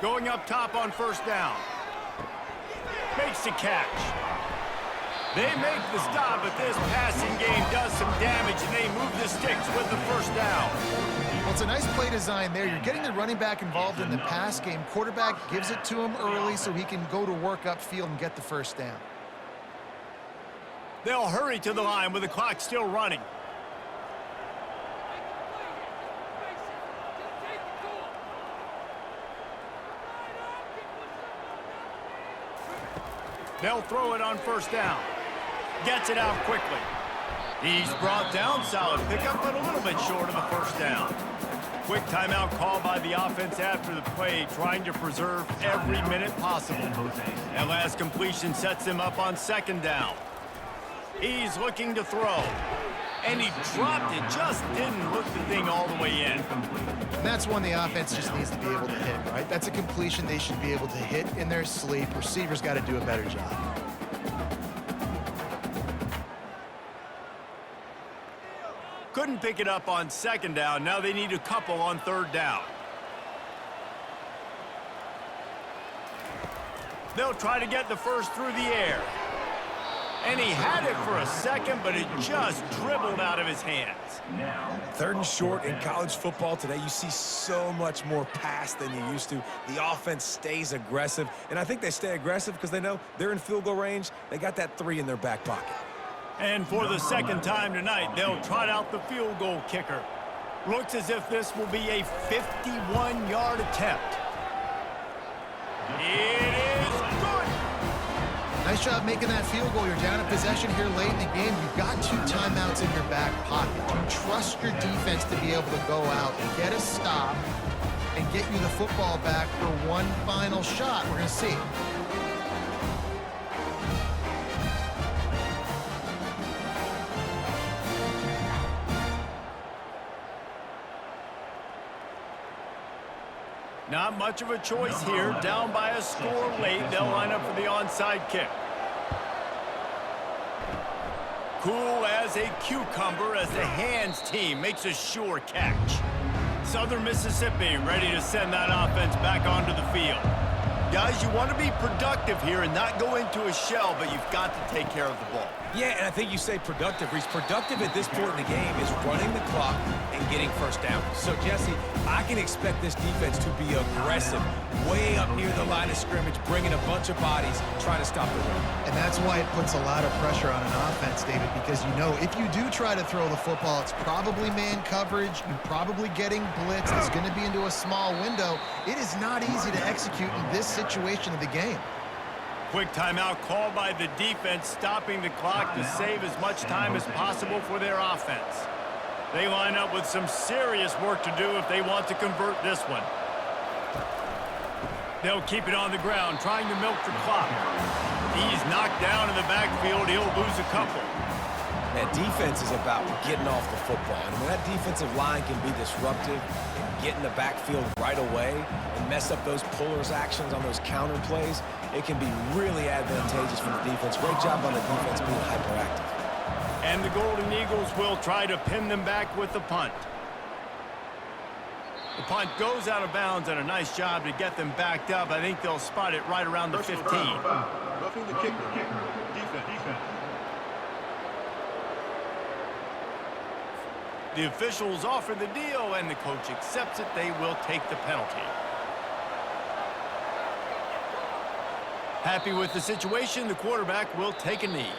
Going up top on 1st down. Makes the catch. They make the stop, but this passing game does some damage, and they move the sticks with the first down. Well, it's a nice play design there. You're getting the running back involved in the pass game. Quarterback gives it to him early so he can go to work upfield and get the first down. They'll hurry to the line with the clock still running. They'll throw it on 1st down. Gets it out quickly. He's brought down, solid pickup, but a little bit short of the first down. Quick timeout call by the offense after the play, trying to preserve every minute possible. That last completion sets him up on 2nd down. He's looking to throw. And he dropped it, just didn't hook the thing all the way in. And that's one the offense just needs to be able to hit, right? That's a completion they should be able to hit in their sleep. Receivers got to do a better job. Couldn't pick it up on 2nd down. Now they need a couple on 3rd down. They'll try to get the first through the air. And he had it for a second, but it just dribbled out of his hands. 3rd and short in college football today, you see so much more pass than you used to. The offense stays aggressive, and I think they stay aggressive because they know they're in field goal range. They got that 3 in their back pocket. And for the 2nd time tonight, they'll trot out the field goal kicker. Looks as if this will be a 51-yard attempt. It is good. Nice job making that field goal. You're down in possession here late in the game. You've got 2 timeouts in your back pocket. You trust your defense to be able to go out and get a stop and get you the football back for one final shot. We're going to see. Not much of a choice here. Down by a score late. They'll line up for the onside kick. Cool as a cucumber as the hands team makes a sure catch. Southern Mississippi ready to send that offense back onto the field. Guys, you want to be productive here and not go into a shell, but you've got to take care of the ball. Yeah, and I think you say productive, Reese. Productive at this point in the game is running the clock and getting first down. So, Jesse, I can expect this defense to be aggressive, way up near the line of scrimmage, bringing a bunch of bodies, trying to stop the run. And that's why it puts a lot of pressure on an offense, David, because you know if you do try to throw the football, it's probably man coverage. You're probably getting blitzed. It's going to be into a small window. It is not easy to execute in this situation of the game. Quick timeout called by the defense, stopping the clock to save as much time as possible for their offense. They line up with some serious work to do if they want to convert this one. They'll keep it on the ground, trying to milk the clock. He's knocked down in the backfield. He'll lose a couple. That defense is about getting off the football. And when that defensive line can be disruptive and get in the backfield right away and mess up those pullers actions on those counter plays, it can be really advantageous for the defense. Great job on the defense being hyperactive. And the Golden Eagles will try to pin them back with the punt. The punt goes out of bounds, and a nice job to get them backed up. I think they'll spot it right around the 15. Roughing the kicker. Defense. The officials offer the deal, and the coach accepts it. They will take the penalty. Happy with the situation, the quarterback will take a knee.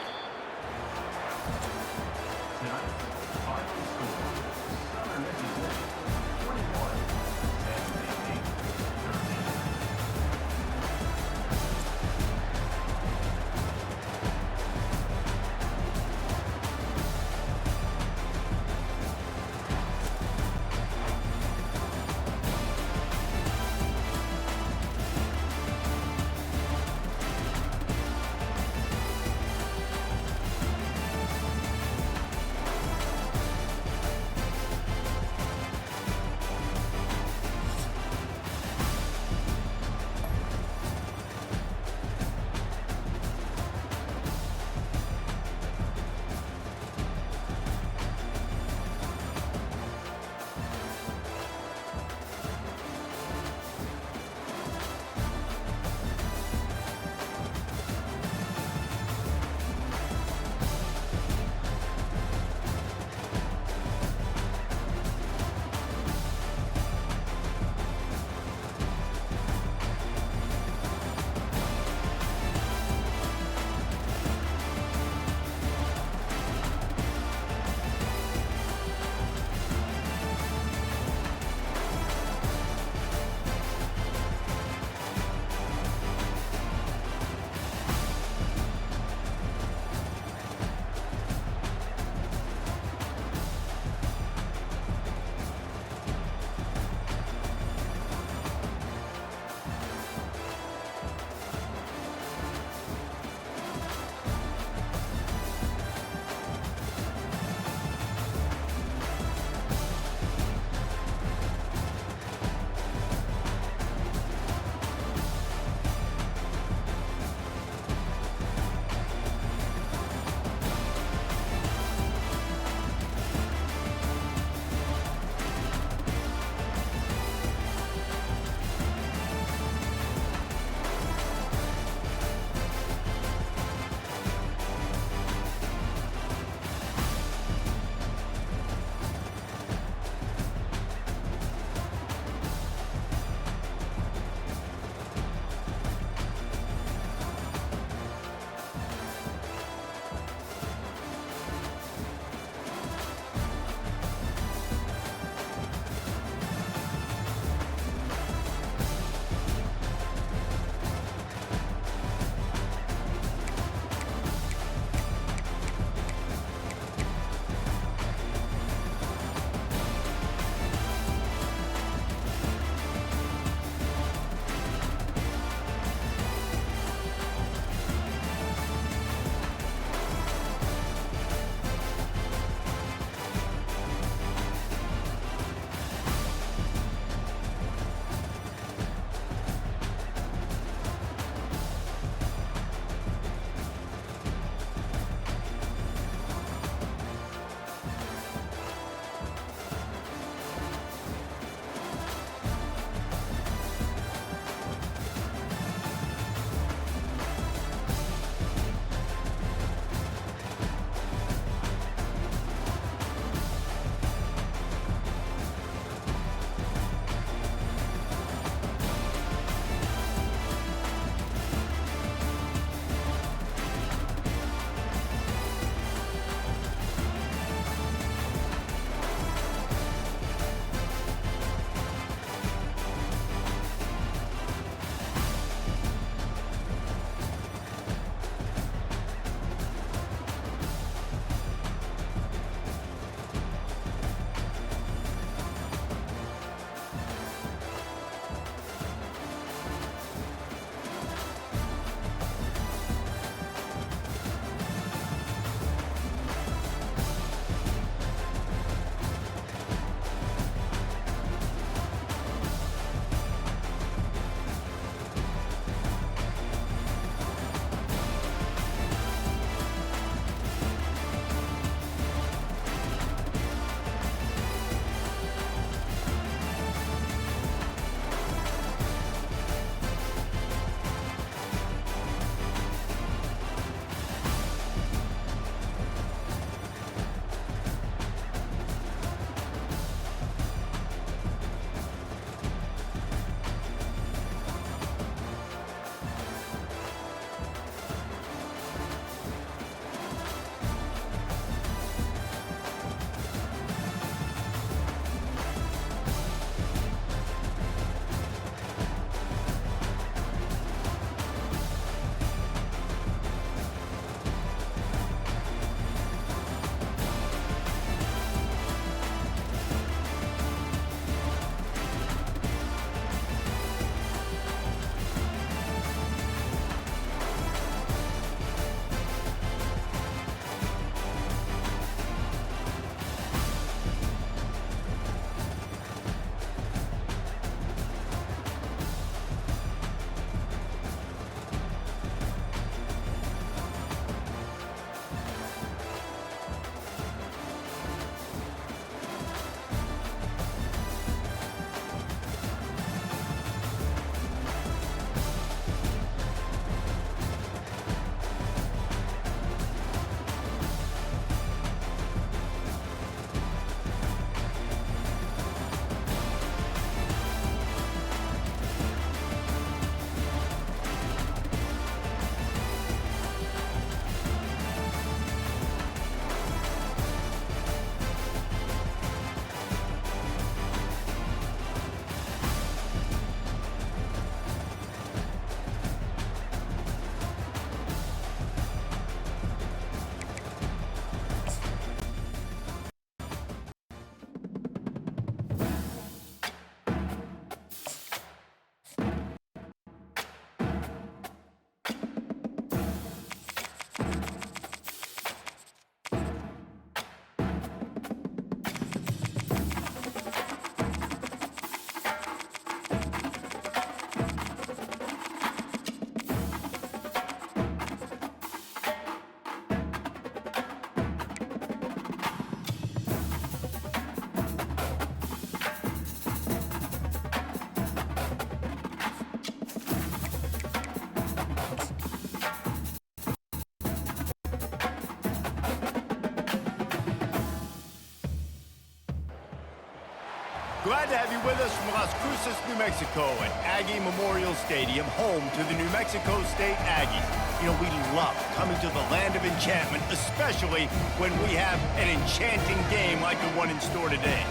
Glad to have you with us from Las Cruces, New Mexico at Aggie Memorial Stadium, home to the New Mexico State Aggies. You know, we love coming to the land of enchantment, especially when we have an enchanting game like the one in store today.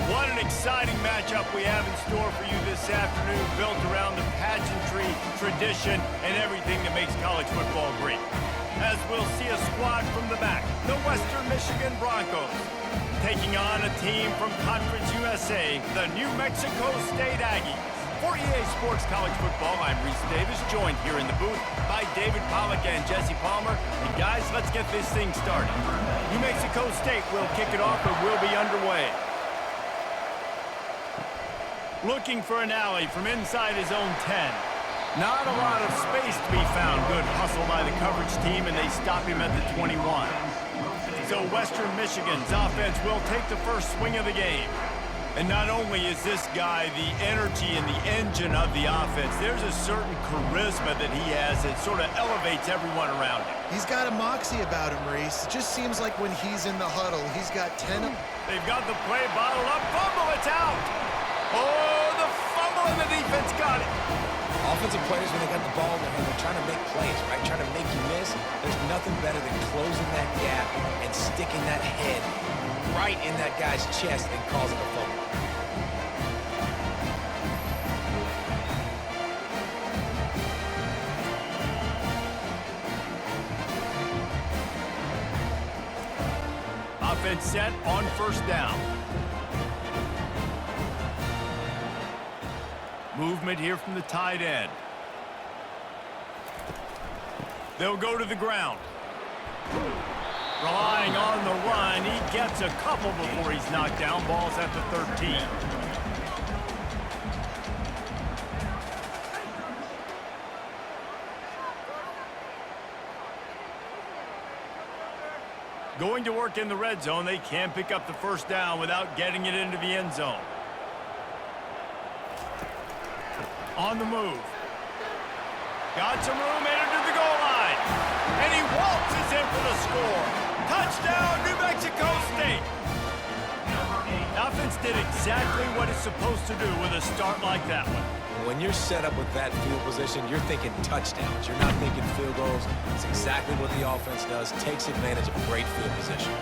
What an exciting matchup we have in store for you this afternoon, built around the pageantry, tradition, and everything that makes college football great. As we'll see a squad from the back, the Western Michigan Broncos, taking on a team from Conference USA, the New Mexico State Aggies. For EA Sports College Football, I'm Reese Davis, joined here in the booth by David Pollack and Jesse Palmer. And guys, let's get this thing started. New Mexico State will kick it off and will be underway. Looking for an alley from inside his own 10. Not a lot of space to be found. Good hustle by the coverage team, and they stop him at the 21. So Western Michigan's offense will take the first swing of the game. And not only is this guy the energy and the engine of the offense, there's a certain charisma that he has that sort of elevates everyone around him. He's got a moxie about him, Reese. It just seems like when he's in the huddle, he's got 10 of... They've got the play bottled up. Fumble, it's out! Oh, the fumble, and the defense got it. Offensive players, when they got the ball in their hand, they're trying to make plays, right? Trying to make you miss. There's nothing better than closing that gap and sticking that head right in that guy's chest and causing a fumble. Offense set on first down. Movement here from the tight end. They'll go to the ground. Relying on the run, he gets a couple before he's knocked down. Ball's at the 13. Going to work in the red zone, they can pick up the first down without getting it into the end zone. On the move. Got some room, entered the goal line. And he waltzes in for the score. Touchdown, New Mexico State. The offense did exactly what it's supposed to do with a start like that one. When you're set up with that field position, you're thinking touchdowns. You're not thinking field goals. It's exactly what the offense does. Takes advantage of a great field position.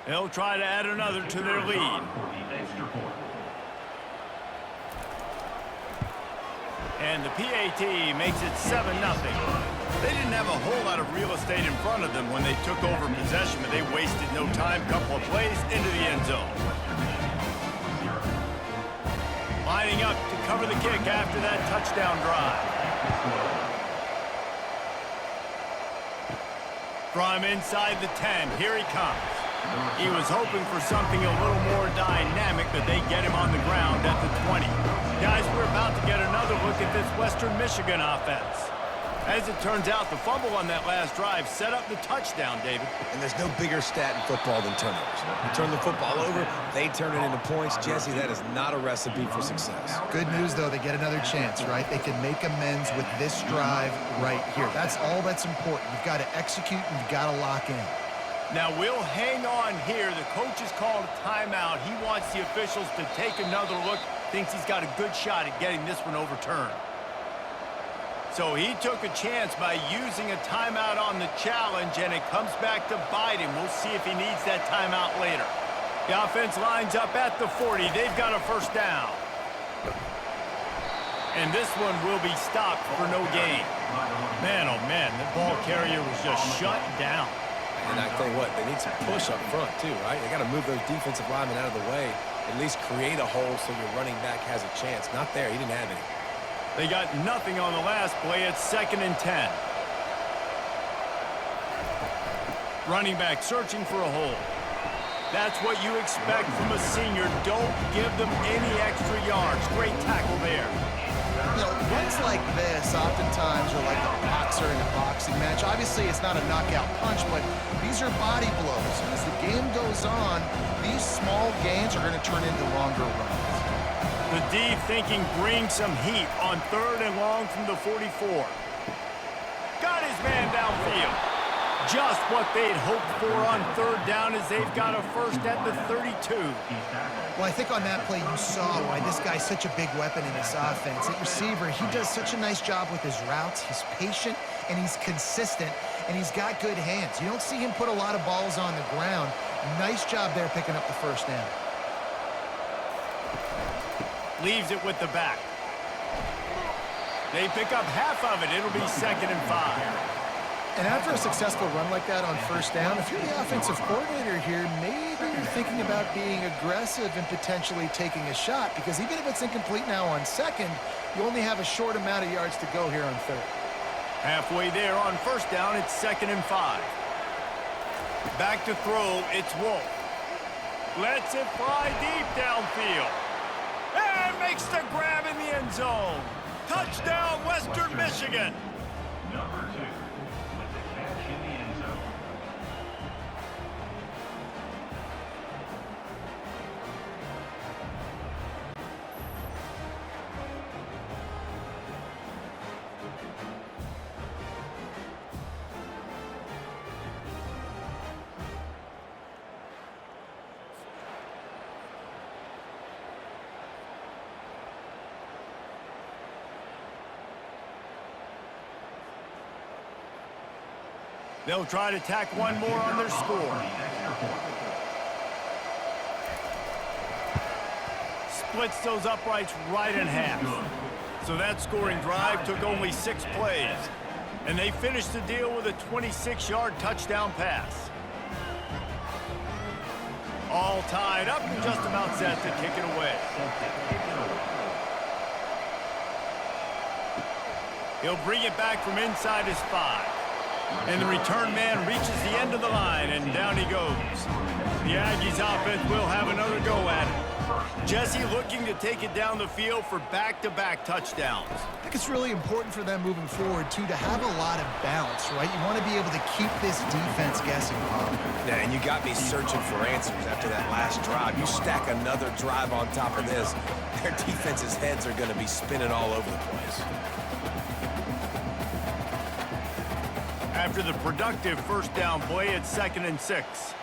They'll try to add another to their lead. And the PAT makes it 7-0. They didn't have a whole lot of real estate in front of them when they took over possession, but they wasted no time. Couple of plays into the end zone. Lining up to cover the kick after that touchdown drive. From inside the 10, here he comes. He was hoping for something a little more dynamic, but they get him on the ground at the 20. Guys, we're about to get another look at this Western Michigan offense. As it turns out, the fumble on that last drive set up the touchdown, David. And there's no bigger stat in football than turnovers. You turn the football over, they turn it into points. Jesse, that is not a recipe for success. Good news, though, they get another chance, right? They can make amends with this drive right here. That's all that's important. You've got to execute and you've got to lock in. Now, we'll hang on here. The coach has called a timeout. He wants the officials to take another look. Thinks he's got a good shot at getting this one overturned. So he took a chance by using a timeout on the challenge, and it comes back to bite him. We'll see if he needs that timeout later. The offense lines up at the 40. They've got a first down. And this one will be stopped for no gain. Man, oh man, the ball carrier was just shut down. And I tell you what, they need some push up front too, right? They got to move those defensive linemen out of the way, at least create a hole so your running back has a chance. Not there, he didn't have any. They got nothing on the last play. It's 2nd and 10. Running back searching for a hole. That's what you expect from a senior. Don't give them any extra yards. Great tackle there. Runs like this oftentimes are like a boxer in a boxing match. Obviously, it's not a knockout punch, but these are body blows. And as the game goes on, these small gains are going to turn into longer runs. The D thinking bring some heat on 3rd and long from the 44. Got his man downfield. Just what they'd hoped for on 3rd down as they've got a first at the 32. Well, I think on that play you saw why this guy's such a big weapon in this offense. At receiver, he does such a nice job with his routes. He's patient, and he's consistent, and he's got good hands. You don't see him put a lot of balls on the ground. Nice job there picking up the first down. Leaves it with the back. They pick up half of it. It'll be 2nd and 5. And after a successful run like that on first down, if you're the offensive coordinator here, maybe you're thinking about being aggressive and potentially taking a shot, because even if it's incomplete now on 2nd, you only have a short amount of yards to go here on 3rd. Halfway there on first down, it's 2nd and 5. Back to throw, it's Wolf. Lets it fly deep downfield. And makes the grab in the end zone. Touchdown, Western Michigan. Number 2 with the catch in the end zone. They'll try to tack one more on their score. Splits those uprights right in half. So that scoring drive took only 6 plays. And they finished the deal with a 26-yard touchdown pass. All tied up and just about set to kick it away. He'll bring it back from inside his 5. And the return man reaches the end of the line, and down he goes. The Aggies offense will have another go at it. Jesse looking to take it down the field for back-to-back touchdowns. I think it's really important for them moving forward, too, to have a lot of bounce, right? You want to be able to keep this defense guessing, Bob. Yeah, and you got me searching for answers after that last drive. You stack another drive on top of this, their defense's heads are going to be spinning all over the place. After the productive first down play, it's 2nd and 6.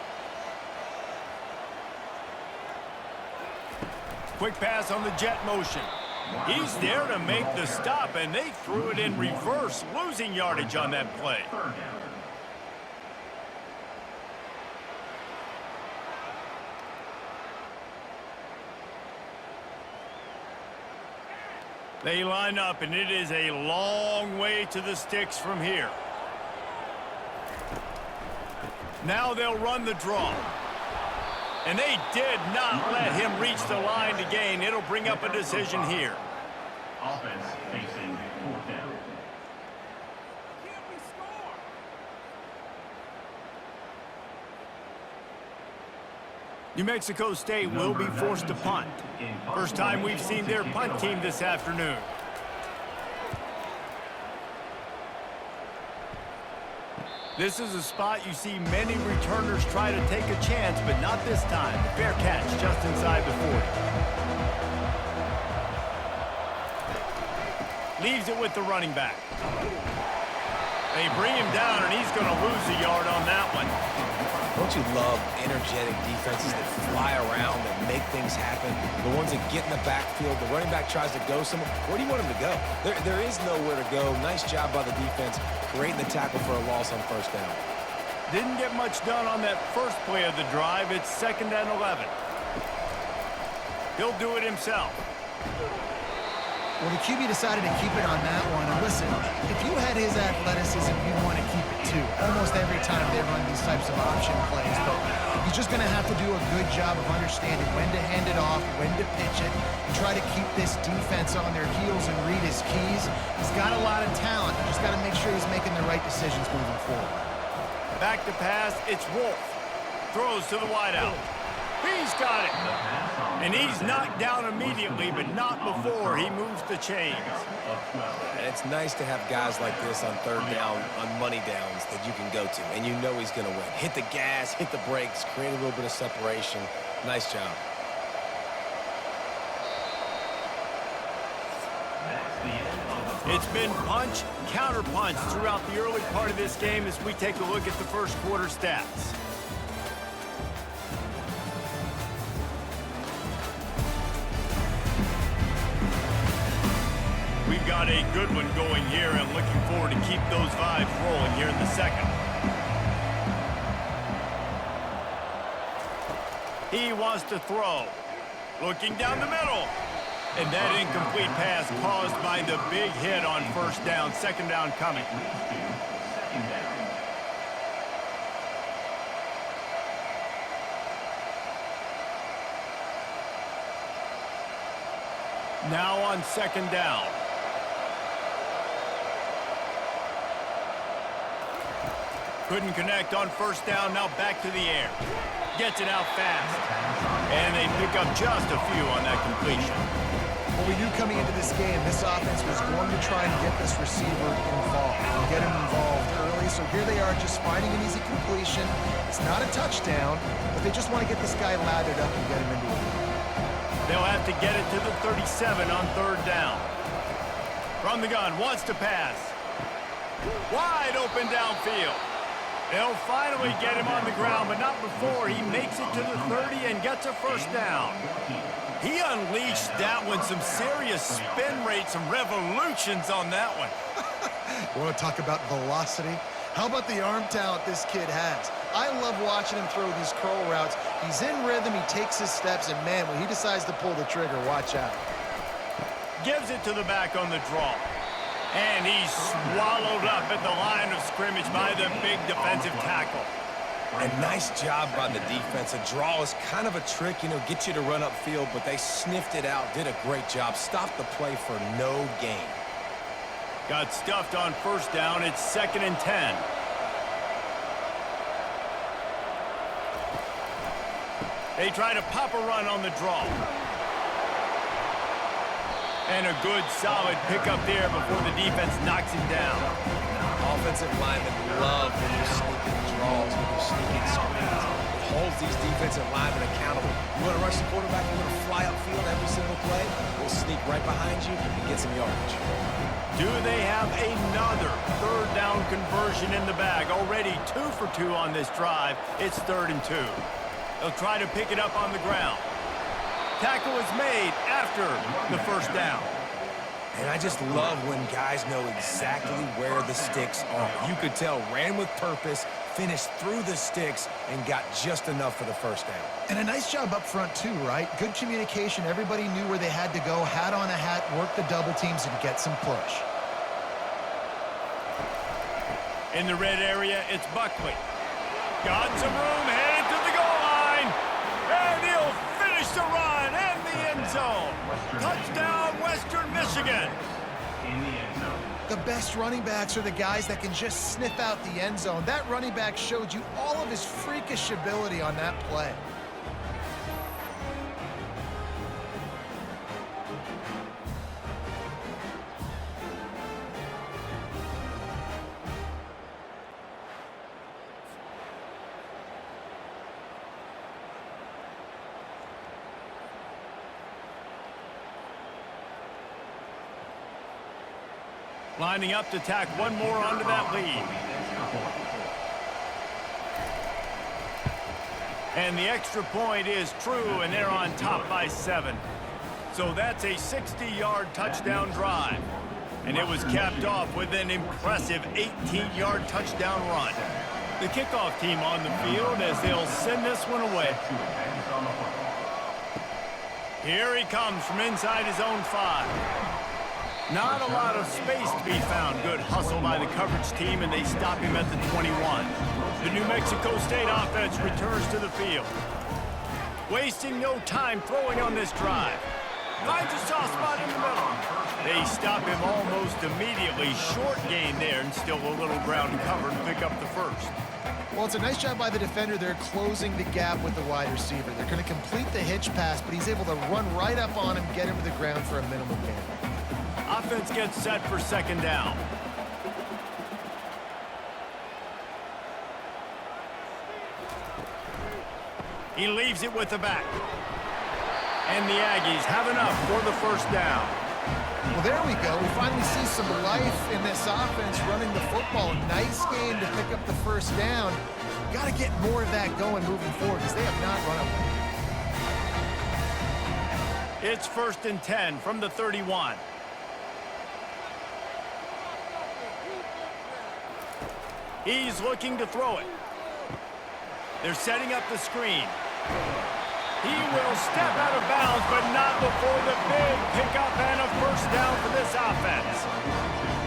Quick pass on the jet motion. He's there to make the stop, and they threw it in reverse, losing yardage on that play. They line up, and it is a long way to the sticks from here. Now they'll run the draw. And they did not let him reach the line to gain. It'll bring up a decision here. Offense facing 4th down. New Mexico State will be forced to punt. First time we've seen their punt team this afternoon. This is a spot you see many returners try to take a chance, but not this time. Fair catch just inside the 40. Leaves it with the running back. They bring him down, and he's going to lose a yard on that one. Don't you love energetic defenses that fly around and make things happen? The ones that get in the backfield, the running back tries to go somewhere. Where do you want him to go? There is nowhere to go. Nice job by the defense. Great in the tackle for a loss on first down. Didn't get much done on that first play of the drive. It's 2nd and 11. He'll do it himself. Well, the QB decided to keep it on that one. And listen, if you had his athleticism, you'd want to keep it too. Almost every time they run these types of option plays. But he's just going to have to do a good job of understanding when to hand it off, when to pitch it, and try to keep this defense on their heels and read his keys. He's got a lot of talent. You just got to make sure he's making the right decisions moving forward. Back to pass, it's Wolf. Throws to the wideout. He's got it. And he's knocked down immediately, but not before he moves the chains. And it's nice to have guys like this on third down, on money downs that you can go to, and you know he's going to win. Hit the gas, hit the brakes, create a little bit of separation. Nice job. It's been punch, counter-punch throughout the early part of this game as we take a look at the first quarter stats. We've got a good one going here and looking forward to keep those vibes rolling here in the second. He wants to throw. Looking down the middle. And that incomplete pass caused by the big hit on first down. Second down coming. Now on second down. Couldn't connect on first down. Now back to the air. Gets it out fast. And they pick up just a few on that completion. Well, we knew coming into this game, this offense was going to try and get this receiver involved and get him involved early. So here they are just finding an easy completion. It's not a touchdown, but they just want to get this guy lathered up and get him into it. They'll have to get it to the 37 on third down. From the gun, wants to pass. Wide open downfield. They'll finally get him on the ground, but not before he makes it to the 30 and gets a first down. He unleashed that one, some serious spin rates, some revolutions on that one. You want to talk about velocity? How about the arm talent this kid has? I love watching him throw these curl routes. He's in rhythm, he takes his steps, and man, when he decides to pull the trigger, watch out. Gives it to the back on the draw. And he's swallowed up at the line of scrimmage by the big defensive tackle. And nice job by the defense. A draw is kind of a trick, get you to run upfield, but they sniffed it out, did a great job. Stopped the play for no gain. Got stuffed on first down. It's 2nd and 10. They try to pop a run on the draw. And a good, solid pickup there before the defense knocks him down. Offensive linemen love when you're sneaking draws, when you're sneaking screens. It holds these defensive linemen accountable. You want to rush the quarterback, you want to fly upfield every single play, we'll sneak right behind you and get some yardage. Do they have another third down conversion in the bag? Already 2 for 2 on this drive. It's 3rd and 2. They'll try to pick it up on the ground. Tackle is made after the first down. And I just love when guys know exactly where the sticks are. You could tell, ran with purpose, finished through the sticks, and got just enough for the first down. And a nice job up front too, right? Good communication. Everybody knew where they had to go, hat on a hat, work the double teams, and get some push. In the red area, it's Buckley. Got some room, headed to the goal line. And he'll finish the run in the end zone. Touchdown, Western Michigan. In the end zone. The best running backs are the guys that can just sniff out the end zone. That running back showed you all of his freakish ability on that play. Lining up to tack one more onto that lead. And the extra point is true, and they're on top by 7. So that's a 60-yard touchdown drive. And it was capped off with an impressive 18-yard touchdown run. The kickoff team on the field as they'll send this one away. Here he comes from inside his own 5. Not a lot of space to be found. Good hustle by the coverage team, and they stop him at the 21. The New Mexico State offense returns to the field. Wasting no time throwing on this drive. Finds a soft spot in the middle. They stop him almost immediately. Short gain there, and still a little ground covered to pick up the first. Well, it's a nice job by the defender. They're closing the gap with the wide receiver. They're going to complete the hitch pass, but he's able to run right up on him, get him to the ground for a minimal gain. Offense gets set for second down. He leaves it with the back. And the Aggies have enough for the first down. Well, there we go. We finally see some life in this offense running the football. Nice game to pick up the first down. Got to get more of that going moving forward because they have not run away. It's 1st and 10 from the 31. He's looking to throw it. They're setting up the screen. He will step out of bounds, but not before the big pickup and a first down for this offense.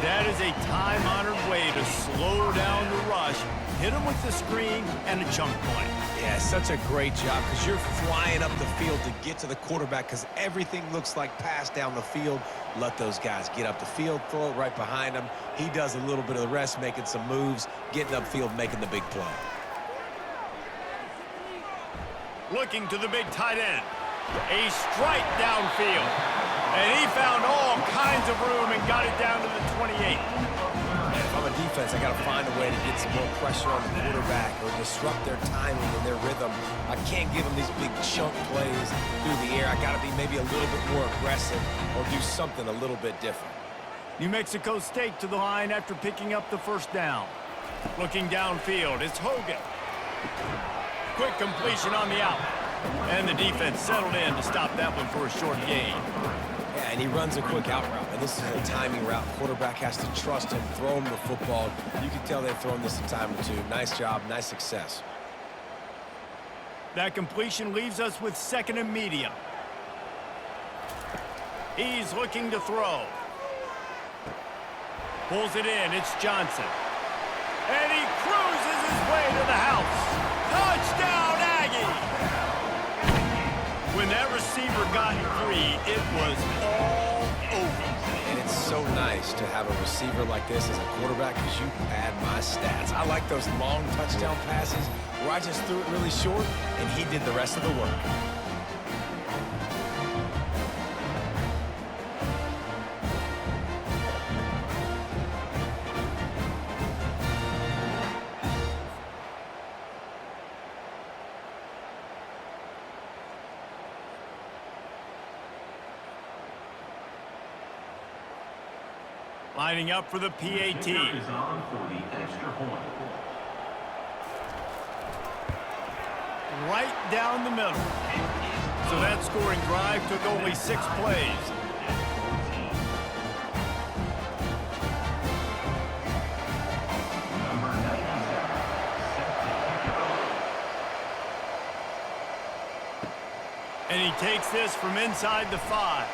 That is a time-honored way to slow down the rush, hit him with the screen, and a chunk play. Yeah, such a great job because you're flying up the field to get to the quarterback because everything looks like pass down the field. Let those guys get up the field, throw it right behind him. He does a little bit of the rest, making some moves, getting upfield, making the big play. Looking to the big tight end. A strike downfield. And he found all kinds of room and got it down to the 28. And if I'm a defense, I got to find a way to get some more pressure on the quarterback or disrupt their timing and their rhythm. I can't give them these big chunk plays through the air. I got to be maybe a little bit more aggressive or do something a little bit different. New Mexico State to the line after picking up the first down. Looking downfield, it's Hogan. Quick completion on the out. And the defense settled in to stop that one for a short gain. Yeah, and he runs a quick out route. And this is a timing route. Quarterback has to trust him, throw him the football. You can tell they've thrown this a time or two. Nice job, nice success. That completion leaves us with 2nd and medium. He's looking to throw. Pulls it in, it's Johnson. And he cruises his way to the house. Touchdown, Aggie! When that receiver got free, it was all over. And it's so nice to have a receiver like this as a quarterback because you pad my stats. I like those long touchdown passes where I just threw it really short and he did the rest of the work. Lining up for the PAT. Is on for the extra point. Right down the middle. So that scoring drive took only 6 plays. Number 97. And he takes this from inside the 5.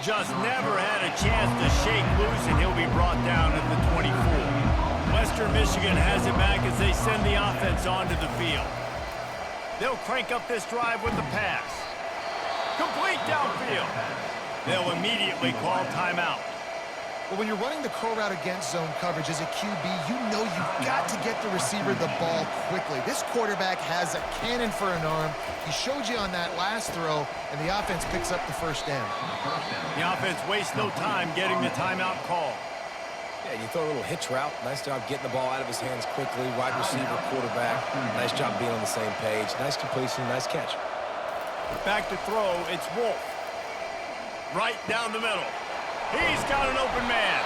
Just never had a chance to shake loose, and he'll be brought down at the 24. Western Michigan has it back as they send the offense onto the field. They'll crank up this drive with the pass. Complete downfield. They'll immediately call timeout. But when you're running the curl route against zone coverage as a QB, you know you've got to get the receiver the ball quickly. This quarterback has a cannon for an arm. He showed you on that last throw, and the offense picks up the first down. The offense wastes no time getting the timeout call. Yeah, you throw a little hitch route. Nice job getting the ball out of his hands quickly. Wide receiver, quarterback. Nice job being on the same page. Nice completion, nice catch. Back to throw, it's Wolf. Right down the middle. He's got an open man.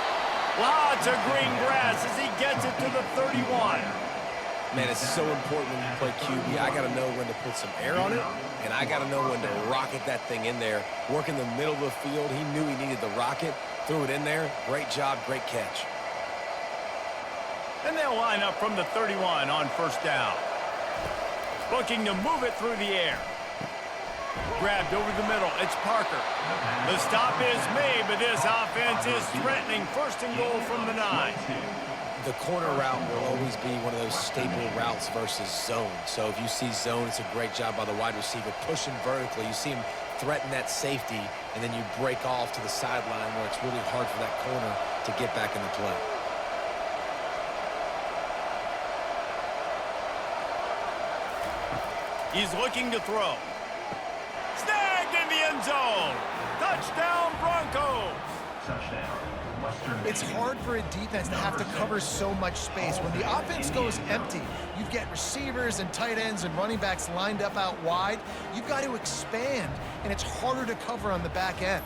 Lots of green grass as he gets it to the 31. Man, it's so important when you play QB. I got to know when to put some air on it, and I got to know when to rocket that thing in there. Work in the middle of the field. He knew he needed the rocket. Threw it in there. Great job, great catch. And they'll line up from the 31 on first down. Looking to move it through the air. Grabbed over the middle. It's Parker. The stop is made, but this offense is threatening. 1st and goal from the 9. The corner route will always be one of those staple routes versus zone. So if you see zone, it's a great job by the wide receiver pushing vertically. You see him threaten that safety, and then you break off to the sideline where it's really hard for that corner to get back in the play. He's looking to throw. Snagged in the end zone. Touchdown, Broncos. Touchdown. Western It's hard for a defense to have to cover so much space. When the offense goes empty, you get receivers and tight ends and running backs lined up out wide. You've got to expand, and it's harder to cover on the back end.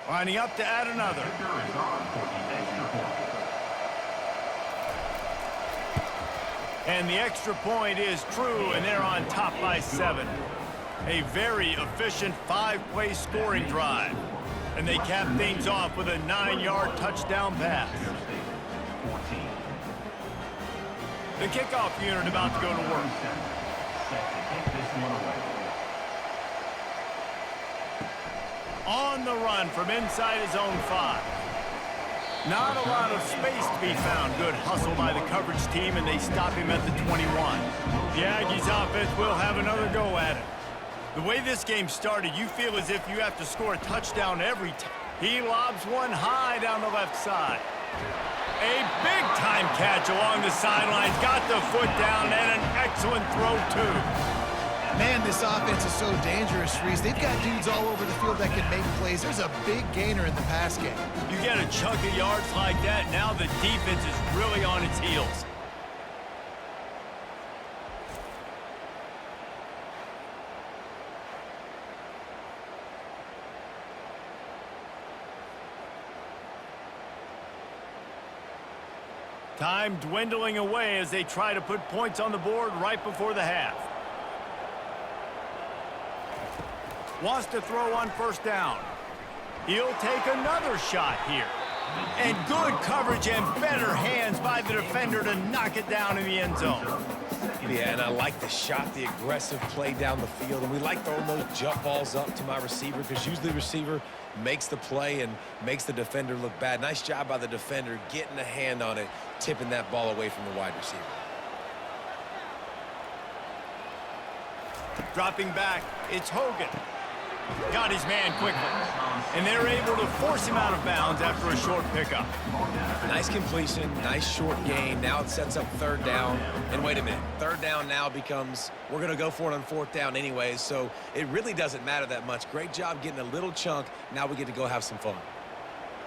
Lining up to add another. Kicker is on for the extra point. And the extra point is true, and they're on top by 7. A very efficient 5-play scoring drive. And they cap things off with a 9-yard touchdown pass. 14. The kickoff unit about to go to work. Set to kick this one away. On the run from inside his own 5. Not a lot of space to be found. Good hustle by the coverage team, and they stop him at the 21. The Aggies offense will have another go at it. The way this game started, you feel as if you have to score a touchdown every time. He lobs one high down the left side. A big-time catch along the sidelines. Got the foot down, and an excellent throw, too. Man, this offense is so dangerous, Reese. They've got dudes all over the field that can make plays. There's a big gainer in the pass game. You get a chunk of yards like that, now the defense is really on its heels. Time dwindling away as they try to put points on the board right before the half. Wants to throw on first down. He'll take another shot here. And good coverage and better hands by the defender to knock it down in the end zone. Yeah, and I like the shot, the aggressive play down the field. And we like throwing those jump balls up to my receiver because usually the receiver makes the play and makes the defender look bad. Nice job by the defender getting a hand on it, tipping that ball away from the wide receiver. Dropping back, it's Hogan. Got his man quickly. And they're able to force him out of bounds after a short pickup. Nice completion, nice short gain. Now it sets up third down. And wait a minute, third down now becomes, we're going to go for it on fourth down anyways, so it really doesn't matter that much. Great job getting a little chunk. Now we get to go have some fun.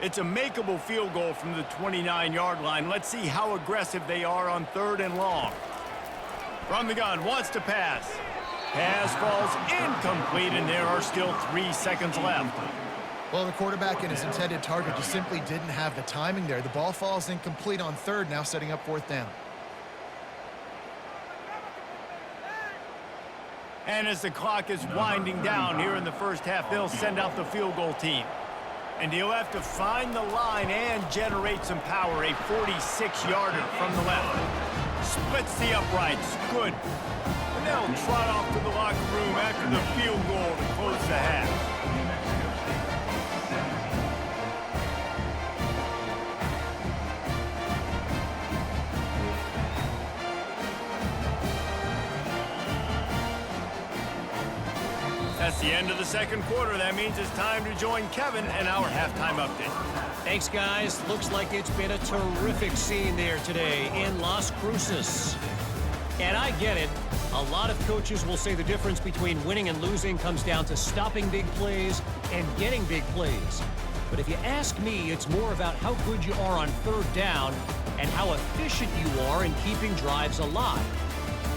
It's a makeable field goal from the 29-yard line. Let's see how aggressive they are on 3rd and long. From the gun, wants to pass. Pass falls incomplete, and there are still 3 seconds left. Well, the quarterback and his intended target just simply didn't have the timing there. The ball falls incomplete on 3rd, now setting up 4th down. And as the clock is winding down here in the first half, they'll send out the field goal team. And he'll have to find the line and generate some power. A 46-yarder from the left. Splits the uprights. Good. And they'll trot off to the locker room after the field goal to close the half. That's the end of the second quarter. That means it's time to join Kevin and our halftime update. Thanks, guys. Looks like it's been a terrific scene there today in Las Cruces. And I get it. A lot of coaches will say the difference between winning and losing comes down to stopping big plays and getting big plays. But if you ask me, it's more about how good you are on 3rd down and how efficient you are in keeping drives alive.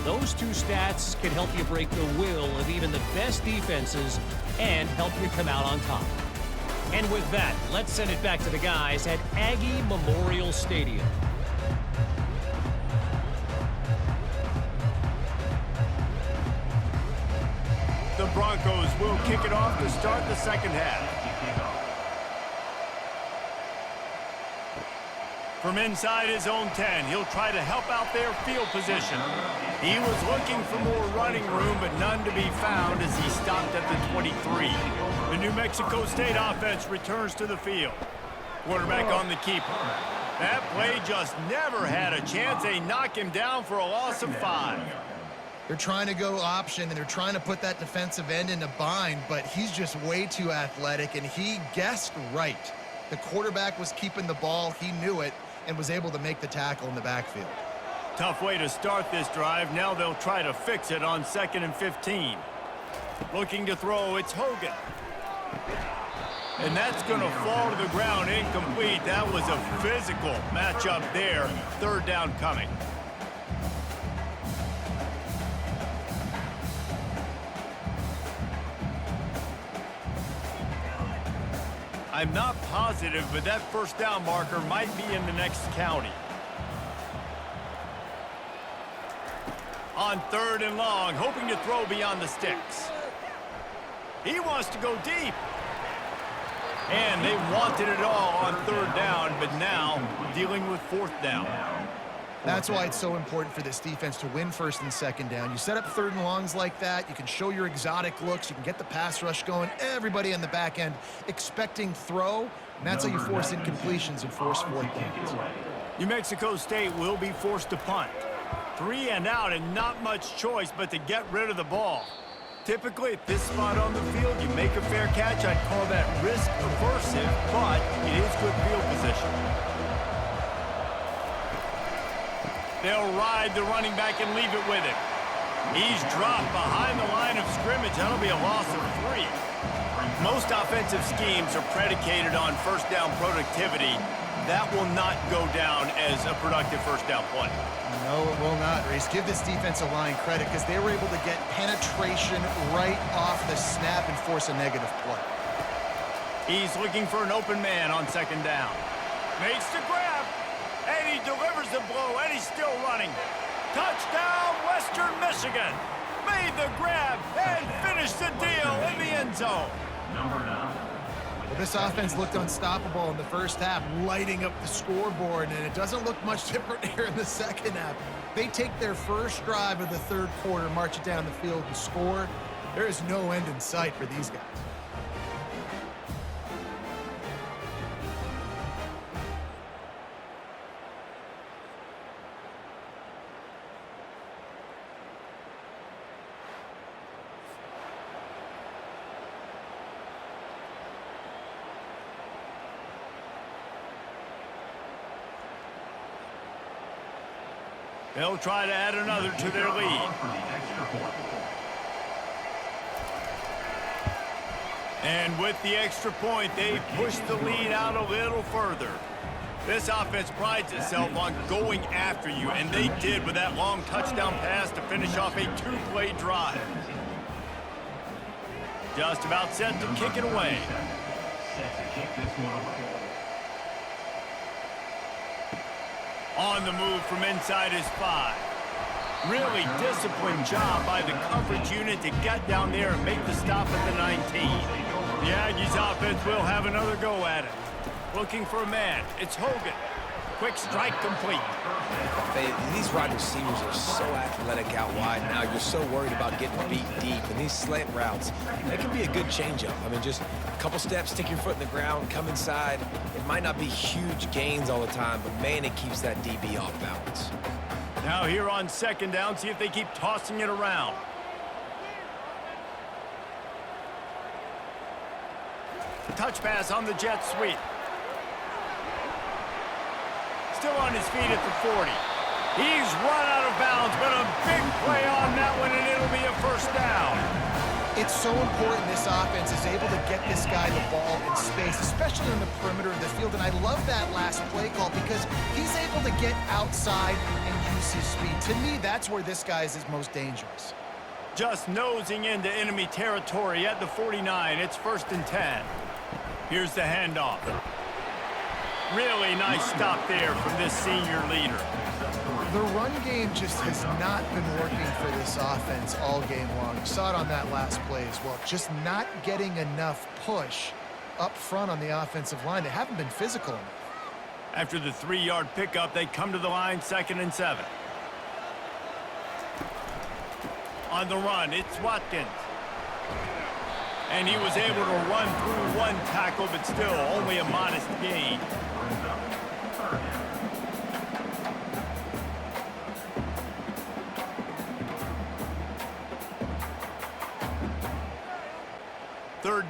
Those two stats can help you break the will of even the best defenses and help you come out on top. And with that, let's send it back to the guys at Aggie Memorial Stadium. The Broncos will kick it off to start the second half. From inside his own 10, he'll try to help out their field position. He was looking for more running room, but none to be found as he stopped at the 23. The New Mexico State offense returns to the field. Quarterback on the keeper. That play just never had a chance. They knock him down for a loss of 5. They're trying to go option, and they're trying to put that defensive end in a bind, but he's just way too athletic, and he guessed right. The quarterback was keeping the ball. He knew it and was able to make the tackle in the backfield. Tough way to start this drive. Now they'll try to fix it on 2nd and 15. Looking to throw, it's Hogan. And that's going to fall to the ground incomplete. That was a physical matchup there. 3rd down coming. I'm not positive, but that 1st down marker might be in the next county. On 3rd and long, hoping to throw beyond the sticks. He wants to go deep. And they wanted it all on 3rd down, but now dealing with 4th down. That's why it's so important for this defense to win 1st and 2nd down. You set up 3rd and longs like that, you can show your exotic looks, you can get the pass rush going, everybody on the back end expecting throw, and that's how you force incompletions and force 4th downs. New Mexico State will be forced to punt. 3 and out and not much choice but to get rid of the ball. Typically, at this spot on the field, you make a fair catch. I'd call that risk aversive, but it is good field position. They'll ride the running back and leave it with him. He's dropped behind the line of scrimmage. That'll be a loss of 3. Most offensive schemes are predicated on 1st down productivity. That will not go down as a productive 1st down play. No, it will not, Reese. Give this defensive line credit because they were able to get penetration right off the snap and force a negative play. He's looking for an open man on 2nd down. Makes the grab, and he delivers the blow, and he's still running. Touchdown, Western Michigan. Made the grab and finished the deal in the end zone. Number 9. Well, this offense looked unstoppable in the 1st half, lighting up the scoreboard, and it doesn't look much different here in the 2nd half. They take their 1st drive of the 3rd quarter, march it down the field, and score. There is no end in sight for these guys. They'll try to add another to their lead. And with the extra point, they push the lead out a little further. This offense prides itself on going after you, and they did with that long touchdown pass to finish off a 2-play drive. Just about set to kick it away. Set to kick this one away. On the move from inside his 5. Really disciplined job by the coverage unit to get down there and make the stop at the 19. The Aggies offense will have another go at it. Looking for a man. It's Hogan. Quick strike complete. These wide receivers are so athletic out wide now. You're so worried about getting beat deep. And these slant routes, that can be a good changeup. I mean, just a couple steps, stick your foot in the ground, come inside. It might not be huge gains all the time, but, man, it keeps that DB off balance. Now here on 2nd down, see if they keep tossing it around. Touch pass on the jet sweep. Still on his feet at the 40. He's run out of bounds, but a big play on that one, and it'll be a 1st down. It's so important this offense is able to get this guy the ball in space, especially in the perimeter of the field. And I love that last play call because he's able to get outside and use his speed. To me, that's where this guy is his most dangerous. Just nosing into enemy territory at the 49. It's 1st and 10. Here's the handoff. Really nice stop there from this senior leader. The run game just has not been working for this offense all game long. You saw it on that last play as well. Just not getting enough push up front on the offensive line. They haven't been physical enough. After the 3-yard pickup, they come to the line, 2nd and 7. On the run, it's Watkins. And he was able to run through one tackle, but still only a modest gain.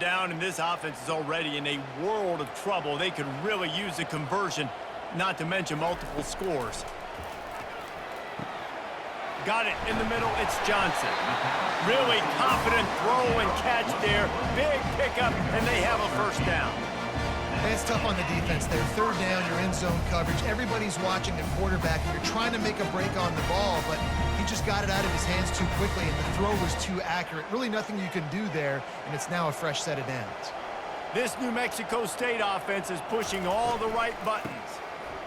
down, and this offense is already in a world of trouble. They could really use a conversion, not to mention multiple scores. Got it in the middle. It's Johnson. Really confident throw and catch there. Big pickup, and they have a first down. And it's tough on the defense there. Third down, you're in zone coverage. Everybody's watching the quarterback, and you're trying to make a break on the ball, but he just got it out of his hands too quickly, and the throw was too accurate. Really nothing you can do there, and it's now a fresh set of downs. This New Mexico State offense is pushing all the right buttons.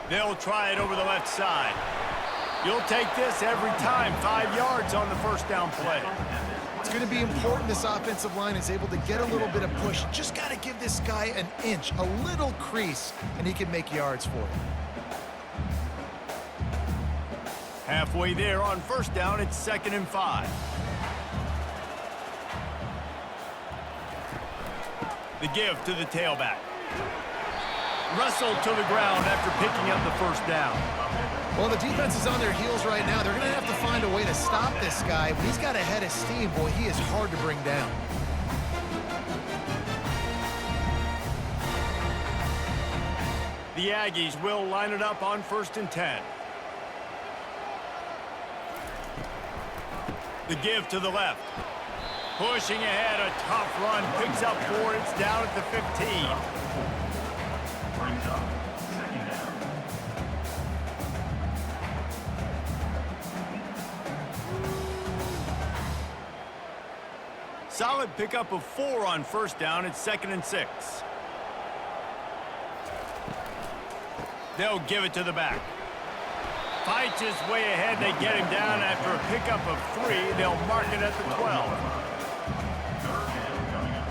They'll try it over the left side. You'll take this every time. 5 yards on the first down play. It's going to be important this offensive line is able to get a little bit of push. Just got to give this guy an inch, a little crease, and he can make yards for it. Halfway there on first down, it's 2nd and 5. The give to the tailback. Wrestled to the ground after picking up the first down. Well, the defense is on their heels right now. They're going to have to find a way to stop this guy. But he's got a head of steam. Boy, he is hard to bring down. The Aggies will line it up on 1st and 10. The give to the left. Pushing ahead, a tough run. Picks up 4. It's down at the 15. Brings up 2nd down. Solid pickup of 4 on first down. It's 2nd and 6. They'll give it to the back. Fights his way ahead. They get him down after a pickup of 3. They'll mark it at the 12. 3rd down coming up.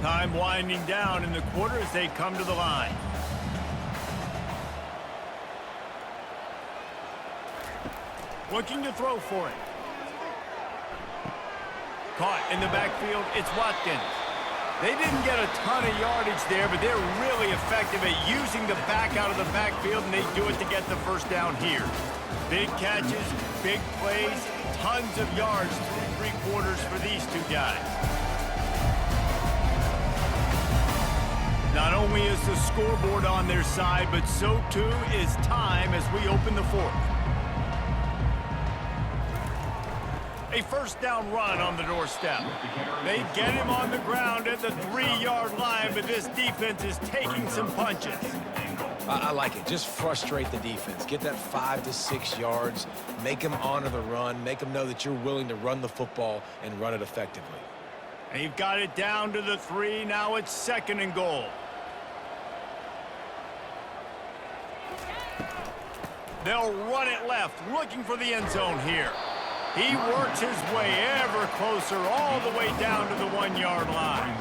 Time winding down in the quarter as they come to the line. Looking to throw for it. Caught in the backfield, it's Watkins. They didn't get a ton of yardage there, but they're really effective at using the back out of the backfield, and they do it to get the first down here. Big catches, big plays, tons of yards through 3 quarters for these two guys. Not only is the scoreboard on their side, but so too is time as we open the 4th. A first down run on the doorstep. They get him on the ground at the 3-yard line, but this defense is taking some punches. I like it. Just frustrate the defense. Get that 5 to 6 yards. Make them honor the run. Make them know that you're willing to run the football and run it effectively. They've got it down to the 3. Now it's 2nd and goal. They'll run it left, looking for the end zone here. He works his way ever closer, all the way down to the 1-yard line.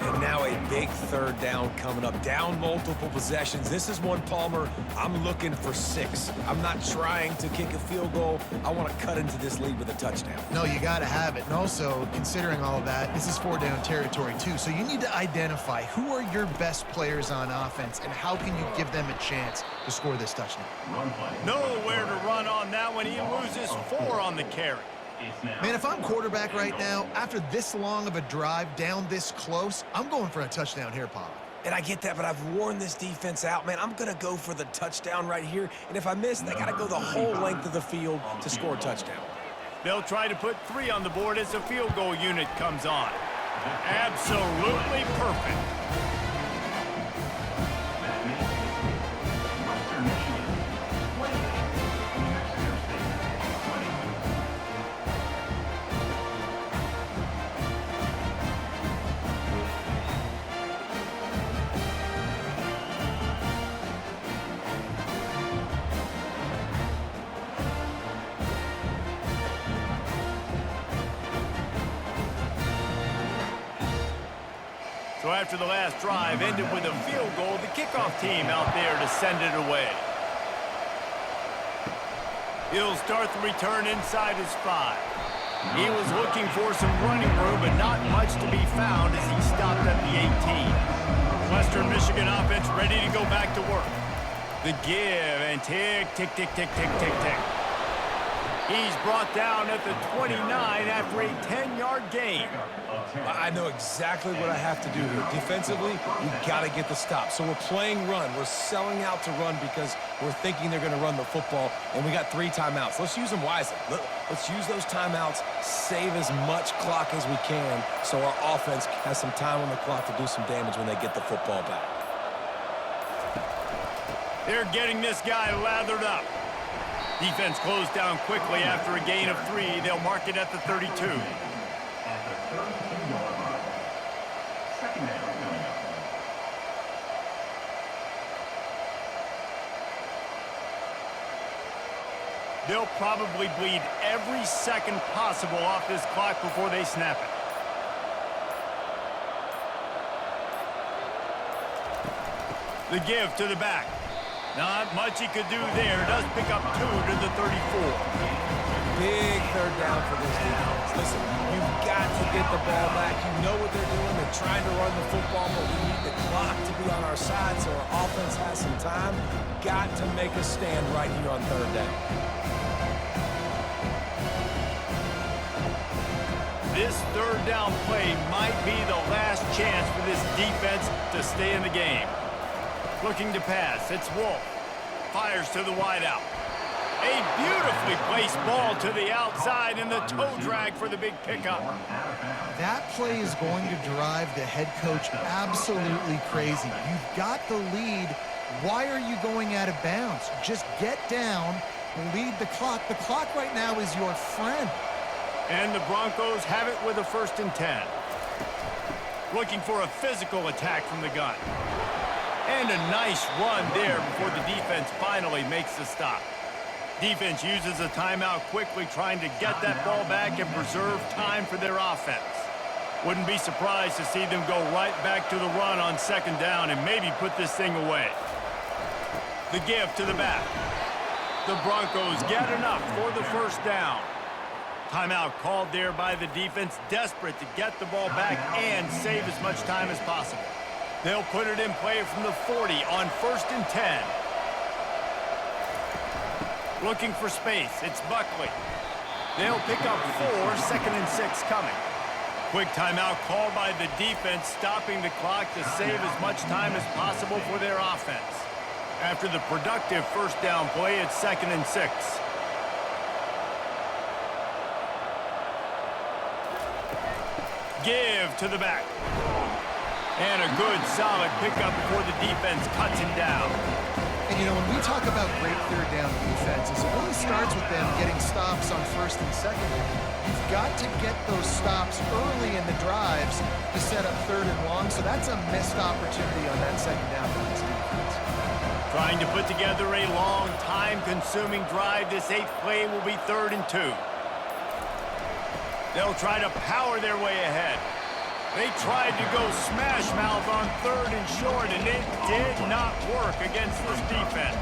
And now a big 3rd down coming up. Down multiple possessions. This is one, Palmer, I'm looking for 6. I'm not trying to kick a field goal. I want to cut into this lead with a touchdown. No, you got to have it. And also, considering all of that, this is 4-down territory too. So you need to identify who are your best players on offense and how can you give them a chance to score this touchdown. Nowhere to run on that one. He loses 4 on the carry. Man, if I'm quarterback right now, after this long of a drive down this close, I'm going for a touchdown here, Paul. And I get that, but I've worn this defense out, man. I'm going to go for the touchdown right here. And if I miss, they got to go the whole length of the field to score a touchdown. They'll try to put 3 on the board as the field goal unit comes on. Absolutely perfect. So after the last drive ended with a field goal, the kickoff team out there to send it away. He'll start the return inside his 5. He was looking for some running room, but not much to be found as he stopped at the 18. Western Michigan offense ready to go back to work. The give, and tick, tick, tick, tick, tick, tick, tick. He's brought down at the 29 after a 10-yard gain. I know exactly what I have to do here. Defensively, we've got to get the stop. So we're playing run. We're selling out to run because we're thinking they're going to run the football, and we got 3 timeouts. Let's use them wisely. Let's use those timeouts, save as much clock as we can so our offense has some time on the clock to do some damage when they get the football back. They're getting this guy lathered up. Defense closed down quickly after a gain of 3. They'll mark it at the 32. At the 32-yard line. Second down coming up. They'll probably bleed every second possible off this clock before they snap it. The give to the back. Not much he could do there. Does pick up 2 to the 34. Big third down for this defense. Listen, you've got to get the ball back. You know what they're doing. They're trying to run the football, but we need the clock to be on our side so our offense has some time. Got to make a stand right here on third down. This third down play might be the last chance for this defense to stay in the game. Looking to pass, it's Wolf. Fires to the wideout. A beautifully placed ball to the outside and the toe drag for the big pickup. That play is going to drive the head coach absolutely crazy. You've got the lead. Why are you going out of bounds? Just get down, lead the clock. The clock right now is your friend. And the Broncos have it with a 1st and 10. Looking for a physical attack from the gun. And a nice run there before the defense finally makes the stop. Defense uses a timeout quickly, trying to get that ball back and preserve time for their offense. Wouldn't be surprised to see them go right back to the run on 2nd down and maybe put this thing away. The give to the back. The Broncos get enough for the 1st down. Timeout called there by the defense, desperate to get the ball back and save as much time as possible. They'll put it in play from the 40 on 1st and 10. Looking for space, it's Buckley. They'll pick up 4, 2nd and 6 coming. Quick timeout called by the defense, stopping the clock to save as much time as possible for their offense. After the productive 1st down play, it's 2nd and 6. Give to the back. And a good, solid pickup before the defense cuts him down. And, you know, when we talk about great third down defenses, it really starts with them getting stops on 1st and 2nd. You've got to get those stops early in the drives to set up 3rd and long, so that's a missed opportunity on that 2nd down for this defense. Trying to put together a long, time-consuming drive, this 8th play will be 3rd and 2. They'll try to power their way ahead. They tried to go smash mouth on 3rd and short, and it did not work against this defense.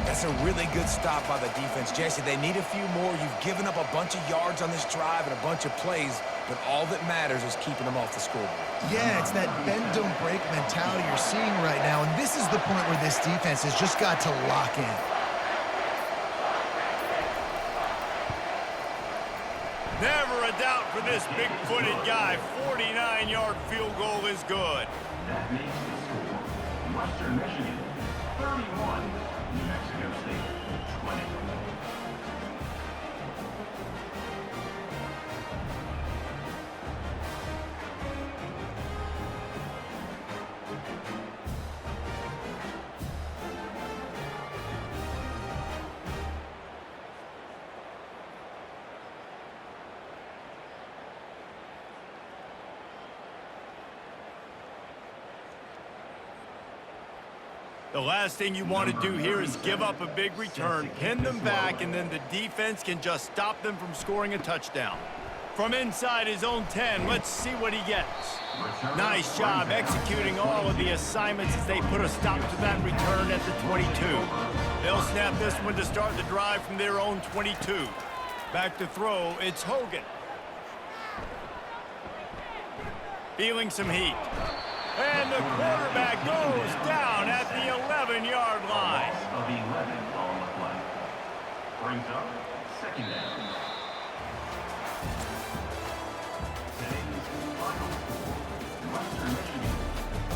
That's a really good stop by the defense. Jesse, they need a few more. You've given up a bunch of yards on this drive and a bunch of plays, but all that matters is keeping them off the scoreboard. Yeah, it's that bend, don't break mentality you're seeing right now, and this is the point where this defense has just got to lock in. Never a doubt for this big-footed guy. 49-yard field goal is good. That makes the score Western Michigan 31, New Mexico State 20. The last thing you want to do here is give up a big return, pin them back, and then the defense can just stop them from scoring a touchdown. From inside his own 10, let's see what he gets. Nice job executing all of the assignments as they put a stop to that return at the 22. They'll snap this one to start the drive from their own 22. Back to throw, it's Hogan. Feeling some heat. And the quarterback goes down at the 11-yard line. Of 11 on the play. Brings up second down. Today's final score, Western Michigan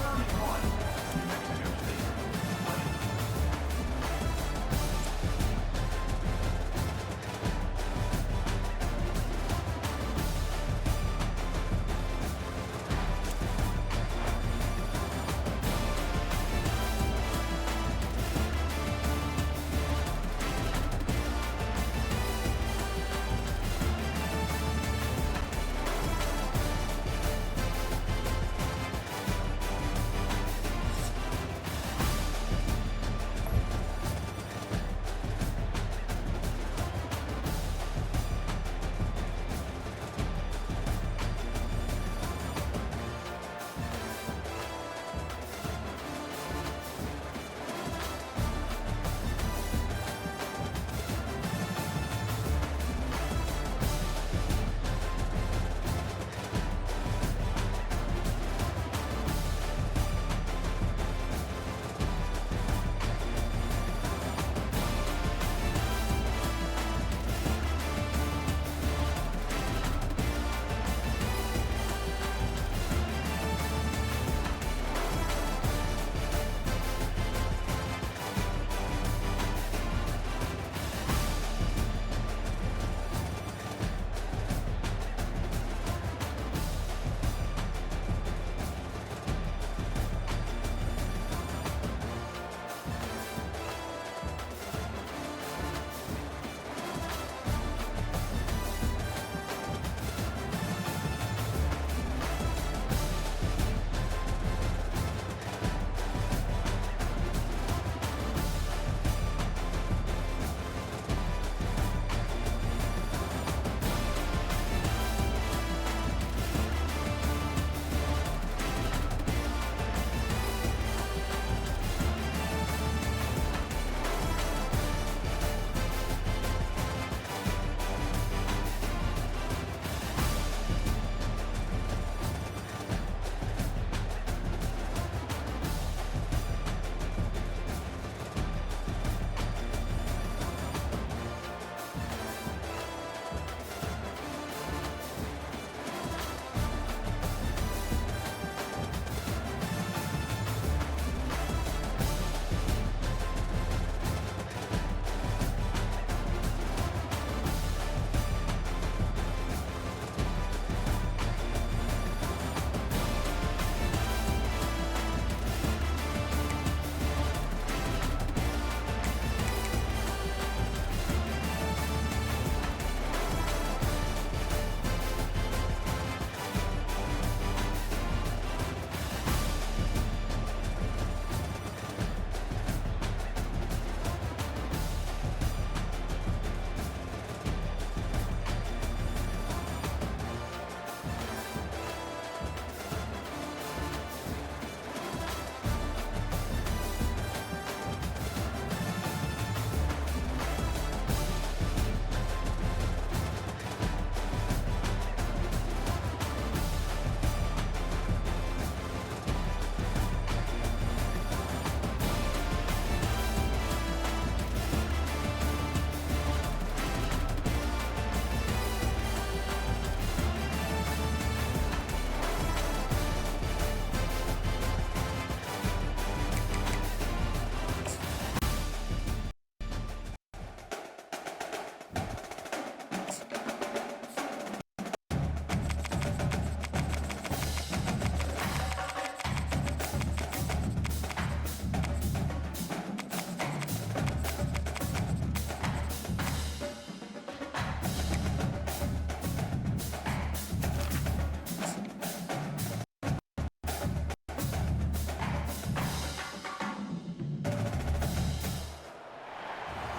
31, New Mexico State 20.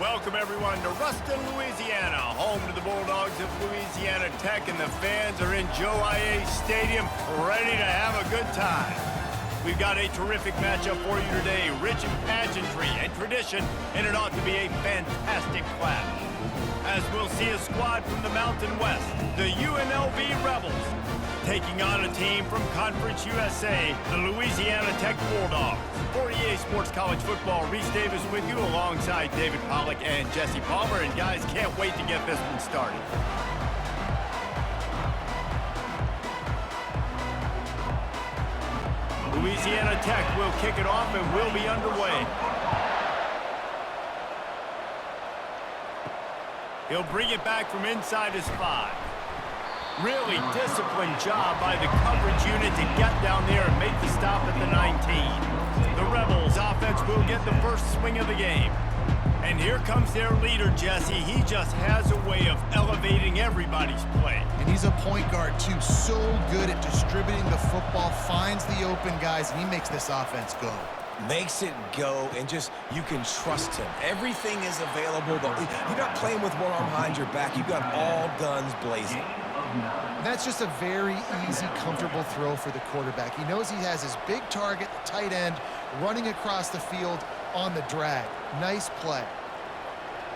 Welcome, everyone, to Ruston, Louisiana, home to the Bulldogs of Louisiana Tech, and the fans are in Joe I.A. Stadium ready to have a good time. We've got a terrific matchup for you today, rich in pageantry and tradition, and it ought to be a fantastic clash. As we'll see a squad from the Mountain West, the UNLV Rebels, taking on a team from Conference USA, the Louisiana Tech Bulldogs. For EA Sports College Football, Reese Davis with you alongside David Pollack and Jesse Palmer. And guys, can't wait to get this one started. Louisiana Tech will kick it off and will be underway. He'll bring it back from inside his 5. Really disciplined job by the coverage unit to get down there and make the stop at the 19. The Rebels offense will get the first swing of the game. And here comes their leader, Jesse. He just has a way of elevating everybody's play. And he's a point guard, too. So good at distributing the football, finds the open guys, and he makes this offense go. Makes it go, and just, you can trust him. Everything is available. You're not playing with one arm behind your back. You've got all guns blazing. That's just a very easy, comfortable throw for the quarterback. He knows he has his big target, the tight end, running across the field on the drag. Nice play.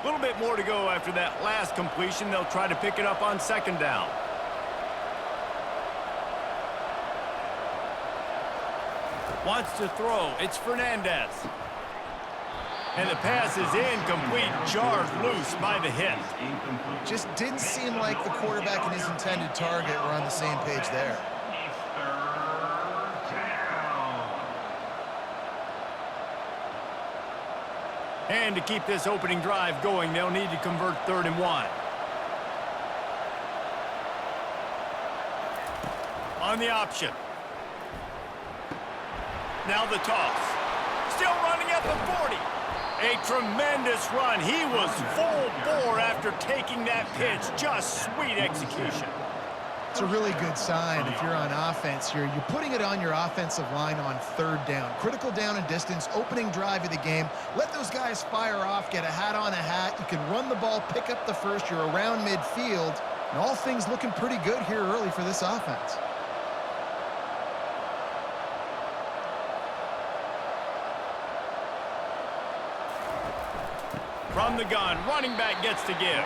A little bit more to go after that last completion. They'll try to pick it up on second down. Wants to throw. It's Fernandez. And the pass is incomplete. Jarred loose by the hit. Just didn't seem like the quarterback and his intended target were on the same page there. And to keep this opening drive going, they'll need to convert 3rd and 1. On the option. Now the toss. Still running at the 40. A tremendous run. He was full bore after taking that pitch. Just sweet execution. It's a really good sign if you're on offense here. You're putting it on your offensive line on 3rd down. Critical down and distance, opening drive of the game. Let those guys fire off, get a hat on a hat. You can run the ball, pick up the first. You're around midfield. And all things looking pretty good here early for this offense. From the gun, running back gets to give.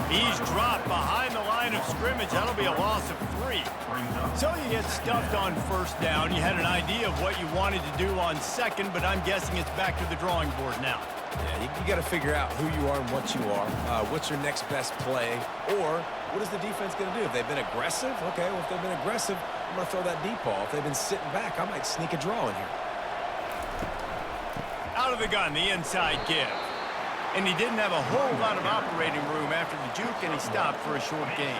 He's dropped behind the line of scrimmage. That'll be a loss of 3. So you get stuffed on 1st down. You had an idea of what you wanted to do on 2nd, but I'm guessing it's back to the drawing board now. Yeah, you got to figure out who you are and what you are. What's your next best play? Or what is the defense going to do? If they've been aggressive, okay, well, if they've been aggressive, I'm going to throw that deep ball. If they've been sitting back, I might sneak a draw in here. Out of the gun, the inside give. And he didn't have a whole lot of operating room after the juke, and he stopped for a short gain.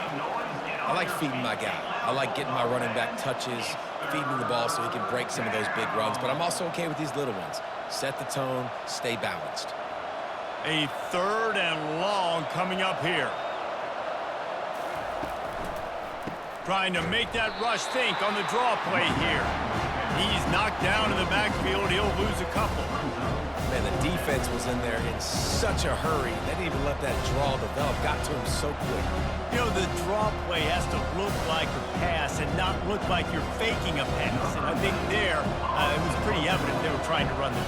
I like feeding my guy. I like getting my running back touches, feeding him the ball so he can break some of those big runs. But I'm also okay with these little ones. Set the tone, stay balanced. A 3rd and long coming up here. Trying to make that rush think on the draw play here. He's knocked down in the backfield. He'll lose a couple. Man, the defense was in there in such a hurry. They didn't even let that draw develop. Got to him so quick. You know, the draw play has to look like a pass and not look like you're faking a pass. And I think there, it was pretty evident they were trying to run the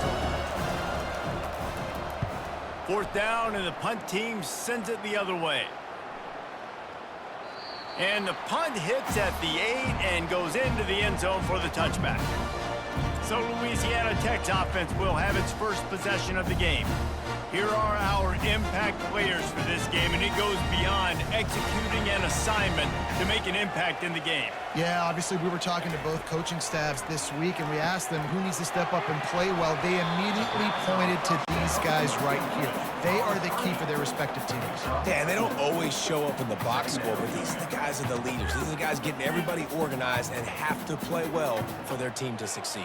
draw. 4th down, and the punt team sends it the other way. And the punt hits at the 8 and goes into the end zone for the touchback. So Louisiana Tech's offense will have its first possession of the game. Here are our impact players for this game, and it goes beyond executing an assignment to make an impact in the game. Yeah, obviously we were talking to both coaching staffs this week, and we asked them who needs to step up and play well. They immediately pointed to these guys right here. They are the key for their respective teams. Yeah, and they don't always show up in the box score, but these are the guys that are the leaders. These are the guys getting everybody organized and have to play well for their team to succeed.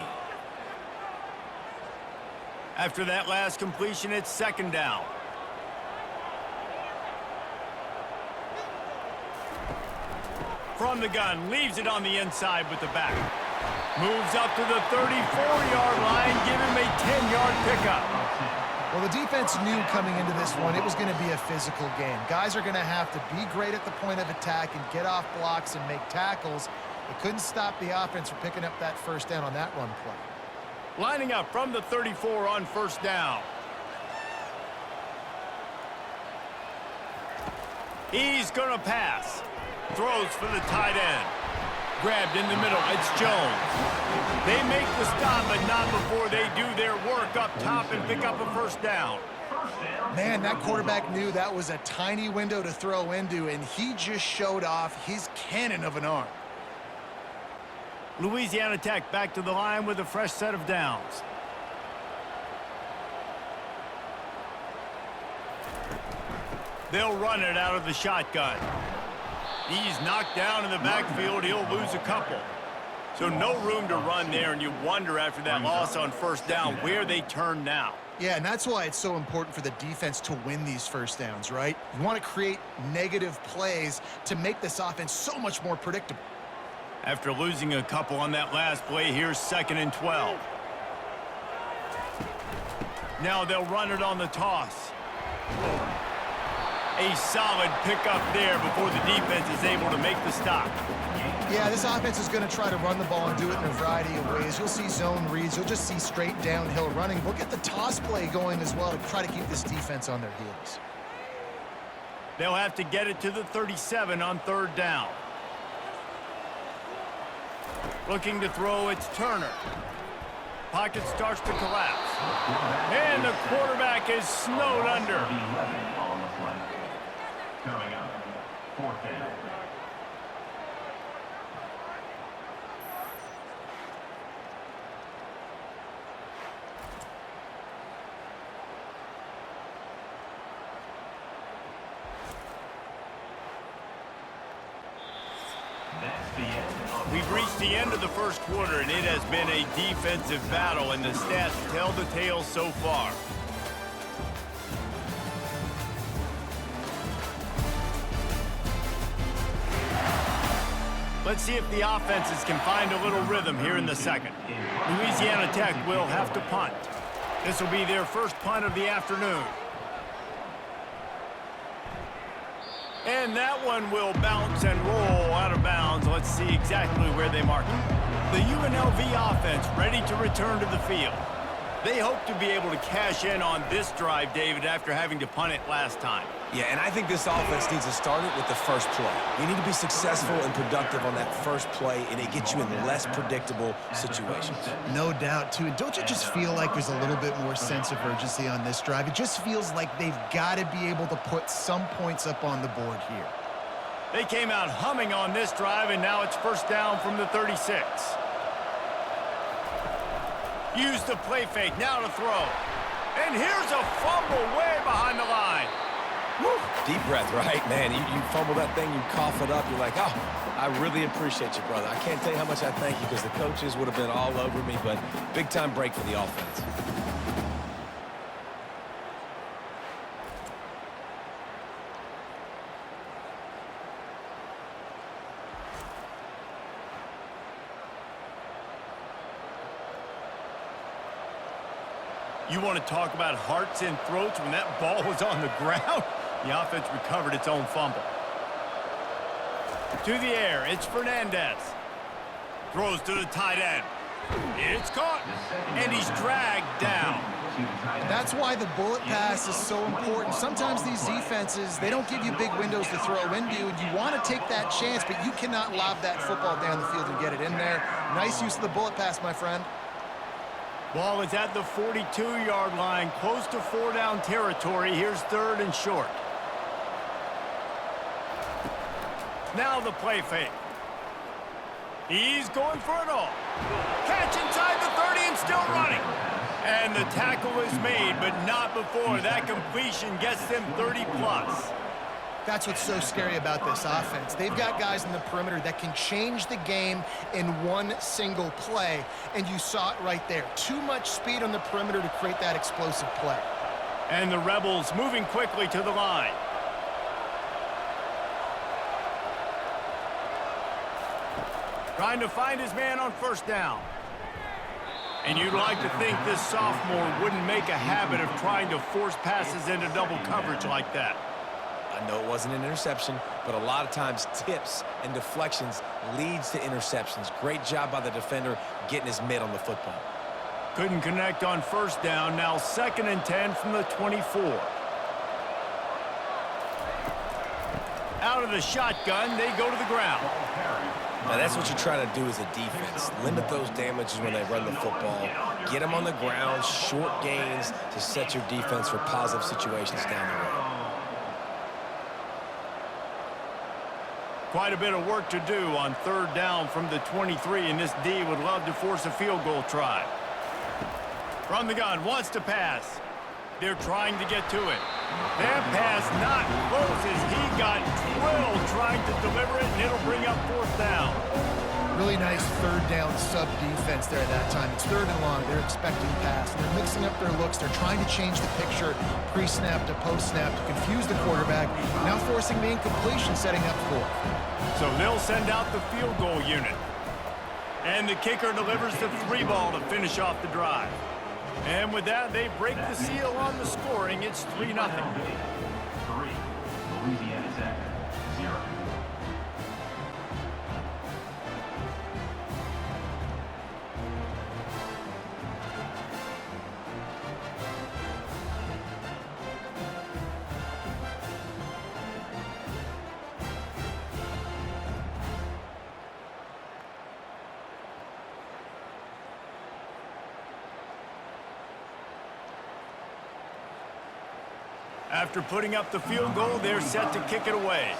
After that last completion, it's 2nd down. From the gun, leaves it on the inside with the back. Moves up to the 34-yard line, give him a 10-yard pickup. Well, the defense knew coming into this one it was going to be a physical game. Guys are going to have to be great at the point of attack and get off blocks and make tackles. They couldn't stop the offense from picking up that 1st down on that run play. Lining up from the 34 on 1st down. He's going to pass. Throws for the tight end. Grabbed in the middle. It's Jones. They make the stop, but not before they do their work up top and pick up a first down. Man, that quarterback knew that was a tiny window to throw into, and he just showed off his cannon of an arm. Louisiana Tech back to the line with a fresh set of downs. They'll run it out of the shotgun. He's knocked down in the backfield. He'll lose a couple. So no room to run there, and you wonder after that loss on first down where they turn now. Yeah, and that's why it's so important for the defense to win these first downs, right? You want to create negative plays to make this offense so much more predictable. After losing a couple on that last play, here's 2nd and 12. Now they'll run it on the toss. A solid pickup there before the defense is able to make the stop. Yeah, this offense is going to try to run the ball and do it in a variety of ways. You'll see zone reads. You'll just see straight downhill running. We'll get the toss play going as well to try to keep this defense on their heels. They'll have to get it to the 37 on 3rd down. Looking to throw, it's Turner. Pocket starts to collapse. And the quarterback is snowed under. Coming up, 4th down. We've reached the end of the first quarter, and it has been a defensive battle, and the stats tell the tale so far. Let's see if the offenses can find a little rhythm here in the second. Louisiana Tech will have to punt. This will be their first punt of the afternoon. And that one will bounce and roll out of bounds. Let's see exactly where they mark it. The UNLV offense ready to return to the field. They hope to be able to cash in on this drive, David, after having to punt it last time. Yeah, and I think this offense needs to start it with the first play. You need to be successful and productive on that first play, and it gets you in less predictable situations. No doubt, too. And don't you just feel like there's a little bit more sense of urgency on this drive? It just feels like they've got to be able to put some points up on the board here. They came out humming on this drive, and now it's first down from the 36. Use the play fake, now to throw. And here's a fumble way behind the line. Woo. Deep breath, right? Man, you fumble that thing, you cough it up, you're like, oh, I really appreciate you, brother. I can't tell you how much I thank you because the coaches would have been all over me, but big-time break for the offense. You want to talk about hearts and throats when that ball was on the ground? The offense recovered its own fumble. To the air, it's Fernandez. Throws to the tight end. It's caught, and he's dragged down. That's why the bullet pass is so important. Sometimes these defenses, they don't give you big windows to throw into, and you want to take that chance, but you cannot lob that football down the field and get it in there. Nice use of the bullet pass, my friend. Ball is at the 42-yard line, close to 4-down territory. Here's 3rd and short. Now the play fake. He's going for it all. Catch inside the 30 and still running. And the tackle is made, but not before that completion gets them 30-plus. That's what's so scary about this offense. They've got guys in the perimeter that can change the game in one single play, and you saw it right there. Too much speed on the perimeter to create that explosive play. And the Rebels moving quickly to the line. Trying to find his man on first down. And you'd like to think this sophomore wouldn't make a habit of trying to force passes into double coverage like that. I know it wasn't an interception, but a lot of times tips and deflections leads to interceptions. Great job by the defender getting his mitt on the football. Couldn't connect on first down. Now 2nd and 10 from the 24. Out of the shotgun, they go to the ground. Now, that's what you're trying to do as a defense. Limit those damages when they run the football. Get them on the ground, short gains to set your defense for positive situations down the road. Quite a bit of work to do on third down from the 23, and this D would love to force a field goal try. From the gun, wants to pass. They're trying to get to it. That pass not close as he got drilled trying to deliver it, and it'll bring up fourth down. Really nice third down sub defense there at that time. It's third and long. They're expecting pass. They're mixing up their looks. They're trying to change the picture pre-snap to post-snap to confuse the quarterback. Now forcing the incompletion, setting up fourth. So they'll send out the field goal unit. And the kicker delivers the 3 ball to finish off the drive. And with that, they break the seal on the scoring. It's 3-0. 3, Louisiana Tech, 0. After putting up the field goal, they're set to kick it away.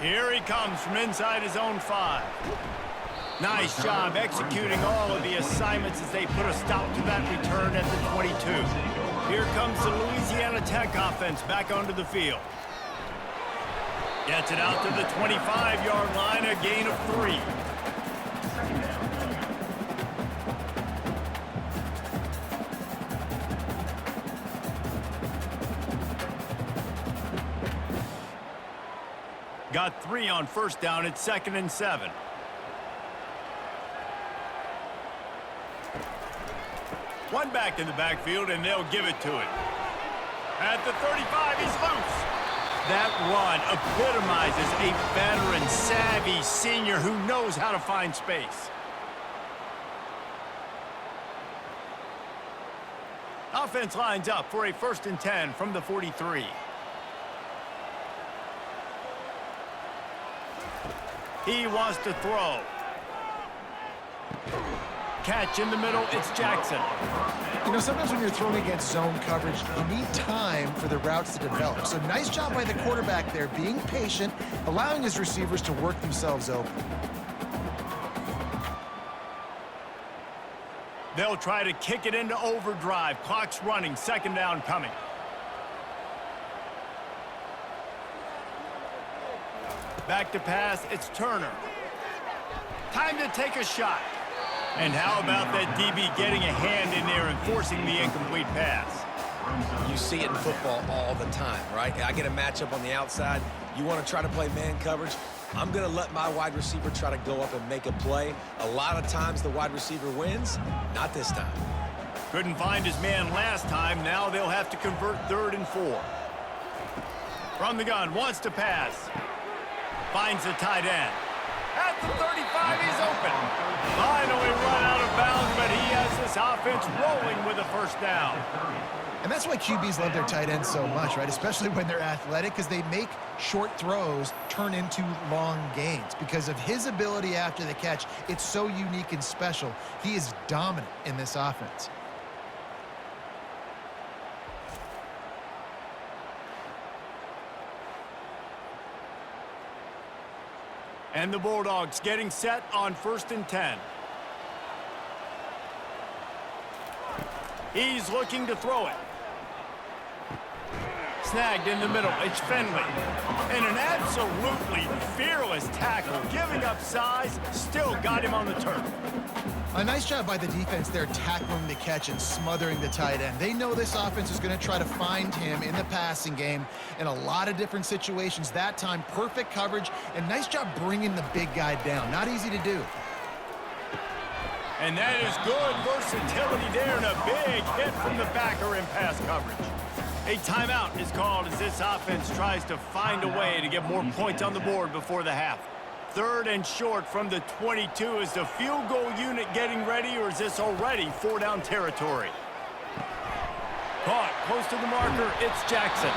Here he comes from inside his own 5. Nice job executing all of the assignments as they put a stop to that return at the 22. Here comes the Louisiana Tech offense back onto the field. Gets it out to the 25-yard line, a gain of 3. Got 3 on first down. It's 2nd and 7. One back in the backfield, and they'll give it to it. At the 35, he's loose. That run epitomizes a veteran, savvy senior who knows how to find space. Offense lines up for a 1st and 10 from the 43. He wants to throw. Catch in the middle, it's Jackson. You know, sometimes when you're throwing against zone coverage, you need time for the routes to develop. So nice job by the quarterback there, being patient, allowing his receivers to work themselves open. They'll try to kick it into overdrive. Clock's running, 2nd down coming. Back to pass, it's Turner. Time to take a shot. And how about that DB getting a hand in there and forcing the incomplete pass? You see it in football all the time, right? I get a matchup on the outside. You want to try to play man coverage? I'm going to let my wide receiver try to go up and make a play. A lot of times the wide receiver wins. Not this time. Couldn't find his man last time. Now they'll have to convert 3rd and 4. From the gun, wants to pass. Finds the tight end. At the 35, he's open. Finally run out of bounds, but he has this offense rolling with a 1st down. And that's why QBs love their tight ends so much, right? Especially when they're athletic, because they make short throws turn into long gains. Because of his ability after the catch, it's so unique and special. He is dominant in this offense. And the Bulldogs getting set on 1st and 10. He's looking to throw it. Snagged in the middle. It's Finley. And an absolutely fearless tackle. Giving up size. Still got him on the turf. A nice job by the defense there tackling the catch and smothering the tight end. They know this offense is going to try to find him in the passing game in a lot of different situations. That time, perfect coverage and nice job bringing the big guy down. Not easy to do. And that is good versatility there and a big hit from the backer in pass coverage. A timeout is called as this offense tries to find a way to get more points on the board before the half. 3rd and short from the 22. Is the field goal unit getting ready, or is this already 4-down territory? Caught close to the marker. It's Jackson.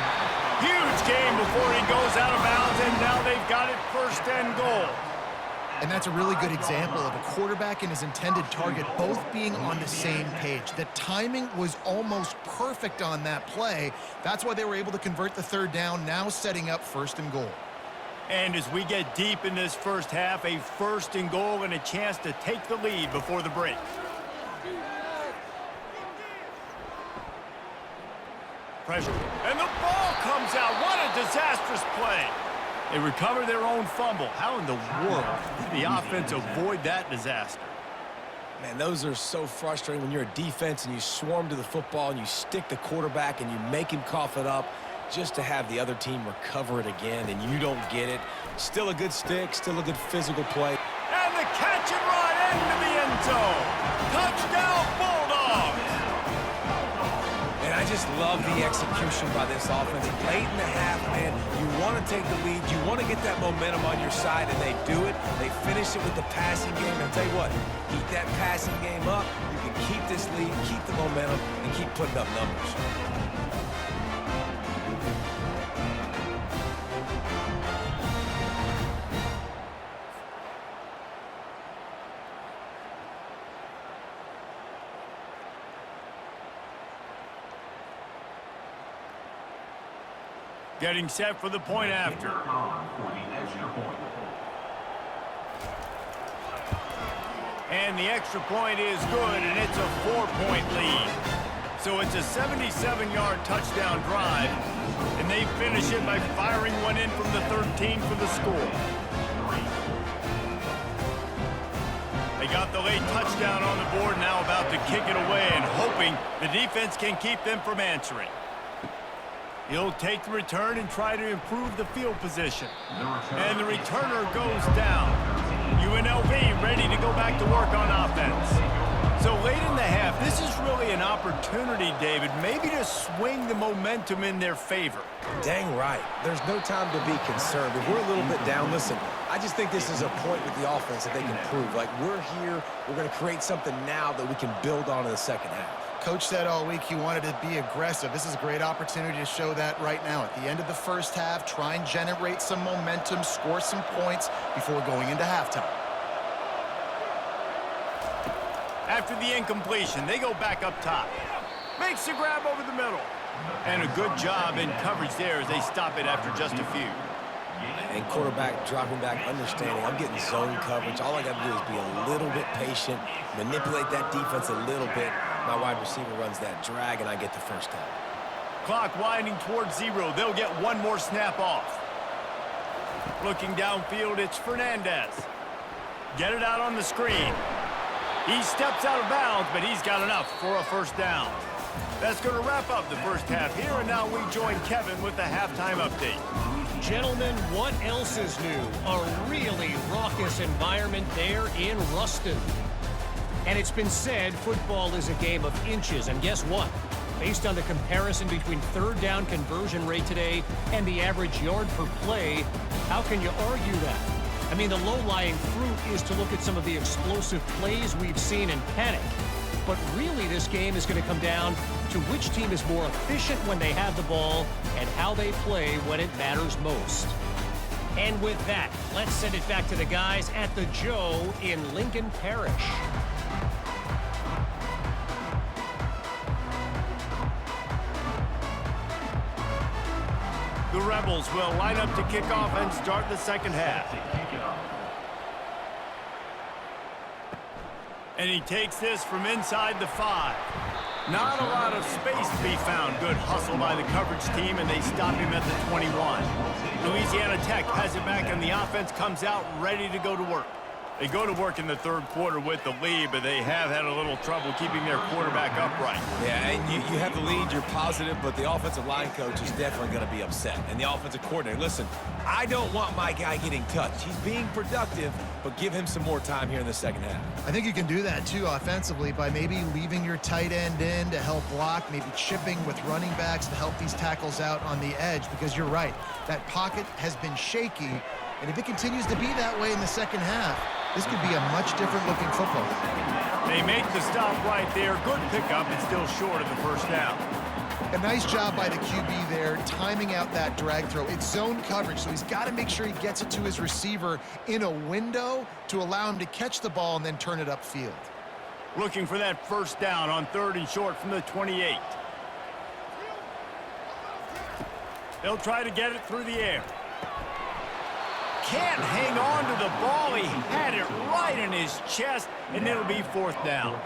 Huge game before he goes out of bounds, and now they've got it 1st and goal. And that's a really good example of a quarterback and his intended target both being on the same page. The timing was almost perfect on that play. That's why they were able to convert the 3rd down, now setting up 1st and goal. And as we get deep in this first half, a 1st and goal and a chance to take the lead before the break. Pressure. And the ball comes out. What a disastrous play. They recover their own fumble. How in the world did the offense avoid that disaster? Man, those are so frustrating when you're a defense and you swarm to the football and you stick the quarterback and you make him cough it up just to have the other team recover it again and you don't get it. Still a good stick, still a good physical play. And the catch and run into the end zone. Touchdown, Bulldogs! And I just love the execution by this offense. Late in the half, man, you want to take the lead. You want to get that momentum on your side, and they do it. They finish it with the passing game. And I'll tell you what, keep that passing game up. You can keep this lead, keep the momentum, and keep putting up numbers. Getting set for the point after. And the extra point is good, and it's a 4-point lead. So it's a 77-yard touchdown drive, and they finish it by firing one in from the 13 for the score. They got the late touchdown on the board, now about to kick it away and hoping the defense can keep them from answering. He'll take the return and try to improve the field position. And the returner goes down. UNLV ready to go back to work on offense. So late in the half, this is really an opportunity, David, maybe to swing the momentum in their favor. Dang right. There's no time to be concerned. If we're a little bit down, listen, I just think this is a point with the offense that they can prove. Like, we're here, we're going to create something now that we can build on in the second half. Coach said all week he wanted to be aggressive. This is a great opportunity to show that right now. At the end of the first half, try and generate some momentum, score some points before going into halftime. After the incompletion, they go back up top. Makes the grab over the middle. And a good job in coverage there as they stop it after just a few. And quarterback dropping back, understanding I'm getting zone coverage. All I got to do is be a little bit patient, manipulate that defense a little bit. My wide receiver runs that drag, and I get the first down. Clock winding towards 0. They'll get one more snap off. Looking downfield, it's Fernandez. Get it out on the screen. He steps out of bounds, but he's got enough for a first down. That's going to wrap up the first half here, and now we join Kevin with the halftime update. Gentlemen, what else is new? A really raucous environment there in Ruston. And it's been said football is a game of inches, and guess what? Based on the comparison between 3rd down conversion rate today and the average yard per play, how can you argue that? I mean, the low-lying fruit is to look at some of the explosive plays we've seen in panic. But really, this game is going to come down to which team is more efficient when they have the ball and how they play when it matters most. And with that, let's send it back to the guys at the Joe in Lincoln Parish. The Rebels will line up to kick off and start the second half. And he takes this from inside the 5. Not a lot of space to be found. Good hustle by the coverage team, and they stop him at the 21. Louisiana Tech has it back, and the offense comes out ready to go to work. They go to work in the 3rd quarter with the lead, but they have had a little trouble keeping their quarterback upright. Yeah, and you have the lead, you're positive, but the offensive line coach is definitely going to be upset. And the offensive coordinator, listen, I don't want my guy getting touched. He's being productive, but give him some more time here in the second half. I think you can do that, too, offensively, by maybe leaving your tight end in to help block, maybe chipping with running backs to help these tackles out on the edge, because you're right, that pocket has been shaky, and if it continues to be that way in the second half, this could be a much different looking football. They make the stop right there. Good pickup. It's still short of the first down. A nice job by the QB there, timing out that drag throw. It's zone coverage, so he's got to make sure he gets it to his receiver in a window to allow him to catch the ball and then turn it upfield. Looking for that first down on 3rd and short from the 28. They'll try to get it through the air. Can't hang on to the ball. He had it right in his chest, and it'll be 4th down.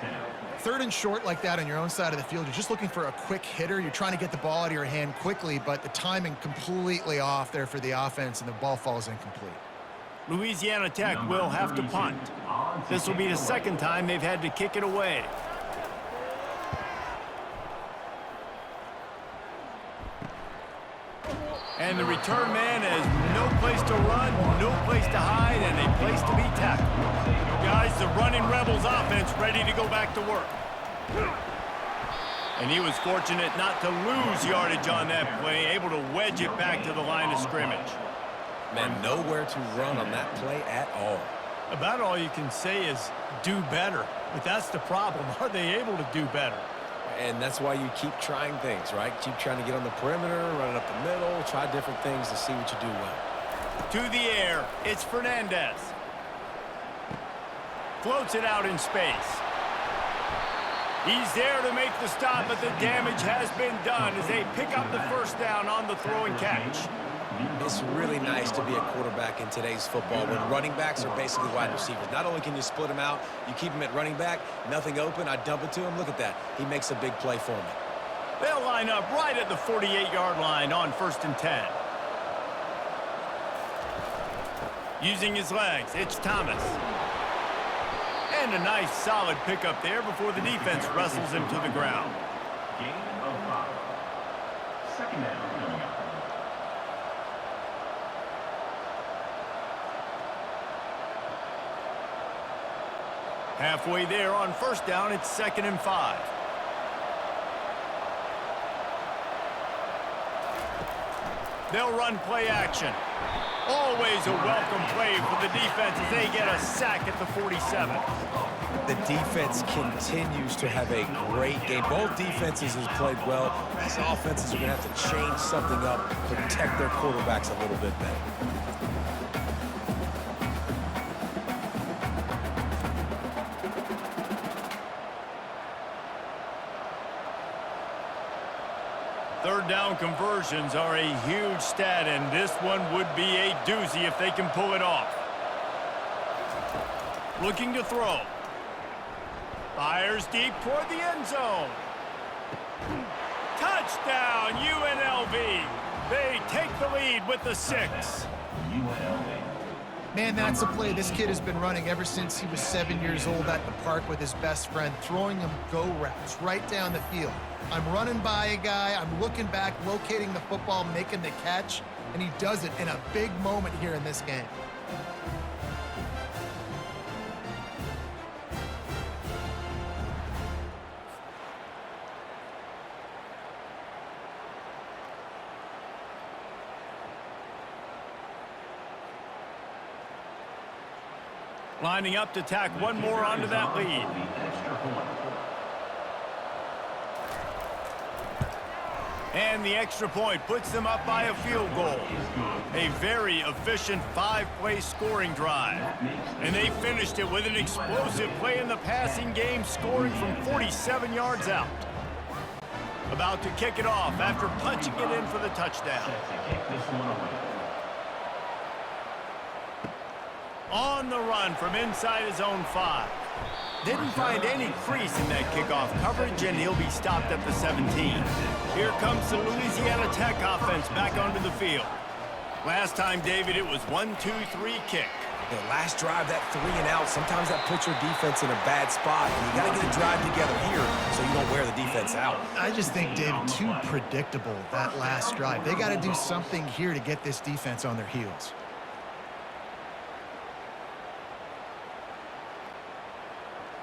3rd and short like that on your own side of the field, you're just looking for a quick hitter. You're trying to get the ball out of your hand quickly, but the timing completely off there for the offense, and the ball falls incomplete. Louisiana Tech will have to punt. This will be the 2nd time they've had to kick it away. And the return man has no place to run, no place to hide, and a place to be tackled. Guys, the running Rebels offense ready to go back to work. And he was fortunate not to lose yardage on that play, able to wedge it back to the line of scrimmage. Man, nowhere to run on that play at all. About all you can say is do better. But that's the problem. Are they able to do better? And that's why you keep trying things, right? Keep trying to get on the perimeter, run it up the middle, try different things to see what you do well. To the air, it's Fernandez. Floats it out in space. He's there to make the stop, but the damage has been done as they pick up the first down on the throw and catch. It's really nice to be a quarterback in today's football when running backs are basically wide receivers. Not only can you split them out, you keep them at running back, nothing open, I dump it to him. Look at that. He makes a big play for me. They'll line up right at the 48-yard line on 1st and 10. Using his legs, it's Thomas. And a nice solid pickup there before the defense wrestles him to the ground. Gain of 5. 2nd down. Halfway there on 1st down, it's 2nd and 5. They'll run play action. Always a welcome play for the defense as they get a sack at the 47. The defense continues to have a great game. Both defenses have played well. These offenses are going to have to change something up, protect their quarterbacks a little bit better. Third down conversions are a huge stat, and this one would be a doozy if they can pull it off. Looking to throw. Fires deep toward the end zone. Touchdown, UNLV. They take the lead with the 6. Man, that's a play this kid has been running ever since he was 7 years old at the park with his best friend, throwing him go routes right down the field. I'm running by a guy, I'm looking back, locating the football, making the catch, and he does it in a big moment here in this game. Lining up to tack one more onto that lead. And the extra point puts them up by a field goal. A very efficient 5-play scoring drive. And they finished it with an explosive play in the passing game, scoring from 47 yards out. About to kick it off after punching it in for the touchdown. On the run from inside his own 5. Didn't find any crease in that kickoff coverage, and he'll be stopped at the 17. Here comes the Louisiana Tech offense back onto the field. Last time, David, it was 1-2-3 kick. The last drive, that 3 and out, sometimes that puts your defense in a bad spot. And you got to get a drive together here so you don't wear the defense out. I just think, David, too predictable, that last drive. They got to do something here to get this defense on their heels.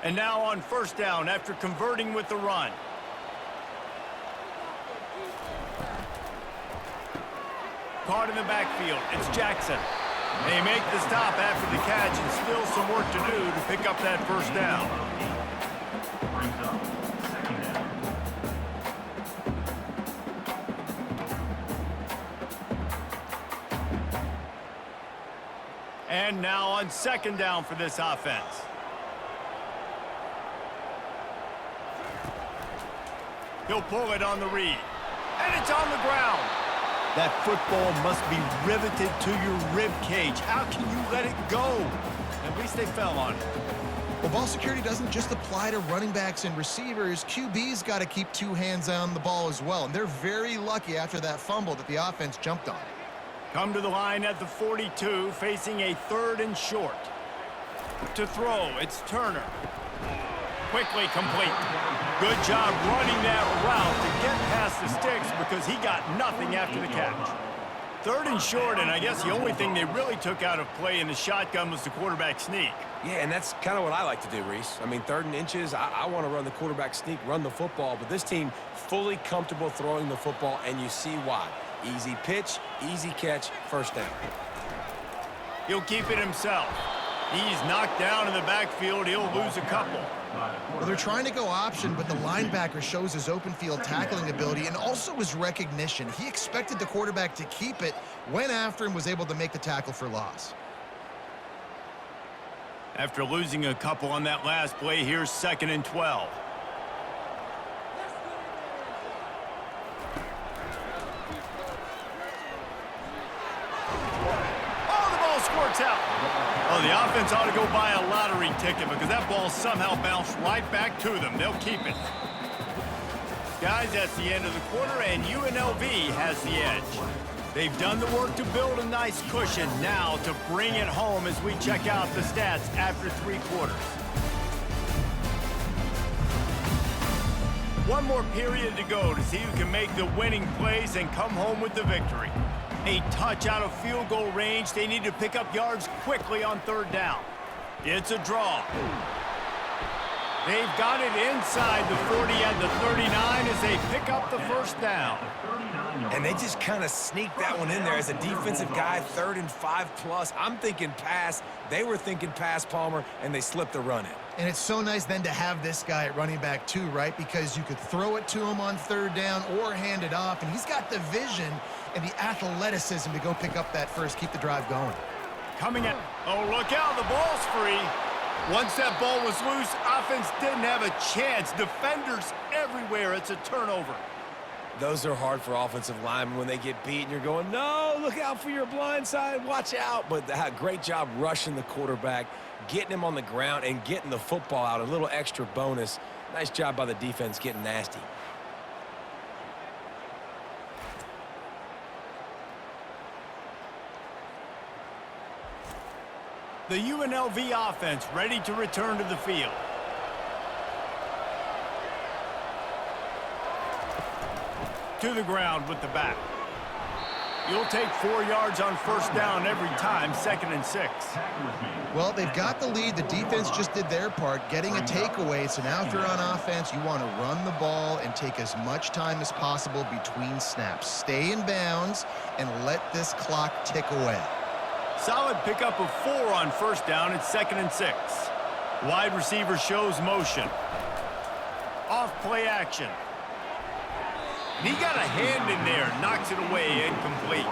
And now on 1st down after converting with the run. Caught in the backfield, it's Jackson. They make the stop after the catch and still some work to do to pick up that first down. And now on second down for this offense. He'll pull it on the read. And it's on the ground. That football must be riveted to your rib cage. How can you let it go? At least they fell on it. Well, ball security doesn't just apply to running backs and receivers. QB's got to keep two hands on the ball as well. And they're very lucky after that fumble that the offense jumped on. Come to the line at the 42, facing a 3rd and short. To throw, it's Turner. Quickly complete. Good job running that route to get past the sticks because he got nothing after the catch. 3rd and short, and I guess the only thing they really took out of play in the shotgun was the quarterback sneak. Yeah, and that's kind of what I like to do, Reese. I mean, 3rd and inches, I want to run the quarterback sneak, run the football, but this team fully comfortable throwing the football, and you see why. Easy pitch, easy catch, first down. He'll keep it himself. He's knocked down in the backfield. He'll lose a couple. Well, they're trying to go option, but the linebacker shows his open field tackling ability and also his recognition. He expected the quarterback to keep it, went after him, was able to make the tackle for loss. After losing a couple on that last play, here's 2nd and 12. Oh, the ball squirts out. Oh, the offense ought to go buy a lottery ticket because that ball somehow bounced right back to them. They'll keep it. Guys, that's the end of the quarter, and UNLV has the edge. They've done the work to build a nice cushion. Now to bring it home as we check out the stats after 3 quarters. One more period to go to see who can make the winning plays and come home with the victory. A touch out of field goal range. They need to pick up yards quickly on 3rd down. It's a draw. They've got it inside the 40 and the 39 as they pick up the first down. And they just kind of sneaked that one in there as a defensive guy, 3rd and 5+. I'm thinking pass. They were thinking pass, Palmer, and they slipped the run in. And it's so nice then to have this guy at running back too, right? Because you could throw it to him on 3rd down or hand it off, and he's got the vision and the athleticism to go pick up that first, keep the drive going. Coming at, oh, look out, the ball's free. Once that ball was loose, offense didn't have a chance. Defenders everywhere, it's a turnover. Those are hard for offensive linemen when they get beat and you're going, no, look out for your blind side, watch out. But great job rushing the quarterback, getting him on the ground and getting the football out, a little extra bonus. Nice job by the defense getting nasty. The UNLV offense ready to return to the field. To the ground with the back. You'll take 4 yards on 1st down every time, 2nd and 6. Well, they've got the lead. The defense just did their part, getting a takeaway. So now if you're on offense, you want to run the ball and take as much time as possible between snaps. Stay in bounds and let this clock tick away. Solid pickup of 4 on 1st down. It's 2nd and 6. Wide receiver shows motion. Off play action. And he got a hand in there, knocks it away, incomplete.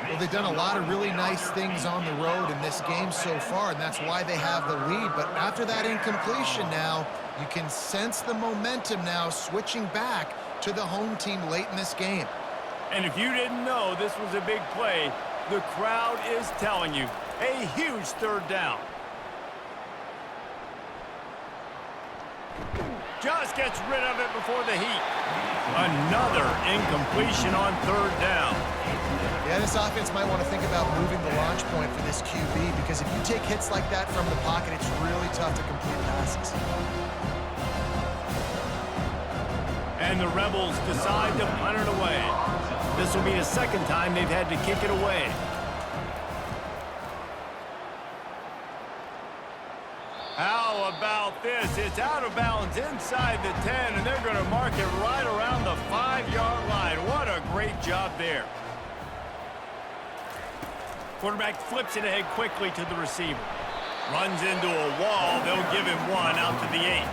Well, they've done a lot of really nice things on the road in this game so far, and that's why they have the lead. But after that incompletion now, you can sense the momentum now switching back to the home team late in this game. And if you didn't know this was a big play, the crowd is telling you, a huge 3rd down. Just gets rid of it before the heat. Another incompletion on 3rd down. Yeah, this offense might want to think about moving the launch point for this QB, because if you take hits like that from the pocket, it's really tough to complete passes. And the Rebels decide to punt it away. This will be the 2nd time they've had to kick it away. How about this? It's out of bounds inside the 10, and they're going to mark it right around the 5-yard line. What a great job there. Quarterback flips it ahead quickly to the receiver. Runs into a wall. They'll give him 1 out to the 8.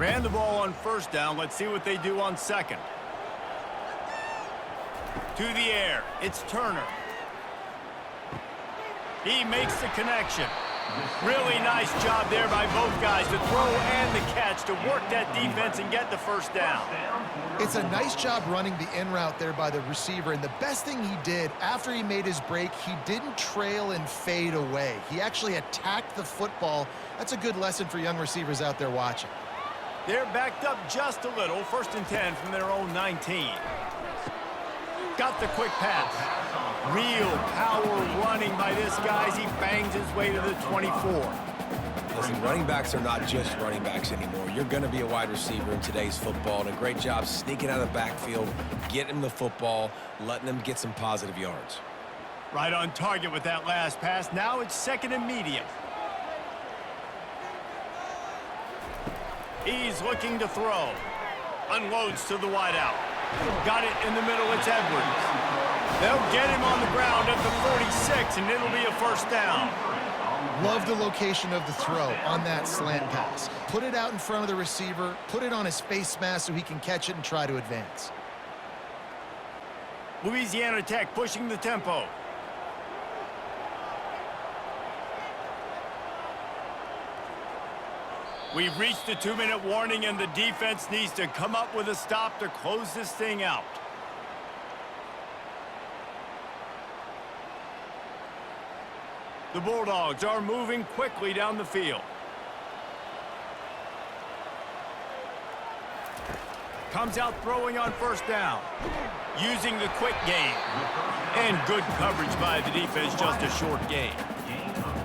Ran the ball on first down. Let's see what they do on second. To the air. It's Turner. He makes the connection. Really nice job there by both guys to throw and the catch to work that defense and get the first down. It's a nice job running the in route there by the receiver, and the best thing he did after he made his break, he didn't trail and fade away. He actually attacked the football. That's a good lesson for young receivers out there watching. They're backed up just a little. 1st and 10 from their own 19. Got the quick pass. Real power running by this guy as he bangs his way to the 24. Listen, running backs are not just running backs anymore. You're going to be a wide receiver in today's football, and a great job sneaking out of the backfield, getting him the football, letting them get some positive yards. Right on target with that last pass. Now it's 2nd and medium. He's looking to throw. Unloads to the wideout. Got it in the middle. It's Edwards. They'll get him on the ground at the 46, and it'll be a first down. Love the location of the throw on that slant pass. Put it out in front of the receiver, put it on his face mask so he can catch it and try to advance. Louisiana Tech pushing the tempo. We've reached the 2-minute warning, and the defense needs to come up with a stop to close this thing out. The Bulldogs are moving quickly down the field. Comes out throwing on first down. Using the quick game. And good coverage by the defense, just a short game.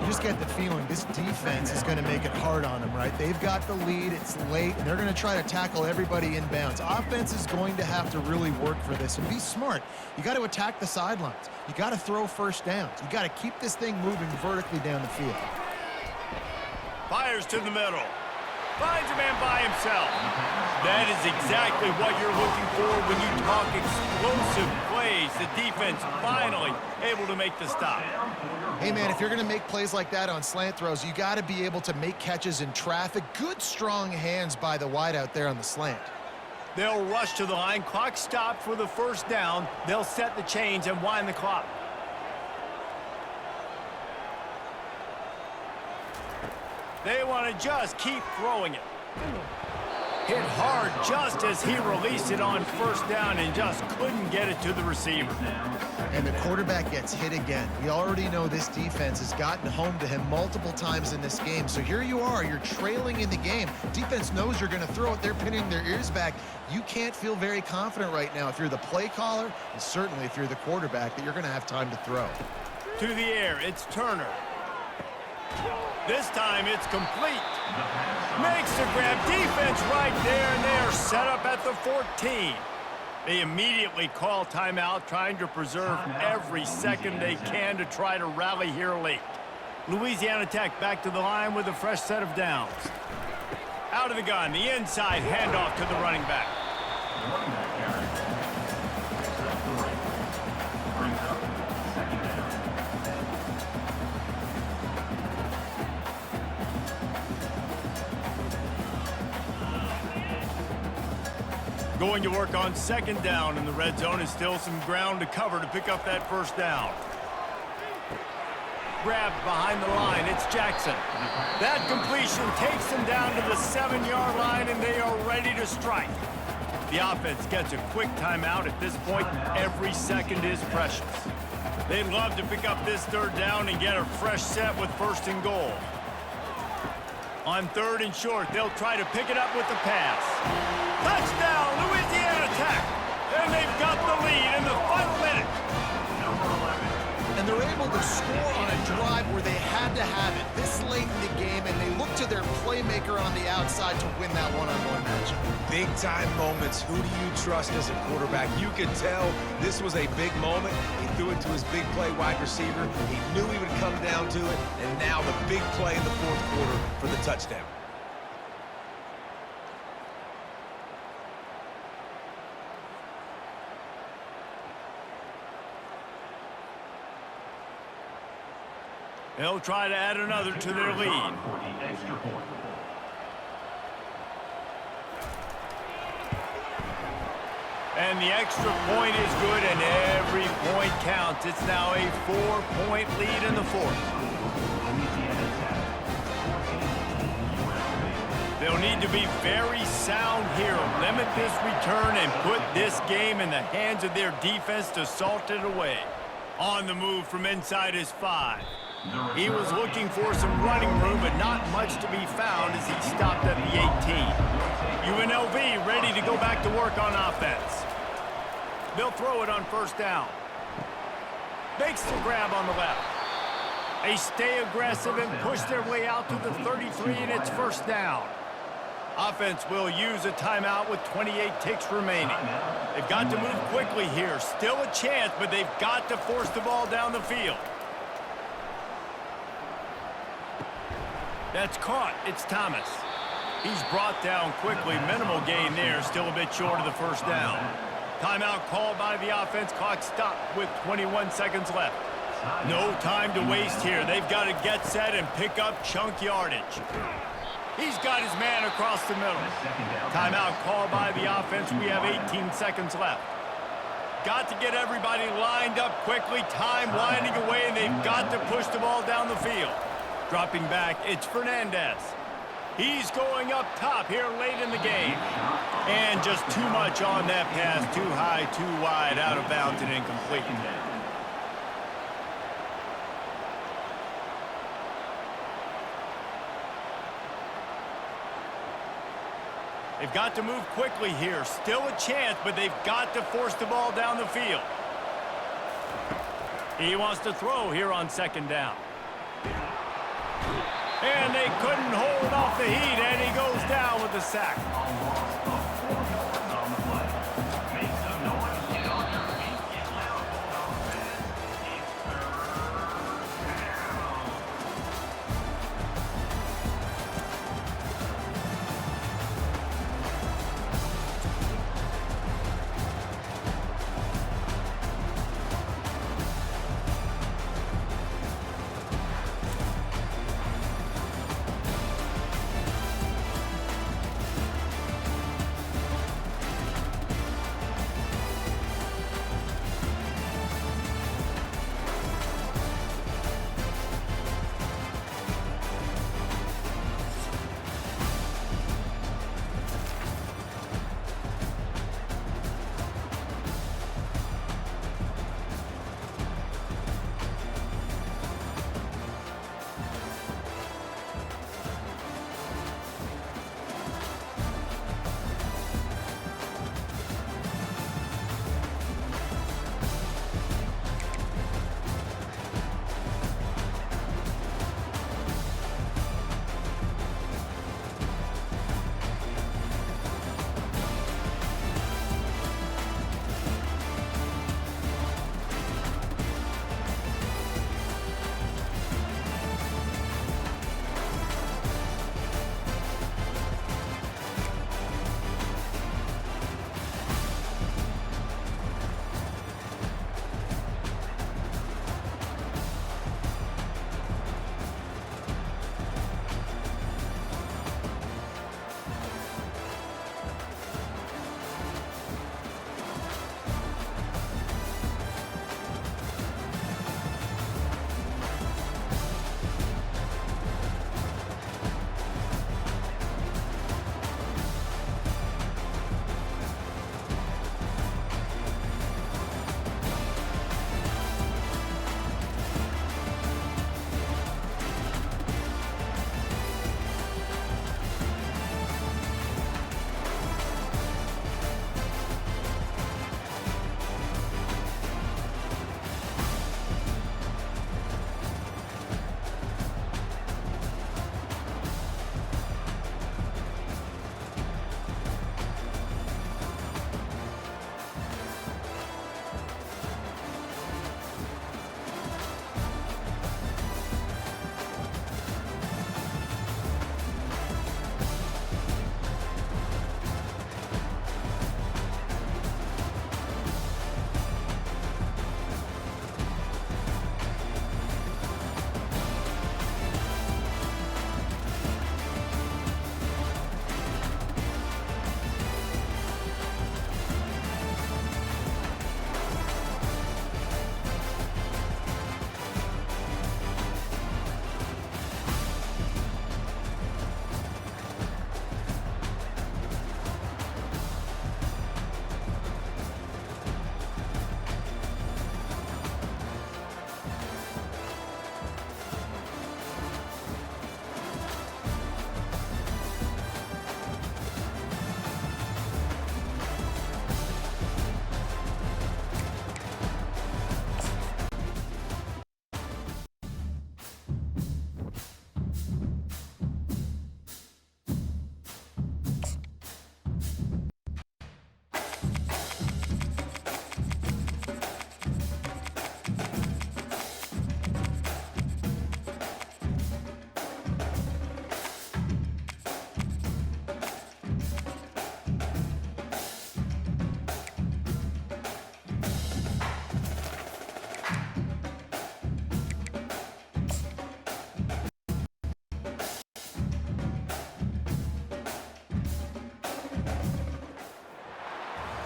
You just get the feeling this defense is going to make it hard on them, right? They've got the lead, it's late, and they're going to try to tackle everybody inbounds. Offense is going to have to really work for this and be smart. You got to attack the sidelines. You got to throw first downs. You got to keep this thing moving vertically down the field. Fires to the middle. Finds a man by himself. That is exactly what you're looking for when you talk explosive plays. The defense finally able to make the stop. Hey, man, if you're going to make plays like that on slant throws, you got to be able to make catches in traffic. Good, strong hands by the wideout there on the slant. They'll rush to the line. Clock stopped for the first down. They'll set the chains and wind the clock. They want to just keep throwing it. Hit hard just as he released it on first down and just couldn't get it to the receiver. And the quarterback gets hit again. We already know this defense has gotten home to him multiple times in this game. So here you are, you're trailing in the game. Defense knows you're going to throw it. They're pinning their ears back. You can't feel very confident right now if you're the play caller, and certainly if you're the quarterback, that you're going to have time to throw. To the air, it's Turner. This time it's complete. Makes the grab. Defense right there, and they are set up at the 14. They immediately call timeout, trying to preserve every second they can to try to rally here late. Louisiana Tech back to the line with a fresh set of downs. Out of the gun, the inside handoff to the running back. Going to work on second down in the red zone, is still some ground to cover to pick up that first down. Grabbed behind the line, it's Jackson. That completion takes them down to the 7-yard line, and they are ready to strike. The offense gets a quick timeout. At this point, every second is precious. They'd love to pick up this third down and get a fresh set with 1st and goal. On 3rd and short, they'll try to pick it up with the pass. Touchdown, Louisiana Tech! And they've got the lead in the final minute. And they're able to score on a drive where they had to have it this late in the game, and they look to their playmaker on the outside to win that one-on-one matchup. Big-time moments. Who do you trust as a quarterback? You could tell this was a big moment. He threw it to his big play wide receiver. He knew he would come down to it, and now the big play in the 4th quarter for the touchdown. They'll try to add another to their lead. And the extra point is good, and every point counts. It's now a 4-point lead in the fourth. They'll need to be very sound here, limit this return, and put this game in the hands of their defense to salt it away. On the move from inside his 5. He was looking for some running room, but not much to be found as he stopped at the 18. UNLV ready to go back to work on offense. They'll throw it on first down. Makes the grab on the left. They stay aggressive and push their way out to the 33, and it's first down. Offense will use a timeout with 28 ticks remaining. They've got to move quickly here. Still a chance, but they've got to force the ball down the field. That's caught. It's Thomas. He's brought down quickly. Minimal gain there. Still a bit short of the first down. Timeout called by the offense. Clock stopped with 21 seconds left. No time to waste here. They've got to get set and pick up chunk yardage. He's got his man across the middle. Timeout called by the offense. We have 18 seconds left. Got to get everybody lined up quickly. Time winding away, and they've got to push the ball down the field. Dropping back, it's Fernandez. He's going up top here late in the game. And just too much on that pass. Too high, too wide, out of bounds, and incomplete. They've got to move quickly here. Still a chance, but they've got to force the ball down the field. He wants to throw here on second down. And they couldn't hold off the heat, and he goes down with the sack.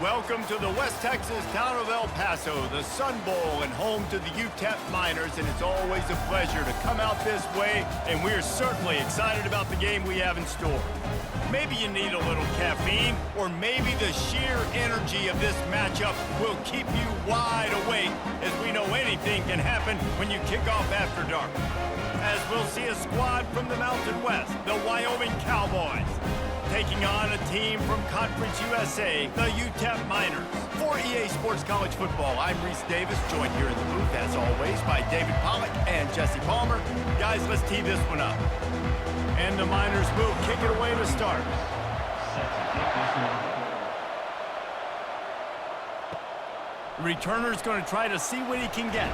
Welcome to the West Texas town of El Paso, the Sun Bowl, and home to the UTEP Miners, and it's always a pleasure to come out this way, and we're certainly excited about the game we have in store. Maybe you need a little caffeine, or maybe the sheer energy of this matchup will keep you wide awake, as we know anything can happen when you kick off after dark. As we'll see a squad from the Mountain West, the Wyoming Cowboys, taking on a team from Conference USA, the UTEP Miners. For EA Sports College Football, I'm Reese Davis, joined here in the booth, as always, by David Pollack and Jesse Palmer. Guys, let's tee this one up. And the Miners will kick it away to start. The returner's going to try to see what he can get.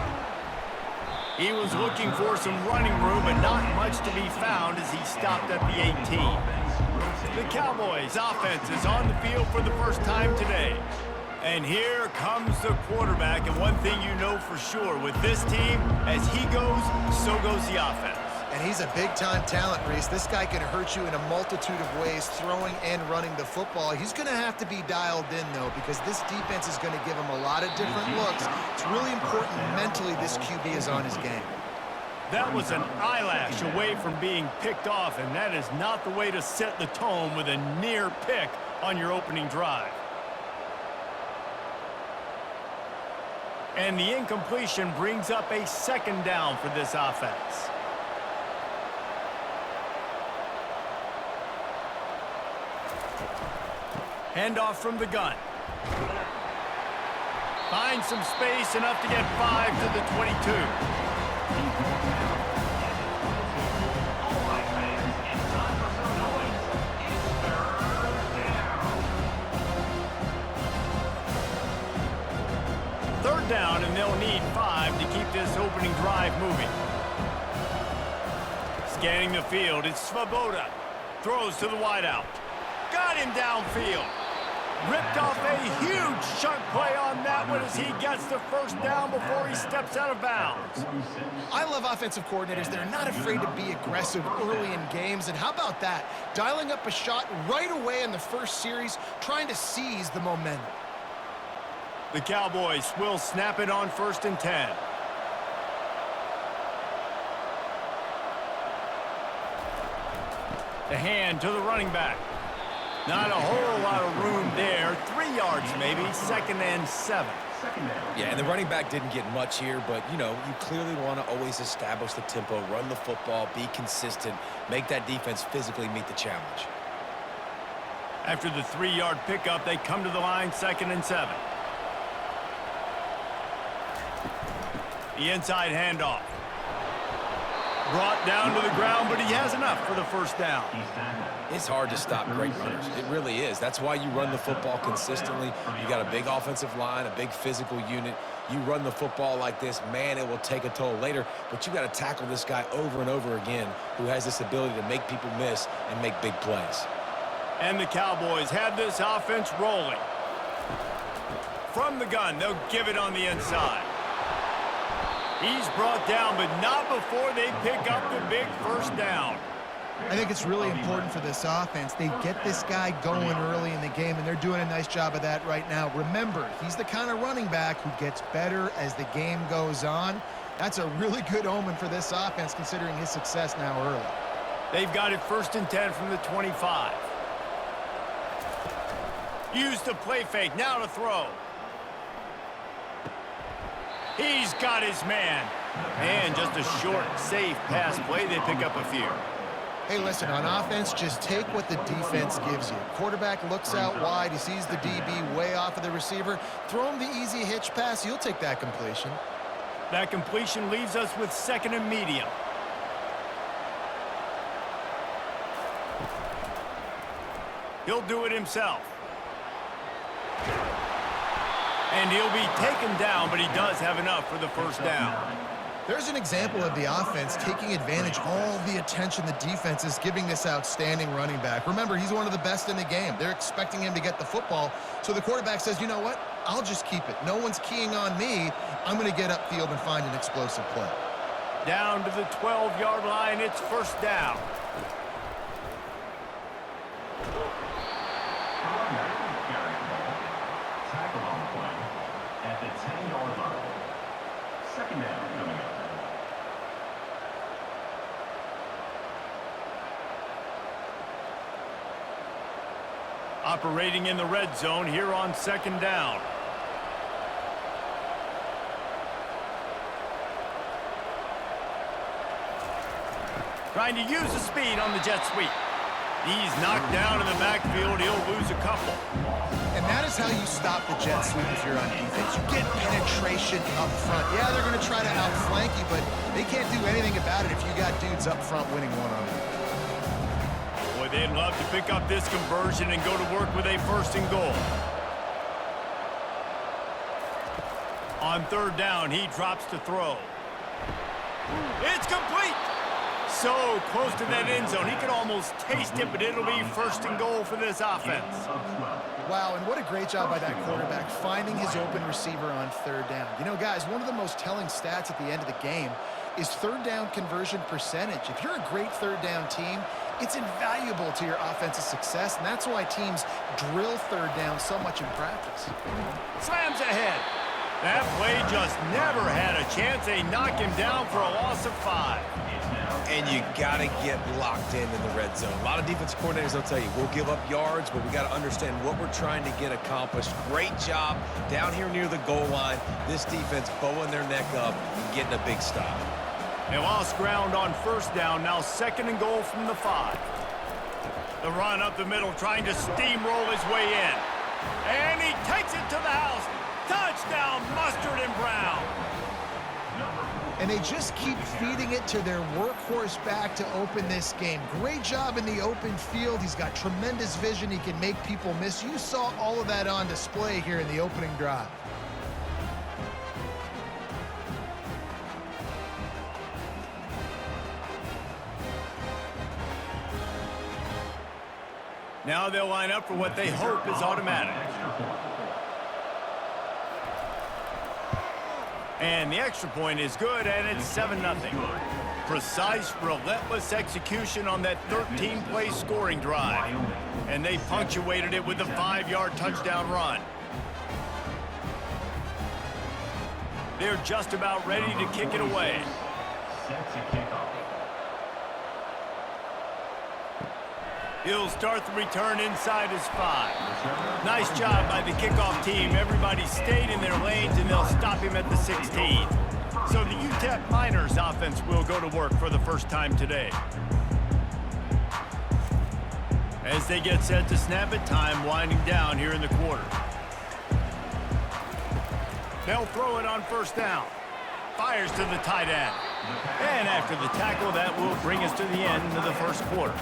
He was looking for some running room, but not much to be found as he stopped at the 18. The Cowboys' offense is on the field for the first time today. And here comes the quarterback, and one thing you know for sure, with this team, as he goes, so goes the offense. And he's a big-time talent, Reese. This guy can hurt you in a multitude of ways, throwing and running the football. He's going to have to be dialed in, though, because this defense is going to give him a lot of different looks. It's really important mentally this QB is on his game. That was an eyelash away from being picked off, and that is not the way to set the tone with a near pick on your opening drive. And the incompletion brings up a second down for this offense. Handoff from the gun. Finds some space, enough to get 5 to the 22. Third down, and they'll need 5 to keep this opening drive moving. Scanning the field, it's Svoboda. Throws to the wideout. Got him downfield. Ripped off a huge chunk play on that one as he gets the first down before he steps out of bounds. I love offensive coordinators. They're not afraid to be aggressive early in games. And how about that? Dialing up a shot right away in the first series, trying to seize the momentum. The Cowboys will snap it on 1st and 10. The hand to the running back. Not a whole lot of room there. 3 yards maybe, 2nd and 7. Yeah, and the running back didn't get much here, but, you know, you clearly want to always establish the tempo, run the football, be consistent, make that defense physically meet the challenge. After the 3-yard pickup, they come to the line, 2nd and 7. The inside handoff. Brought down to the ground, but he has enough for the first down. It's hard to stop great runners. It really is. That's why you run the football consistently. You got a big offensive line, a big physical unit. You run the football like this, man, it will take a toll later, but you got to tackle this guy over and over again who has this ability to make people miss and make big plays. And the Cowboys have this offense rolling. From the gun, they'll give it on the inside. He's brought down, but not before they pick up the big first down. I think it's really important for this offense. They get this guy going early in the game, and they're doing a nice job of that right now. Remember, he's the kind of running back who gets better as the game goes on. That's a really good omen for this offense, considering his success now early. They've got it 1st and 10 from the 25. Use the play fake, now to throw. He's got his man. And just a short, safe pass play. They pick up a few. Hey, listen, on offense, just take what the defense gives you. Quarterback looks out wide. He sees the DB way off of the receiver. Throw him the easy hitch pass. You'll take that completion. That completion leaves us with 2nd and medium. He'll do it himself. And he'll be taken down, but he does have enough for the first down. There's an example of the offense taking advantage of all the attention the defense is giving this outstanding running back. Remember, he's one of the best in the game. They're expecting him to get the football. So the quarterback says, you know what? I'll just keep it. No one's keying on me. I'm going to get upfield and find an explosive play. Down to the 12-yard line. It's first down. Operating in the red zone here on 2nd down. Trying to use the speed on the jet sweep. He's knocked down in the backfield. He'll lose a couple. And that is how you stop the jet sweep if you're on defense. You get penetration up front. Yeah, they're going to try to outflank you, but they can't do anything about it if you got dudes up front winning one-on-one. Boy, they'd love to pick up this conversion and go to work with a 1st and goal. On 3rd down, he drops to throw. It's complete! So close to that end zone. He could almost taste it, but it'll be 1st and goal for this offense. Wow, and what a great job by that quarterback, finding his open receiver on 3rd down. You know, guys, one of the most telling stats at the end of the game is 3rd down conversion percentage. If you're a great 3rd down team, it's invaluable to your offensive success, and that's why teams drill 3rd down so much in practice. Slams ahead. That play just never had a chance. They knock him down for a loss of 5. And you got to get locked in the red zone. A lot of defense coordinators will tell you, we'll give up yards, but we got to understand what we're trying to get accomplished. Great job down here near the goal line. This defense bowing their neck up and getting a big stop. They lost ground on 1st down. Now 2nd and goal from the 5. The run up the middle, trying to steamroll his way in. And he takes it to the house. Touchdown, Mustard and Brown. And they just keep feeding it to their workhorse back to open this game. Great job in the open field. He's got tremendous vision. He can make people miss. You saw all of that on display here in the opening drive. Now they'll line up for what they hope is automatic. And the extra point is good, and it's 7-0. Precise, relentless execution on that 13-play scoring drive. And they punctuated it with a 5-yard touchdown run. They're just about ready to kick it away. He'll start the return inside his 5. Nice job by the kickoff team. Everybody stayed in their lanes, and they'll stop him at the 16. So the UTEP Miners offense will go to work for the first time today. As they get set to snap it, time winding down here in the quarter. They'll throw it on 1st down. Fires to the tight end. And after the tackle, that will bring us to the end of the 1st quarter.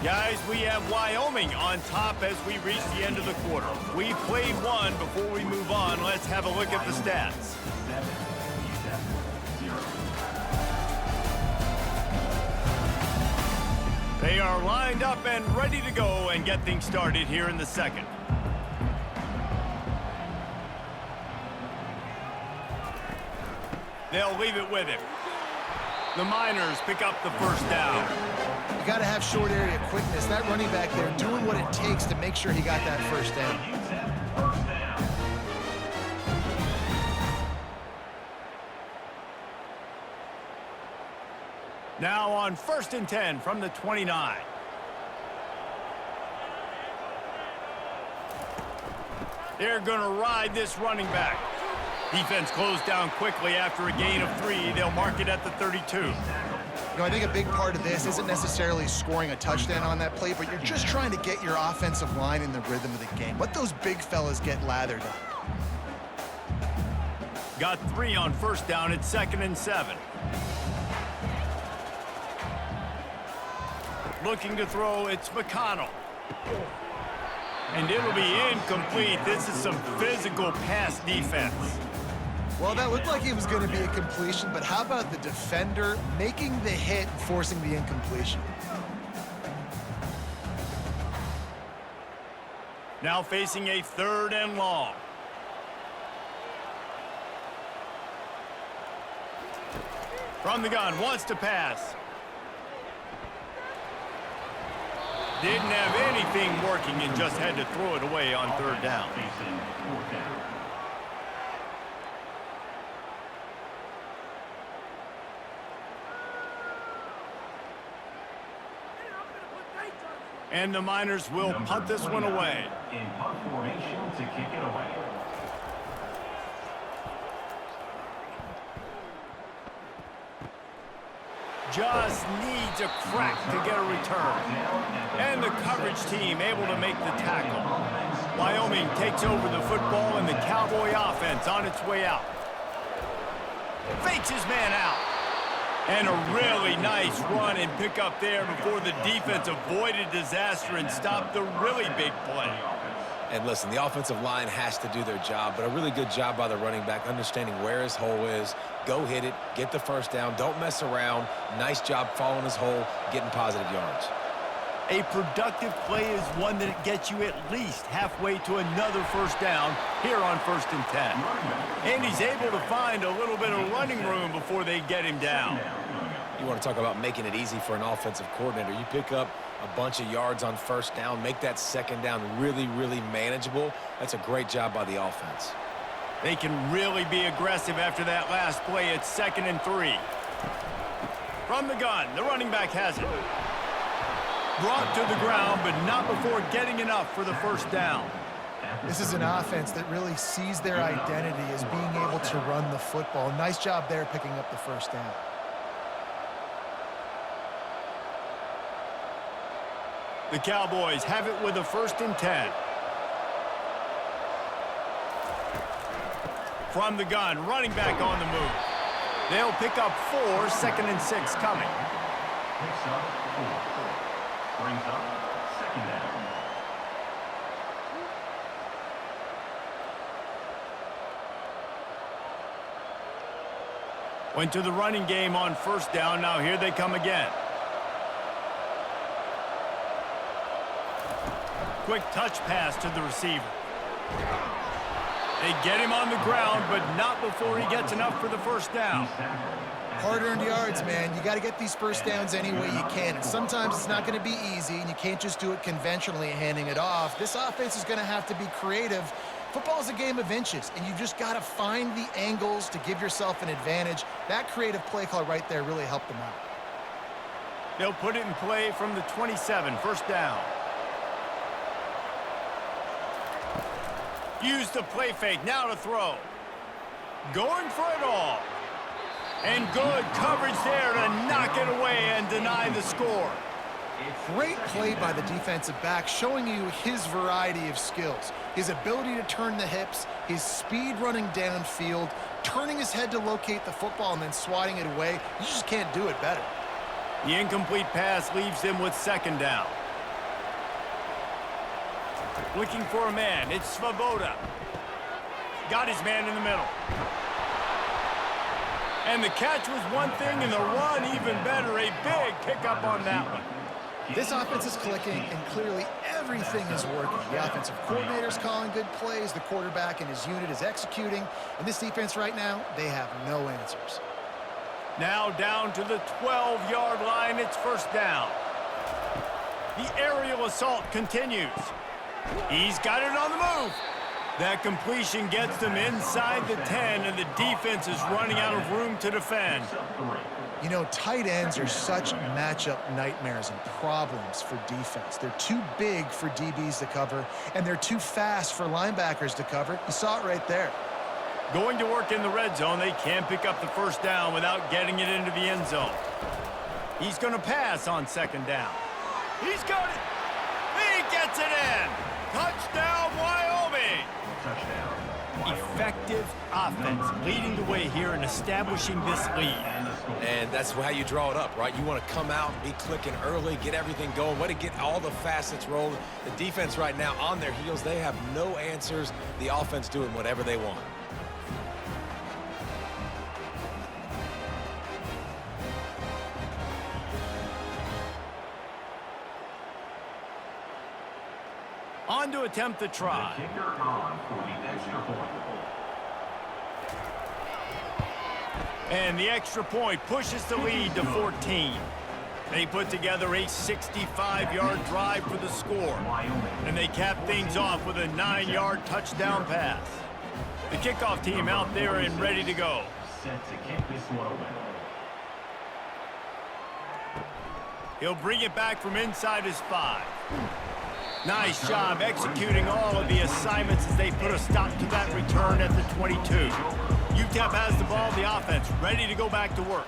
Guys, we have Wyoming on top as we reach the end of the quarter. We played one before we move on. Let's have a look at the stats. They are lined up and ready to go and get things started here in the 2nd. They'll leave it with him. The Miners pick up the 1st down. You got to have short area quickness. That running back there doing what it takes to make sure he got that 1st down. Now on 1st and 10 from the 29. They're going to ride this running back. Defense closed down quickly after a gain of 3. They'll mark it at the 32. You know, I think a big part of this isn't necessarily scoring a touchdown on that play, but you're just trying to get your offensive line in the rhythm of the game. Let those big fellas get lathered up. Got 3 on 1st down at 2nd and 7. Looking to throw, it's McConnell. And it'll be incomplete. This is some physical pass defense. Well, that looked like it was going to be a completion, but how about the defender making the hit and forcing the incompletion? Now facing a 3rd and long. From the gun, wants to pass. Didn't have anything working and just had to throw it away on 3rd down. And the Miners will punt this one away. In punt formation to kick it away. Just needs a crack to get a return. And the coverage team able to make the tackle. Wyoming takes over the football and the Cowboy offense on its way out. Fakes his man out. And a really nice run and pick up there before the defense avoided disaster and stopped the really big play. And listen, the offensive line has to do their job, but a really good job by the running back, understanding where his hole is. Go hit it, get the first down, don't mess around. Nice job following his hole, getting positive yards. A productive play is one that gets you at least halfway to another first down here on 1st and 10. And he's able to find a little bit of running room before they get him down. You want to talk about making it easy for an offensive coordinator. You pick up a bunch of yards on first down, make that second down really, really manageable. That's a great job by the offense. They can really be aggressive after that last play. It's 2nd and 3. From the gun, the running back has it. Brought to the ground, but not before getting enough for the first down. This is an offense that really sees their identity as being able to run the football. Nice job there picking up the first down. The Cowboys have it with a 1st and 10. From the gun, running back on the move. They'll pick up 4, 2nd and 6 coming. Picks up 4. Brings up 2nd down. Went to the running game on 1st down. Now here they come again. Quick touch pass to the receiver. They get him on the ground, but not before he gets enough for the first down. Hard-earned yards, man. You got to get these first downs any way you can. And sometimes it's not going to be easy, and you can't just do it conventionally handing it off. This offense is going to have to be creative. Football is a game of inches, and you've just got to find the angles to give yourself an advantage. That creative play call right there really helped them out. They'll put it in play from the 27, 1st down. Use the play fake, now to throw. Going for it all. And good coverage there to knock it away and deny the score. Great play by the defensive back, showing you his variety of skills. His ability to turn the hips, his speed running downfield, turning his head to locate the football and then swatting it away. You just can't do it better. The incomplete pass leaves them with 2nd down. Looking for a man, it's Svoboda. Got his man in the middle. And the catch was one thing, and the run even better. A big pickup on that one. This offense is clicking, and clearly everything is working. The offensive coordinator's calling good plays, the quarterback and his unit is executing, and this defense right now, they have no answers. Now down to the 12-yard line, it's 1st down. The aerial assault continues. He's got it on the move. That completion gets them inside the 10, and the defense is running out of room to defend. You know, tight ends are such matchup nightmares and problems for defense. They're too big for DBs to cover, and they're too fast for linebackers to cover. You saw it right there. Going to work in the red zone, they can't pick up the 1st down without getting it into the end zone. He's going to pass on 2nd down. He's got it. He gets it in. Touchdown, Wyoming. Touchdown. Effective offense leading the way here and establishing this lead. And that's how you draw it up, right? You want to come out and be clicking early, get everything going, way to get all the facets rolling. The defense right now on their heels, they have no answers. The offense doing whatever they want. On to attempt the try. The kicker on for the extra point. And the extra point pushes the lead to 14. They put together a 65-yard drive for the score. And they cap things off with a 9-yard touchdown pass. The kickoff team out there and ready to go. Set to kick this one away. He'll bring it back from inside his 5. Nice job executing all of the assignments as they put a stop to that return at the 22. UTEP has the ball, the offense ready to go back to work.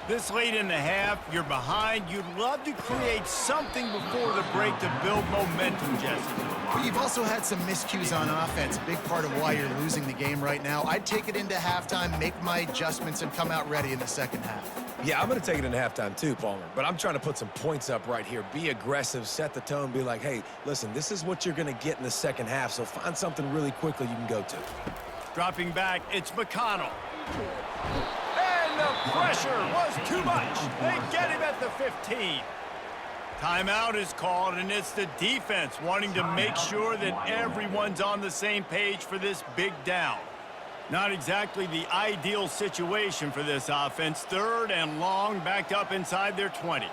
This late in the half, you're behind. You'd love to create something before the break to build momentum, Jesse. But you've also had some miscues on offense, a big part of why you're losing the game right now. I'd take it into halftime, make my adjustments, and come out ready in the second half. Yeah, I'm going to take it into halftime too, Palmer. But I'm trying to put some points up right here. Be aggressive, set the tone, be like, hey, listen, this is what you're going to get in the second half, so find something really quickly you can go to. Dropping back, it's McConnell. And the pressure was too much. They get him at the 15. Timeout is called, and it's the defense wanting to make sure that everyone's on the same page for this big down. Not exactly the ideal situation for this offense. 3rd and long, backed up inside their 20.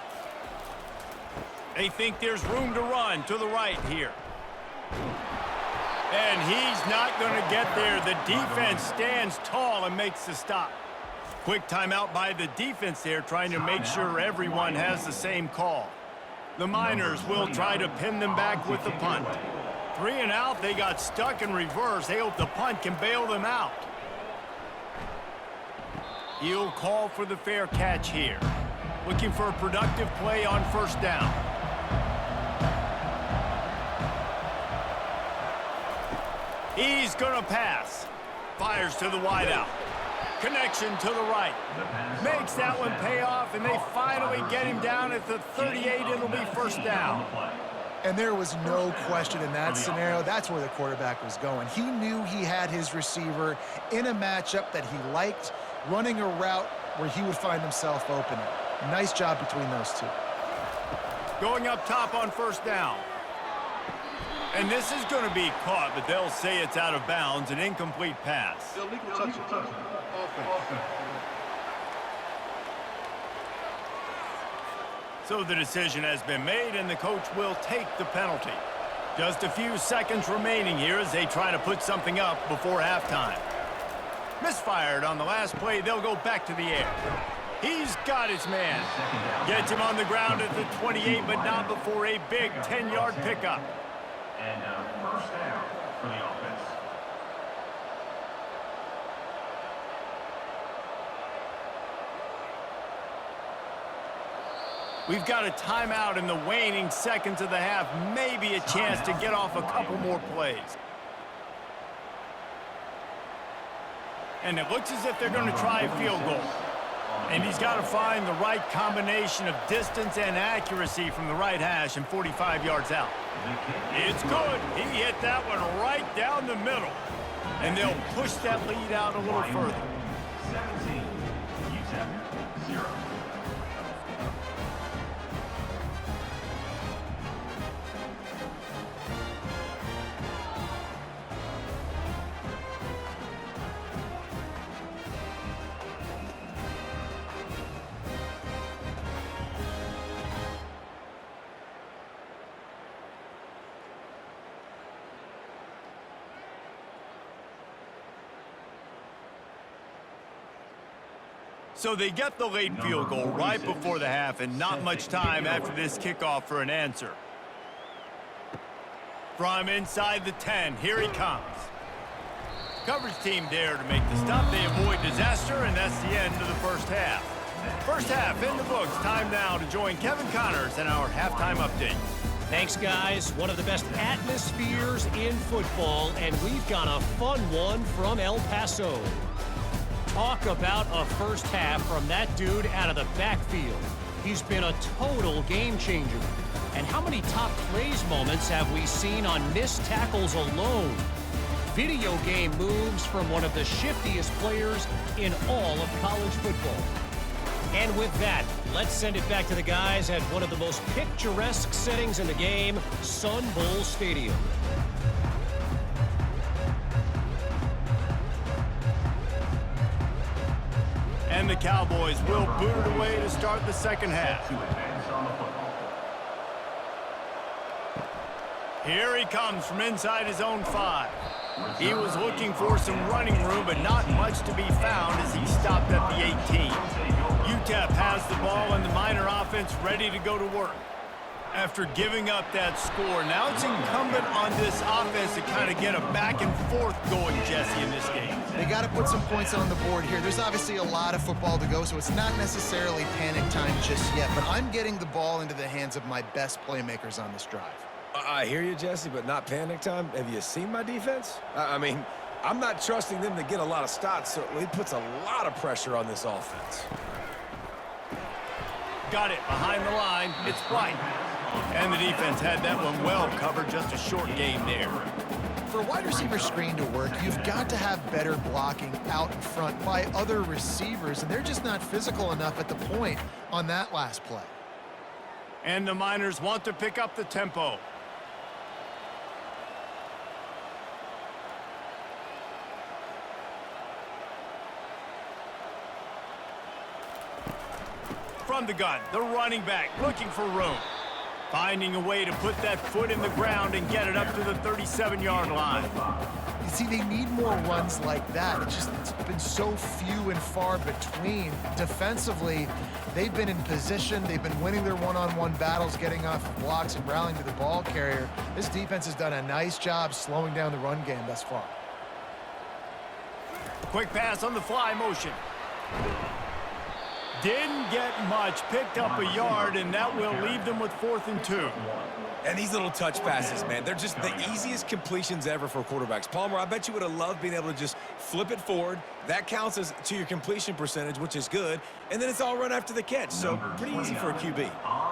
They think there's room to run to the right here. And he's not going to get there. The defense stands tall and makes the stop. Quick timeout by the defense there, trying to make sure everyone has the same call. The Miners will try to pin them back with the punt. 3 and out, they got stuck in reverse. They hope the punt can bail them out. He'll call for the fair catch here. Looking for a productive play on 1st down. He's gonna pass. Fires to the wideout. Connection to the right. Makes that one pay off, and they finally get him down at the 38. It'll be 1st down. And there was no question in that scenario. That's where the quarterback was going. He knew he had his receiver in a matchup that he liked, running a route where he would find himself open. Nice job between those two. Going up top on 1st down. And this is going to be caught, but they'll say it's out of bounds, an incomplete pass. Illegal touch. So the decision has been made, and the coach will take the penalty. Just a few seconds remaining here as they try to put something up before halftime. Misfired on the last play. They'll go back to the air. He's got his man. Gets him on the ground at the 28, but not before a big 10-yard pickup. And 1st down for the offense. We've got a timeout in the waning seconds of the half. Maybe a chance to get off a couple more plays. And it looks as if they're going to try a field goal. And he's got to find the right combination of distance and accuracy from the right hash and 45 yards out. It's good. He hit that one right down the middle. And they'll push that lead out a little further. 17, UTEP 0. So they get the late field goal right before the half, and not much time after this kickoff for an answer. From inside the 10, here he comes. Coverage team there to make the stop. They avoid disaster, and that's the end of the 1st half. 1st half in the books. Time now to join Kevin Connors in our halftime update. Thanks, guys. One of the best atmospheres in football, and we've got a fun one from El Paso. Talk about a 1st half from that dude out of the backfield. He's been a total game changer. And how many top plays moments have we seen on missed tackles alone? Video game moves from one of the shiftiest players in all of college football. And with that, let's send it back to the guys at one of the most picturesque settings in the game, Sun Bowl Stadium. And the Cowboys will boot it away to start the 2nd half. Here he comes from inside his own 5. He was looking for some running room, but not much to be found as he stopped at the 18. UTEP has the ball and the Miner offense ready to go to work. After giving up that score, now it's incumbent on this offense to kind of get a back and forth going, Jesse, in this game. They got to put some points on the board here. There's obviously a lot of football to go, so it's not necessarily panic time just yet, but I'm getting the ball into the hands of my best playmakers on this drive. I hear you, Jesse, but not panic time. Have you seen my defense? I mean, I'm not trusting them to get a lot of stops, so it puts a lot of pressure on this offense. Got it behind the line. It's White. And the defense had that one well covered. Just a short game there. For a wide receiver screen to work, you've got to have better blocking out in front by other receivers, and they're just not physical enough at the point on that last play. And the Miners want to pick up the tempo. From the gun, the running back looking for room. Finding a way to put that foot in the ground and get it up to the 37-yard line. You see, they need more runs like that. It's been so few and far between. Defensively, they've been in position. They've been winning their one-on-one battles, getting off of blocks and rallying to the ball carrier. This defense has done a nice job slowing down the run game thus far. Quick pass on the fly motion. Didn't get much, picked up a yard, and that will leave them with 4th and 2. And these little touch passes, man, they're just the easiest completions ever for quarterbacks. Palmer, I bet you would have loved being able to just flip it forward. That counts as to your completion percentage, which is good. And then it's all run after the catch, so pretty easy for a QB.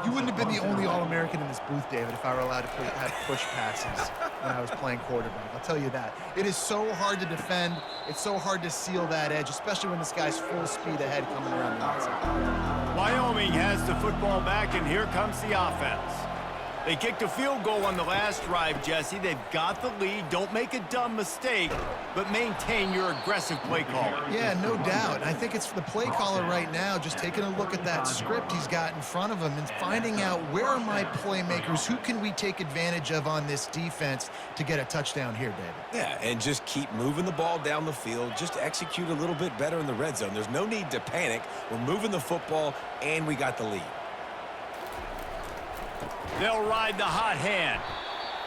You wouldn't have been the only All-American in this booth, David, if I were allowed to have push passes when I was playing quarterback. I'll tell you that. It is so hard to defend. It's so hard to seal that edge, especially when this guy's full speed ahead coming around the outside. Wyoming has the football back, and here comes the offense. They kicked a field goal on the last drive, Jesse. They've got the lead. Don't make a dumb mistake, but maintain your aggressive play call. Yeah, no doubt. I think it's the play caller right now just taking a look at that script he's got in front of him and finding out where are my playmakers, who can we take advantage of on this defense to get a touchdown here, David. Yeah, and just keep moving the ball down the field. Just execute a little bit better in the red zone. There's no need to panic. We're moving the football, and we got the lead. They'll ride the hot hand.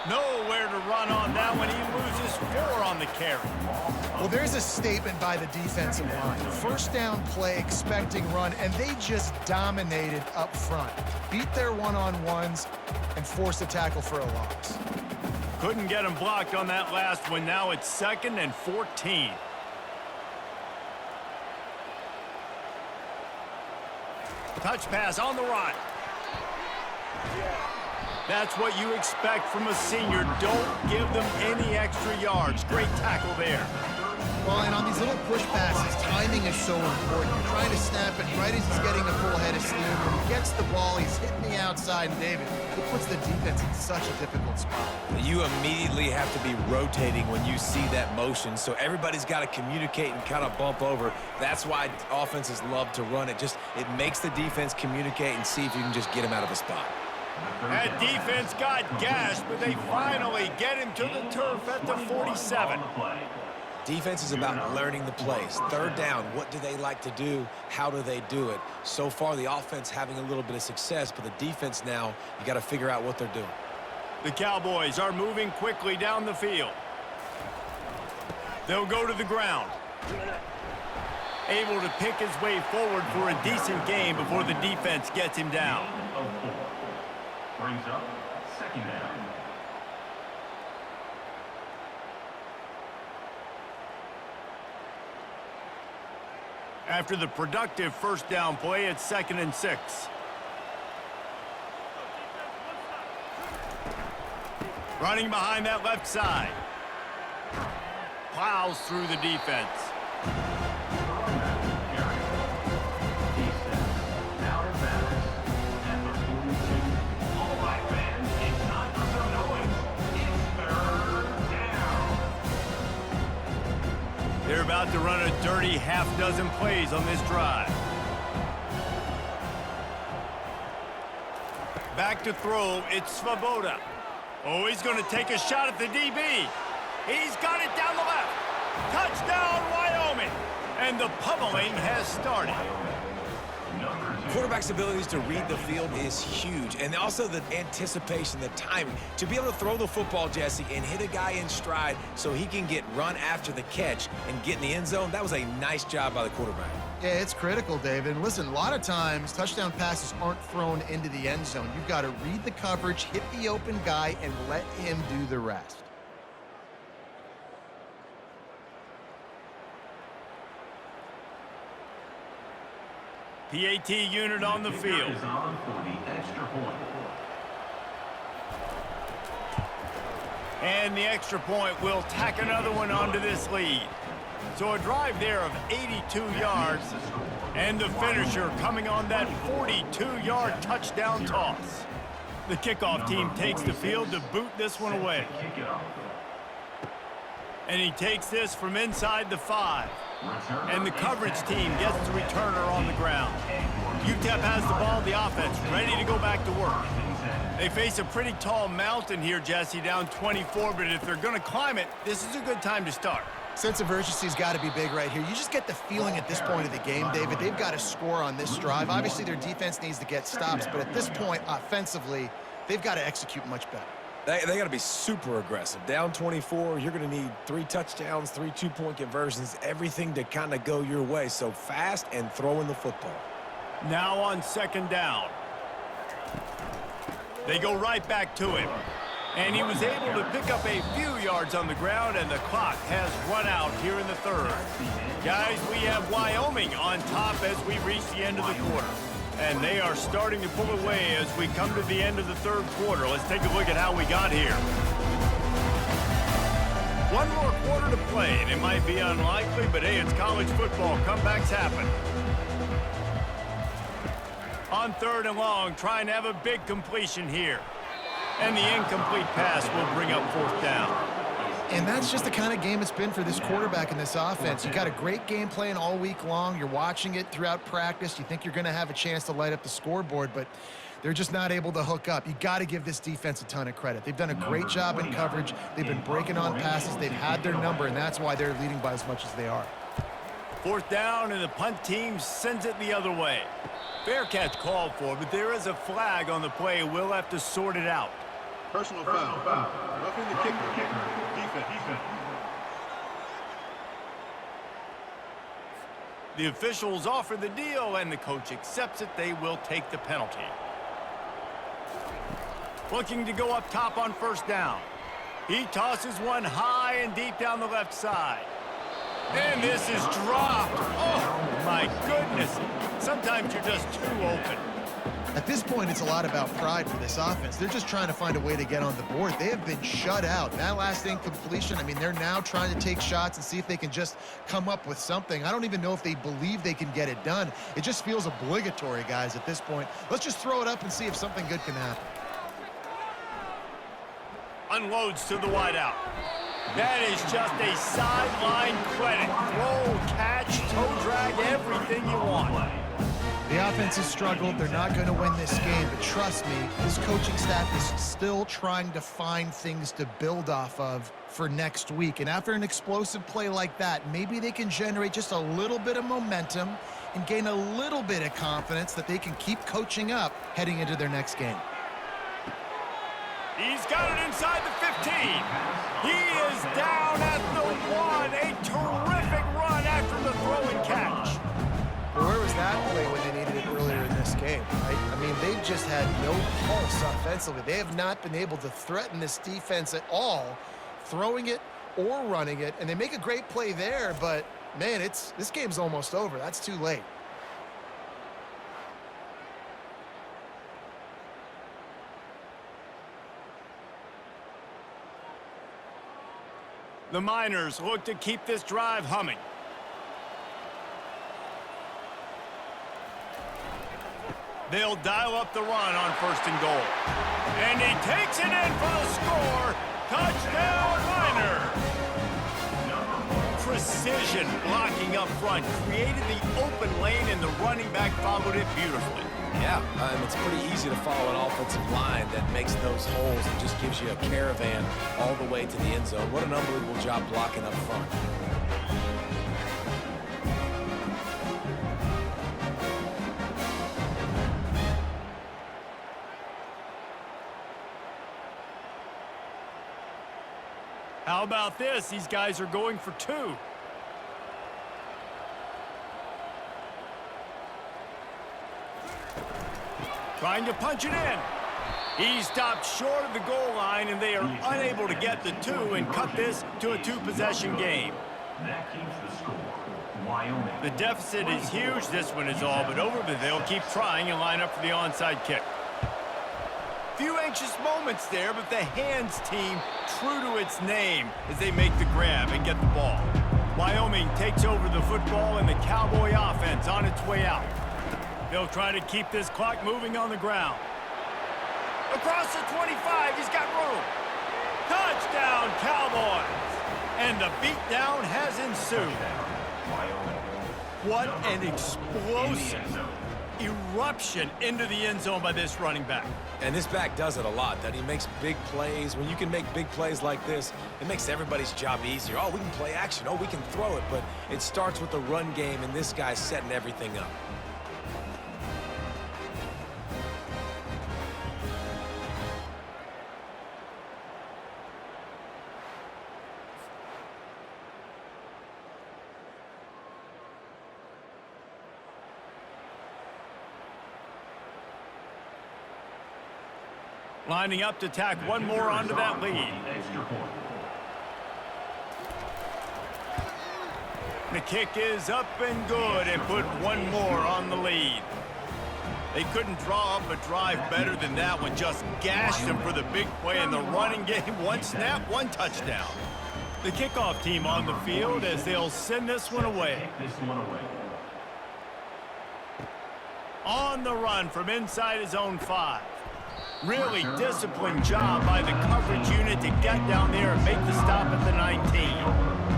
Nowhere to run on that one. He loses 4 on the carry. Well, there's a statement by the defensive line. First down play, expecting run, and they just dominated up front. Beat their one-on-ones and forced a tackle for a loss. Couldn't get him blocked on that last one. Now it's 2nd and 14. Touch pass on the run. That's what you expect from a senior. Don't give them any extra yards. Great tackle there. Well, and on these little push passes, timing is so important. You're trying to snap it right as he's getting a full head of steam. When he gets the ball, he's hitting the outside, and David, it puts the defense in such a difficult spot. You immediately have to be rotating when you see that motion, so everybody's got to communicate and kind of bump over. That's why offenses love to run it. It makes the defense communicate and see if you can just get him out of a spot. That defense got gashed, but they finally get him to the turf at the 47. Defense is about learning the plays. 3rd down, what do they like to do? How do they do it? So far, the offense having a little bit of success, but the defense now, you got to figure out what they're doing. The Cowboys are moving quickly down the field. They'll go to the ground. Able to pick his way forward for a decent game before the defense gets him down. Brings up 2nd down. After the productive first down play, it's 2nd and 6. Running behind that left side. Plows through the defense. They're about to run a dirty half-dozen plays on this drive. Back to throw, it's Svoboda. Oh, he's going to take a shot at the DB. He's got it down the left. Touchdown, Wyoming. And the pummeling has started. Number quarterback's abilities to read the field is huge. And also the anticipation, the timing. To be able to throw the football, Jesse, and hit a guy in stride so he can get run after the catch and get in the end zone, that was a nice job by the quarterback. Yeah, it's critical, David. And listen, a lot of times touchdown passes aren't thrown into the end zone. You've got to read the coverage, hit the open guy, and let him do the rest. PAT unit on the field. Is on for the extra point. And the extra point will tack another one onto this lead. So a drive there of 82 yards, and the finisher coming on that 42-yard touchdown toss. The kickoff team takes the field to boot this one away. And he takes this from inside the 5. And the coverage team gets the returner on the ground. UTEP has the ball, the offense ready to go back to work. They face a pretty tall mountain here, Jesse, down 24, but if they're going to climb it, this is a good time to start. Sense of urgency's got to be big right here. You just get the feeling at this point of the game, David, they've got to score on this drive. Obviously, their defense needs to get stops, but at this point, offensively, they've got to execute much better. They got to be super aggressive. Down 24, you're going to need 3 touchdowns, 3 2-point conversions, everything to kind of go your way. So fast and throwing the football. Now on second down. They go right back to him. And he was able to pick up a few yards on the ground, and the clock has run out here in the third. Guys, we have Wyoming on top as we reach the end of the quarter. And they are starting to pull away as we come to the end of the third quarter. Let's take a look at how we got here. One more quarter to play, and it might be unlikely, but hey, it's college football. Comebacks happen. On third and long, trying to have a big completion here. And the incomplete pass will bring up fourth down. And that's just the kind of game it's been for this quarterback in this offense. You got a great game plan all week long. You're watching it throughout practice. You think you're going to have a chance to light up the scoreboard, but they're just not able to hook up. You got to give this defense a ton of credit. They've done a great job in coverage. They've been breaking on passes. They've had their number, and that's why they're leading by as much as they are. Fourth down, and the punt team sends it the other way. Fair catch called for, but there is a flag on the play. We'll have to sort it out. Personal foul. Roughing the kicker. Defense. The officials offer the deal, and the coach accepts it. They will take the penalty. Looking to go up top on first down. He tosses one high and deep down the left side. And this is dropped. Oh, my goodness. Sometimes you're just too open. At this point, it's a lot about pride for this offense. They're just trying to find a way to get on the board. They have been shut out. That last incompletion, I mean, they're now trying to take shots and see if they can just come up with something. I don't even know if they believe they can get it done. It just feels obligatory, guys, at this point. Let's just throw it up and see if something good can happen. Unloads to the wideout. That is just a sideline credit. Throw, catch, toe drag, everything you want. The offense has struggled. They're not going to win this game, but trust me, this coaching staff is still trying to find things to build off of for next week. And after an explosive play like that, maybe they can generate just a little bit of momentum and gain a little bit of confidence that they can keep coaching up heading into their next game. He's got it inside the 15. He is down at the 1. A terrific run after the throw and catch. Where was that play when they needed it earlier in this game, right? I mean, they've just had no pulse offensively. They have not been able to threaten this defense at all, throwing it or running it. And they make a great play there, but, man, this game's almost over. That's too late. The Miners look to keep this drive humming. They'll dial up the run on first and goal. And he takes it in for the score. Touchdown, Miner. Precision blocking up front. Created the open lane, and the running back followed it beautifully. Yeah, it's pretty easy to follow an offensive line that makes those holes and just gives you a caravan all the way to the end zone. What an unbelievable job blocking up front. How about this? These guys are going for 2. Trying to punch it in. He stopped short of the goal line, and they are unable to get the 2 and cut this to a 2-possession game. That keeps the score. Wyoming. The deficit is huge. This one is all but over, but they'll keep trying and line up for the onside kick. Few anxious moments there, but the hands team true to its name as they make the grab and get the ball. Wyoming takes over the football and the Cowboy offense on its way out. They'll try to keep this clock moving on the ground. Across the 25, he's got room. Touchdown, Cowboys! And the beatdown has ensued. What an explosive eruption into the end zone by this running back. And this back does it a lot, that he makes big plays. When you can make big plays like this, it makes everybody's job easier. Oh, we can play action. Oh, we can throw it. But it starts with the run game, and this guy's setting everything up. Lining up to tack one more onto that lead. Extra point. The kick is up and good and put one more on the lead. They couldn't draw up a drive better than that one. Just gashed them for the big play in the running game. One snap, one touchdown. The kickoff team on the field as they'll send this one away. This one away. On the run from inside his own 5. Really disciplined job by the coverage unit to get down there and make the stop at the 19.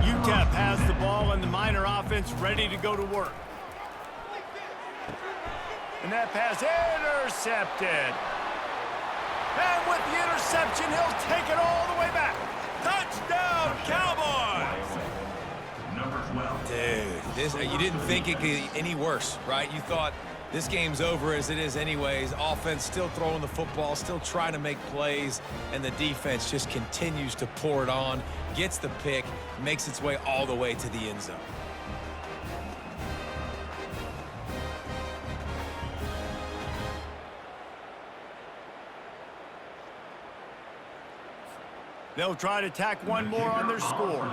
UTEP has the ball and the Miner offense ready to go to work. And that pass intercepted. And with the interception, he'll take it all the way back. Touchdown, Cowboys! Number 12. Dude, you didn't think it could get any worse, right? You thought this game's over as it is anyways. Offense still throwing the football, still trying to make plays, and the defense just continues to pour it on, gets the pick, makes its way all the way to the end zone. They'll try to tack one more on their score.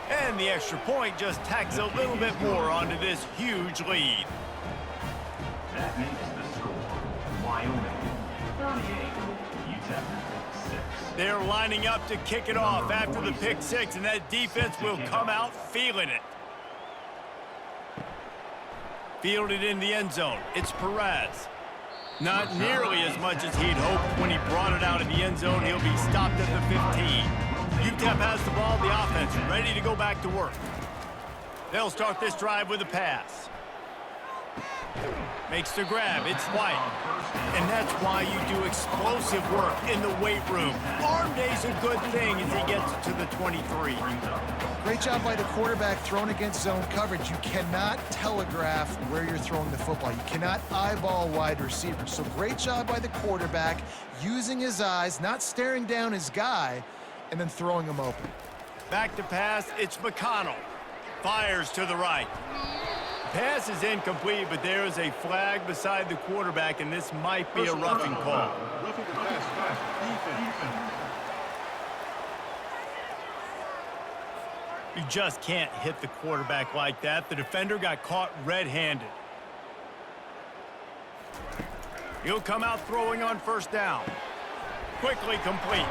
And the extra point just tacks a little bit more onto this huge lead. That makes the score. Wyoming 38, UTEP 6. They're lining up to kick it off after the pick 6, and that defense will come out feeling it. Fielded in the end zone. It's Perez. Not nearly as much as he'd hoped when he brought it out in the end zone. He'll be stopped at the 15. UTEP has the ball, the offense ready to go back to work. They'll start this drive with a pass. Makes the grab, it's White. And that's why you do explosive work in the weight room. Arm day's a good thing as he gets to the 23. Great job by the quarterback thrown against zone coverage. You cannot telegraph where you're throwing the football. You cannot eyeball wide receivers. So great job by the quarterback using his eyes, not staring down his guy, and then throwing him open. Back to pass, it's McConnell. Fires to the right. Pass is incomplete, but there is a flag beside the quarterback, and this might be a roughing call. Roughing the pass. Defense. You just can't hit the quarterback like that. The defender got caught red-handed. He'll come out throwing on first down. Quickly complete.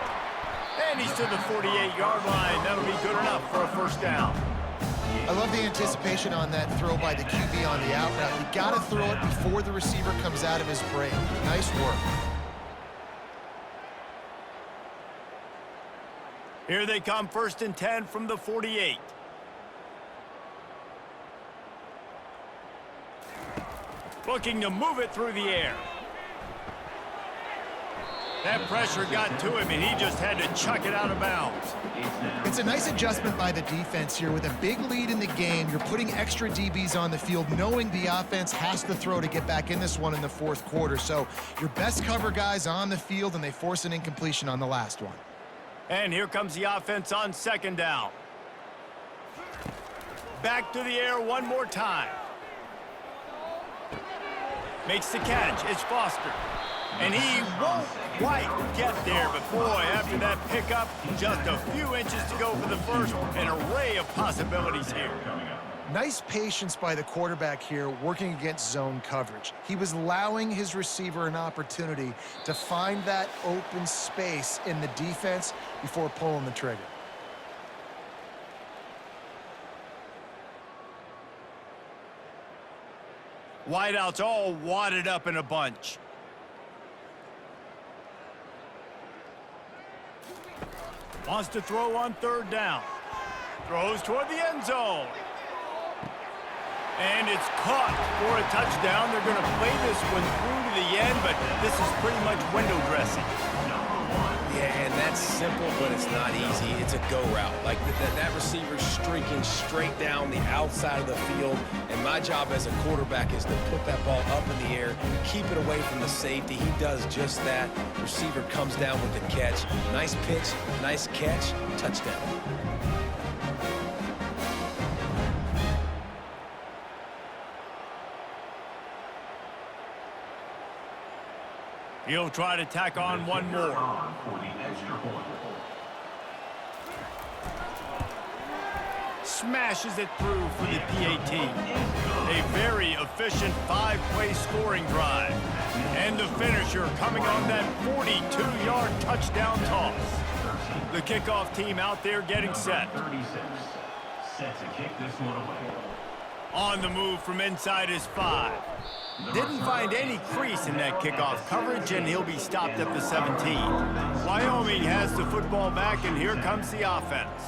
And he's to the 48-yard line. That'll be good enough for a first down. I love the anticipation on that throw by the QB on the out route. You got to throw it before the receiver comes out of his break. Nice work. Here they come, 1st and 10 from the 48. Looking to move it through the air. That pressure got to him, and he just had to chuck it out of bounds. It's a nice adjustment by the defense here. With a big lead in the game, you're putting extra DBs on the field, knowing the offense has to throw to get back in this one in the fourth quarter. So your best cover guys on the field, and they force an incompletion on the last one. And here comes the offense on second down. Back to the air one more time. Makes the catch. It's Foster. And he won't quite get there, but boy, after that pickup, just a few inches to go for the first. An array of possibilities here. Nice patience by the quarterback here, working against zone coverage. He was allowing his receiver an opportunity to find that open space in the defense before pulling the trigger. Wideouts all wadded up in a bunch. Wants to throw on third down. Throws toward the end zone. And it's caught for a touchdown. They're going to play this one through to the end, but this is pretty much window dressing. Yeah, and that's simple, but it's not easy. It's a go route. Like that receiver's streaking straight down the outside of the field, and my job as a quarterback is to put that ball up in the air, keep it away from the safety. He does just that. Receiver comes down with the catch. Nice pitch, nice catch, touchdown. He'll try to tack on one more. Smashes it through for the PAT. A very efficient 5-play scoring drive. And the finisher coming on that 42-yard touchdown toss. The kickoff team out there getting set. 36. Set to kick this one away. On the move from inside his 5. Didn't find any crease in that kickoff coverage, and he'll be stopped at the 17. Wyoming has the football back, and here comes the offense.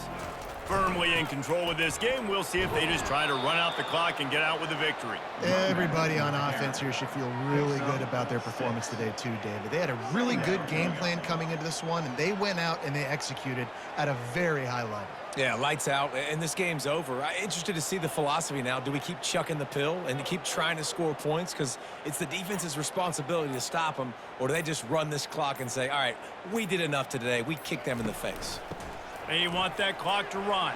Firmly in control of this game. We'll see if they just try to run out the clock and get out with a victory. Everybody on offense here should feel really good about their performance today too, David. They had a really good game plan coming into this one, and they went out and they executed at a very high level. Yeah, lights out, and this game's over. I'm interested to see the philosophy now. Do we keep chucking the pill and keep trying to score points? Because it's the defense's responsibility to stop them, or do they just run this clock and say, all right, we did enough today. We kicked them in the face. They want that clock to run.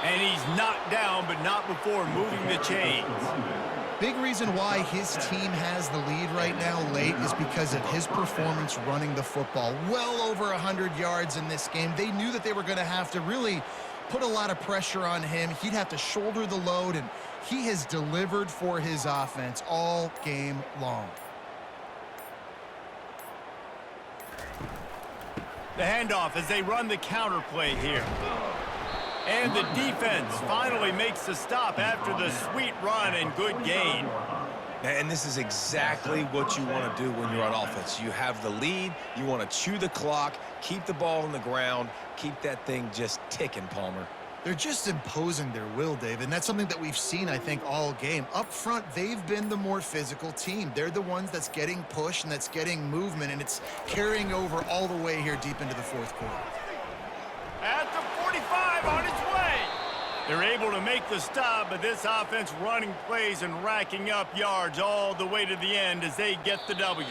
And he's knocked down, but not before moving the chains. Big reason why his team has the lead right now late is because of his performance running the football. Well over 100 yards in this game. They knew that they were going to have to really put a lot of pressure on him. He'd have to shoulder the load, and he has delivered for his offense all game long. The handoff as they run the counter play here. And the defense finally makes the stop after the sweet run and good gain. And this is exactly what you want to do when you're on offense. You have the lead, you want to chew the clock, keep the ball on the ground, keep that thing just ticking, Palmer. They're just imposing their will, Dave, and that's something that we've seen, I think, all game. Up front, they've been the more physical team. They're the ones that's getting pushed and that's getting movement, and it's carrying over all the way here deep into the fourth quarter. At the 45 on its way. They're able to make the stop, but this offense running plays and racking up yards all the way to the end as they get the W.